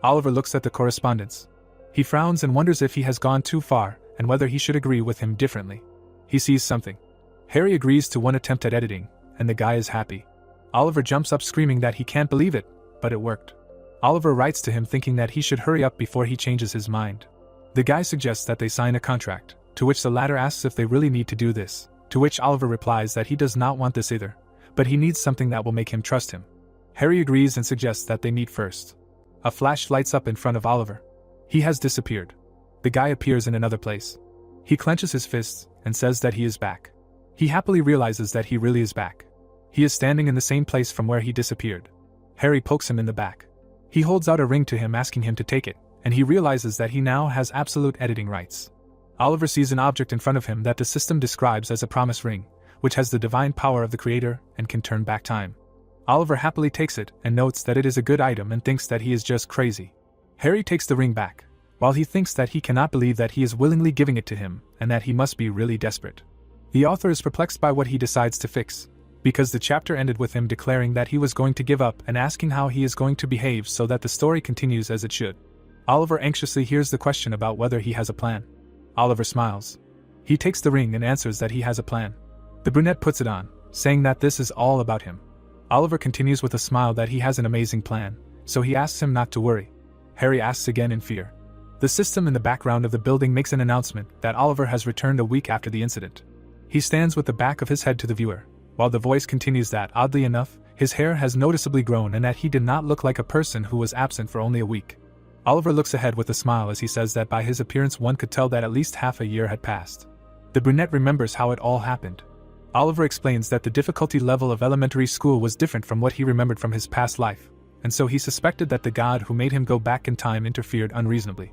Oliver looks at the correspondence. He frowns and wonders if he has gone too far, and whether he should agree with him differently. He sees something. Harry agrees to one attempt at editing, and the guy is happy. Oliver jumps up screaming that he can't believe it, but it worked. Oliver writes to him thinking that he should hurry up before he changes his mind. The guy suggests that they sign a contract, to which the latter asks if they really need to do this, to which Oliver replies that he does not want this either, but he needs something that will make him trust him. Harry agrees and suggests that they meet first. A flash lights up in front of Oliver. He has disappeared. The guy appears in another place. He clenches his fists and says that he is back. He happily realizes that he really is back. He is standing in the same place from where he disappeared. Harry pokes him in the back. He holds out a ring to him asking him to take it, and he realizes that he now has absolute editing rights. Oliver sees an object in front of him that the system describes as a promise ring, which has the divine power of the creator and can turn back time. Oliver happily takes it and notes that it is a good item and thinks that he is just crazy. Harry takes the ring back, while he thinks that he cannot believe that he is willingly giving it to him and that he must be really desperate. The author is perplexed by what he decides to fix, because the chapter ended with him declaring that he was going to give up and asking how he is going to behave so that the story continues as it should. Oliver anxiously hears the question about whether he has a plan. Oliver smiles. He takes the ring and answers that he has a plan. The brunette puts it on, saying that this is all about him. Oliver continues with a smile that he has an amazing plan, so he asks him not to worry. Harry asks again in fear. The system in the background of the building makes an announcement that Oliver has returned a week after the incident. He stands with the back of his head to the viewer, while the voice continues that, oddly enough, his hair has noticeably grown and that he did not look like a person who was absent for only a week. Oliver looks ahead with a smile as he says that by his appearance one could tell that at least half a year had passed. The brunette remembers how it all happened. Oliver explains that the difficulty level of elementary school was different from what he remembered from his past life, and so he suspected that the god who made him go back in time interfered unreasonably.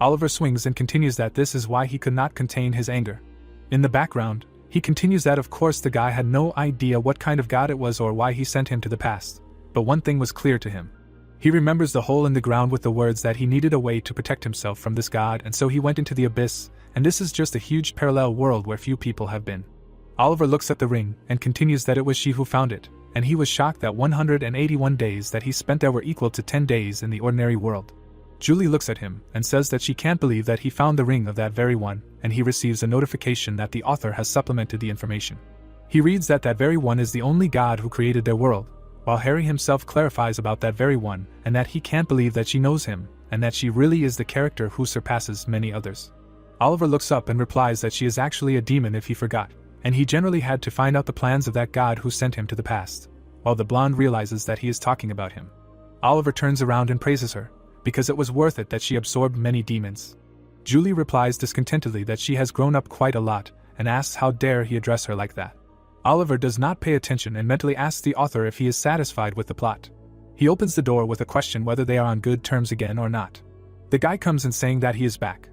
Oliver swings and continues that this is why he could not contain his anger. In the background, he continues that of course the guy had no idea what kind of god it was or why he sent him to the past, but one thing was clear to him. He remembers the hole in the ground with the words that he needed a way to protect himself from this god, and so he went into the abyss, and this is just a huge parallel world where few people have been. Oliver looks at the ring and continues that it was she who found it, and he was shocked that 181 days that he spent there were equal to 10 days in the ordinary world. Julie looks at him and says that she can't believe that he found the ring of that very one, and he receives a notification that the author has supplemented the information. He reads that that very one is the only god who created their world, while Harry himself clarifies about that very one and that he can't believe that she knows him, and that she really is the character who surpasses many others. Oliver looks up and replies that she is actually a demon if he forgot, and he generally had to find out the plans of that god who sent him to the past, while the blonde realizes that he is talking about him. Oliver turns around and praises her, because it was worth it that she absorbed many demons. Julie replies discontentedly that she has grown up quite a lot, and asks how dare he address her like that. Oliver does not pay attention and mentally asks the author if he is satisfied with the plot. He opens the door with a question whether they are on good terms again or not. The guy comes in saying that he is back.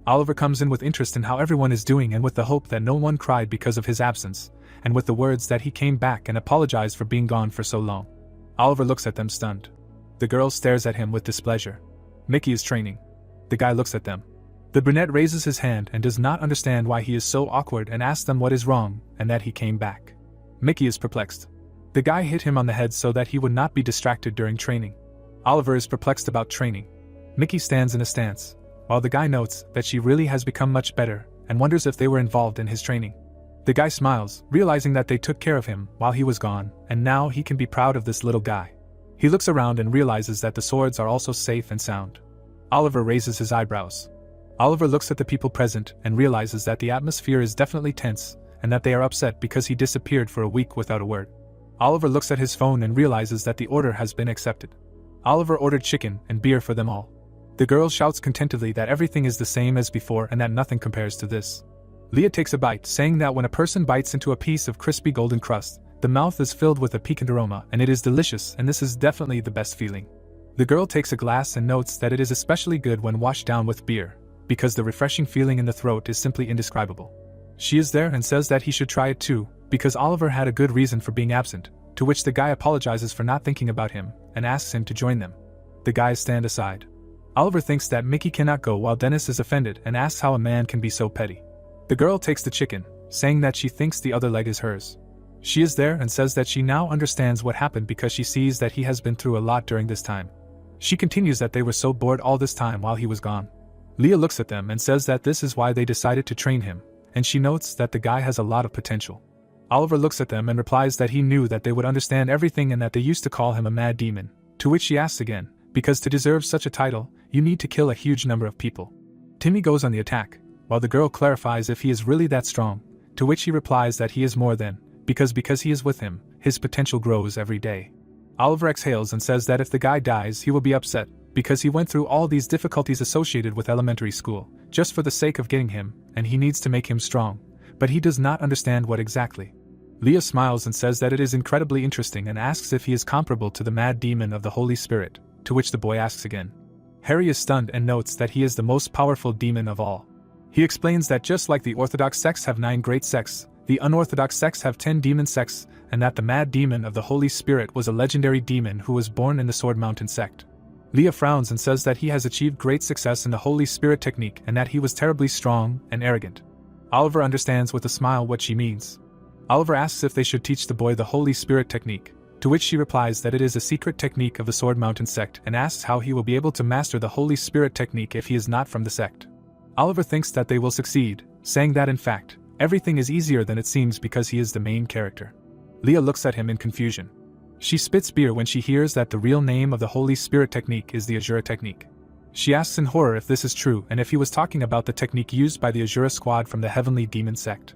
Oliver comes in with interest in how everyone is doing and with the hope that no one cried because of his absence, and with the words that he came back and apologized for being gone for so long. Oliver looks at them stunned. The girl stares at him with displeasure. Mickey is training. The guy looks at them. The brunette raises his hand and does not understand why he is so awkward and asks them what is wrong and that he came back. Mickey is perplexed. The guy hit him on the head so that he would not be distracted during training. Oliver is perplexed about training. Mickey stands in a stance, while the guy notes that she really has become much better and wonders if they were involved in his training. The guy smiles, realizing that they took care of him while he was gone, and now he can be proud of this little guy. He looks around and realizes that the swords are also safe and sound. Oliver raises his eyebrows. Oliver looks at the people present and realizes that the atmosphere is definitely tense, and that they are upset because he disappeared for a week without a word. Oliver looks at his phone and realizes that the order has been accepted. Oliver ordered chicken and beer for them all. The girl shouts contentedly that everything is the same as before and that nothing compares to this. Leah takes a bite, saying that when a person bites into a piece of crispy golden crust, the mouth is filled with a piquant aroma and it is delicious, and this is definitely the best feeling. The girl takes a glass and notes that it is especially good when washed down with beer, because the refreshing feeling in the throat is simply indescribable. She is there and says that he should try it too, because Oliver had a good reason for being absent, to which the guy apologizes for not thinking about him and asks him to join them. The guys stand aside. Oliver thinks that Mickey cannot go while Dennis is offended and asks how a man can be so petty. The girl takes the chicken, saying that she thinks the other leg is hers. She is there and says that she now understands what happened because she sees that he has been through a lot during this time. She continues that they were so bored all this time while he was gone. Leah looks at them and says that this is why they decided to train him, and she notes that the guy has a lot of potential. Oliver looks at them and replies that he knew that they would understand everything and that they used to call him a mad demon, to which she asks again, because to deserve such a title, you need to kill a huge number of people. Timmy goes on the attack, while the girl clarifies if he is really that strong, to which he replies that he is more than, because he is with him, his potential grows every day. Oliver exhales and says that if the guy dies, he will be upset, because he went through all these difficulties associated with elementary school, just for the sake of getting him, and he needs to make him strong. But he does not understand what exactly. Leah smiles and says that it is incredibly interesting and asks if he is comparable to the mad demon of the Holy Spirit, to which the boy asks again. Harry is stunned and notes that he is the most powerful demon of all. He explains that just like the Orthodox sects have 9 great sects, the unorthodox sects have 10 demon sects, and that the mad demon of the Holy Spirit was a legendary demon who was born in the Sword Mountain sect. Leah frowns and says that he has achieved great success in the Holy Spirit technique and that he was terribly strong and arrogant. Oliver understands with a smile what she means. Oliver asks if they should teach the boy the Holy Spirit technique, to which she replies that it is a secret technique of the Sword Mountain sect and asks how he will be able to master the Holy Spirit technique if he is not from the sect. Oliver thinks that they will succeed, saying that in fact, everything is easier than it seems because he is the main character. Leah looks at him in confusion. She spits beer when she hears that the real name of the Holy Spirit technique is the Azura technique. She asks in horror if this is true and if he was talking about the technique used by the Azura squad from the Heavenly Demon sect.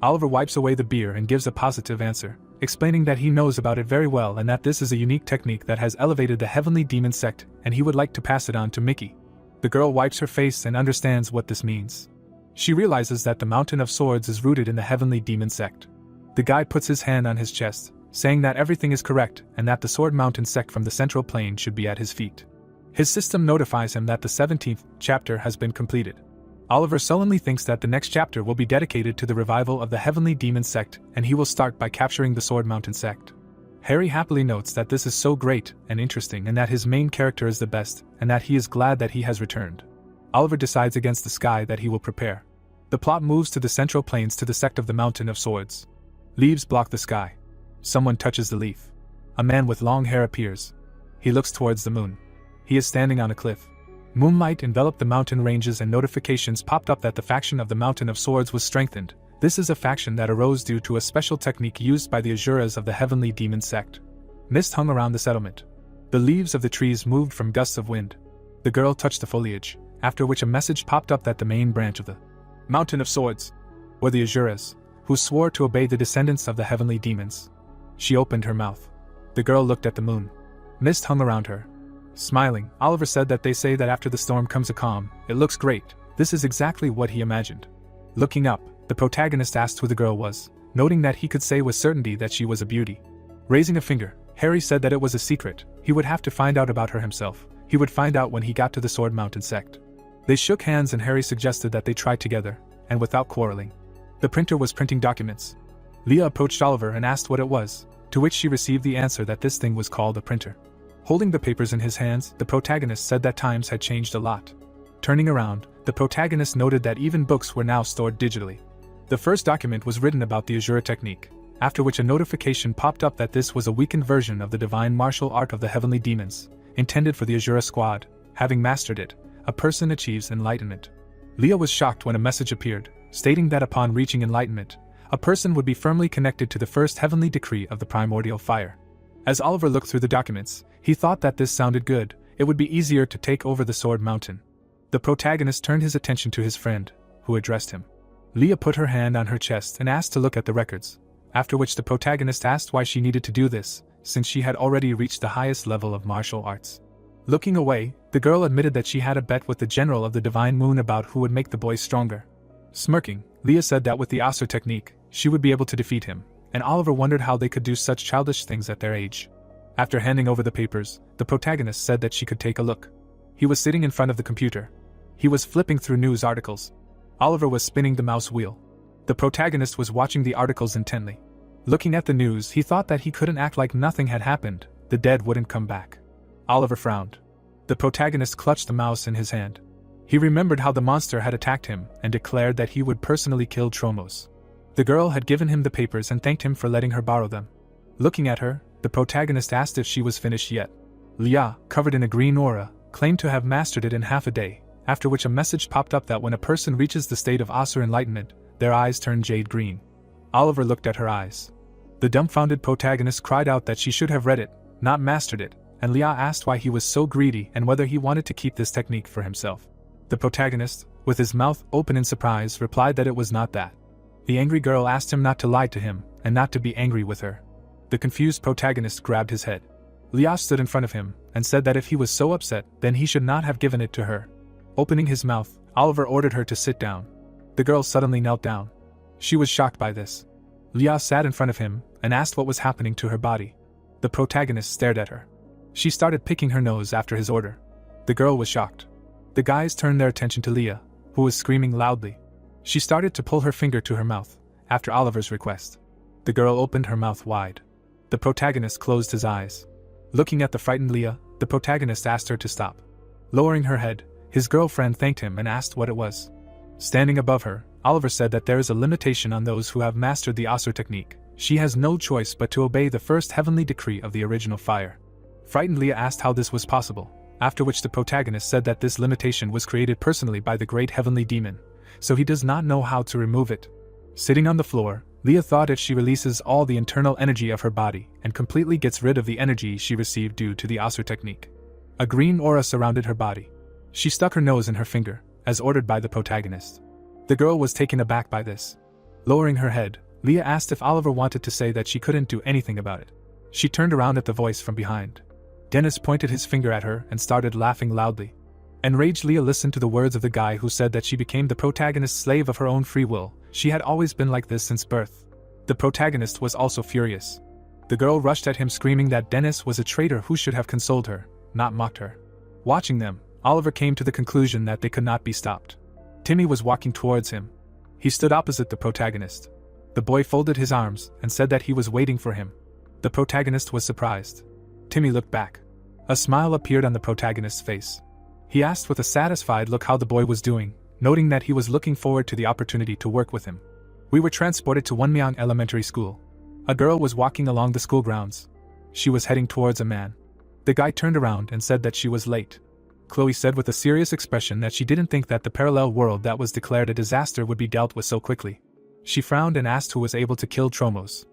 Oliver wipes away the beer and gives a positive answer, explaining that he knows about it very well and that this is a unique technique that has elevated the Heavenly Demon sect and he would like to pass it on to Mickey. The girl wipes her face and understands what this means. She realizes that the Mountain of Swords is rooted in the Heavenly Demon sect. The guy puts his hand on his chest, saying that everything is correct and that the Sword Mountain sect from the Central Plain should be at his feet. His system notifies him that the 17th chapter has been completed. Oliver sullenly thinks that the next chapter will be dedicated to the revival of the Heavenly Demon sect and he will start by capturing the Sword Mountain sect. Harry happily notes that this is so great and interesting and that his main character is the best and that he is glad that he has returned. Oliver decides against the sky that he will prepare. The plot moves to the Central Plains to the sect of the Mountain of Swords. Leaves block the sky. Someone touches the leaf. A man with long hair appears. He looks towards the moon. He is standing on a cliff. Moonlight enveloped the mountain ranges and notifications popped up that the faction of the Mountain of Swords was strengthened. This is a faction that arose due to a special technique used by the Azuras of the Heavenly Demon sect. Mist hung around the settlement. The leaves of the trees moved from gusts of wind. The girl touched the foliage, after which a message popped up that the main branch of the Mountain of Swords were the Azuras, who swore to obey the descendants of the Heavenly Demons. She opened her mouth. The girl looked at the moon. Mist hung around her. Smiling, Oliver said that they say that after the storm comes a calm. It looks great. This is exactly what he imagined. Looking up, the protagonist asked who the girl was, noting that he could say with certainty that she was a beauty. Raising a finger, Harry said that it was a secret. He would have to find out about her himself. He would find out when he got to the Sword Mountain sect. They shook hands and Harry suggested that they try together, and without quarreling. The printer was printing documents. Leah approached Oliver and asked what it was, to which she received the answer that this thing was called a printer. Holding the papers in his hands, the protagonist said that times had changed a lot. Turning around, the protagonist noted that even books were now stored digitally. The first document was written about the Azura technique, after which a notification popped up that this was a weakened version of the divine martial art of the Heavenly Demons, intended for the Azura squad. Having mastered it, a person achieves enlightenment. Leah was shocked when a message appeared, stating that upon reaching enlightenment, a person would be firmly connected to the first heavenly decree of the primordial fire. As Oliver looked through the documents, he thought that this sounded good. It would be easier to take over the Sword Mountain. The protagonist turned his attention to his friend, who addressed him. Leah put her hand on her chest and asked to look at the records, after which the protagonist asked why she needed to do this, since she had already reached the highest level of martial arts. Looking away, the girl admitted that she had a bet with the general of the Divine Moon about who would make the boy stronger. Smirking, Leah said that with the Asur technique, she would be able to defeat him, and Oliver wondered how they could do such childish things at their age. After handing over the papers, the protagonist said that she could take a look. He was sitting in front of the computer. He was flipping through news articles. Oliver was spinning the mouse wheel. The protagonist was watching the articles intently. Looking at the news, he thought that he couldn't act like nothing had happened. The dead wouldn't come back. Oliver frowned. The protagonist clutched the mouse in his hand. He remembered how the monster had attacked him and declared that he would personally kill Tromos. The girl had given him the papers and thanked him for letting her borrow them. Looking at her, the protagonist asked if she was finished yet. Leah, covered in a green aura, claimed to have mastered it in half a day, after which a message popped up that when a person reaches the state of Asur enlightenment, their eyes turn jade green. Oliver looked at her eyes. The dumbfounded protagonist cried out that she should have read it, not mastered it, and Leah asked why he was so greedy and whether he wanted to keep this technique for himself. The protagonist, with his mouth open in surprise, replied that it was not that. The angry girl asked him not to lie to him, and not to be angry with her. The confused protagonist grabbed his head. Lia stood in front of him and said that if he was so upset, then he should not have given it to her. Opening his mouth, Oliver ordered her to sit down. The girl suddenly knelt down. She was shocked by this. Lia sat in front of him and asked what was happening to her body. The protagonist stared at her. She started picking her nose after his order. The girl was shocked. The guys turned their attention to Lia, who was screaming loudly. She started to pull her finger to her mouth, after Oliver's request. The girl opened her mouth wide. The protagonist closed his eyes. Looking at the frightened Lia, the protagonist asked her to stop. Lowering her head, his girlfriend thanked him and asked what it was. Standing above her, Oliver said that there is a limitation on those who have mastered the Asur technique. She has no choice but to obey the first heavenly decree of the original fire. Frightened Lia asked how this was possible, after which the protagonist said that this limitation was created personally by the great heavenly demon, so he does not know how to remove it. Sitting on the floor, Lia thought if she releases all the internal energy of her body and completely gets rid of the energy she received due to the Asur technique. A green aura surrounded her body. She stuck her nose in her finger, as ordered by the protagonist. The girl was taken aback by this. Lowering her head, Lia asked if Oliver wanted to say that she couldn't do anything about it. She turned around at the voice from behind. Dennis pointed his finger at her and started laughing loudly. Enraged, Lia listened to the words of the guy who said that she became the protagonist's slave of her own free will. She had always been like this since birth. The protagonist was also furious. The girl rushed at him screaming that Dennis was a traitor who should have consoled her, not mocked her. Watching them, Oliver came to the conclusion that they could not be stopped. Timmy was walking towards him. He stood opposite the protagonist. The boy folded his arms and said that he was waiting for him. The protagonist was surprised. Timmy looked back. A smile appeared on the protagonist's face. He asked with a satisfied look how the boy was doing, noting that he was looking forward to the opportunity to work with him. We were transported to Wonmyang Elementary School. A girl was walking along the school grounds. She was heading towards a man. The guy turned around and said that she was late. Chloe said with a serious expression that she didn't think that the parallel world that was declared a disaster would be dealt with so quickly. She frowned and asked who was able to kill Tromos.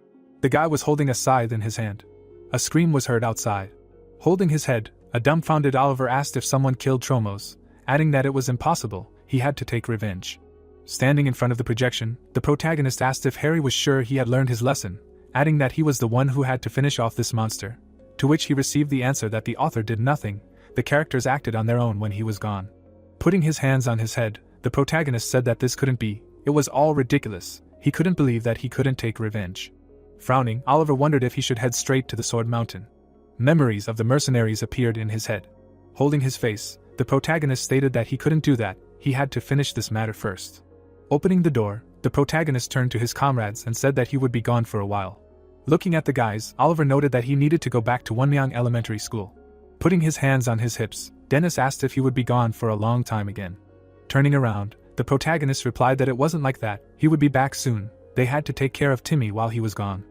The guy was holding a scythe in his hand. A scream was heard outside. Holding his head, a dumbfounded Oliver asked if someone killed Tromos, adding that it was impossible, he had to take revenge. Standing in front of the projection, the protagonist asked if Harry was sure he had learned his lesson, adding that he was the one who had to finish off this monster. To which he received the answer that the author did nothing, the characters acted on their own when he was gone. Putting his hands on his head, the protagonist said that this couldn't be, it was all ridiculous, he couldn't believe that he couldn't take revenge. Frowning, Oliver wondered if he should head straight to the Sword Mountain. Memories of the mercenaries appeared in his head. Holding his face, the protagonist stated that he couldn't do that, he had to finish this matter first. Opening the door, the protagonist turned to his comrades and said that he would be gone for a while. Looking at the guys, Oliver noted that he needed to go back to Wonmyang Elementary School. Putting his hands on his hips, Dennis asked if he would be gone for a long time again. Turning around, the protagonist replied that it wasn't like that, he would be back soon, they had to take care of Timmy while he was gone.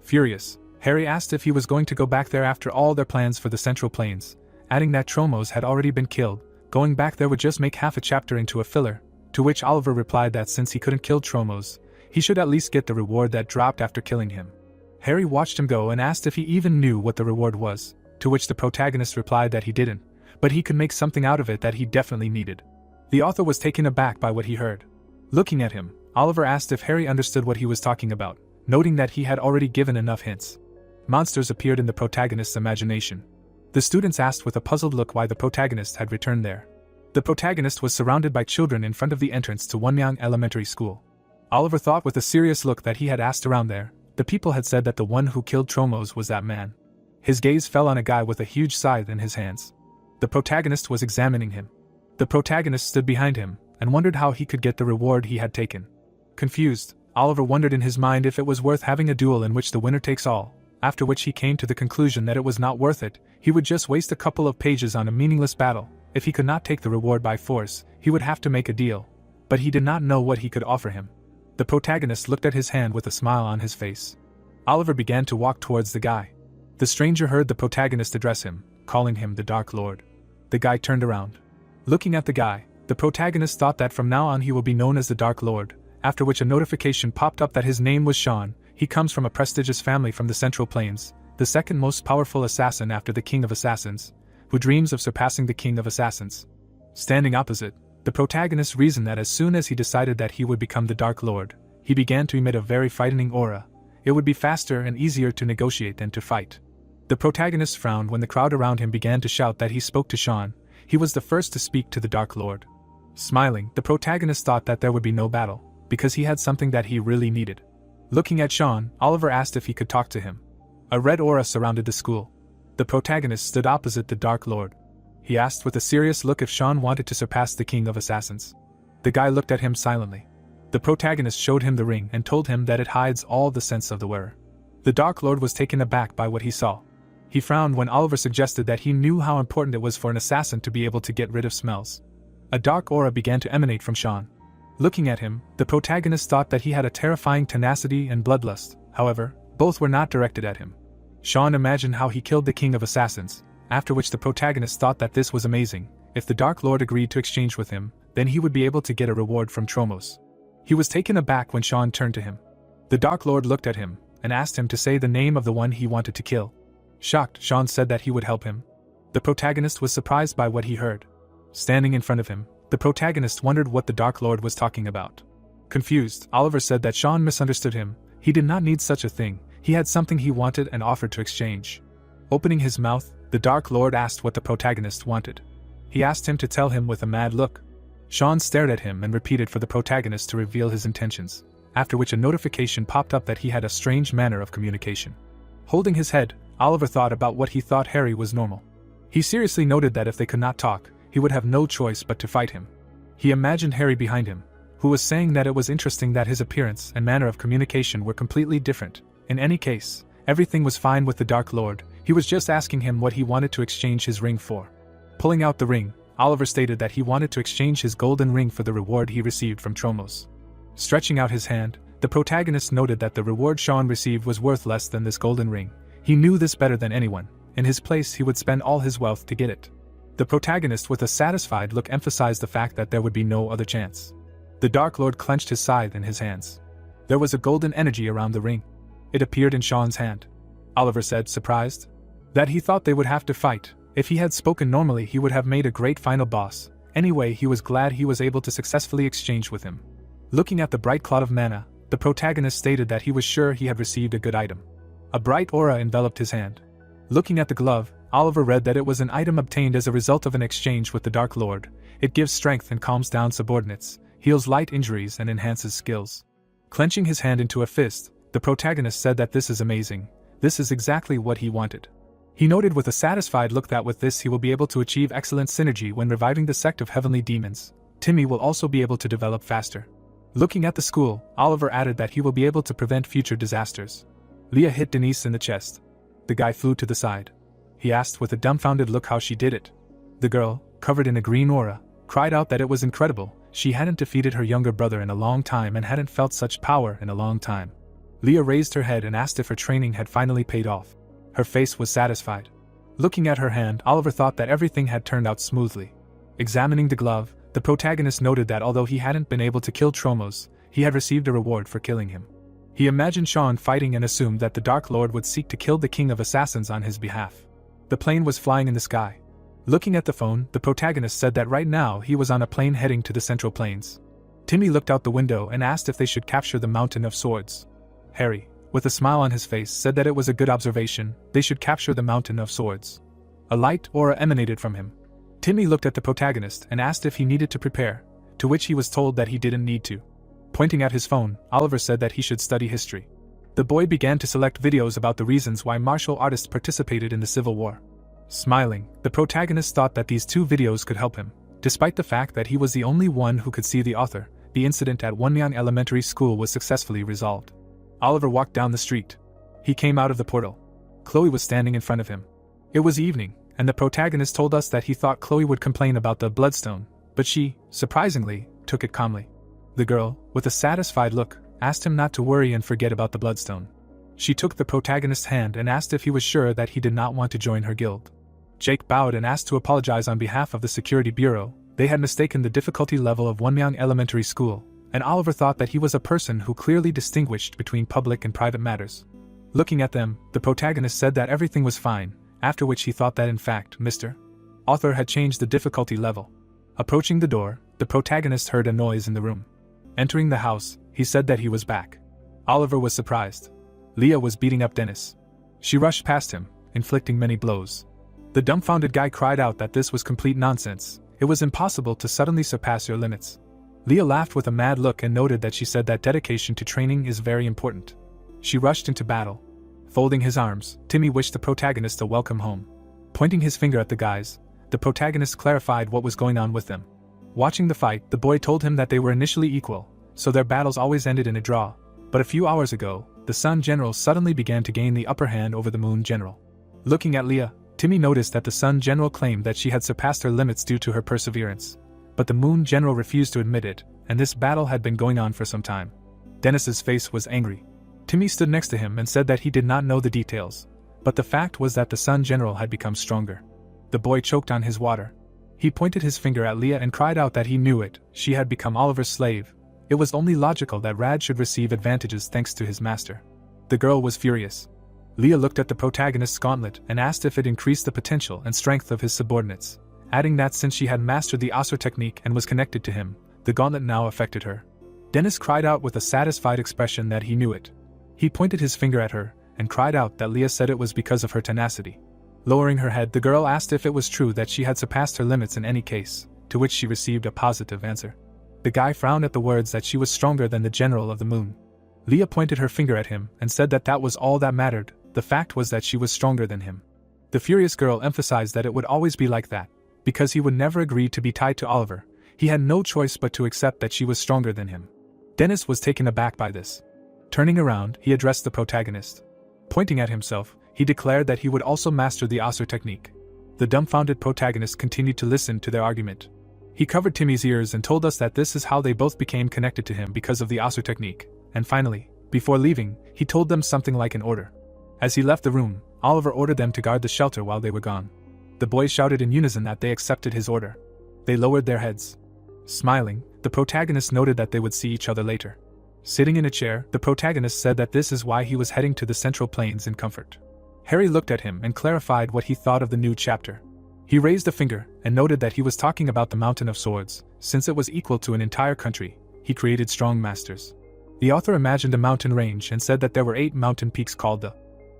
Furious, Harry asked if he was going to go back there after all their plans for the Central Plains, adding that Tromos had already been killed, going back there would just make half a chapter into a filler, to which Oliver replied that since he couldn't kill Tromos, he should at least get the reward that dropped after killing him. Harry watched him go and asked if he even knew what the reward was, to which the protagonist replied that he didn't, but he could make something out of it that he definitely needed. The author was taken aback by what he heard. Looking at him, Oliver asked if Harry understood what he was talking about, noting that he had already given enough hints. Monsters appeared in the protagonist's imagination. The students asked with a puzzled look why the protagonist had returned there. The protagonist was surrounded by children in front of the entrance to Wonmyang Elementary School. Oliver thought with a serious look that he had asked around there. The people had said that the one who killed Tromos was that man. His gaze fell on a guy with a huge scythe in his hands. The protagonist was examining him. The protagonist stood behind him and wondered how he could get the reward he had taken. Confused, Oliver wondered in his mind if it was worth having a duel in which the winner takes all, after which he came to the conclusion that it was not worth it, he would just waste a couple of pages on a meaningless battle. If he could not take the reward by force, he would have to make a deal, but he did not know what he could offer him. The protagonist looked at his hand with a smile on his face. Oliver began to walk towards the guy. The stranger heard the protagonist address him, calling him the Dark Lord. The guy turned around. Looking at the guy, the protagonist thought that from now on he will be known as the Dark Lord, after which a notification popped up that his name was Sean. He comes from a prestigious family from the Central Plains, the second most powerful assassin after the King of Assassins, who dreams of surpassing the King of Assassins. Standing opposite, the protagonist reasoned that as soon as he decided that he would become the Dark Lord, he began to emit a very frightening aura. It would be faster and easier to negotiate than to fight. The protagonist frowned when the crowd around him began to shout that he spoke to Sean. He was the first to speak to the Dark Lord. Smiling, the protagonist thought that there would be no battle, because he had something that he really needed. Looking at Sean, Oliver asked if he could talk to him. A red aura surrounded the school. The protagonist stood opposite the Dark Lord. He asked with a serious look if Sean wanted to surpass the King of Assassins. The guy looked at him silently. The protagonist showed him the ring and told him that it hides all the sense of the wearer. The Dark Lord was taken aback by what he saw. He frowned when Oliver suggested that he knew how important it was for an assassin to be able to get rid of smells. A dark aura began to emanate from Sean. Looking at him, the protagonist thought that he had a terrifying tenacity and bloodlust. However, both were not directed at him. Sean imagined how he killed the King of Assassins, after which the protagonist thought that this was amazing. If the Dark Lord agreed to exchange with him, then he would be able to get a reward from Tromos. He was taken aback when Sean turned to him. The Dark Lord looked at him and asked him to say the name of the one he wanted to kill. Shocked, Sean said that he would help him. The protagonist was surprised by what he heard. Standing in front of him, the protagonist wondered what the Dark Lord was talking about. Confused, Oliver said that Sean misunderstood him. He did not need such a thing. He had something he wanted and offered to exchange. Opening his mouth, the Dark Lord asked what the protagonist wanted. He asked him to tell him with a mad look. Sean stared at him and repeated for the protagonist to reveal his intentions, after which a notification popped up that he had a strange manner of communication. Holding his head, Oliver thought about what he thought Harry was normal. He seriously noted that if they could not talk, he would have no choice but to fight him. He imagined Harry behind him, who was saying that it was interesting that his appearance and manner of communication were completely different. In any case, everything was fine with the Dark Lord. He was just asking him what he wanted to exchange his ring for. Pulling out the ring, Oliver stated that he wanted to exchange his golden ring for the reward he received from Tromos. Stretching out his hand, the protagonist noted that the reward Sean received was worth less than this golden ring. He knew this better than anyone. In his place, he would spend all his wealth to get it. The protagonist with a satisfied look emphasized the fact that there would be no other chance. The Dark Lord clenched his scythe in his hands. There was a golden energy around the ring. It appeared in Sean's hand. Oliver said, surprised, that he thought they would have to fight. If he had spoken normally, he would have made a great final boss. Anyway, he was glad he was able to successfully exchange with him. Looking at the bright cloud of mana, the protagonist stated that he was sure he had received a good item. A bright aura enveloped his hand. Looking at the glove, Oliver read that it was an item obtained as a result of an exchange with the Dark Lord. It gives strength and calms down subordinates, heals light injuries and enhances skills. Clenching his hand into a fist, the protagonist said that this is amazing. This is exactly what he wanted. He noted with a satisfied look that with this he will be able to achieve excellent synergy when reviving the sect of heavenly demons. Timmy will also be able to develop faster. Looking at the school, Oliver added that he will be able to prevent future disasters. Leah hit Denise in the chest. The guy flew to the side. He asked with a dumbfounded look how she did it. The girl, covered in a green aura, cried out that it was incredible. She hadn't defeated her younger brother in a long time and hadn't felt such power in a long time. Leah raised her head and asked if her training had finally paid off. Her face was satisfied. Looking at her hand, Oliver thought that everything had turned out smoothly. Examining the glove, the protagonist noted that although he hadn't been able to kill Tromos, he had received a reward for killing him. He imagined Sean fighting and assumed that the Dark Lord would seek to kill the King of Assassins on his behalf. The plane was flying in the sky. Looking at the phone, the protagonist said that right now he was on a plane heading to the Central Plains. Timmy looked out the window and asked if they should capture the Mountain of Swords. Harry, with a smile on his face, said that it was a good observation. They should capture the Mountain of Swords. A light aura emanated from him. Timmy looked at the protagonist and asked if he needed to prepare, to which he was told that he didn't need to. Pointing at his phone, Oliver said that he should study history. The boy began to select videos about the reasons why martial artists participated in the Civil War. Smiling, the protagonist thought that these two videos could help him. Despite the fact that he was the only one who could see the author, the incident at Wonmyeon Elementary School was successfully resolved. Oliver walked down the street. He came out of the portal. Chloe was standing in front of him. It was evening, and the protagonist told us that he thought Chloe would complain about the bloodstone, but she, surprisingly, took it calmly. The girl, with a satisfied look, asked him not to worry and forget about the bloodstone. She took the protagonist's hand and asked if he was sure that he did not want to join her guild. Jake bowed and asked to apologize on behalf of the security bureau. They had mistaken the difficulty level of Wonmyeon Elementary School, and Oliver thought that he was a person who clearly distinguished between public and private matters. Looking at them, the protagonist said that everything was fine, after which he thought that in fact, Mr. Author had changed the difficulty level. Approaching the door, the protagonist heard a noise in the room. Entering the house, he said that he was back. Oliver was surprised. Leah was beating up Dennis. She rushed past him inflicting many blows. The dumbfounded guy cried out that this was complete nonsense. It was impossible to suddenly surpass your limits. Leah laughed with a mad look and noted that she said that dedication to training is very important. She rushed into battle. Folding his arms, Timmy wished the protagonist a welcome home. Pointing his finger at the guys, the protagonist clarified what was going on with them. Watching the fight, the boy told him that they were initially equal, so their battles always ended in a draw. But a few hours ago, the Sun General suddenly began to gain the upper hand over the Moon General. Looking at Leah, Timmy noticed that the Sun General claimed that she had surpassed her limits due to her perseverance. But the Moon General refused to admit it, and this battle had been going on for some time. Dennis's face was angry. Timmy stood next to him and said that he did not know the details, but the fact was that the Sun General had become stronger. The boy choked on his water. He pointed his finger at Leah and cried out that he knew it, she had become Oliver's slave. It was only logical that Rad should receive advantages thanks to his master. The girl was furious. Leah looked at the protagonist's gauntlet and asked if it increased the potential and strength of his subordinates, adding that since she had mastered the Asur technique and was connected to him, the gauntlet now affected her. Dennis cried out with a satisfied expression that he knew it. He pointed his finger at her and cried out that Leah said it was because of her tenacity. Lowering her head, the girl asked if it was true that she had surpassed her limits in any case, to which she received a positive answer. The guy frowned at the words that she was stronger than the General of the Moon. Leah pointed her finger at him and said that that was all that mattered. The fact was that she was stronger than him. The furious girl emphasized that it would always be like that, because he would never agree to be tied to Oliver. He had no choice but to accept that she was stronger than him. Dennis was taken aback by this. Turning around, he addressed the protagonist. Pointing at himself, he declared that he would also master the Asur technique. The dumbfounded protagonist continued to listen to their argument. He covered Timmy's ears and told us that this is how they both became connected to him because of the Asur technique, and finally, before leaving, he told them something like an order. As he left the room, Oliver ordered them to guard the shelter while they were gone. The boys shouted in unison that they accepted his order. They lowered their heads. Smiling, the protagonist noted that they would see each other later. Sitting in a chair, the protagonist said that this is why he was heading to the Central Plains in comfort. Harry looked at him and clarified what he thought of the new chapter. He raised a finger and noted that he was talking about the Mountain of Swords. Since it was equal to an entire country, he created strong masters. The author imagined a mountain range and said that there were 8 mountain peaks called the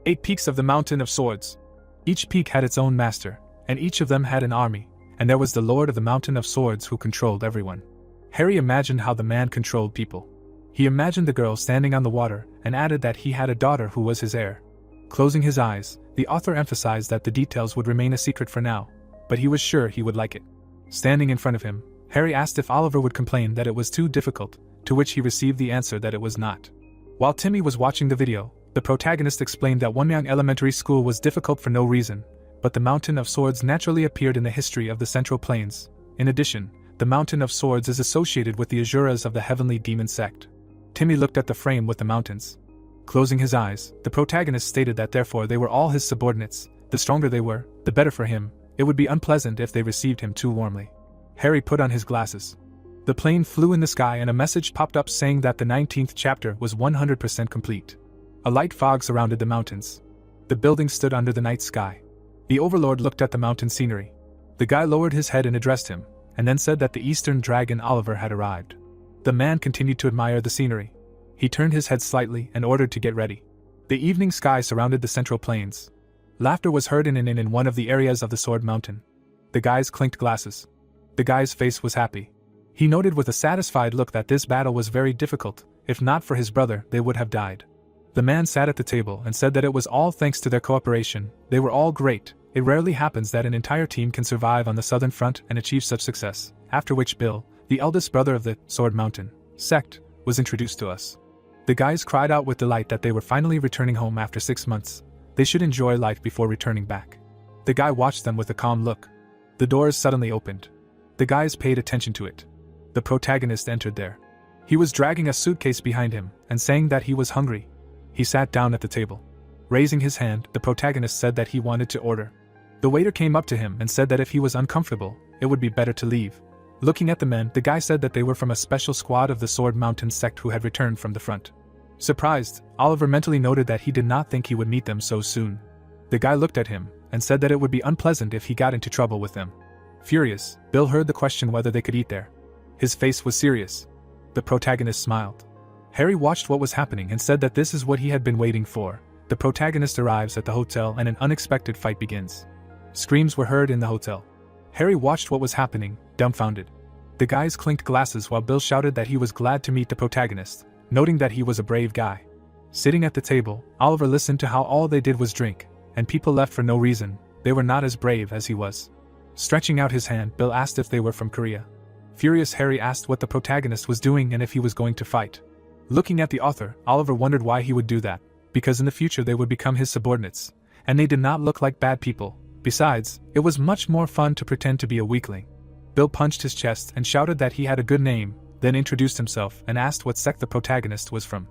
8 Peaks of the Mountain of Swords. Each peak had its own master, and each of them had an army, and there was the Lord of the Mountain of Swords who controlled everyone. Harry imagined how the man controlled people. He imagined the girl standing on the water and added that he had a daughter who was his heir. Closing his eyes, the author emphasized that the details would remain a secret for now, but he was sure he would like it. Standing in front of him, Harry asked if Oliver would complain that it was too difficult, to which he received the answer that it was not. While Timmy was watching the video, the protagonist explained that Wonmyang Elementary School was difficult for no reason, but the Mountain of Swords naturally appeared in the history of the Central Plains. In addition, the Mountain of Swords is associated with the Asuras of the Heavenly Demon Sect. Timmy looked at the frame with the mountains. Closing his eyes, the protagonist stated that therefore they were all his subordinates. The stronger they were, the better for him. It would be unpleasant if they received him too warmly. Harry put on his glasses. The plane flew in the sky and a message popped up saying that the 19th chapter was 100% complete. A light fog surrounded the mountains. The building stood under the night sky. The overlord looked at the mountain scenery. The guy lowered his head and addressed him, and then said that the Eastern Dragon Oliver had arrived. The man continued to admire the scenery. He turned his head slightly and ordered to get ready. The evening sky surrounded the Central Plains. Laughter was heard in one of the areas of the Sword Mountain. The guys clinked glasses. The guy's face was happy. He noted with a satisfied look that this battle was very difficult. If not for his brother, they would have died. The man sat at the table and said that it was all thanks to their cooperation. They were all great. It rarely happens that an entire team can survive on the southern front and achieve such success, after which Bill, the eldest brother of the Sword Mountain sect, was introduced to us. The guys cried out with delight that they were finally returning home after 6 months. They should enjoy life before returning back. The guy watched them with a calm look. The doors suddenly opened. The guys paid attention to it. The protagonist entered there. He was dragging a suitcase behind him and saying that he was hungry. He sat down at the table. Raising his hand, the protagonist said that he wanted to order. The waiter came up to him and said that if he was uncomfortable, it would be better to leave. Looking at the men, the guy said that they were from a special squad of the Sword Mountain sect who had returned from the front. Surprised, Oliver mentally noted that he did not think he would meet them so soon. The guy looked at him and said that it would be unpleasant if he got into trouble with them. Furious, Bill heard the question whether they could eat there. His face was serious. The protagonist smiled. Harry watched what was happening and said that this is what he had been waiting for. the protagonist arrives at the hotel and an unexpected fight begins. Screams were heard in the hotel. Harry watched what was happening, dumbfounded. The guys clinked glasses while Bill shouted that he was glad to meet the protagonist, noting that he was a brave guy. Sitting at the table, Oliver listened to how all they did was drink, and people left for no reason. They were not as brave as he was. Stretching out his hand, Bill asked if they were from Korea. Furious, Harry asked what the protagonist was doing and if he was going to fight. Looking at the author, Oliver wondered why he would do that, because in the future they would become his subordinates, and they did not look like bad people. Besides, it was much more fun to pretend to be a weakling. Bill punched his chest and shouted that he had a good name, then introduced himself and asked what sect the protagonist was from.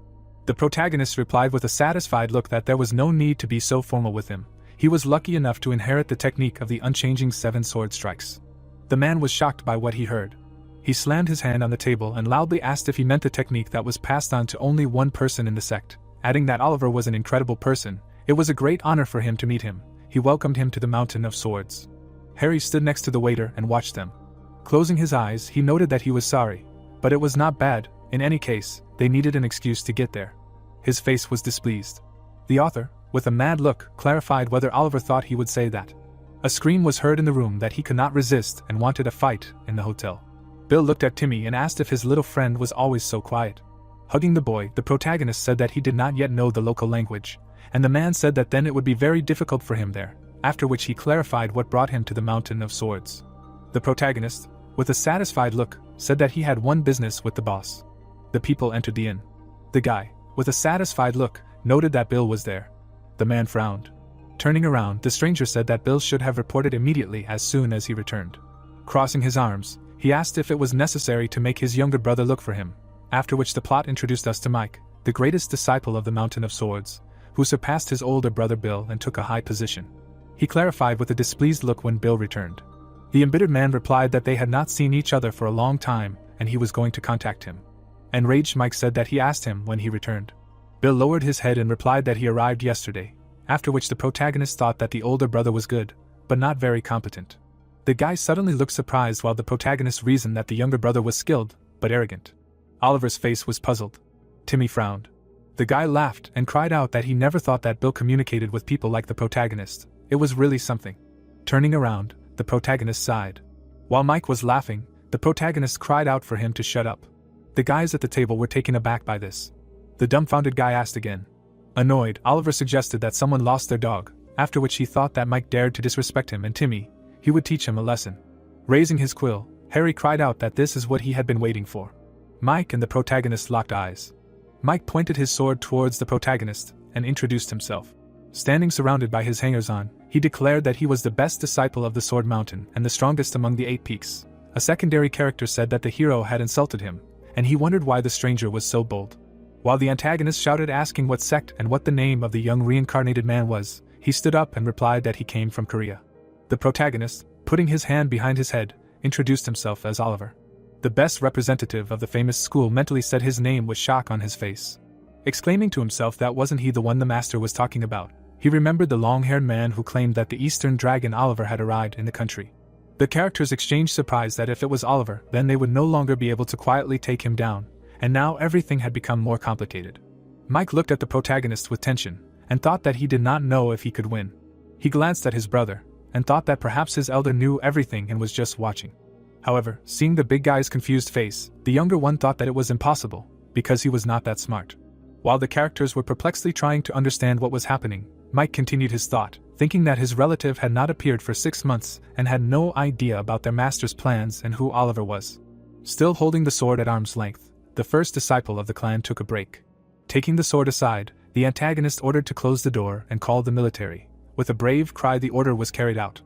The protagonist replied with a satisfied look that there was no need to be so formal with him. He was lucky enough to inherit the technique of the unchanging 7 sword strikes. The man was shocked by what he heard. He slammed his hand on the table and loudly asked if he meant the technique that was passed on to only one person in the sect, adding that Oliver was an incredible person. It was a great honor for him to meet him. He welcomed him to the Mountain of Swords. Harry stood next to the waiter and watched them. Closing his eyes, he noted that he was sorry, but it was not bad. In any case, they needed an excuse to get there. His face was displeased. The author, with a mad look, clarified whether Oliver thought he would say that. A scream was heard in the room that he could not resist and wanted a fight in the hotel. Bill looked at Timmy and asked if his little friend was always so quiet. Hugging the boy, the protagonist said that he did not yet know the local language, and the man said that then it would be very difficult for him there, after which he clarified what brought him to the Mountain of Swords. The protagonist, with a satisfied look, said that he had one business with the boss. The people entered the inn. The guy, with a satisfied look, noted that Bill was there. The man frowned. Turning around, the stranger said that Bill should have reported immediately as soon as he returned. Crossing his arms, he asked if it was necessary to make his younger brother look for him, after which the plot introduced us to Mike, the greatest disciple of the Mountain of Swords, who surpassed his older brother Bill and took a high position. He clarified with a displeased look when Bill returned. The embittered man replied that they had not seen each other for a long time and he was going to contact him. Enraged Mike said that he asked him when he returned. Bill lowered his head and replied that he arrived yesterday, after which the protagonist thought that the older brother was good, but not very competent. The guy suddenly looked surprised while the protagonist reasoned that the younger brother was skilled, but arrogant. Oliver's face was puzzled. Timmy frowned. The guy laughed and cried out that he never thought that Bill communicated with people like the protagonist. It was really something. Turning around, the protagonist sighed. While Mike was laughing, the protagonist cried out for him to shut up. The guys at the table were taken aback by this. The dumbfounded guy asked again. Annoyed, Oliver suggested that someone lost their dog, after which he thought that Mike dared to disrespect him and Timmy. He would teach him a lesson. Raising his quill, Harry cried out that this is what he had been waiting for. Mike and the protagonist locked eyes. Mike pointed his sword towards the protagonist and introduced himself. Standing surrounded by his hangers-on, he declared that he was the best disciple of the Sword Mountain and the strongest among the 8 peaks. A secondary character said that the hero had insulted him, and he wondered why the stranger was so bold. While the antagonist shouted asking what sect and what the name of the young reincarnated man was, he stood up and replied that he came from Korea. The protagonist, putting his hand behind his head, introduced himself as Oliver. The best representative of the famous school mentally said his name with shock on his face. Exclaiming to himself that wasn't he the one the master was talking about, he remembered the long-haired man who claimed that the Eastern Dragon Oliver had arrived in the country. The characters exchanged surprise that if it was Oliver, then they would no longer be able to quietly take him down, and now everything had become more complicated. Mike looked at the protagonist with tension, and thought that he did not know if he could win. He glanced at his brother, and thought that perhaps his elder knew everything and was just watching. However, seeing the big guy's confused face, the younger one thought that it was impossible, because he was not that smart. While the characters were perplexedly trying to understand what was happening, Mike continued his thought, thinking that his relative had not appeared for 6 months and had no idea about their master's plans and who Oliver was. Still holding the sword at arm's length, the first disciple of the clan took a break. Taking the sword aside, the antagonist ordered to close the door and called the military. With a brave cry, the order was carried out.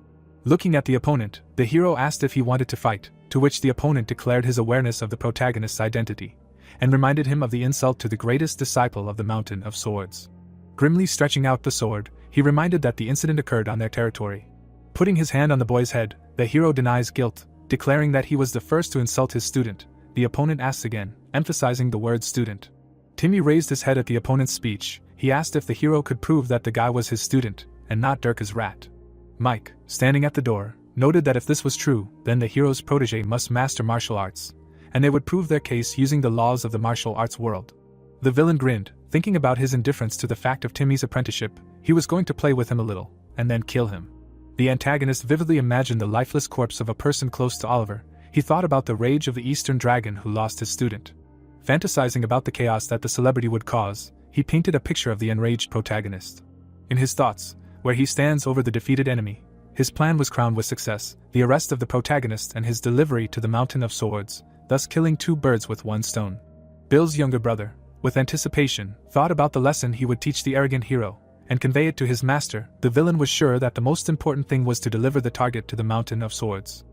Looking at the opponent, the hero asked if he wanted to fight, to which the opponent declared his awareness of the protagonist's identity, and reminded him of the insult to the greatest disciple of the Mountain of Swords. Grimly stretching out the sword, he reminded that the incident occurred on their territory. Putting his hand on the boy's head, the hero denies guilt, declaring that he was the first to insult his student. The opponent asks again, emphasizing the word student. Timmy raised his head at the opponent's speech. He asked if the hero could prove that the guy was his student, and not Durka's rat. Mike, standing at the door, noted that if this was true, then the hero's protege must master martial arts, and they would prove their case using the laws of the martial arts world. The villain grinned, Thinking about his indifference to the fact of Timmy's apprenticeship, he was going to play with him a little, and then kill him. The antagonist vividly imagined the lifeless corpse of a person close to Oliver. He thought about the rage of the Eastern Dragon who lost his student. Fantasizing about the chaos that the celebrity would cause, he painted a picture of the enraged protagonist. In his thoughts, where he stands over the defeated enemy, his plan was crowned with success, the arrest of the protagonist and his delivery to the Mountain of Swords, thus killing two birds with one stone. Bill's younger brother, with anticipation, thought about the lesson he would teach the arrogant hero, and convey it to his master. The villain was sure that the most important thing was to deliver the target to the Mountain of Swords.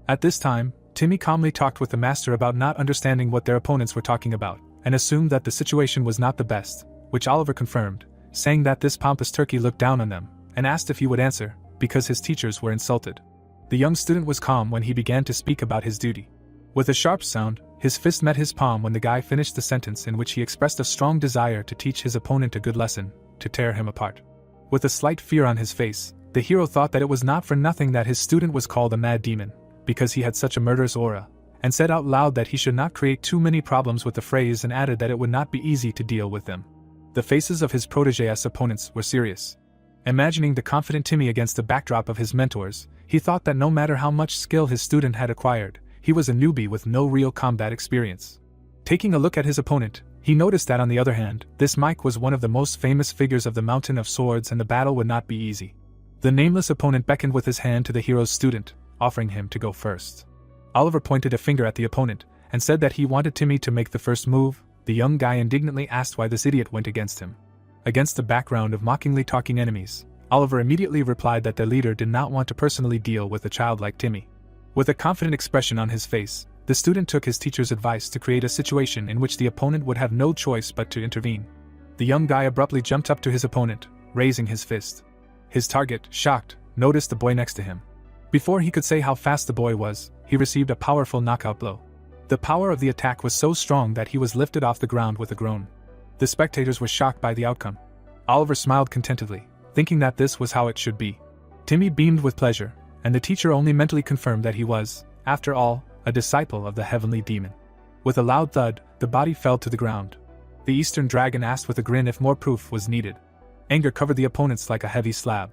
At this time, Timmy calmly talked with the master about not understanding what their opponents were talking about, and assumed that the situation was not the best, which Oliver confirmed, saying that this pompous turkey looked down on them, and asked if he would answer, because his teachers were insulted. The young student was calm when he began to speak about his duty. With a sharp sound, his fist met his palm when the guy finished the sentence in which he expressed a strong desire to teach his opponent a good lesson, to tear him apart. With a slight fear on his face, the hero thought that it was not for nothing that his student was called a mad demon, because he had such a murderous aura, and said out loud that he should not create too many problems with the phrase and added that it would not be easy to deal with them. The faces of his protégé's opponents were serious. Imagining the confident Timmy against the backdrop of his mentors, he thought that no matter how much skill his student had acquired, he was a newbie with no real combat experience. Taking a look at his opponent, he noticed that on the other hand, this Mike was one of the most famous figures of the Mountain of Swords and the battle would not be easy. The nameless opponent beckoned with his hand to the hero's student, offering him to go first. Oliver pointed a finger at the opponent, and said that he wanted Timmy to make the first move. The young guy indignantly asked why this idiot went against him. Against the background of mockingly talking enemies, Oliver immediately replied that the leader did not want to personally deal with a child like Timmy. With a confident expression on his face, the student took his teacher's advice to create a situation in which the opponent would have no choice but to intervene. The young guy abruptly jumped up to his opponent, raising his fist. His target, shocked, noticed the boy next to him. Before he could say how fast the boy was, he received a powerful knockout blow. The power of the attack was so strong that he was lifted off the ground with a groan. The spectators were shocked by the outcome. Oliver smiled contentedly, thinking that this was how it should be. Timmy beamed with pleasure, and the teacher only mentally confirmed that he was, after all, a disciple of the heavenly demon. With a loud thud, the body fell to the ground. The Eastern Dragon asked with a grin if more proof was needed. Anger covered the opponents like a heavy slab.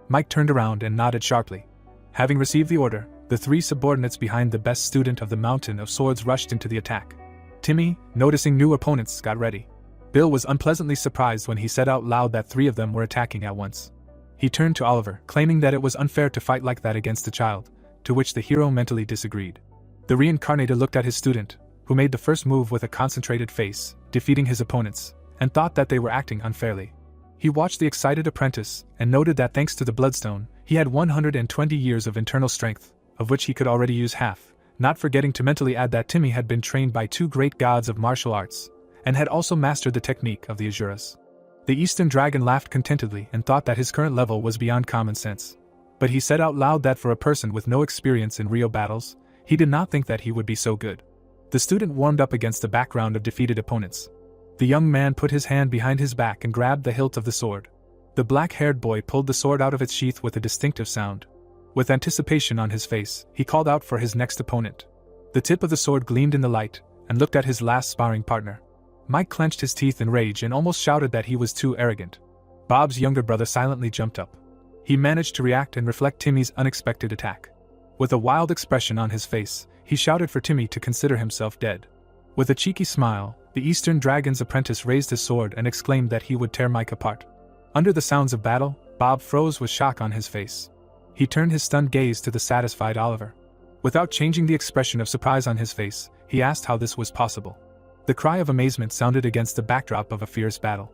Mike turned around and nodded sharply. Having received the order, the three subordinates behind the best student of the Mountain of Swords rushed into the attack. Timmy, noticing new opponents, got ready. Bill was unpleasantly surprised when he said out loud that three of them were attacking at once. He turned to Oliver, claiming that it was unfair to fight like that against a child, to which the hero mentally disagreed. The reincarnator looked at his student, who made the first move with a concentrated face, defeating his opponents, and thought that they were acting unfairly. He watched the excited apprentice, and noted that thanks to the bloodstone, he had 120 years of internal strength, of which he could already use half, not forgetting to mentally add that Timmy had been trained by two great gods of martial arts, and had also mastered the technique of the Azuras. The Eastern Dragon laughed contentedly and thought that his current level was beyond common sense. But he said out loud that for a person with no experience in real battles, he did not think that he would be so good. The student warmed up against the background of defeated opponents. The young man put his hand behind his back and grabbed the hilt of the sword. The black-haired boy pulled the sword out of its sheath with a distinctive sound. With anticipation on his face, he called out for his next opponent. The tip of the sword gleamed in the light, and looked at his last sparring partner. Mike clenched his teeth in rage and almost shouted that he was too arrogant. Bob's younger brother silently jumped up. He managed to react and reflect Timmy's unexpected attack. With a wild expression on his face, he shouted for Timmy to consider himself dead. With a cheeky smile, the Eastern Dragon's apprentice raised his sword and exclaimed that he would tear Mike apart. Under the sounds of battle, Bob froze with shock on his face. He turned his stunned gaze to the satisfied Oliver. Without changing the expression of surprise on his face, he asked how this was possible. The cry of amazement sounded against the backdrop of a fierce battle.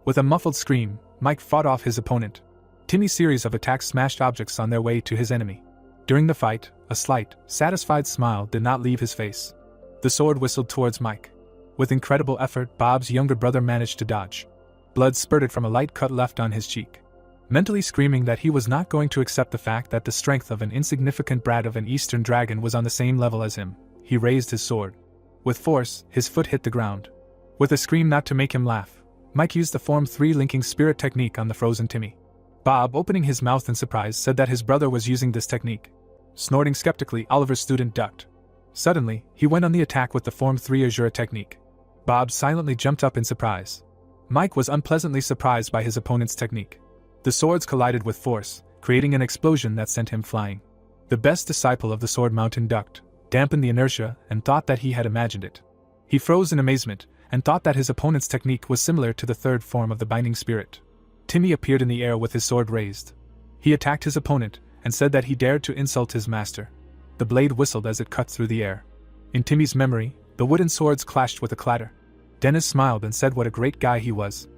With a muffled scream, Mike fought off his opponent. Timmy's series of attacks smashed objects on their way to his enemy. During the fight, a slight, satisfied smile did not leave his face. The sword whistled towards Mike. With incredible effort, Bob's younger brother managed to dodge. Blood spurted from a light cut left on his cheek. Mentally screaming that he was not going to accept the fact that the strength of an insignificant brat of an Eastern Dragon was on the same level as him, he raised his sword. With force, his foot hit the ground. With a scream not to make him laugh, Mike used the Form 3 linking spirit technique on the frozen Timmy. Bob, opening his mouth in surprise, said that his brother was using this technique. Snorting skeptically, Oliver's student ducked. Suddenly, he went on the attack with the Form 3 Azura technique. Bob silently jumped up in surprise. Mike was unpleasantly surprised by his opponent's technique. The swords collided with force, creating an explosion that sent him flying. The best disciple of the Sword Mountain ducked, dampened the inertia, and thought that he had imagined it. He froze in amazement, and thought that his opponent's technique was similar to the third form of the Binding Spirit. Timmy appeared in the air with his sword raised. He attacked his opponent, and said that he dared to insult his master. The blade whistled as it cut through the air. In Timmy's memory, the wooden swords clashed with a clatter. Dennis smiled and said what a great guy he was.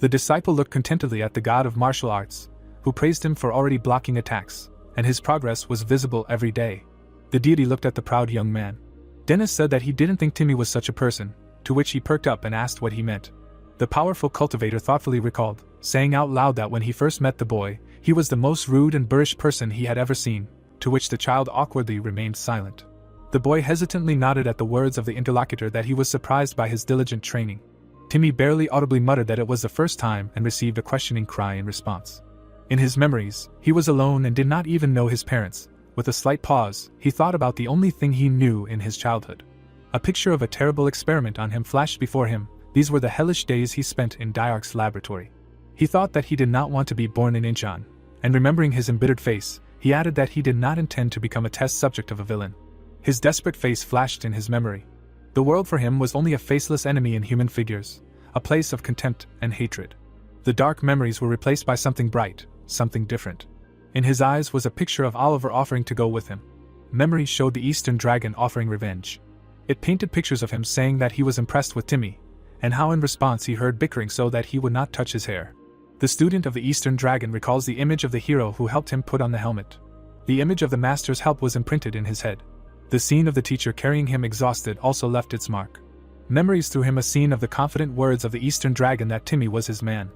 The disciple looked contentedly at the god of martial arts, who praised him for already blocking attacks, and his progress was visible every day. The deity looked at the proud young man. Dennis said that he didn't think Timmy was such a person, to which he perked up and asked what he meant. The powerful cultivator thoughtfully recalled, saying out loud that when he first met the boy, he was the most rude and boorish person he had ever seen, to which the child awkwardly remained silent. The boy hesitantly nodded at the words of the interlocutor that he was surprised by his diligent training. Timmy barely audibly muttered that it was the first time and received a questioning cry in response. In his memories, he was alone and did not even know his parents. With a slight pause, he thought about the only thing he knew in his childhood. A picture of a terrible experiment on him flashed before him. These were the hellish days he spent in Diarch's laboratory. He thought that he did not want to be born in Incheon, and remembering his embittered face, he added that he did not intend to become a test subject of a villain. His desperate face flashed in his memory. The world for him was only a faceless enemy in human figures, a place of contempt and hatred. The dark memories were replaced by something bright, something different. In his eyes was a picture of Oliver offering to go with him. Memory showed the Eastern Dragon offering revenge. It painted pictures of him saying that he was impressed with Timmy, and how in response he heard bickering so that he would not touch his hair. The student of the Eastern Dragon recalls the image of the hero who helped him put on the helmet. The image of the master's help was imprinted in his head. The scene of the teacher carrying him exhausted also left its mark. Memories threw him a scene of the confident words of the Eastern Dragon that Timmy was his man.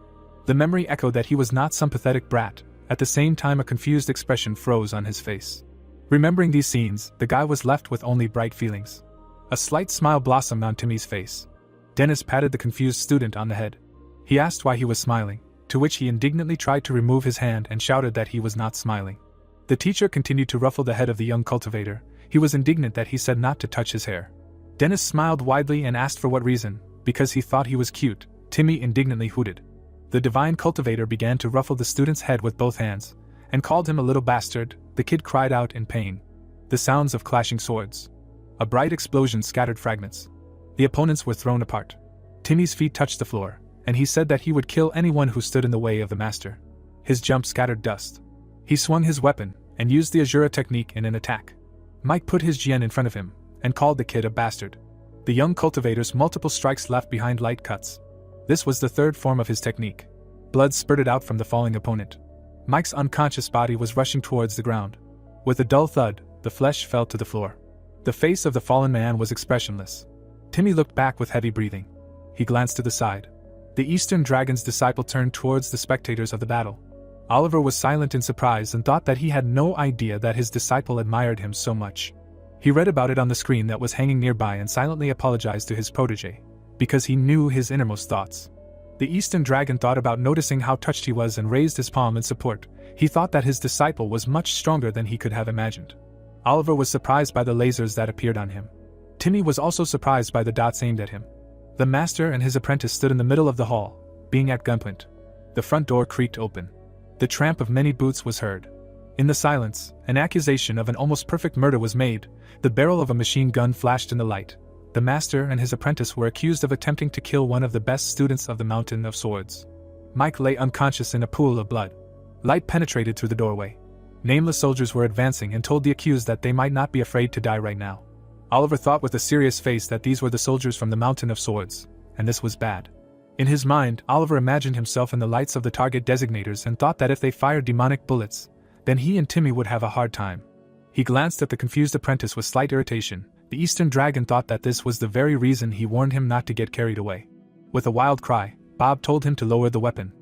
The memory echoed that he was not some pathetic brat. At the same time, a confused expression froze on his face. Remembering these scenes, the guy was left with only bright feelings. A slight smile blossomed on Timmy's face. Dennis patted the confused student on the head. He asked why he was smiling, to which he indignantly tried to remove his hand and shouted that he was not smiling. The teacher continued to ruffle the head of the young cultivator. He was indignant that he said not to touch his hair. Dennis smiled widely and asked for what reason. Because he thought he was cute. Timmy indignantly hooted. The divine cultivator began to ruffle the student's head with both hands, and called him a little bastard. The kid cried out in pain. The sounds of clashing swords. A bright explosion scattered fragments. The opponents were thrown apart. Timmy's feet touched the floor, and he said that he would kill anyone who stood in the way of the master. His jump scattered dust. He swung his weapon, and used the Azura technique in an attack. Mike put his Jian in front of him, and called the kid a bastard. The young cultivator's multiple strikes left behind light cuts. This was the third form of his technique. Blood spurted out from the falling opponent. Mike's unconscious body was rushing towards the ground. With a dull thud, the flesh fell to the floor. The face of the fallen man was expressionless. Timmy looked back with heavy breathing. He glanced to the side. The Eastern Dragon's disciple turned towards the spectators of the battle. Oliver was silent in surprise and thought that he had no idea that his disciple admired him so much. He read about it on the screen that was hanging nearby and silently apologized to his protege, because he knew his innermost thoughts. The Eastern Dragon thought about noticing how touched he was and raised his palm in support. He thought that his disciple was much stronger than he could have imagined. Oliver was surprised by the lasers that appeared on him. Timmy was also surprised by the dots aimed at him. The master and his apprentice stood in the middle of the hall, being at gunpoint. The front door creaked open. The tramp of many boots was heard. In the silence, an accusation of an almost perfect murder was made. The barrel of a machine gun flashed in the light. The master and his apprentice were accused of attempting to kill one of the best students of the Mountain of Swords. Mike lay unconscious in a pool of blood. Light penetrated through the doorway. Nameless soldiers were advancing and told the accused that they might not be afraid to die right now. Oliver thought with a serious face that these were the soldiers from the Mountain of Swords, and this was bad. In his mind, Oliver imagined himself in the lights of the target designators and thought that if they fired demonic bullets, then he and Timmy would have a hard time. He glanced at the confused apprentice with slight irritation. The Eastern Dragon thought that this was the very reason he warned him not to get carried away. With a wild cry, Bob told him to lower the weapon.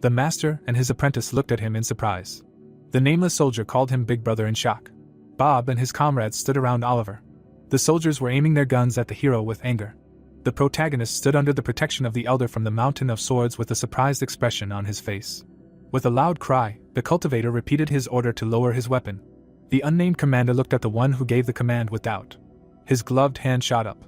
The master and his apprentice looked at him in surprise. The nameless soldier called him Big Brother in shock. Bob and his comrades stood around Oliver. The soldiers were aiming their guns at the hero with anger. The protagonist stood under the protection of the elder from the Mountain of Swords with a surprised expression on his face. With a loud cry, the cultivator repeated his order to lower his weapon. The unnamed commander looked at the one who gave the command with doubt. His gloved hand shot up.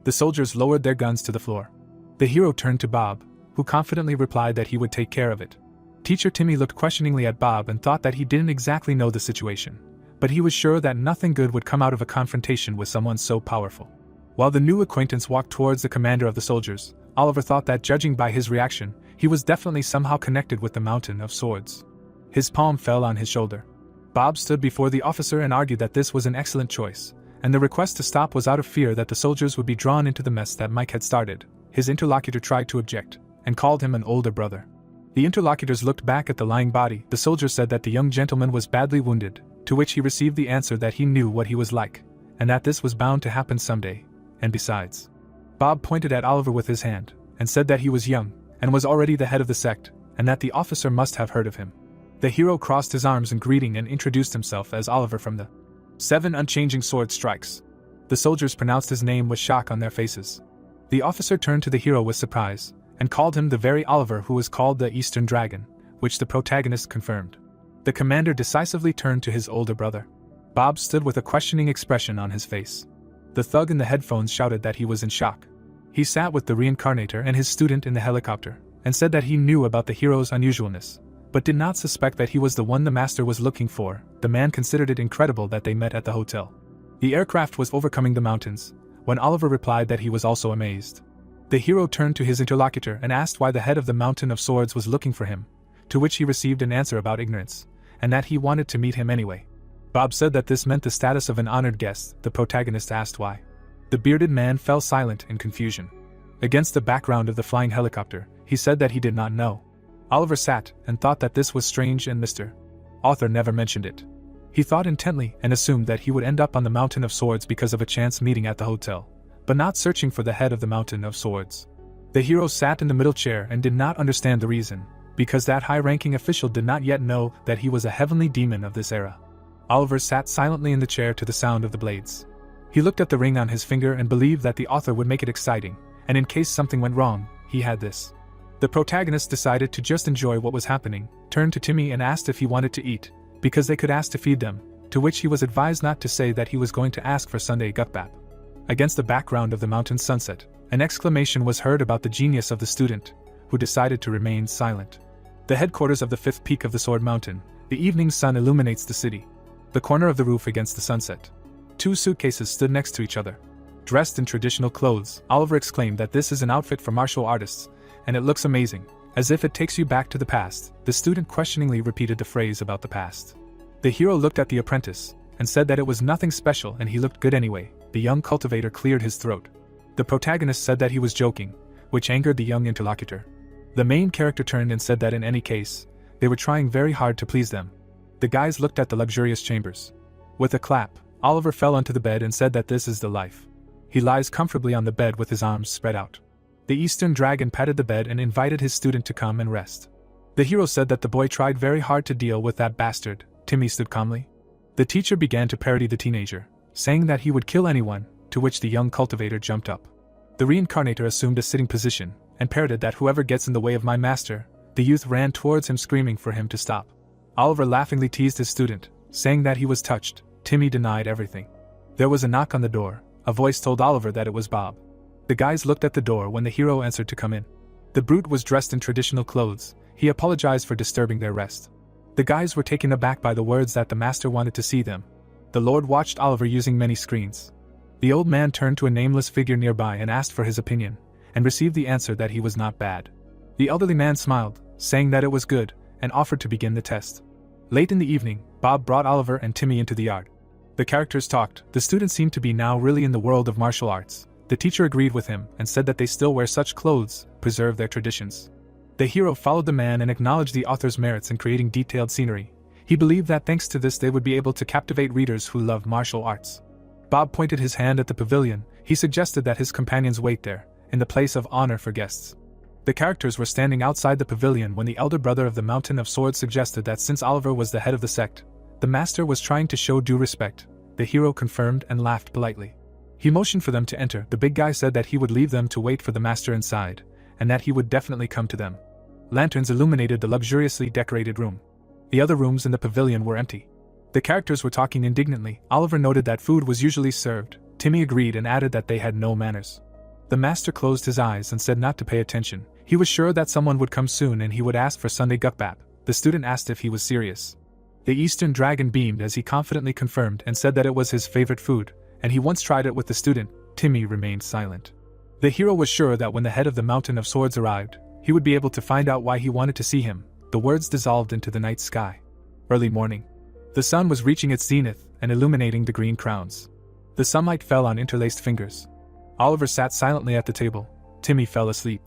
The soldiers lowered their guns to the floor. The hero turned to Bob, who confidently replied that he would take care of it. Teacher Timmy looked questioningly at Bob and thought that he didn't exactly know the situation, but he was sure that nothing good would come out of a confrontation with someone so powerful. While the new acquaintance walked towards the commander of the soldiers, Oliver thought that judging by his reaction, he was definitely somehow connected with the Mountain of Swords. His palm fell on his shoulder. Bob stood before the officer and argued that this was an excellent choice, and the request to stop was out of fear that the soldiers would be drawn into the mess that Mike had started. His interlocutor tried to object, and called him an older brother. The interlocutors looked back at the lying body. The soldier said that the young gentleman was badly wounded, to which he received the answer that he knew what he was like, and that this was bound to happen someday, and besides. Bob pointed at Oliver with his hand, and said that he was young, and was already the head of the sect, and that the officer must have heard of him. The hero crossed his arms in greeting and introduced himself as Oliver from the 7 Unchanging Sword Strikes. The soldiers pronounced his name with shock on their faces. The officer turned to the hero with surprise, and called him the very Oliver who was called the Eastern Dragon, which the protagonist confirmed. The commander decisively turned to his older brother. Bob stood with a questioning expression on his face. The thug in the headphones shouted that he was in shock. He sat with the reincarnator and his student in the helicopter, and said that he knew about the hero's unusualness, but did not suspect that he was the one the master was looking for. The man considered it incredible that they met at the hotel. The aircraft was overcoming the mountains, when Oliver replied that he was also amazed. The hero turned to his interlocutor and asked why the head of the Mountain of Swords was looking for him, to which he received an answer about ignorance, and that he wanted to meet him anyway. Bob said that this meant the status of an honored guest. The protagonist asked why. The bearded man fell silent in confusion. Against the background of the flying helicopter, he said that he did not know. Oliver sat and thought that this was strange, and Mr. Author never mentioned it. He thought intently and assumed that he would end up on the Mountain of Swords because of a chance meeting at the hotel, but not searching for the head of the Mountain of Swords. The hero sat in the middle chair and did not understand the reason, because that high-ranking official did not yet know that he was a heavenly demon of this era. Oliver sat silently in the chair to the sound of the blades. He looked at the ring on his finger and believed that the author would make it exciting, and in case something went wrong, he had this. The protagonist decided to just enjoy what was happening, turned to Timmy and asked if he wanted to eat, because they could ask to feed them, to which he was advised not to say that he was going to ask for Sunday gukbap. Against the background of the mountain sunset, an exclamation was heard about the genius of the student, who decided to remain silent. The headquarters of the 5th peak of the Sword Mountain, the evening sun illuminates the city. The corner of the roof against the sunset. 2 suitcases stood next to each other. Dressed in traditional clothes, Oliver exclaimed that this is an outfit for martial artists, and it looks amazing, as if it takes you back to the past. The student questioningly repeated the phrase about the past. The hero looked at the apprentice, and said that it was nothing special and he looked good anyway. The young cultivator cleared his throat. The protagonist said that he was joking, which angered the young interlocutor. The main character turned and said that in any case, they were trying very hard to please them. The guys looked at the luxurious chambers. With a clap, Oliver fell onto the bed and said that this is the life. He lies comfortably on the bed with his arms spread out. The Eastern Dragon patted the bed and invited his student to come and rest. The hero said that the boy tried very hard to deal with that bastard. Timmy stood calmly. The teacher began to parody the teenager, saying that he would kill anyone, to which the young cultivator jumped up. The reincarnator assumed a sitting position, and parroted that whoever gets in the way of my master. The youth ran towards him screaming for him to stop. Oliver laughingly teased his student, saying that he was touched. Timmy denied everything. There was a knock on the door. A voice told Oliver that it was Bob. The guys looked at the door when the hero answered to come in. The brute was dressed in traditional clothes. He apologized for disturbing their rest. The guys were taken aback by the words that the master wanted to see them. The Lord watched Oliver using many screens. The old man turned to a nameless figure nearby and asked for his opinion, and received the answer that he was not bad. The elderly man smiled, saying that it was good, and offered to begin the test. Late in the evening, Bob brought Oliver and Timmy into the yard. The characters talked. The students seemed to be now really in the world of martial arts. The teacher agreed with him and said that they still wear such clothes, preserve their traditions. The hero followed the man and acknowledged the author's merits in creating detailed scenery. He believed that thanks to this they would be able to captivate readers who loved martial arts. Bob pointed his hand at the pavilion. He suggested that his companions wait there, in the place of honor for guests. The characters were standing outside the pavilion when the elder brother of the Mountain of Swords suggested that since Oliver was the head of the sect, the master was trying to show due respect. The hero confirmed and laughed politely. He motioned for them to enter. The big guy said that he would leave them to wait for the master inside, and that he would definitely come to them. Lanterns illuminated the luxuriously decorated room. The other rooms in the pavilion were empty. The characters were talking indignantly. Oliver noted that food was usually served. Timmy agreed and added that they had no manners. The master closed his eyes and said not to pay attention. He was sure that someone would come soon and he would ask for Sunday gukbap. The student asked if he was serious. The Eastern Dragon beamed as he confidently confirmed and said that it was his favorite food, and he once tried it with the student. Timmy remained silent. The hero was sure that when the head of the Mountain of Swords arrived, he would be able to find out why he wanted to see him. The words dissolved into the night sky. Early morning. The sun was reaching its zenith and illuminating the green crowns. The sunlight fell on interlaced fingers. Oliver sat silently at the table. Timmy fell asleep.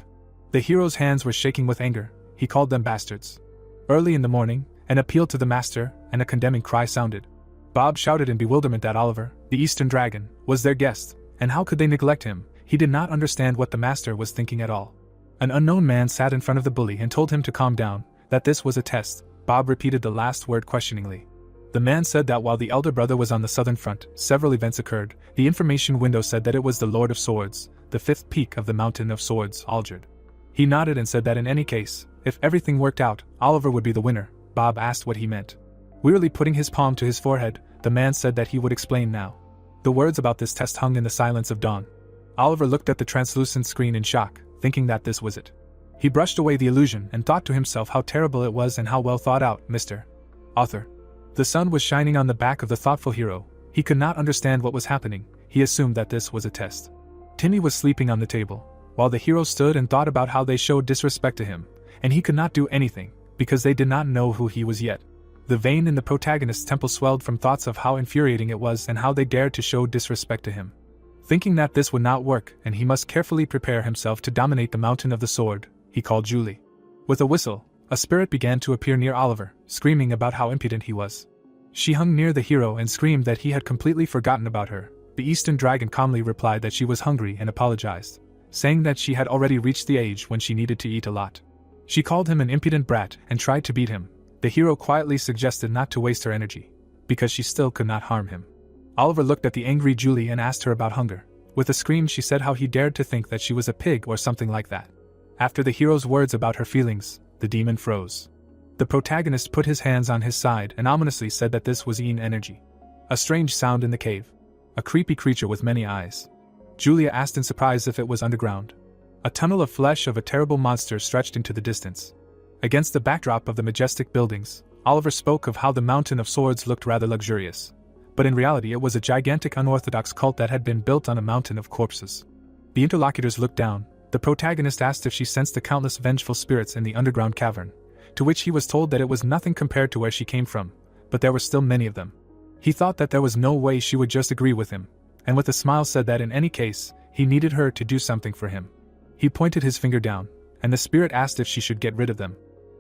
The hero's hands were shaking with anger. He called them bastards. Early in the morning, an appeal to the master and a condemning cry sounded. Bob shouted in bewilderment that Oliver, the Eastern Dragon, was their guest, and how could they neglect him? He did not understand what the master was thinking at all. An unknown man sat in front of the bully and told him to calm down, that this was a test. Bob repeated the last word questioningly. The man said that while the elder brother was on the southern front, several events occurred. The information window said that it was the Lord of Swords, the fifth peak of the Mountain of Swords, Aldred. He nodded and said that in any case, if everything worked out, Oliver would be the winner. Bob asked what he meant. Wearily putting his palm to his forehead, the man said that he would explain now. The words about this test hung in the silence of dawn. Oliver looked at the translucent screen in shock, thinking that this was it. He brushed away the illusion and thought to himself how terrible it was and how well thought out, Mr. Author. The sun was shining on the back of the thoughtful hero. He could not understand what was happening. He assumed that this was a test. Timmy was sleeping on the table, while the hero stood and thought about how they showed disrespect to him, and he could not do anything, because they did not know who he was yet. The vein in the protagonist's temple swelled from thoughts of how infuriating it was and how they dared to show disrespect to him. Thinking that this would not work and he must carefully prepare himself to dominate the Mountain of the Sword, he called Julie. With a whistle, a spirit began to appear near Oliver, screaming about how impudent he was. She hung near the hero and screamed that he had completely forgotten about her. The Eastern Dragon calmly replied that she was hungry and apologized, saying that she had already reached the age when she needed to eat a lot. She called him an impudent brat and tried to beat him. The hero quietly suggested not to waste her energy, because she still could not harm him. Oliver looked at the angry Julie and asked her about hunger. With a scream she said how he dared to think that she was a pig or something like that. After the hero's words about her feelings, the demon froze. The protagonist put his hands on his side and ominously said that this was Yin energy. A strange sound in the cave. A creepy creature with many eyes. Julia asked in surprise if it was underground. A tunnel of flesh of a terrible monster stretched into the distance. Against the backdrop of the majestic buildings, Oliver spoke of how the Mountain of Swords looked rather luxurious. But in reality it was a gigantic unorthodox cult that had been built on a mountain of corpses. The interlocutors looked down. The protagonist asked if she sensed the countless vengeful spirits in the underground cavern, to which he was told that it was nothing compared to where she came from, but there were still many of them. He thought that there was no way she would just agree with him, and with a smile said that in any case, he needed her to do something for him. He pointed his finger down, and the spirit asked if she should get rid of them.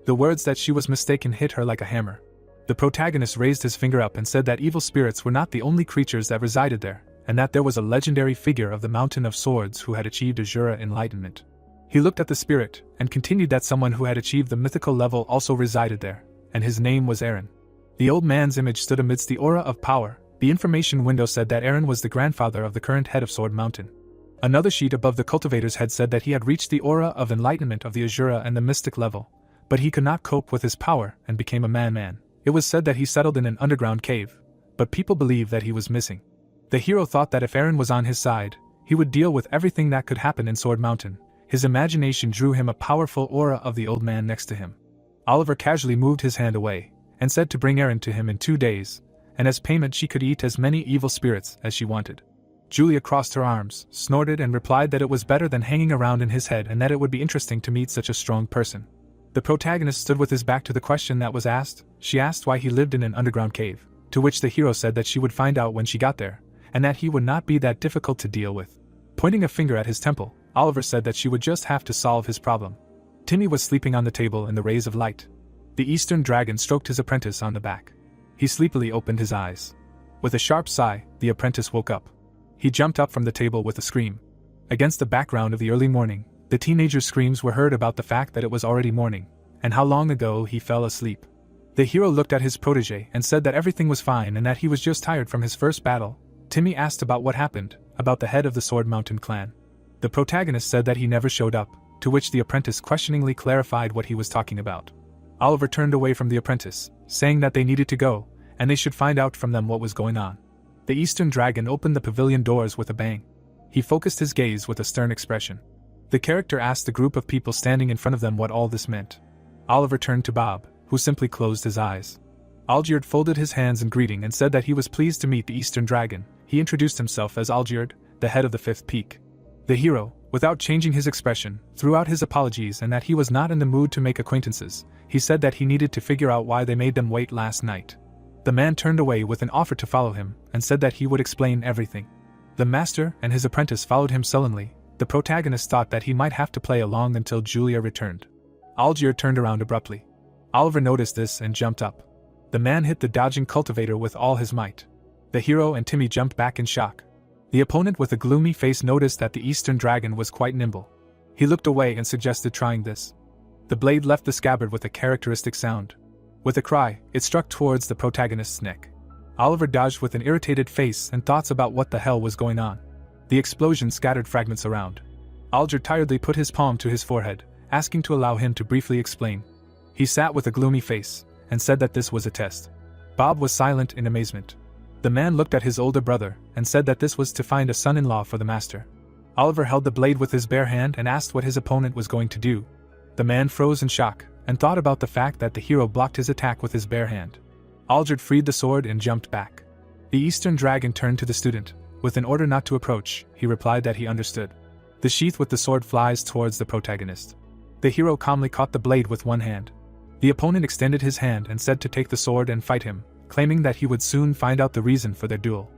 The words that she was mistaken hit her like a hammer. The protagonist raised his finger up and said that evil spirits were not the only creatures that resided there, and that there was a legendary figure of the Mountain of Swords who had achieved Azura enlightenment. He looked at the spirit, and continued that someone who had achieved the mythical level also resided there, and his name was Aaron. The old man's image stood amidst the aura of power. The information window said that Aaron was the grandfather of the current head of Sword Mountain. Another sheet above the cultivator's head said that he had reached the aura of enlightenment of the Azura and the mystic level, but he could not cope with his power and became a man. It was said that he settled in an underground cave, but people believed that he was missing. The hero thought that if Aaron was on his side, he would deal with everything that could happen in Sword Mountain. His imagination drew him a powerful aura of the old man next to him. Oliver casually moved his hand away, and said to bring Aaron to him in 2 days, and as payment she could eat as many evil spirits as she wanted. Julia crossed her arms, snorted and replied that it was better than hanging around in his head and that it would be interesting to meet such a strong person. The protagonist stood with his back to the question that was asked. She asked why he lived in an underground cave, to which the hero said that she would find out when she got there, and that he would not be that difficult to deal with. Pointing a finger at his temple, Oliver said that she would just have to solve his problem. Timmy was sleeping on the table in the rays of light. The Eastern Dragon stroked his apprentice on the back. He sleepily opened his eyes. With a sharp sigh, the apprentice woke up. He jumped up from the table with a scream. Against the background of the early morning, the teenager's screams were heard about the fact that it was already morning, and how long ago he fell asleep. The hero looked at his protege and said that everything was fine and that he was just tired from his first battle. Timmy asked about what happened, about the head of the Sword Mountain clan. The protagonist said that he never showed up, to which the apprentice questioningly clarified what he was talking about. Oliver turned away from the apprentice, saying that they needed to go, and they should find out from them what was going on. The Eastern Dragon opened the pavilion doors with a bang. He focused his gaze with a stern expression. The character asked the group of people standing in front of them what all this meant. Oliver turned to Bob, who simply closed his eyes. Algierd folded his hands in greeting and said that he was pleased to meet the Eastern Dragon. He introduced himself as Algierd, the head of the Fifth Peak. The hero, without changing his expression, threw out his apologies and that he was not in the mood to make acquaintances. He said that he needed to figure out why they made them wait last night. The man turned away with an offer to follow him and said that he would explain everything. The master and his apprentice followed him sullenly. The protagonist thought that he might have to play along until Julia returned. Algierd turned around abruptly. Oliver noticed this and jumped up. The man hit the dodging cultivator with all his might. The hero and Timmy jumped back in shock. The opponent with a gloomy face noticed that the Eastern Dragon was quite nimble. He looked away and suggested trying this. The blade left the scabbard with a characteristic sound. With a cry, it struck towards the protagonist's neck. Oliver dodged with an irritated face and thoughts about what the hell was going on. The explosion scattered fragments around. Algierd tiredly put his palm to his forehead, asking to allow him to briefly explain. He sat with a gloomy face and said that this was a test. Bob was silent in amazement. The man looked at his older brother and said that this was to find a son-in-law for the master. Oliver held the blade with his bare hand and asked what his opponent was going to do. The man froze in shock and thought about the fact that the hero blocked his attack with his bare hand. Algierd freed the sword and jumped back. The Eastern Dragon turned to the student. With an order not to approach, he replied that he understood. The sheath with the sword flies towards the protagonist. The hero calmly caught the blade with one hand. The opponent extended his hand and said to take the sword and fight him, claiming that he would soon find out the reason for their duel.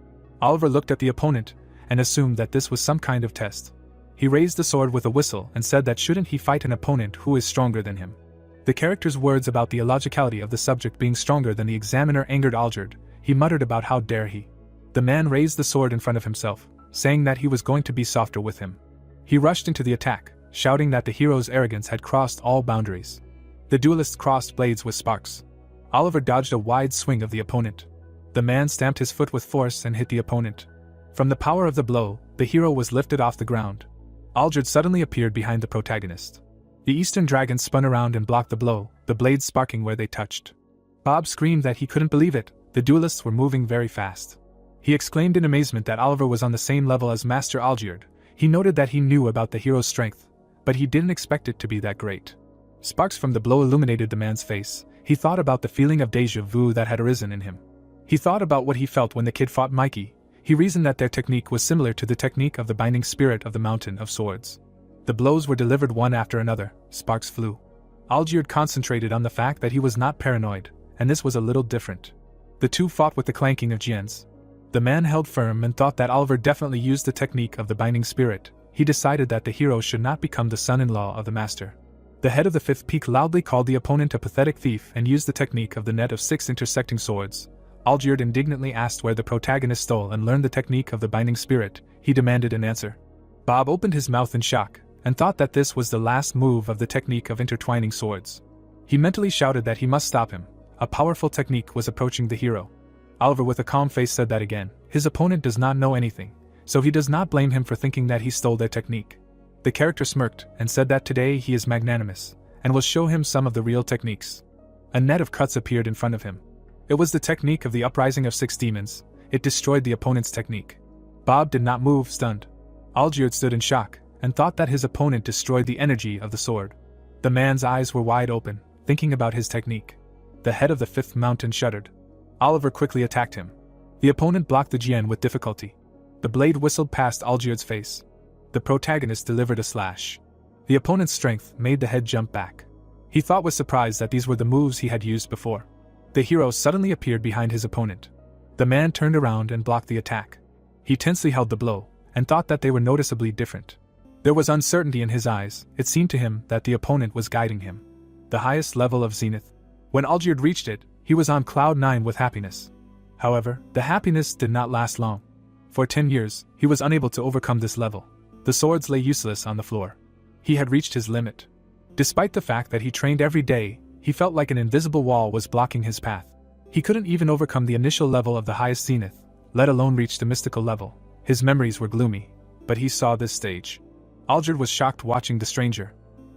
Oliver looked at the opponent and assumed that this was some kind of test. He raised the sword with a whistle and said that shouldn't he fight an opponent who is stronger than him. The character's words about the illogicality of the subject being stronger than the examiner angered Algierd. He muttered about how dare he. The man raised the sword in front of himself, saying that he was going to be softer with him. He rushed into the attack, shouting that the hero's arrogance had crossed all boundaries. The duelists crossed blades with sparks. Oliver dodged a wide swing of the opponent. The man stamped his foot with force and hit the opponent. From the power of the blow, the hero was lifted off the ground. Algierd suddenly appeared behind the protagonist. The Eastern Dragon spun around and blocked the blow, the blades sparking where they touched. Bob screamed that he couldn't believe it. The duelists were moving very fast. He exclaimed in amazement that Oliver was on the same level as Master Algierd. He noted that he knew about the hero's strength, but he didn't expect it to be that great. Sparks from the blow illuminated the man's face. He thought about the feeling of déjà vu that had arisen in him. He thought about what he felt when the kid fought Mikey. He reasoned that their technique was similar to the technique of the binding spirit of the Mountain of Swords. The blows were delivered one after another. Sparks flew. Algierd concentrated on the fact that he was not paranoid, and this was a little different. The two fought with the clanking of gems. The man held firm and thought that Oliver definitely used the technique of the binding spirit. He decided that the hero should not become the son-in-law of the master. The head of the Fifth Peak loudly called the opponent a pathetic thief and used the technique of the net of 6 intersecting swords. Algierd indignantly asked where the protagonist stole and learned the technique of the binding spirit. He demanded an answer. Bob opened his mouth in shock and thought that this was the last move of the technique of intertwining swords. He mentally shouted that he must stop him. A powerful technique was approaching the hero. Oliver with a calm face said that again. His opponent does not know anything, so he does not blame him for thinking that he stole their technique. The character smirked and said that today he is magnanimous, and will show him some of the real techniques. A net of cuts appeared in front of him. It was the technique of the uprising of 6 demons. It destroyed the opponent's technique. Bob did not move, stunned. Algierd stood in shock, and thought that his opponent destroyed the energy of the sword. The man's eyes were wide open, thinking about his technique. The head of the Fifth Mountain shuddered. Oliver quickly attacked him. The opponent blocked the Jian with difficulty. The blade whistled past Algierd's face. The protagonist delivered a slash. The opponent's strength made the head jump back. He thought with surprise that these were the moves he had used before. The hero suddenly appeared behind his opponent. The man turned around and blocked the attack. He tensely held the blow, and thought that they were noticeably different. There was uncertainty in his eyes. It seemed to him that the opponent was guiding him. The highest level of zenith. When Algierd reached it, he was on cloud 9 with happiness. However, the happiness did not last long. For 10 years, he was unable to overcome this level. The swords lay useless on the floor. He had reached his limit. Despite the fact that he trained every day, he felt like an invisible wall was blocking his path. He couldn't even overcome the initial level of the highest zenith, let alone reach the mystical level. His memories were gloomy, but he saw this stage. Algierd was shocked watching the stranger.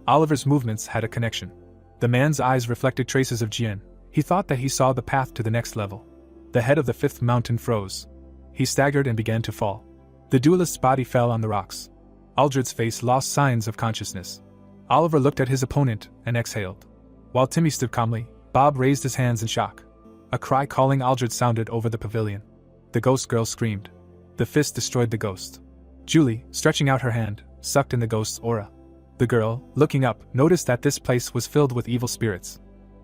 Oliver's movements had a connection. The man's eyes reflected traces of Jian. He thought that he saw the path to the next level. The head of the Fifth Mountain froze. He staggered and began to fall. The duelist's body fell on the rocks. Aldred's face lost signs of consciousness. Oliver looked at his opponent and exhaled. While Timmy stood calmly, Bob raised his hands in shock. A cry calling Aldred sounded over the pavilion. The ghost girl screamed. The fist destroyed the ghost. Julie, stretching out her hand, sucked in the ghost's aura. The girl, looking up, noticed that this place was filled with evil spirits.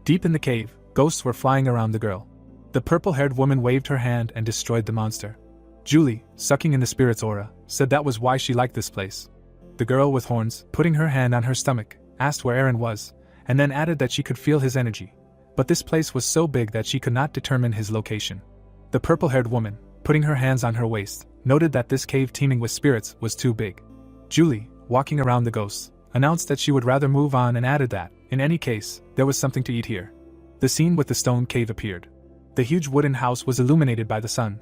Deep in the cave, ghosts were flying around the girl. The purple-haired woman waved her hand and destroyed the monster. Julie, sucking in the spirit's aura, said that was why she liked this place. The girl with horns, putting her hand on her stomach, asked where Aaron was, and then added that she could feel his energy. But this place was so big that she could not determine his location. The purple-haired woman, putting her hands on her waist, noted that this cave teeming with spirits was too big. Julie, walking around the ghosts, announced that she would rather move on and added that, in any case, there was something to eat here. The scene with the stone cave appeared. The huge wooden house was illuminated by the sun.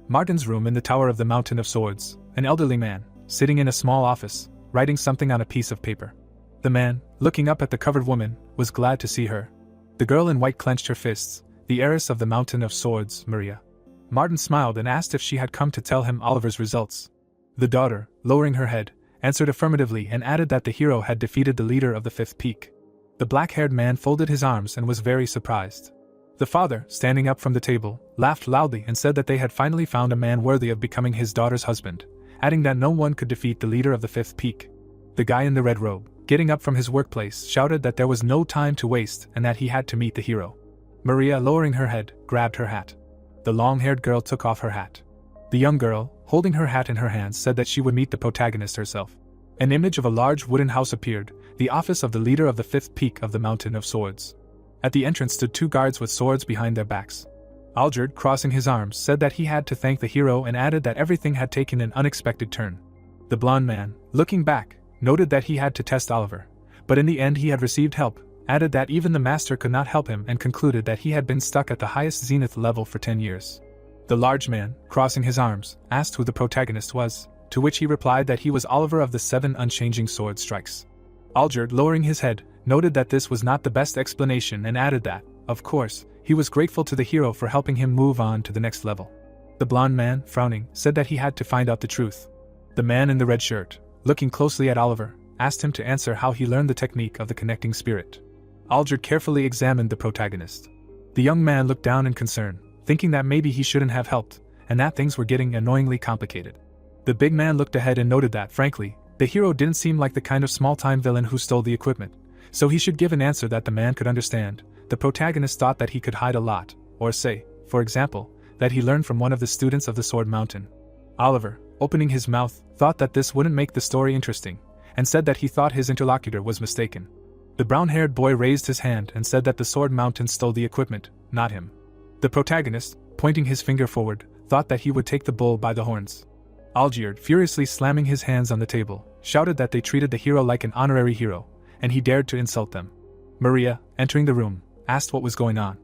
Martin's room in the Tower of the Mountain of Swords, an elderly man, sitting in a small office, writing something on a piece of paper. The man, looking up at the covered woman, was glad to see her. The girl in white clenched her fists, the heiress of the Mountain of Swords, Maria. Martin smiled and asked if she had come to tell him Oliver's results. The daughter, lowering her head, answered affirmatively and added that the hero had defeated the leader of the Fifth Peak. The black-haired man folded his arms and was very surprised. The father, standing up from the table, laughed loudly and said that they had finally found a man worthy of becoming his daughter's husband, adding that no one could defeat the leader of the Fifth Peak. The guy in the red robe, getting up from his workplace, shouted that there was no time to waste and that he had to meet the hero. Maria, lowering her head, grabbed her hat. The long-haired girl took off her hat. The young girl, holding her hat in her hands, said that she would meet the protagonist herself. An image of a large wooden house appeared, the office of the leader of the Fifth Peak of the Mountain of Swords. At the entrance stood two guards with swords behind their backs. Aldred, crossing his arms, said that he had to thank the hero and added that everything had taken an unexpected turn. The blonde man, looking back, noted that he had to test Oliver, but in the end he had received help, added that even the master could not help him and concluded that he had been stuck at the highest zenith level for 10 years. The large man, crossing his arms, asked who the protagonist was, to which he replied that he was Oliver of the 7 unchanging sword strikes. Aldred, lowering his head, noted that this was not the best explanation and added that, of course, he was grateful to the hero for helping him move on to the next level. The blonde man, frowning, said that he had to find out the truth. The man in the red shirt, looking closely at Oliver, asked him to answer how he learned the technique of the connecting spirit. Aldred carefully examined the protagonist. The young man looked down in concern, thinking that maybe he shouldn't have helped, and that things were getting annoyingly complicated. The big man looked ahead and noted that, frankly, the hero didn't seem like the kind of small-time villain who stole the equipment, so he should give an answer that the man could understand. The protagonist thought that he could hide a lot, or say, for example, that he learned from one of the students of the Sword Mountain. Oliver, opening his mouth, thought that this wouldn't make the story interesting, and said that he thought his interlocutor was mistaken. The brown-haired boy raised his hand and said that the Sword Mountain stole the equipment, not him. The protagonist, pointing his finger forward, thought that he would take the bull by the horns. Aldred, furiously slamming his hands on the table, shouted that they treated the hero like an honorary hero, and he dared to insult them. Maria, entering the room, asked what was going on.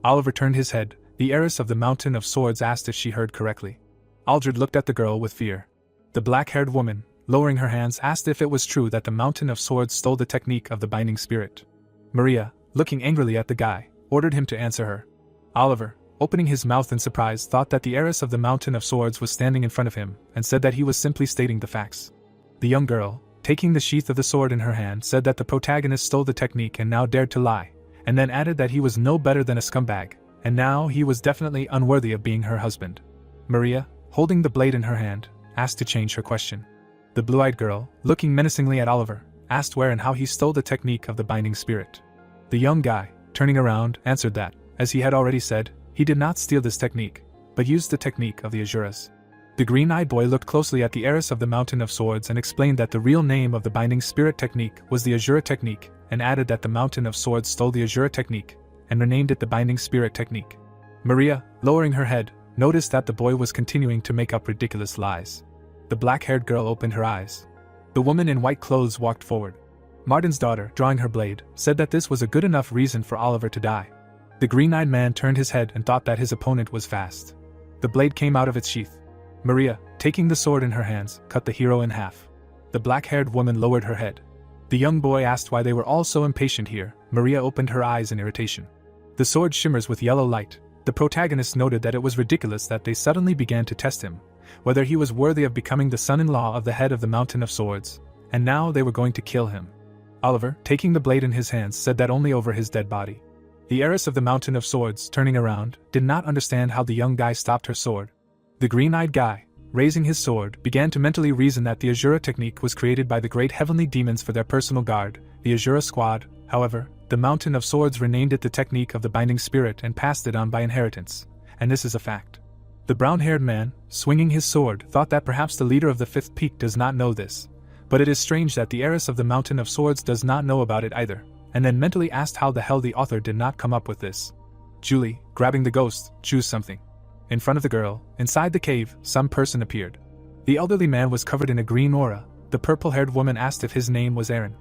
Oliver turned his head. The heiress of the Mountain of Swords asked if she heard correctly. Aldred looked at the girl with fear. The black-haired woman, lowering her hands, asked if it was true that the Mountain of Swords stole the technique of the binding spirit. Maria, looking angrily at the guy, ordered him to answer her. Oliver, opening his mouth in surprise, thought that the heiress of the Mountain of Swords was standing in front of him, and said that he was simply stating the facts. The young girl, taking the sheath of the sword in her hand, said that the protagonist stole the technique and now dared to lie, and then added that he was no better than a scumbag, and now he was definitely unworthy of being her husband. Maria, holding the blade in her hand, asked to change her question. The blue-eyed girl, looking menacingly at Oliver, asked where and how he stole the technique of the binding spirit. The young guy, turning around, answered that, as he had already said, he did not steal this technique, but used the technique of the Azuras. The green-eyed boy looked closely at the heiress of the Mountain of Swords and explained that the real name of the binding spirit technique was the Azura technique, and added that the Mountain of Swords stole the Azura technique, and renamed it the binding spirit technique. Maria, lowering her head, noticed that the boy was continuing to make up ridiculous lies. The black-haired girl opened her eyes. The woman in white clothes walked forward. Martin's daughter, drawing her blade, said that this was a good enough reason for Oliver to die. The green-eyed man turned his head and thought that his opponent was fast. The blade came out of its sheath. Maria, taking the sword in her hands, cut the hero in half. The black-haired woman lowered her head. The young boy asked why they were all so impatient here. Maria opened her eyes in irritation. The sword shimmers with yellow light. The protagonist noted that it was ridiculous that they suddenly began to test him, whether he was worthy of becoming the son-in-law of the head of the Mountain of Swords, and now they were going to kill him. Oliver, taking the blade in his hands, said that only over his dead body. The heiress of the Mountain of Swords, turning around, did not understand how the young guy stopped her sword. The green-eyed guy, raising his sword, began to mentally reason that the Azura technique was created by the great heavenly demons for their personal guard, the Azura squad. However, the Mountain of Swords renamed it the technique of the Binding Spirit and passed it on by inheritance, and this is a fact. The brown-haired man, swinging his sword, thought that perhaps the leader of the Fifth Peak does not know this, but it is strange that the heiress of the Mountain of Swords does not know about it either, and then mentally asked how the hell the author did not come up with this. Julie, grabbing the ghost, choose something. In front of the girl, inside the cave, some person appeared. The elderly man was covered in a green aura. The purple-haired woman asked if his name was Aaron.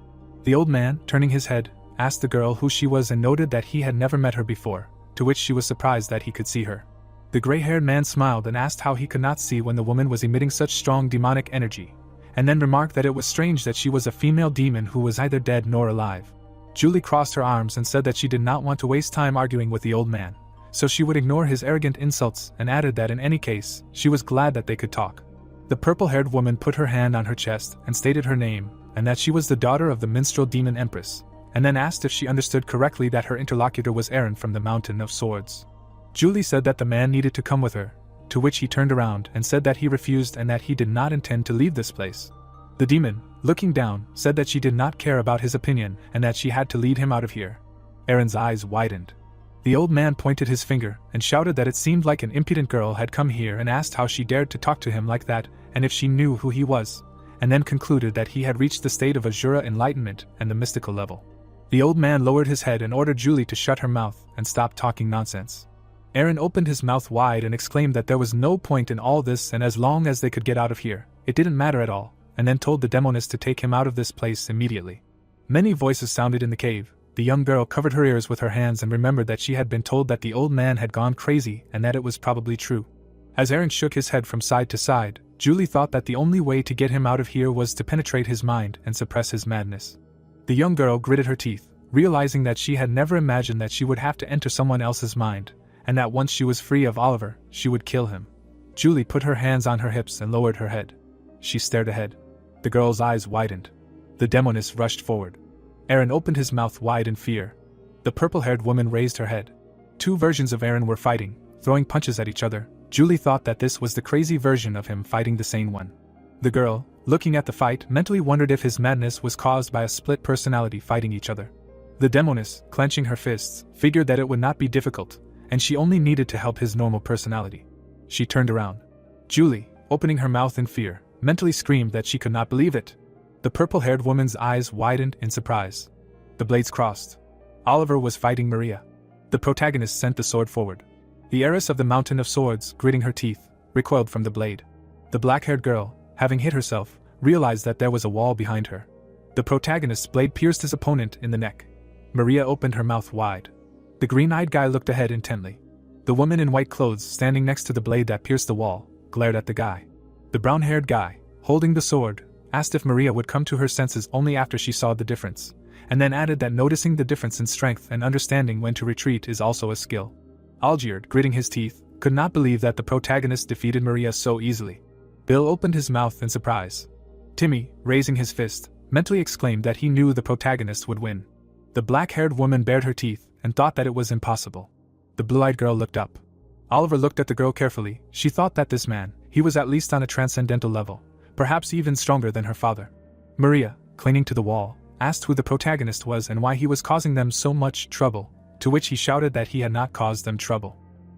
The old man, turning his head, asked the girl who she was and noted that he had never met her before, to which she was surprised that he could see her. The gray-haired man smiled and asked how he could not see when the woman was emitting such strong demonic energy, and then remarked that it was strange that she was a female demon who was neither dead nor alive. Julie crossed her arms and said that she did not want to waste time arguing with the old man, so she would ignore his arrogant insults, and added that in any case, she was glad that they could talk. The purple-haired woman put her hand on her chest and stated her name, and that she was the daughter of the minstrel demon Empress, and then asked if she understood correctly that her interlocutor was Aaron from the Mountain of Swords. Julie said that the man needed to come with her, to which he turned around and said that he refused and that he did not intend to leave this place. The demon, looking down, said that she did not care about his opinion and that she had to lead him out of here. Aaron's eyes widened. The old man pointed his finger and shouted that it seemed like an impudent girl had come here and asked how she dared to talk to him like that and if she knew who he was, and then concluded that he had reached the state of Azura enlightenment and the mystical level. The old man lowered his head and ordered Julie to shut her mouth and stop talking nonsense. Aaron opened his mouth wide and exclaimed that there was no point in all this and as long as they could get out of here, it didn't matter at all, and then told the demoness to take him out of this place immediately. Many voices sounded in the cave. The young girl covered her ears with her hands and remembered that she had been told that the old man had gone crazy and that it was probably true. As Aaron shook his head from side to side, Julie thought that the only way to get him out of here was to penetrate his mind and suppress his madness. The young girl gritted her teeth, realizing that she had never imagined that she would have to enter someone else's mind, and that once she was free of Oliver, she would kill him. Julie put her hands on her hips and lowered her head. She stared ahead. The girl's eyes widened. The demoness rushed forward. Aaron opened his mouth wide in fear. The purple-haired woman raised her head. Two versions of Aaron were fighting, throwing punches at each other. Julie thought that this was the crazy version of him fighting the sane one. The girl, looking at the fight, mentally wondered if his madness was caused by a split personality fighting each other. The demoness, clenching her fists, figured that it would not be difficult, and she only needed to help his normal personality. She turned around. Julie, opening her mouth in fear, mentally screamed that she could not believe it. The purple-haired woman's eyes widened in surprise. The blades crossed. Oliver was fighting Maria. The protagonist sent the sword forward. The heiress of the Mountain of Swords, gritting her teeth, recoiled from the blade. The black-haired girl, having hit herself, realized that there was a wall behind her. The protagonist's blade pierced his opponent in the neck. Maria opened her mouth wide. The green-eyed guy looked ahead intently. The woman in white clothes, standing next to the blade that pierced the wall, glared at the guy. The brown-haired guy, holding the sword, asked if Maria would come to her senses only after she saw the difference, and then added that noticing the difference in strength and understanding when to retreat is also a skill. Algierd, gritting his teeth, could not believe that the protagonist defeated Maria so easily. Bill opened his mouth in surprise. Timmy, raising his fist, mentally exclaimed that he knew the protagonist would win. The black-haired woman bared her teeth and thought that it was impossible. The blue-eyed girl looked up. Oliver looked at the girl carefully. She thought that this man, he was at least on a transcendental level, perhaps even stronger than her father. Maria, clinging to the wall, asked who the protagonist was and why he was causing them so much trouble, to which he shouted that he had not caused them trouble.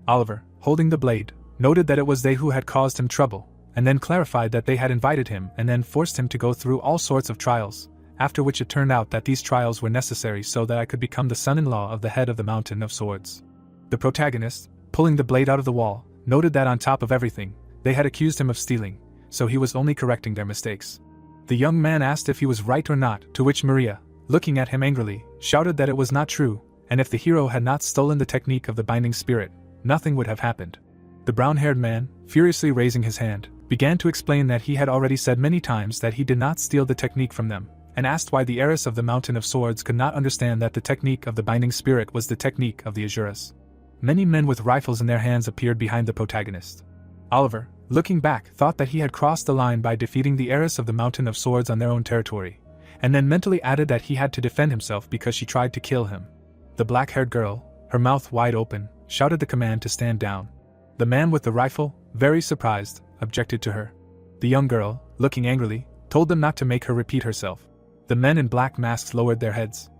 Oliver, holding the blade, noted that it was they who had caused him trouble, and then clarified that they had invited him and then forced him to go through all sorts of trials, after which it turned out that these trials were necessary so that I could become the son-in-law of the head of the Mountain of Swords. The protagonist, pulling the blade out of the wall, noted that on top of everything, they had accused him of stealing, so he was only correcting their mistakes. The young man asked if he was right or not, to which Maria, looking at him angrily, shouted that it was not true, and if the hero had not stolen the technique of the binding spirit, nothing would have happened. The brown-haired man, furiously raising his hand, began to explain that he had already said many times that he did not steal the technique from them, and asked why the heiress of the Mountain of Swords could not understand that the technique of the binding spirit was the technique of the Azuras. Many men with rifles in their hands appeared behind the protagonist. Oliver, looking back, thought that he had crossed the line by defeating the heiress of the Mountain of Swords on their own territory, and then mentally added that he had to defend himself because she tried to kill him. The black-haired girl, her mouth wide open, shouted the command to stand down. The man with the rifle, very surprised, objected to her. The young girl, looking angrily, told them not to make her repeat herself. The men in black masks lowered their heads.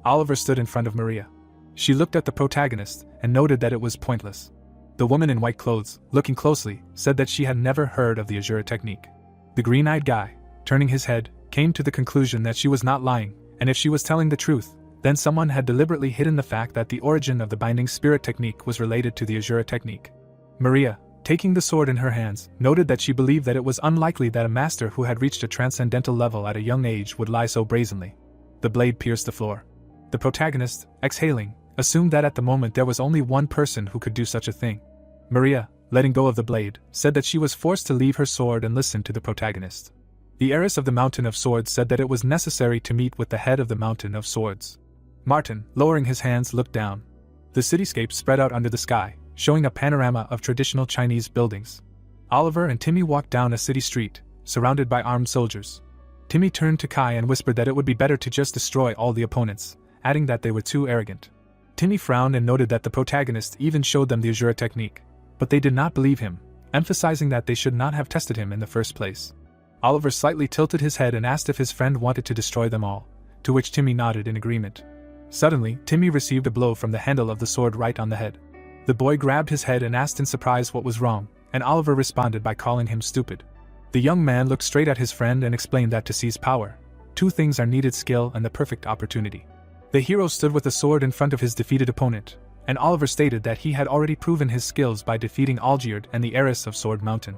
Oliver stood in front of Maria. She looked at the protagonist and noted that it was pointless. The woman in white clothes, looking closely, said that she had never heard of the Azura technique. The green-eyed guy, turning his head, came to the conclusion that she was not lying, and if she was telling the truth, then someone had deliberately hidden the fact that the origin of the binding spirit technique was related to the Azura technique. Maria, taking the sword in her hands, noted that she believed that it was unlikely that a master who had reached a transcendental level at a young age would lie so brazenly. The blade pierced the floor. The protagonist, exhaling, assumed that at the moment there was only one person who could do such a thing. Maria, letting go of the blade, said that she was forced to leave her sword and listen to the protagonist. The heiress of the Mountain of Swords said that it was necessary to meet with the head of the Mountain of Swords. Martin, lowering his hands, looked down. The cityscape spread out under the sky, showing a panorama of traditional Chinese buildings. Oliver and Timmy walked down a city street, surrounded by armed soldiers. Timmy turned to Kai and whispered that it would be better to just destroy all the opponents, adding that they were too arrogant. Timmy frowned and noted that the protagonist even showed them the Azura technique, but they did not believe him, emphasizing that they should not have tested him in the first place. Oliver slightly tilted his head and asked if his friend wanted to destroy them all, to which Timmy nodded in agreement. Suddenly, Timmy received a blow from the handle of the sword right on the head. The boy grabbed his head and asked in surprise what was wrong, and Oliver responded by calling him stupid. The young man looked straight at his friend and explained that to seize power, two things are needed: skill and the perfect opportunity. The hero stood with a sword in front of his defeated opponent, and Oliver stated that he had already proven his skills by defeating Algierd and the heiress of Sword Mountain.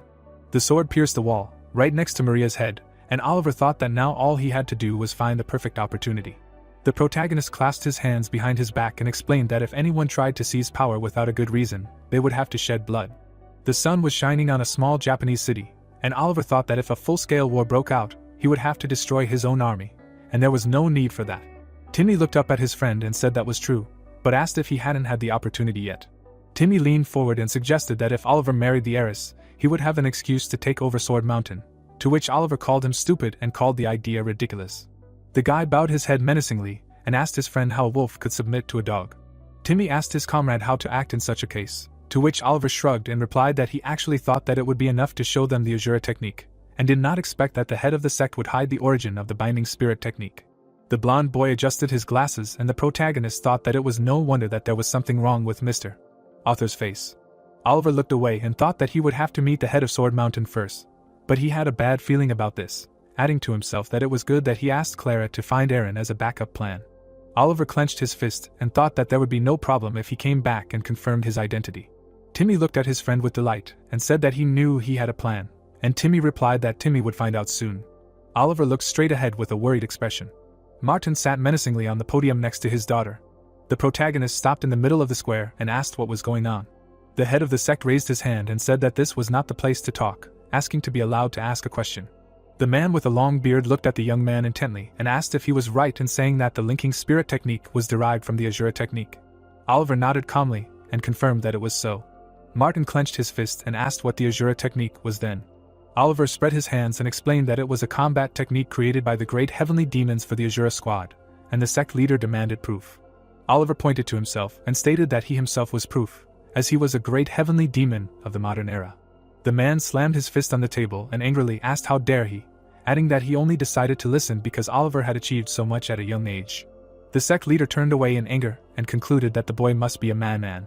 The sword pierced the wall, right next to Maria's head, and Oliver thought that now all he had to do was find the perfect opportunity. The protagonist clasped his hands behind his back and explained that if anyone tried to seize power without a good reason, they would have to shed blood. The sun was shining on a small Japanese city, and Oliver thought that if a full-scale war broke out, he would have to destroy his own army, and there was no need for that. Timmy looked up at his friend and said that was true, but asked if he hadn't had the opportunity yet. Timmy leaned forward and suggested that if Oliver married the heiress, he would have an excuse to take over Sword Mountain, to which Oliver called him stupid and called the idea ridiculous. The guy bowed his head menacingly and asked his friend how a wolf could submit to a dog. Timmy asked his comrade how to act in such a case, to which Oliver shrugged and replied that he actually thought that it would be enough to show them the Azura technique, and did not expect that the head of the sect would hide the origin of the binding spirit technique. The blonde boy adjusted his glasses and the protagonist thought that it was no wonder that there was something wrong with Mr. Author's face. Oliver looked away and thought that he would have to meet the head of Sword Mountain first, but he had a bad feeling about this, adding to himself that it was good that he asked Clara to find Aaron as a backup plan. Oliver clenched his fist and thought that there would be no problem if he came back and confirmed his identity. Timmy looked at his friend with delight and said that he knew he had a plan, and Timmy replied that Timmy would find out soon. Oliver looked straight ahead with a worried expression. Martin sat menacingly on the podium next to his daughter. The protagonist stopped in the middle of the square and asked what was going on. The head of the sect raised his hand and said that this was not the place to talk, asking to be allowed to ask a question. The man with a long beard looked at the young man intently and asked if he was right in saying that the linking spirit technique was derived from the Azura technique. Oliver nodded calmly and confirmed that it was so. Martin clenched his fist and asked what the Azura technique was then. Oliver spread his hands and explained that it was a combat technique created by the great heavenly demons for the Azura squad, and the sect leader demanded proof. Oliver pointed to himself and stated that he himself was proof, as he was a great heavenly demon of the modern era. The man slammed his fist on the table and angrily asked how dare he, adding that he only decided to listen because Oliver had achieved so much at a young age. The sect leader turned away in anger and concluded that the boy must be a madman.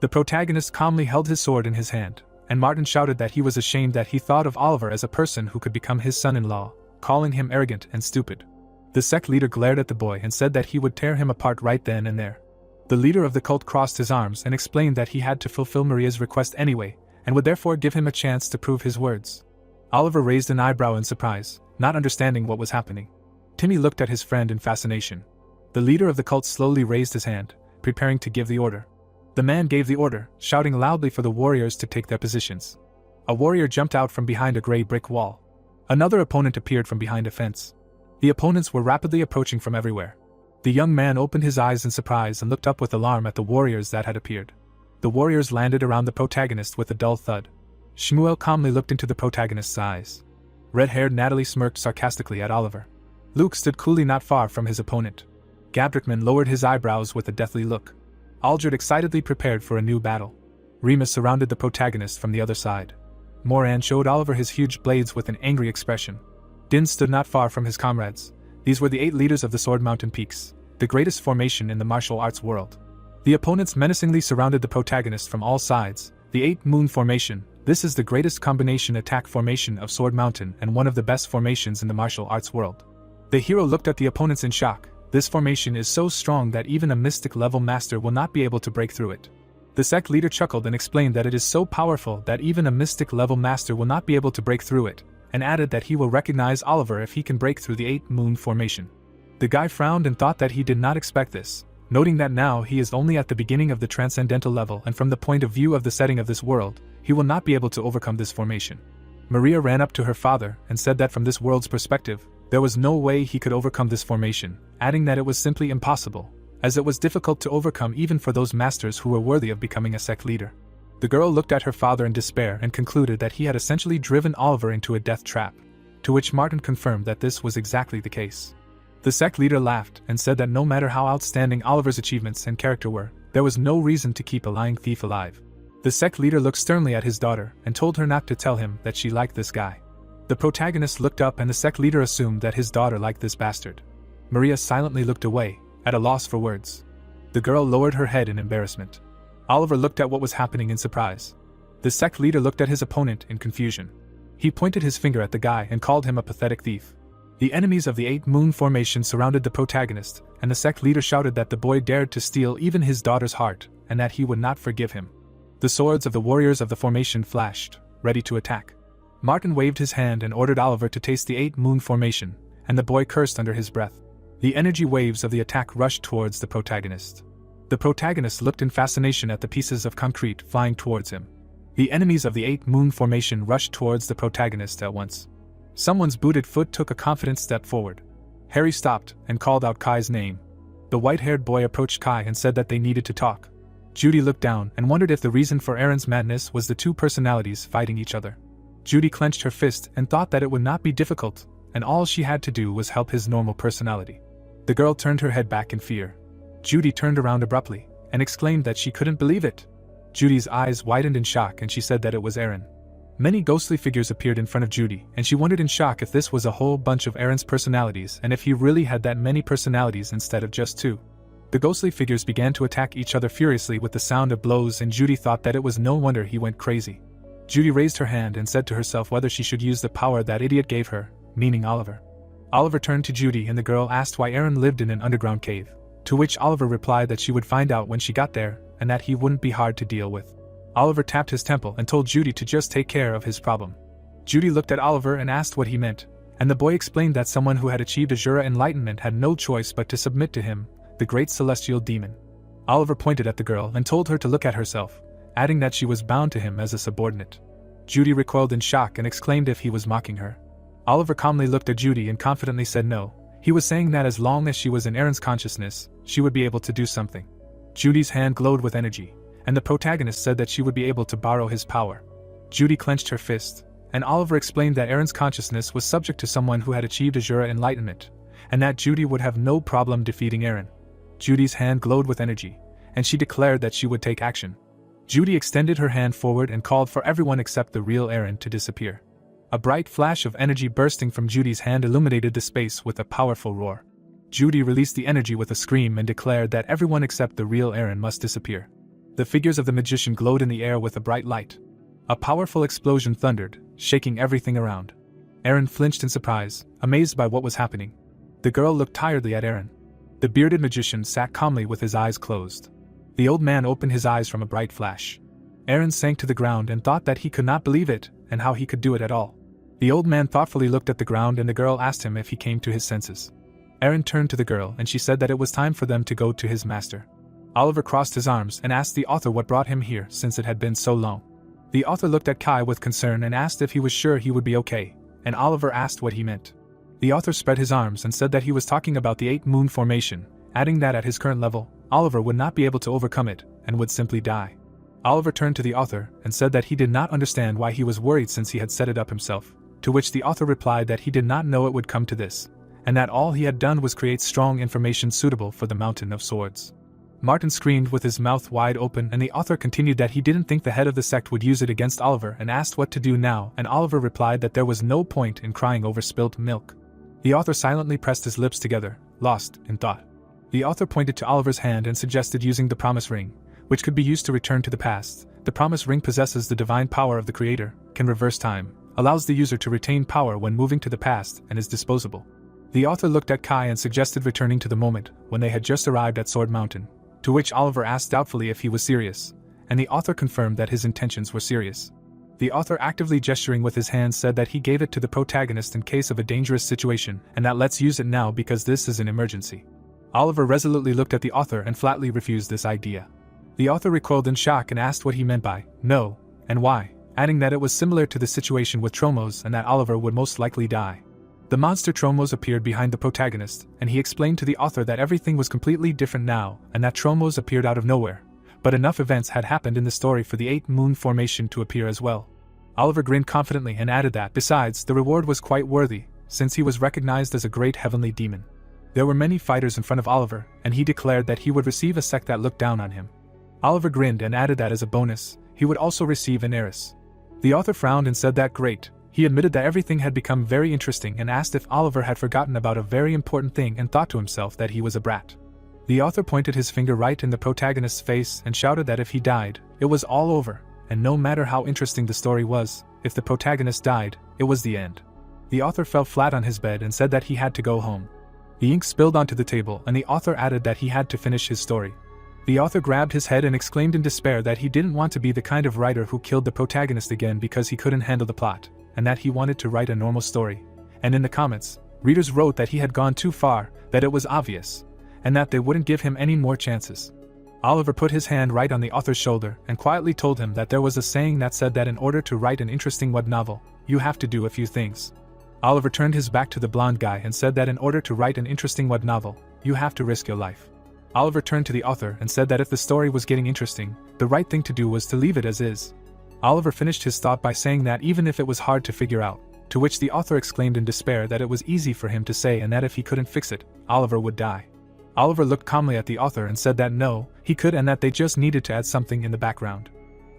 The protagonist calmly held his sword in his hand, and Martin shouted that he was ashamed that he thought of Oliver as a person who could become his son-in-law, calling him arrogant and stupid. The sect leader glared at the boy and said that he would tear him apart right then and there. The leader of the cult crossed his arms and explained that he had to fulfill Maria's request anyway, and would therefore give him a chance to prove his words. Oliver raised an eyebrow in surprise, not understanding what was happening. Timmy looked at his friend in fascination. The leader of the cult slowly raised his hand, preparing to give the order. The man gave the order, shouting loudly for the warriors to take their positions. A warrior jumped out from behind a gray brick wall. Another opponent appeared from behind a fence. The opponents were rapidly approaching from everywhere. The young man opened his eyes in surprise and looked up with alarm at the warriors that had appeared. The warriors landed around the protagonist with a dull thud. Shmuel calmly looked into the protagonist's eyes. Red-haired Natalie smirked sarcastically at Oliver. Luke stood coolly not far from his opponent. Gabrickman lowered his eyebrows with a deathly look. Aldred excitedly prepared for a new battle. Remus surrounded the protagonist from the other side. Moran showed Oliver his huge blades with an angry expression. Din stood not far from his comrades. These were the 8 leaders of the Sword Mountain Peaks, the greatest formation in the martial arts world. The opponents menacingly surrounded the protagonist from all sides. The 8 Moon Formation. This is the greatest combination attack formation of Sword Mountain and one of the best formations in the martial arts world. The hero looked at the opponents in shock. This formation is so strong that even a mystic-level master will not be able to break through it. The sect leader chuckled and explained that it is so powerful that even a mystic-level master will not be able to break through it, and added that he will recognize Oliver if he can break through the 8 Moon Formation. The guy frowned and thought that he did not expect this, noting that now he is only at the beginning of the transcendental level and from the point of view of the setting of this world, he will not be able to overcome this formation. Maria ran up to her father and said that from this world's perspective, there was no way he could overcome this formation, adding that it was simply impossible, as it was difficult to overcome even for those masters who were worthy of becoming a sect leader. The girl looked at her father in despair and concluded that he had essentially driven Oliver into a death trap, to which Martin confirmed that this was exactly the case. The sect leader laughed and said that no matter how outstanding Oliver's achievements and character were, there was no reason to keep a lying thief alive. The sect leader looked sternly at his daughter and told her not to tell him that she liked this guy. The protagonist looked up and the sect leader assumed that his daughter liked this bastard. Maria silently looked away, at a loss for words. The girl lowered her head in embarrassment. Oliver looked at what was happening in surprise. The sect leader looked at his opponent in confusion. He pointed his finger at the guy and called him a pathetic thief. The enemies of the 8 Moon Formation surrounded the protagonist, and the sect leader shouted that the boy dared to steal even his daughter's heart, and that he would not forgive him. The swords of the warriors of the formation flashed, ready to attack. Martin waved his hand and ordered Oliver to taste the 8 Moon Formation, and the boy cursed under his breath. The energy waves of the attack rushed towards the protagonist. The protagonist looked in fascination at the pieces of concrete flying towards him. The enemies of the 8 Moon Formation rushed towards the protagonist at once. Someone's booted foot took a confident step forward. Harry stopped and called out Kai's name. The white-haired boy approached Kai and said that they needed to talk. Judy looked down and wondered if the reason for Aaron's madness was the 2 personalities fighting each other. Judy clenched her fist and thought that it would not be difficult, and all she had to do was help his normal personality. The girl turned her head back in fear. Judy turned around abruptly and exclaimed that she couldn't believe it. Judy's eyes widened in shock and she said that it was Aaron. Many ghostly figures appeared in front of Judy, and she wondered in shock if this was a whole bunch of Aaron's personalities and if he really had that many personalities instead of just 2. The ghostly figures began to attack each other furiously with the sound of blows, and Judy thought that it was no wonder he went crazy. Judy raised her hand and said to herself whether she should use the power that idiot gave her, meaning Oliver. Oliver turned to Judy and the girl asked why Aaron lived in an underground cave, to which Oliver replied that she would find out when she got there, and that he wouldn't be hard to deal with. Oliver tapped his temple and told Judy to just take care of his problem. Judy looked at Oliver and asked what he meant, and the boy explained that someone who had achieved Azura enlightenment had no choice but to submit to him, the great celestial demon. Oliver pointed at the girl and told her to look at herself, adding that she was bound to him as a subordinate. Judy recoiled in shock and exclaimed if he was mocking her. Oliver calmly looked at Judy and confidently said no. He was saying that as long as she was in Aaron's consciousness, she would be able to do something. Judy's hand glowed with energy, and the protagonist said that she would be able to borrow his power. Judy clenched her fist, and Oliver explained that Aaron's consciousness was subject to someone who had achieved Azura enlightenment, and that Judy would have no problem defeating Aaron. Judy's hand glowed with energy, and she declared that she would take action. Judy extended her hand forward and called for everyone except the real Aaron to disappear. A bright flash of energy bursting from Judy's hand illuminated the space with a powerful roar. Judy released the energy with a scream and declared that everyone except the real Aaron must disappear. The figures of the magician glowed in the air with a bright light. A powerful explosion thundered, shaking everything around. Aaron flinched in surprise, amazed by what was happening. The girl looked tiredly at Aaron. The bearded magician sat calmly with his eyes closed. The old man opened his eyes from a bright flash. Aaron sank to the ground and thought that he could not believe it, and how he could do it at all. The old man thoughtfully looked at the ground and the girl asked him if he came to his senses. Aaron turned to the girl and she said that it was time for them to go to his master. Oliver crossed his arms and asked the author what brought him here since it had been so long. The author looked at Kai with concern and asked if he was sure he would be okay, and Oliver asked what he meant. The author spread his arms and said that he was talking about the 8 Moon Formation, adding that at his current level, Oliver would not be able to overcome it, and would simply die. Oliver turned to the author and said that he did not understand why he was worried since he had set it up himself, to which the author replied that he did not know it would come to this, and that all he had done was create strong information suitable for the Mountain of Swords. Martin screamed with his mouth wide open, and the author continued that he didn't think the head of the sect would use it against Oliver and asked what to do now, and Oliver replied that there was no point in crying over spilt milk. The author silently pressed his lips together, lost in thought. The author pointed to Oliver's hand and suggested using the promise ring, which could be used to return to the past. The promise ring possesses the divine power of the creator, can reverse time, allows the user to retain power when moving to the past, and is disposable. The author looked at Kai and suggested returning to the moment when they had just arrived at Sword Mountain, to which Oliver asked doubtfully if he was serious, and the author confirmed that his intentions were serious. The author, actively gesturing with his hands, said that he gave it to the protagonist in case of a dangerous situation, and that let's use it now because this is an emergency. Oliver resolutely looked at the author and flatly refused this idea. The author recoiled in shock and asked what he meant by no, and why, adding that it was similar to the situation with Tromos and that Oliver would most likely die. The monster Tromos appeared behind the protagonist, and he explained to the author that everything was completely different now and that Tromos appeared out of nowhere, but enough events had happened in the story for the 8-moon formation to appear as well. Oliver grinned confidently and added that, besides, the reward was quite worthy, since he was recognized as a great heavenly demon. There were many fighters in front of Oliver, and he declared that he would receive a sect that looked down on him. Oliver grinned and added that as a bonus, he would also receive an heiress. The author frowned and said that great. He admitted that everything had become very interesting and asked if Oliver had forgotten about a very important thing and thought to himself that he was a brat. The author pointed his finger right in the protagonist's face and shouted that if he died, it was all over, and no matter how interesting the story was, if the protagonist died, it was the end. The author fell flat on his bed and said that he had to go home. The ink spilled onto the table and the author added that he had to finish his story. The author grabbed his head and exclaimed in despair that he didn't want to be the kind of writer who killed the protagonist again because he couldn't handle the plot, and that he wanted to write a normal story. And in the comments, readers wrote that he had gone too far, that it was obvious, and that they wouldn't give him any more chances. Oliver put his hand right on the author's shoulder and quietly told him that there was a saying that said that in order to write an interesting web novel, you have to do a few things. Oliver turned his back to the blonde guy and said that in order to write an interesting web novel, you have to risk your life. Oliver turned to the author and said that if the story was getting interesting, the right thing to do was to leave it as is. Oliver finished his thought by saying that even if it was hard to figure out, to which the author exclaimed in despair that it was easy for him to say and that if he couldn't fix it, Oliver would die. Oliver looked calmly at the author and said that no, he could and that they just needed to add something in the background.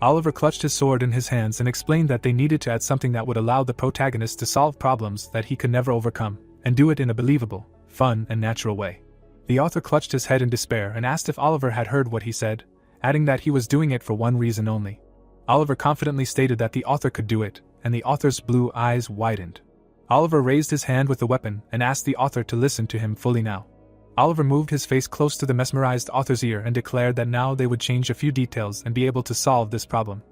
Oliver clutched his sword in his hands and explained that they needed to add something that would allow the protagonist to solve problems that he could never overcome, and do it in a believable, fun, and natural way. The author clutched his head in despair and asked if Oliver had heard what he said, adding that he was doing it for one reason only. Oliver confidently stated that the author could do it, and the author's blue eyes widened. Oliver raised his hand with the weapon and asked the author to listen to him fully now. Oliver moved his face close to the mesmerized author's ear and declared that now they would change a few details and be able to solve this problem.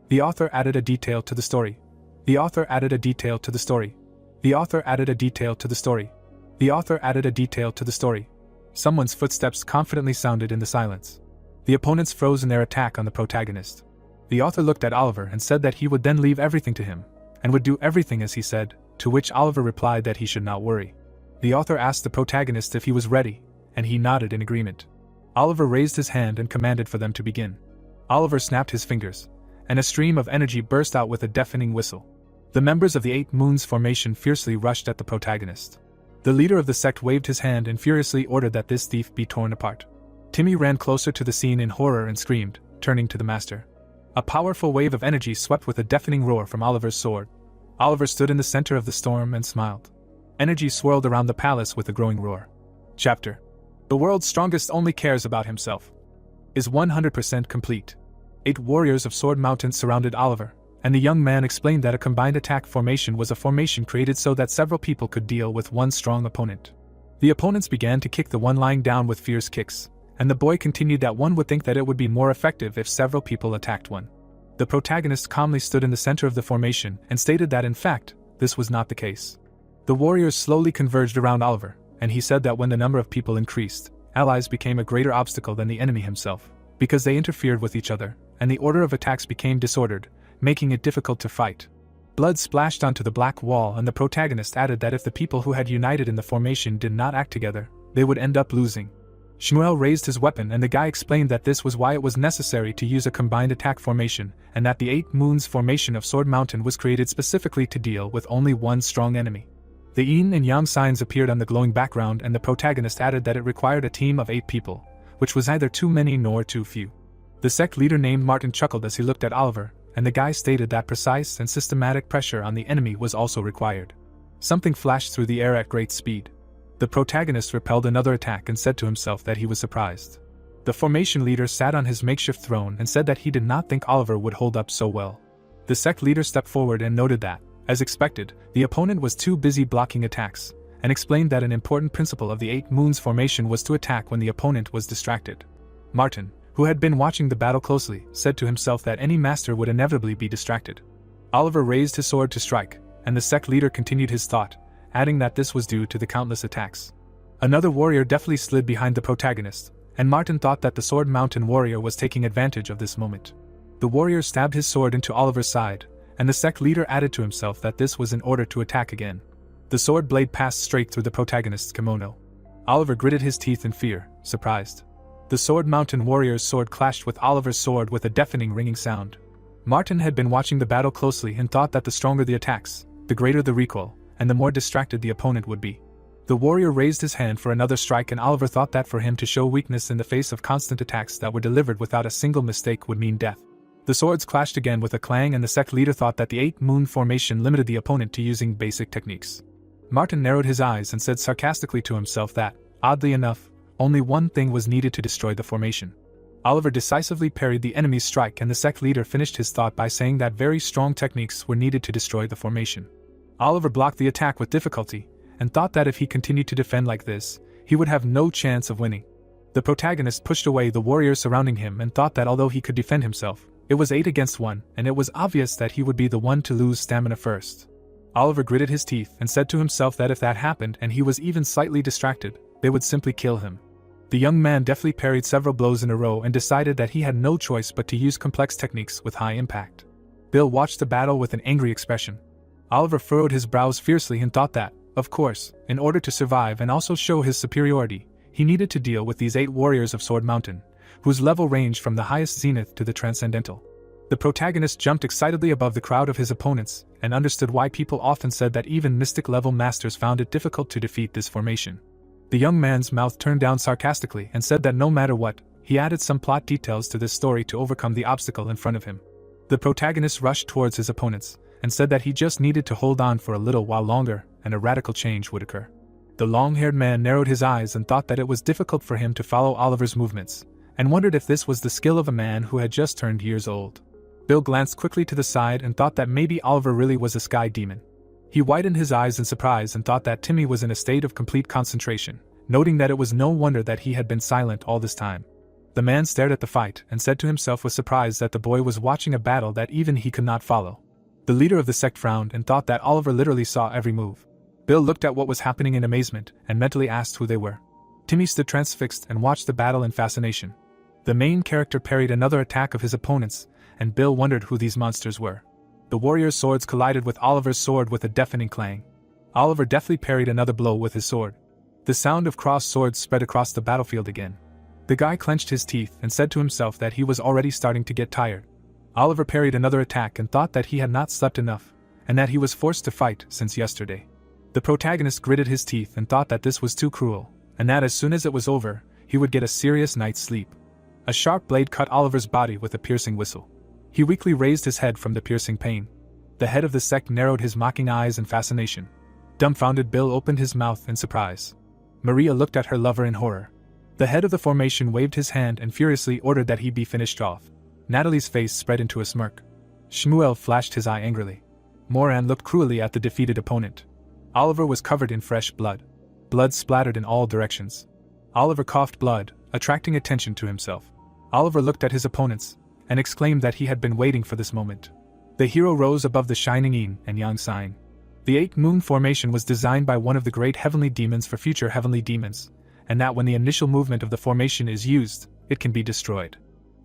The author added a detail to the story. The author added a detail to the story. The author added a detail to the story. The author added a detail to the story. Someone's footsteps confidently sounded in the silence. The opponents froze in their attack on the protagonist. The author looked at Oliver and said that he would then leave everything to him, and would do everything as he said, to which Oliver replied that he should not worry. The author asked the protagonist if he was ready, and he nodded in agreement. Oliver raised his hand and commanded for them to begin. Oliver snapped his fingers, and a stream of energy burst out with a deafening whistle. The members of the 8 Moons formation fiercely rushed at the protagonist. The leader of the sect waved his hand and furiously ordered that this thief be torn apart. Timmy ran closer to the scene in horror and screamed, turning to the master. A powerful wave of energy swept with a deafening roar from Oliver's sword. Oliver stood in the center of the storm and smiled. Energy swirled around the palace with a growing roar. Chapter: The world's strongest only cares about himself. Is 100% complete. 8 warriors of Sword Mountain surrounded Oliver, and the young man explained that a combined attack formation was a formation created so that several people could deal with one strong opponent. The opponents began to kick the one lying down with fierce kicks, and the boy continued that one would think that it would be more effective if several people attacked one. The protagonist calmly stood in the center of the formation and stated that in fact, this was not the case. The warriors slowly converged around Oliver, and he said that when the number of people increased, allies became a greater obstacle than the enemy himself, because they interfered with each other, and the order of attacks became disordered, making it difficult to fight. Blood splashed onto the black wall, and the protagonist added that if the people who had united in the formation did not act together, they would end up losing. Shmuel raised his weapon and the guy explained that this was why it was necessary to use a combined attack formation, and that the 8 Moons formation of Sword Mountain was created specifically to deal with only one strong enemy. The yin and yang signs appeared on the glowing background and the protagonist added that it required a team of 8 people, which was neither too many nor too few. The sect leader named Martin chuckled as he looked at Oliver, and the guy stated that precise and systematic pressure on the enemy was also required. Something flashed through the air at great speed. The protagonist repelled another attack and said to himself that he was surprised. The formation leader sat on his makeshift throne and said that he did not think Oliver would hold up so well. The sect leader stepped forward and noted that, as expected, the opponent was too busy blocking attacks, and explained that an important principle of the 8 Moons formation was to attack when the opponent was distracted. Martin, who had been watching the battle closely, said to himself that any master would inevitably be distracted. Oliver raised his sword to strike, and the sect leader continued his thought, adding that this was due to the countless attacks. Another warrior deftly slid behind the protagonist, and Martin thought that the Sword Mountain warrior was taking advantage of this moment. The warrior stabbed his sword into Oliver's side, and the sect leader added to himself that this was in order to attack again. The sword blade passed straight through the protagonist's kimono. Oliver gritted his teeth in fear, surprised. The Sword Mountain warrior's sword clashed with Oliver's sword with a deafening ringing sound. Martin had been watching the battle closely and thought that the stronger the attacks, the greater the recoil, and the more distracted the opponent would be. The warrior raised his hand for another strike and Oliver thought that for him to show weakness in the face of constant attacks that were delivered without a single mistake would mean death. The swords clashed again with a clang and the sect leader thought that the 8 Moon formation limited the opponent to using basic techniques. Martin narrowed his eyes and said sarcastically to himself that, oddly enough, only one thing was needed to destroy the formation. Oliver decisively parried the enemy's strike and the sect leader finished his thought by saying that very strong techniques were needed to destroy the formation. Oliver blocked the attack with difficulty, and thought that if he continued to defend like this, he would have no chance of winning. The protagonist pushed away the warriors surrounding him and thought that although he could defend himself, it was 8 against 1, and it was obvious that he would be the one to lose stamina first. Oliver gritted his teeth and said to himself that if that happened and he was even slightly distracted, they would simply kill him. The young man deftly parried several blows in a row and decided that he had no choice but to use complex techniques with high impact. Bill watched the battle with an angry expression. Oliver furrowed his brows fiercely and thought that, of course, in order to survive and also show his superiority, he needed to deal with these 8 warriors of Sword Mountain, whose level ranged from the highest zenith to the transcendental. The protagonist jumped excitedly above the crowd of his opponents, and understood why people often said that even mystic-level masters found it difficult to defeat this formation. The young man's mouth turned down sarcastically and said that no matter what, he added some plot details to this story to overcome the obstacle in front of him. The protagonist rushed towards his opponents, and said that he just needed to hold on for a little while longer, and a radical change would occur. The long-haired man narrowed his eyes and thought that it was difficult for him to follow Oliver's movements, and wondered if this was the skill of a man who had just turned years old. Bill glanced quickly to the side and thought that maybe Oliver really was a sky demon. He widened his eyes in surprise and thought that Timmy was in a state of complete concentration, noting that it was no wonder that he had been silent all this time. The man stared at the fight and said to himself with surprise that the boy was watching a battle that even he could not follow. The leader of the sect frowned and thought that Oliver literally saw every move. Bill looked at what was happening in amazement and mentally asked who they were. Timmy stood transfixed and watched the battle in fascination. The main character parried another attack of his opponent's, and Bill wondered who these monsters were. The warriors' swords collided with Oliver's sword with a deafening clang. Oliver deftly parried another blow with his sword. The sound of crossed swords spread across the battlefield again. The guy clenched his teeth and said to himself that he was already starting to get tired. Oliver parried another attack and thought that he had not slept enough, and that he was forced to fight since yesterday. The protagonist gritted his teeth and thought that this was too cruel, and that as soon as it was over, he would get a serious night's sleep. A sharp blade cut Oliver's body with a piercing whistle. He weakly raised his head from the piercing pain. The head of the sect narrowed his mocking eyes in fascination. Dumbfounded, Bill opened his mouth in surprise. Maria looked at her lover in horror. The head of the formation waved his hand and furiously ordered that he be finished off. Natalie's face spread into a smirk. Shmuel flashed his eye angrily. Moran looked cruelly at the defeated opponent. Oliver was covered in fresh blood. Blood splattered in all directions. Oliver coughed blood, attracting attention to himself. Oliver looked at his opponents, and exclaimed that he had been waiting for this moment. The hero rose above the shining yin and yang sign. The 8 Moon formation was designed by one of the great heavenly demons for future heavenly demons, and that when the initial movement of the formation is used, it can be destroyed.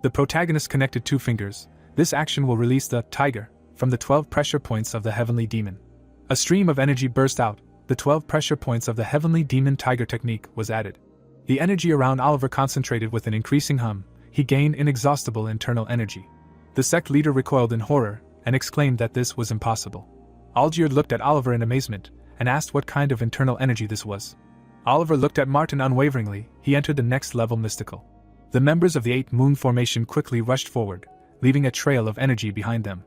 The protagonist connected 2 fingers. This action will release the tiger from the 12 pressure points of the heavenly demon. A stream of energy burst out. The 12 pressure points of the heavenly demon tiger technique was added. The energy around Oliver concentrated with an increasing hum. He gained inexhaustible internal energy. The sect leader recoiled in horror and exclaimed that this was impossible. Algierd looked at Oliver in amazement and asked what kind of internal energy this was. Oliver looked at Martin unwaveringly. He entered the next level mystical. The members of the 8 Moon Formation quickly rushed forward, leaving a trail of energy behind them.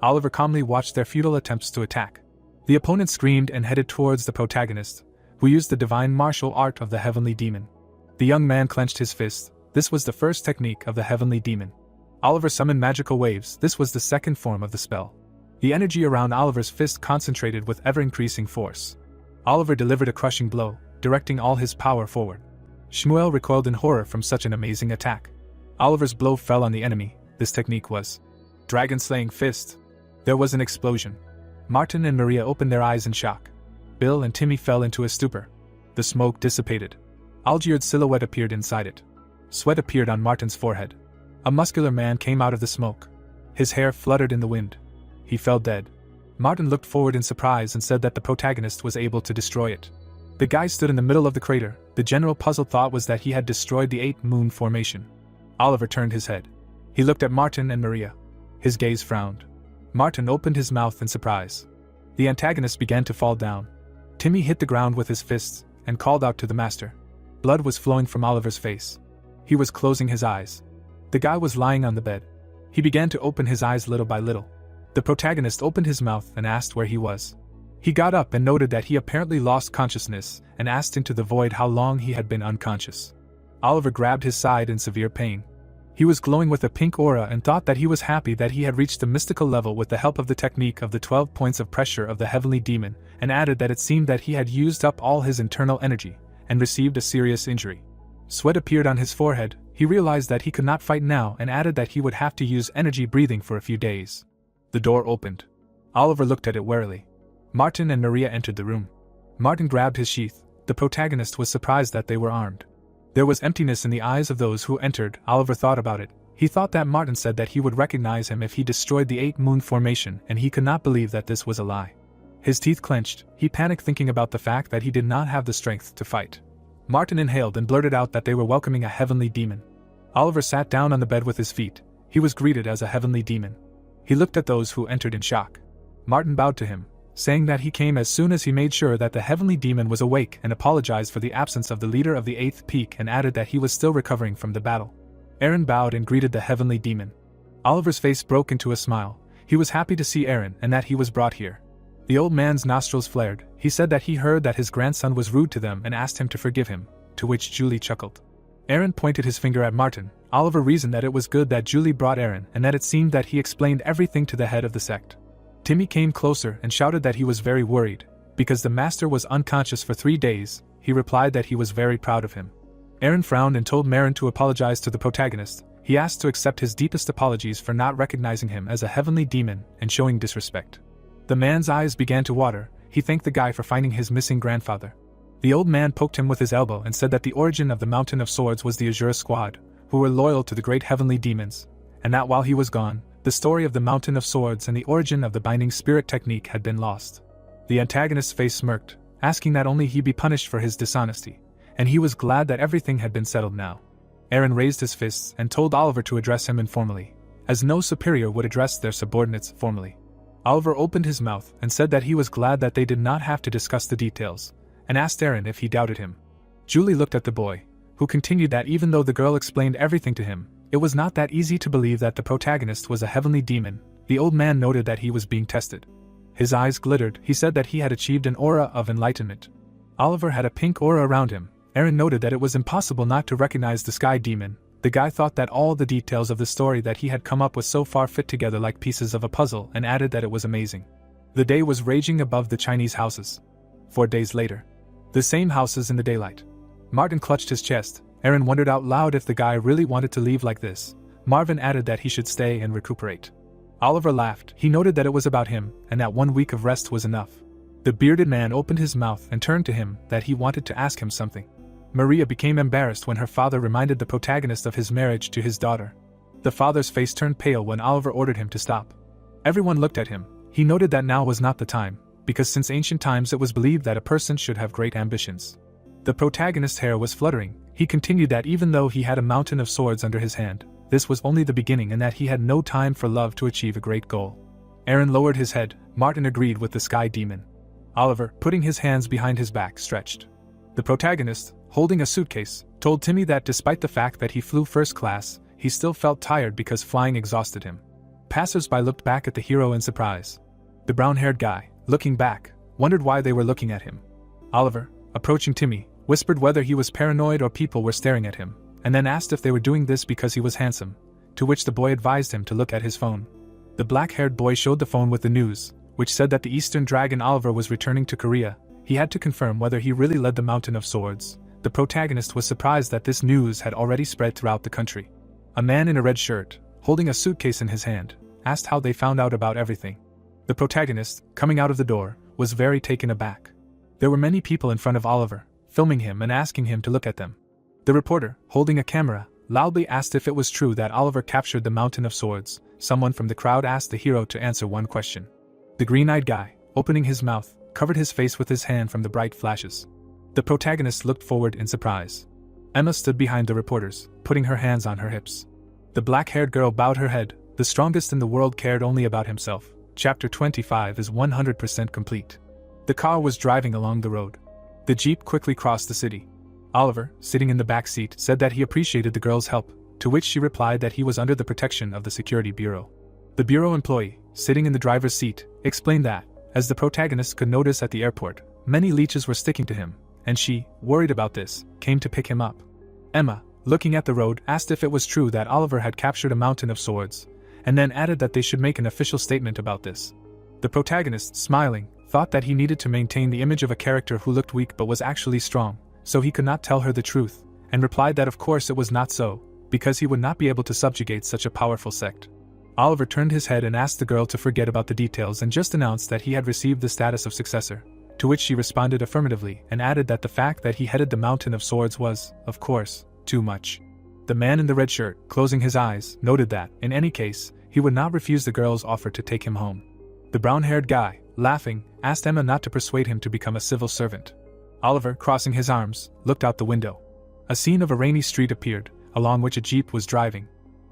Oliver calmly watched their futile attempts to attack. The opponent screamed and headed towards the protagonist, who used the divine martial art of the heavenly demon. The young man clenched his fist. This was the first technique of the heavenly demon. Oliver summoned magical waves. This was the second form of the spell. The energy around Oliver's fist concentrated with ever-increasing force. Oliver delivered a crushing blow, directing all his power forward. Shmuel recoiled in horror from such an amazing attack. Oliver's blow fell on the enemy. This technique was Dragon-slaying fist. There was an explosion. Martin and Maria opened their eyes in shock. Bill and Timmy fell into a stupor. The smoke dissipated. Algierd's silhouette appeared inside it. Sweat appeared on Martin's forehead. A muscular man came out of the smoke. His hair fluttered in the wind. He fell dead. Martin looked forward in surprise and said that the protagonist was able to destroy it. The guy stood in the middle of the crater. The general puzzled thought was that he had destroyed the 8 Moon Formation. Oliver turned his head. He looked at Martin and Maria. His gaze frowned. Martin opened his mouth in surprise. The antagonist began to fall down. Timmy hit the ground with his fists and called out to the master. Blood was flowing from Oliver's face. He was closing his eyes. The guy was lying on the bed. He began to open his eyes little by little. The protagonist opened his mouth and asked where he was. He got up and noted that he apparently lost consciousness and asked into the void how long he had been unconscious. Oliver grabbed his side in severe pain. He was glowing with a pink aura and thought that he was happy that he had reached the mystical level with the help of the technique of the 12 points of pressure of the heavenly demon, and added that it seemed that he had used up all his internal energy and received a serious injury. Sweat appeared on his forehead. He realized that he could not fight now and added that he would have to use energy breathing for a few days. The door opened. Oliver looked at it warily. Martin and Maria entered the room. Martin grabbed his sheath. The protagonist was surprised that they were armed. There was emptiness in the eyes of those who entered. Oliver thought about it. He thought that Martin said that he would recognize him if he destroyed the 8 Moon Formation, and he could not believe that this was a lie. His teeth clenched. He panicked thinking about the fact that he did not have the strength to fight. Martin inhaled and blurted out that they were welcoming a heavenly demon. Oliver sat down on the bed with his feet. He was greeted as a heavenly demon. He looked at those who entered in shock. Martin bowed to him, saying that he came as soon as he made sure that the heavenly demon was awake, and apologized for the absence of the leader of the 8th peak and added that he was still recovering from the battle. Aaron bowed and greeted the heavenly demon. Oliver's face broke into a smile. He was happy to see Aaron and that he was brought here. The old man's nostrils flared. He said that he heard that his grandson was rude to them and asked him to forgive him, to which Julie chuckled. Aaron pointed his finger at Martin. Oliver reasoned that it was good that Julie brought Aaron and that it seemed that he explained everything to the head of the sect. Timmy came closer and shouted that he was very worried. Because the master was unconscious for 3 days, he replied that he was very proud of him. Aaron frowned and told Marin to apologize to the protagonist. He asked to accept his deepest apologies for not recognizing him as a heavenly demon and showing disrespect. The man's eyes began to water. He thanked the guy for finding his missing grandfather. The old man poked him with his elbow and said that the origin of the Mountain of Swords was the Azure Squad, who were loyal to the great heavenly demons, and that while he was gone, the story of the Mountain of Swords and the origin of the Binding Spirit technique had been lost. The antagonist's face smirked, asking that only he be punished for his dishonesty, and he was glad that everything had been settled now. Aaron raised his fists and told Oliver to address him informally, as no superior would address their subordinates formally. Oliver opened his mouth and said that he was glad that they did not have to discuss the details, and asked Aaron if he doubted him. Julie looked at the boy, who continued that even though the girl explained everything to him, it was not that easy to believe that the protagonist was a heavenly demon. The old man noted that he was being tested. His eyes glittered. He said that he had achieved an aura of enlightenment. Oliver had a pink aura around him. Aaron noted that it was impossible not to recognize the sky demon. The guy thought that all the details of the story that he had come up with so far fit together like pieces of a puzzle and added that it was amazing. The day was raging above the Chinese houses. 4 days later. The same houses in the daylight. Martin clutched his chest. Aaron wondered out loud if the guy really wanted to leave like this. Marvin added that he should stay and recuperate. Oliver laughed. He noted that it was about him, and that 1 week of rest was enough. The bearded man opened his mouth and turned to him that he wanted to ask him something. Maria became embarrassed when her father reminded the protagonist of his marriage to his daughter. The father's face turned pale when Oliver ordered him to stop. Everyone looked at him. He noted that now was not the time, because since ancient times it was believed that a person should have great ambitions. The protagonist's hair was fluttering. He continued that even though he had a mountain of swords under his hand, this was only the beginning and that he had no time for love to achieve a great goal. Aaron lowered his head. Martin agreed with the sky demon. Oliver, putting his hands behind his back, stretched. The protagonist, holding a suitcase, told Timmy that despite the fact that he flew first class, he still felt tired because flying exhausted him. Passers-by looked back at the hero in surprise. The brown-haired guy, looking back, wondered why they were looking at him. Oliver, approaching Timmy, whispered whether he was paranoid or people were staring at him, and then asked if they were doing this because he was handsome, to which the boy advised him to look at his phone. The black-haired boy showed the phone with the news, which said that the Eastern Dragon Oliver was returning to Korea. He had to confirm whether he really led the Mountain of Swords. The protagonist was surprised that this news had already spread throughout the country. A man in a red shirt, holding a suitcase in his hand, asked how they found out about everything. The protagonist, coming out of the door, was very taken aback. There were many people in front of Oliver, filming him and asking him to look at them. The reporter, holding a camera, loudly asked if it was true that Oliver captured the Mountain of Swords. Someone from the crowd asked the hero to answer one question. The green-eyed guy, opening his mouth, covered his face with his hand from the bright flashes. The protagonist looked forward in surprise. Emma stood behind the reporters, putting her hands on her hips. The black-haired girl bowed her head. The strongest in the world cared only about himself. Chapter 25 is 100% complete. The car was driving along the road. The jeep quickly crossed the city. Oliver, sitting in the back seat, said that he appreciated the girl's help, to which she replied that he was under the protection of the security bureau. The bureau employee, sitting in the driver's seat, explained that, as the protagonist could notice at the airport, many leeches were sticking to him, and she, worried about this, came to pick him up. Emma, looking at the road, asked if it was true that Oliver had captured a Mountain of Swords, and then added that they should make an official statement about this. The protagonist, smiling, thought that he needed to maintain the image of a character who looked weak but was actually strong, so he could not tell her the truth, and replied that of course it was not so, because he would not be able to subjugate such a powerful sect. Oliver turned his head and asked the girl to forget about the details and just announced that he had received the status of successor, to which she responded affirmatively and added that the fact that he headed the Mountain of Swords was, of course, too much. The man in the red shirt, closing his eyes, noted that, in any case, he would not refuse the girl's offer to take him home. The brown-haired guy, laughing, asked Emma not to persuade him to become a civil servant. Oliver, crossing his arms, looked out the window. A scene of a rainy street appeared, along which a jeep was driving.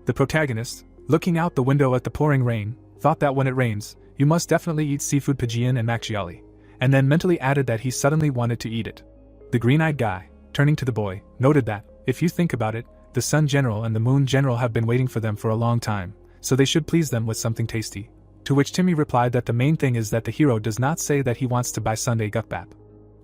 The protagonist, looking out the window at the pouring rain, thought that when it rains, you must definitely eat seafood Pigeon and Macchiali, and then mentally added that he suddenly wanted to eat it. The green-eyed guy, turning to the boy, noted that, if you think about it, the Sun General and the Moon General have been waiting for them for a long time, so they should please them with something tasty. To which Timmy replied that the main thing is that the hero does not say that he wants to buy Sunday gukbap.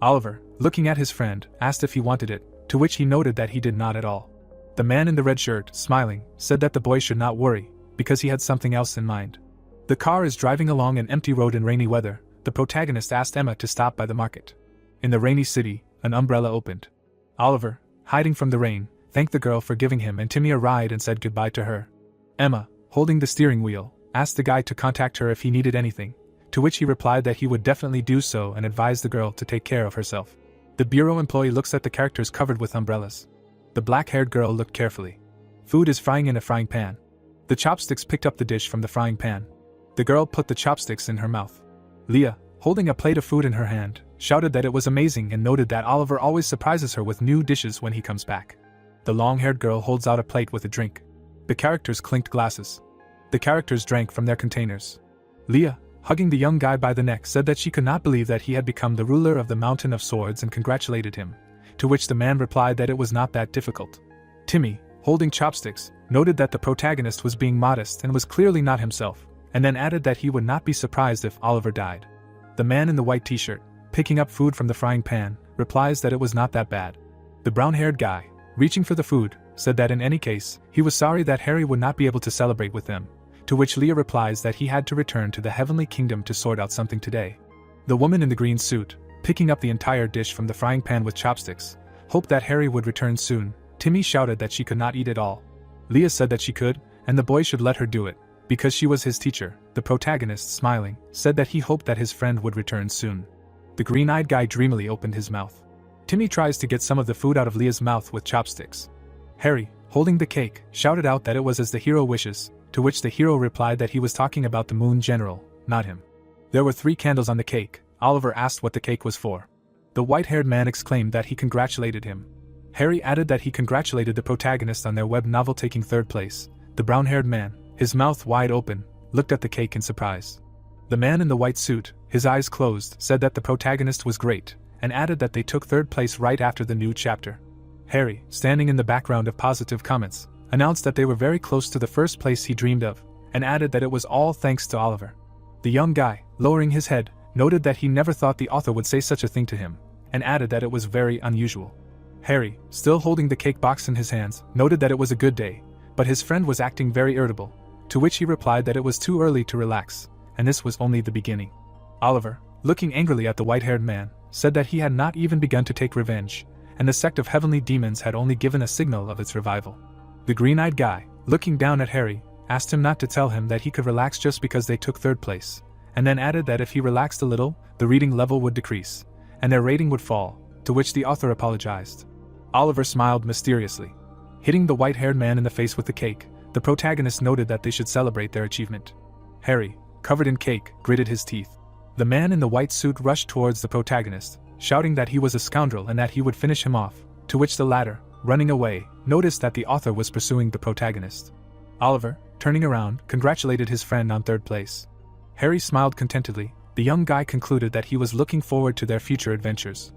Oliver, looking at his friend, asked if he wanted it, to which he noted that he did not at all. The man in the red shirt, smiling, said that the boy should not worry, because he had something else in mind. The car is driving along an empty road in rainy weather. The protagonist asked Emma to stop by the market. In the rainy city, an umbrella opened. Oliver, hiding from the rain, thanked the girl for giving him and Timmy a ride and said goodbye to her. Emma, holding the steering wheel, asked the guy to contact her if he needed anything, to which he replied that he would definitely do so and advised the girl to take care of herself. The bureau employee looks at the characters covered with umbrellas. The black-haired girl looked carefully. Food is frying in a frying pan. The chopsticks picked up the dish from the frying pan. The girl put the chopsticks in her mouth. Leah, holding a plate of food in her hand, shouted that it was amazing and noted that Oliver always surprises her with new dishes when he comes back. The long-haired girl holds out a plate with a drink. The characters clinked glasses. The characters drank from their containers. Leah, hugging the young guy by the neck, said that she could not believe that he had become the ruler of the Mountain of Swords and congratulated him, to which the man replied that it was not that difficult. Timmy, holding chopsticks, noted that the protagonist was being modest and was clearly not himself, and then added that he would not be surprised if Oliver died. The man in the white t-shirt, picking up food from the frying pan, replies that it was not that bad. The brown-haired guy, reaching for the food, said that in any case, he was sorry that Harry would not be able to celebrate with them, to which Leah replies that he had to return to the Heavenly Kingdom to sort out something today. The woman in the green suit, picking up the entire dish from the frying pan with chopsticks, hoped that Harry would return soon. Timmy shouted that she could not eat it all. Leah said that she could, and the boy should let her do it, because she was his teacher. The protagonist, smiling, said that he hoped that his friend would return soon. The green-eyed guy dreamily opened his mouth. Timmy tries to get some of the food out of Leah's mouth with chopsticks. Harry, holding the cake, shouted out that it was as the hero wishes, to which the hero replied that he was talking about the Moon General, not him. There were 3 candles on the cake. Oliver asked what the cake was for. The white-haired man exclaimed that he congratulated him. Harry added that he congratulated the protagonist on their web novel taking third place. The brown-haired man, his mouth wide open, looked at the cake in surprise. The man in the white suit, his eyes closed, said that the protagonist was great, and added that they took third place right after the new chapter. Harry, standing in the background of positive comments, announced that they were very close to the first place he dreamed of, and added that it was all thanks to Oliver. The young guy, lowering his head, noted that he never thought the author would say such a thing to him, and added that it was very unusual. Harry, still holding the cake box in his hands, noted that it was a good day, but his friend was acting very irritable, to which he replied that it was too early to relax, and this was only the beginning. Oliver, looking angrily at the white-haired man, said that he had not even begun to take revenge, and the sect of heavenly demons had only given a signal of its revival. The green-eyed guy, looking down at Harry, asked him not to tell him that he could relax just because they took third place, and then added that if he relaxed a little, the reading level would decrease, and their rating would fall, to which the author apologized. Oliver smiled mysteriously. Hitting the white-haired man in the face with the cake, the protagonist noted that they should celebrate their achievement. Harry, covered in cake, gritted his teeth. The man in the white suit rushed towards the protagonist, shouting that he was a scoundrel and that he would finish him off, to which the latter, running away, noticed that the author was pursuing the protagonist. Oliver, turning around, congratulated his friend on third place. Harry smiled contentedly. The young guy concluded that he was looking forward to their future adventures.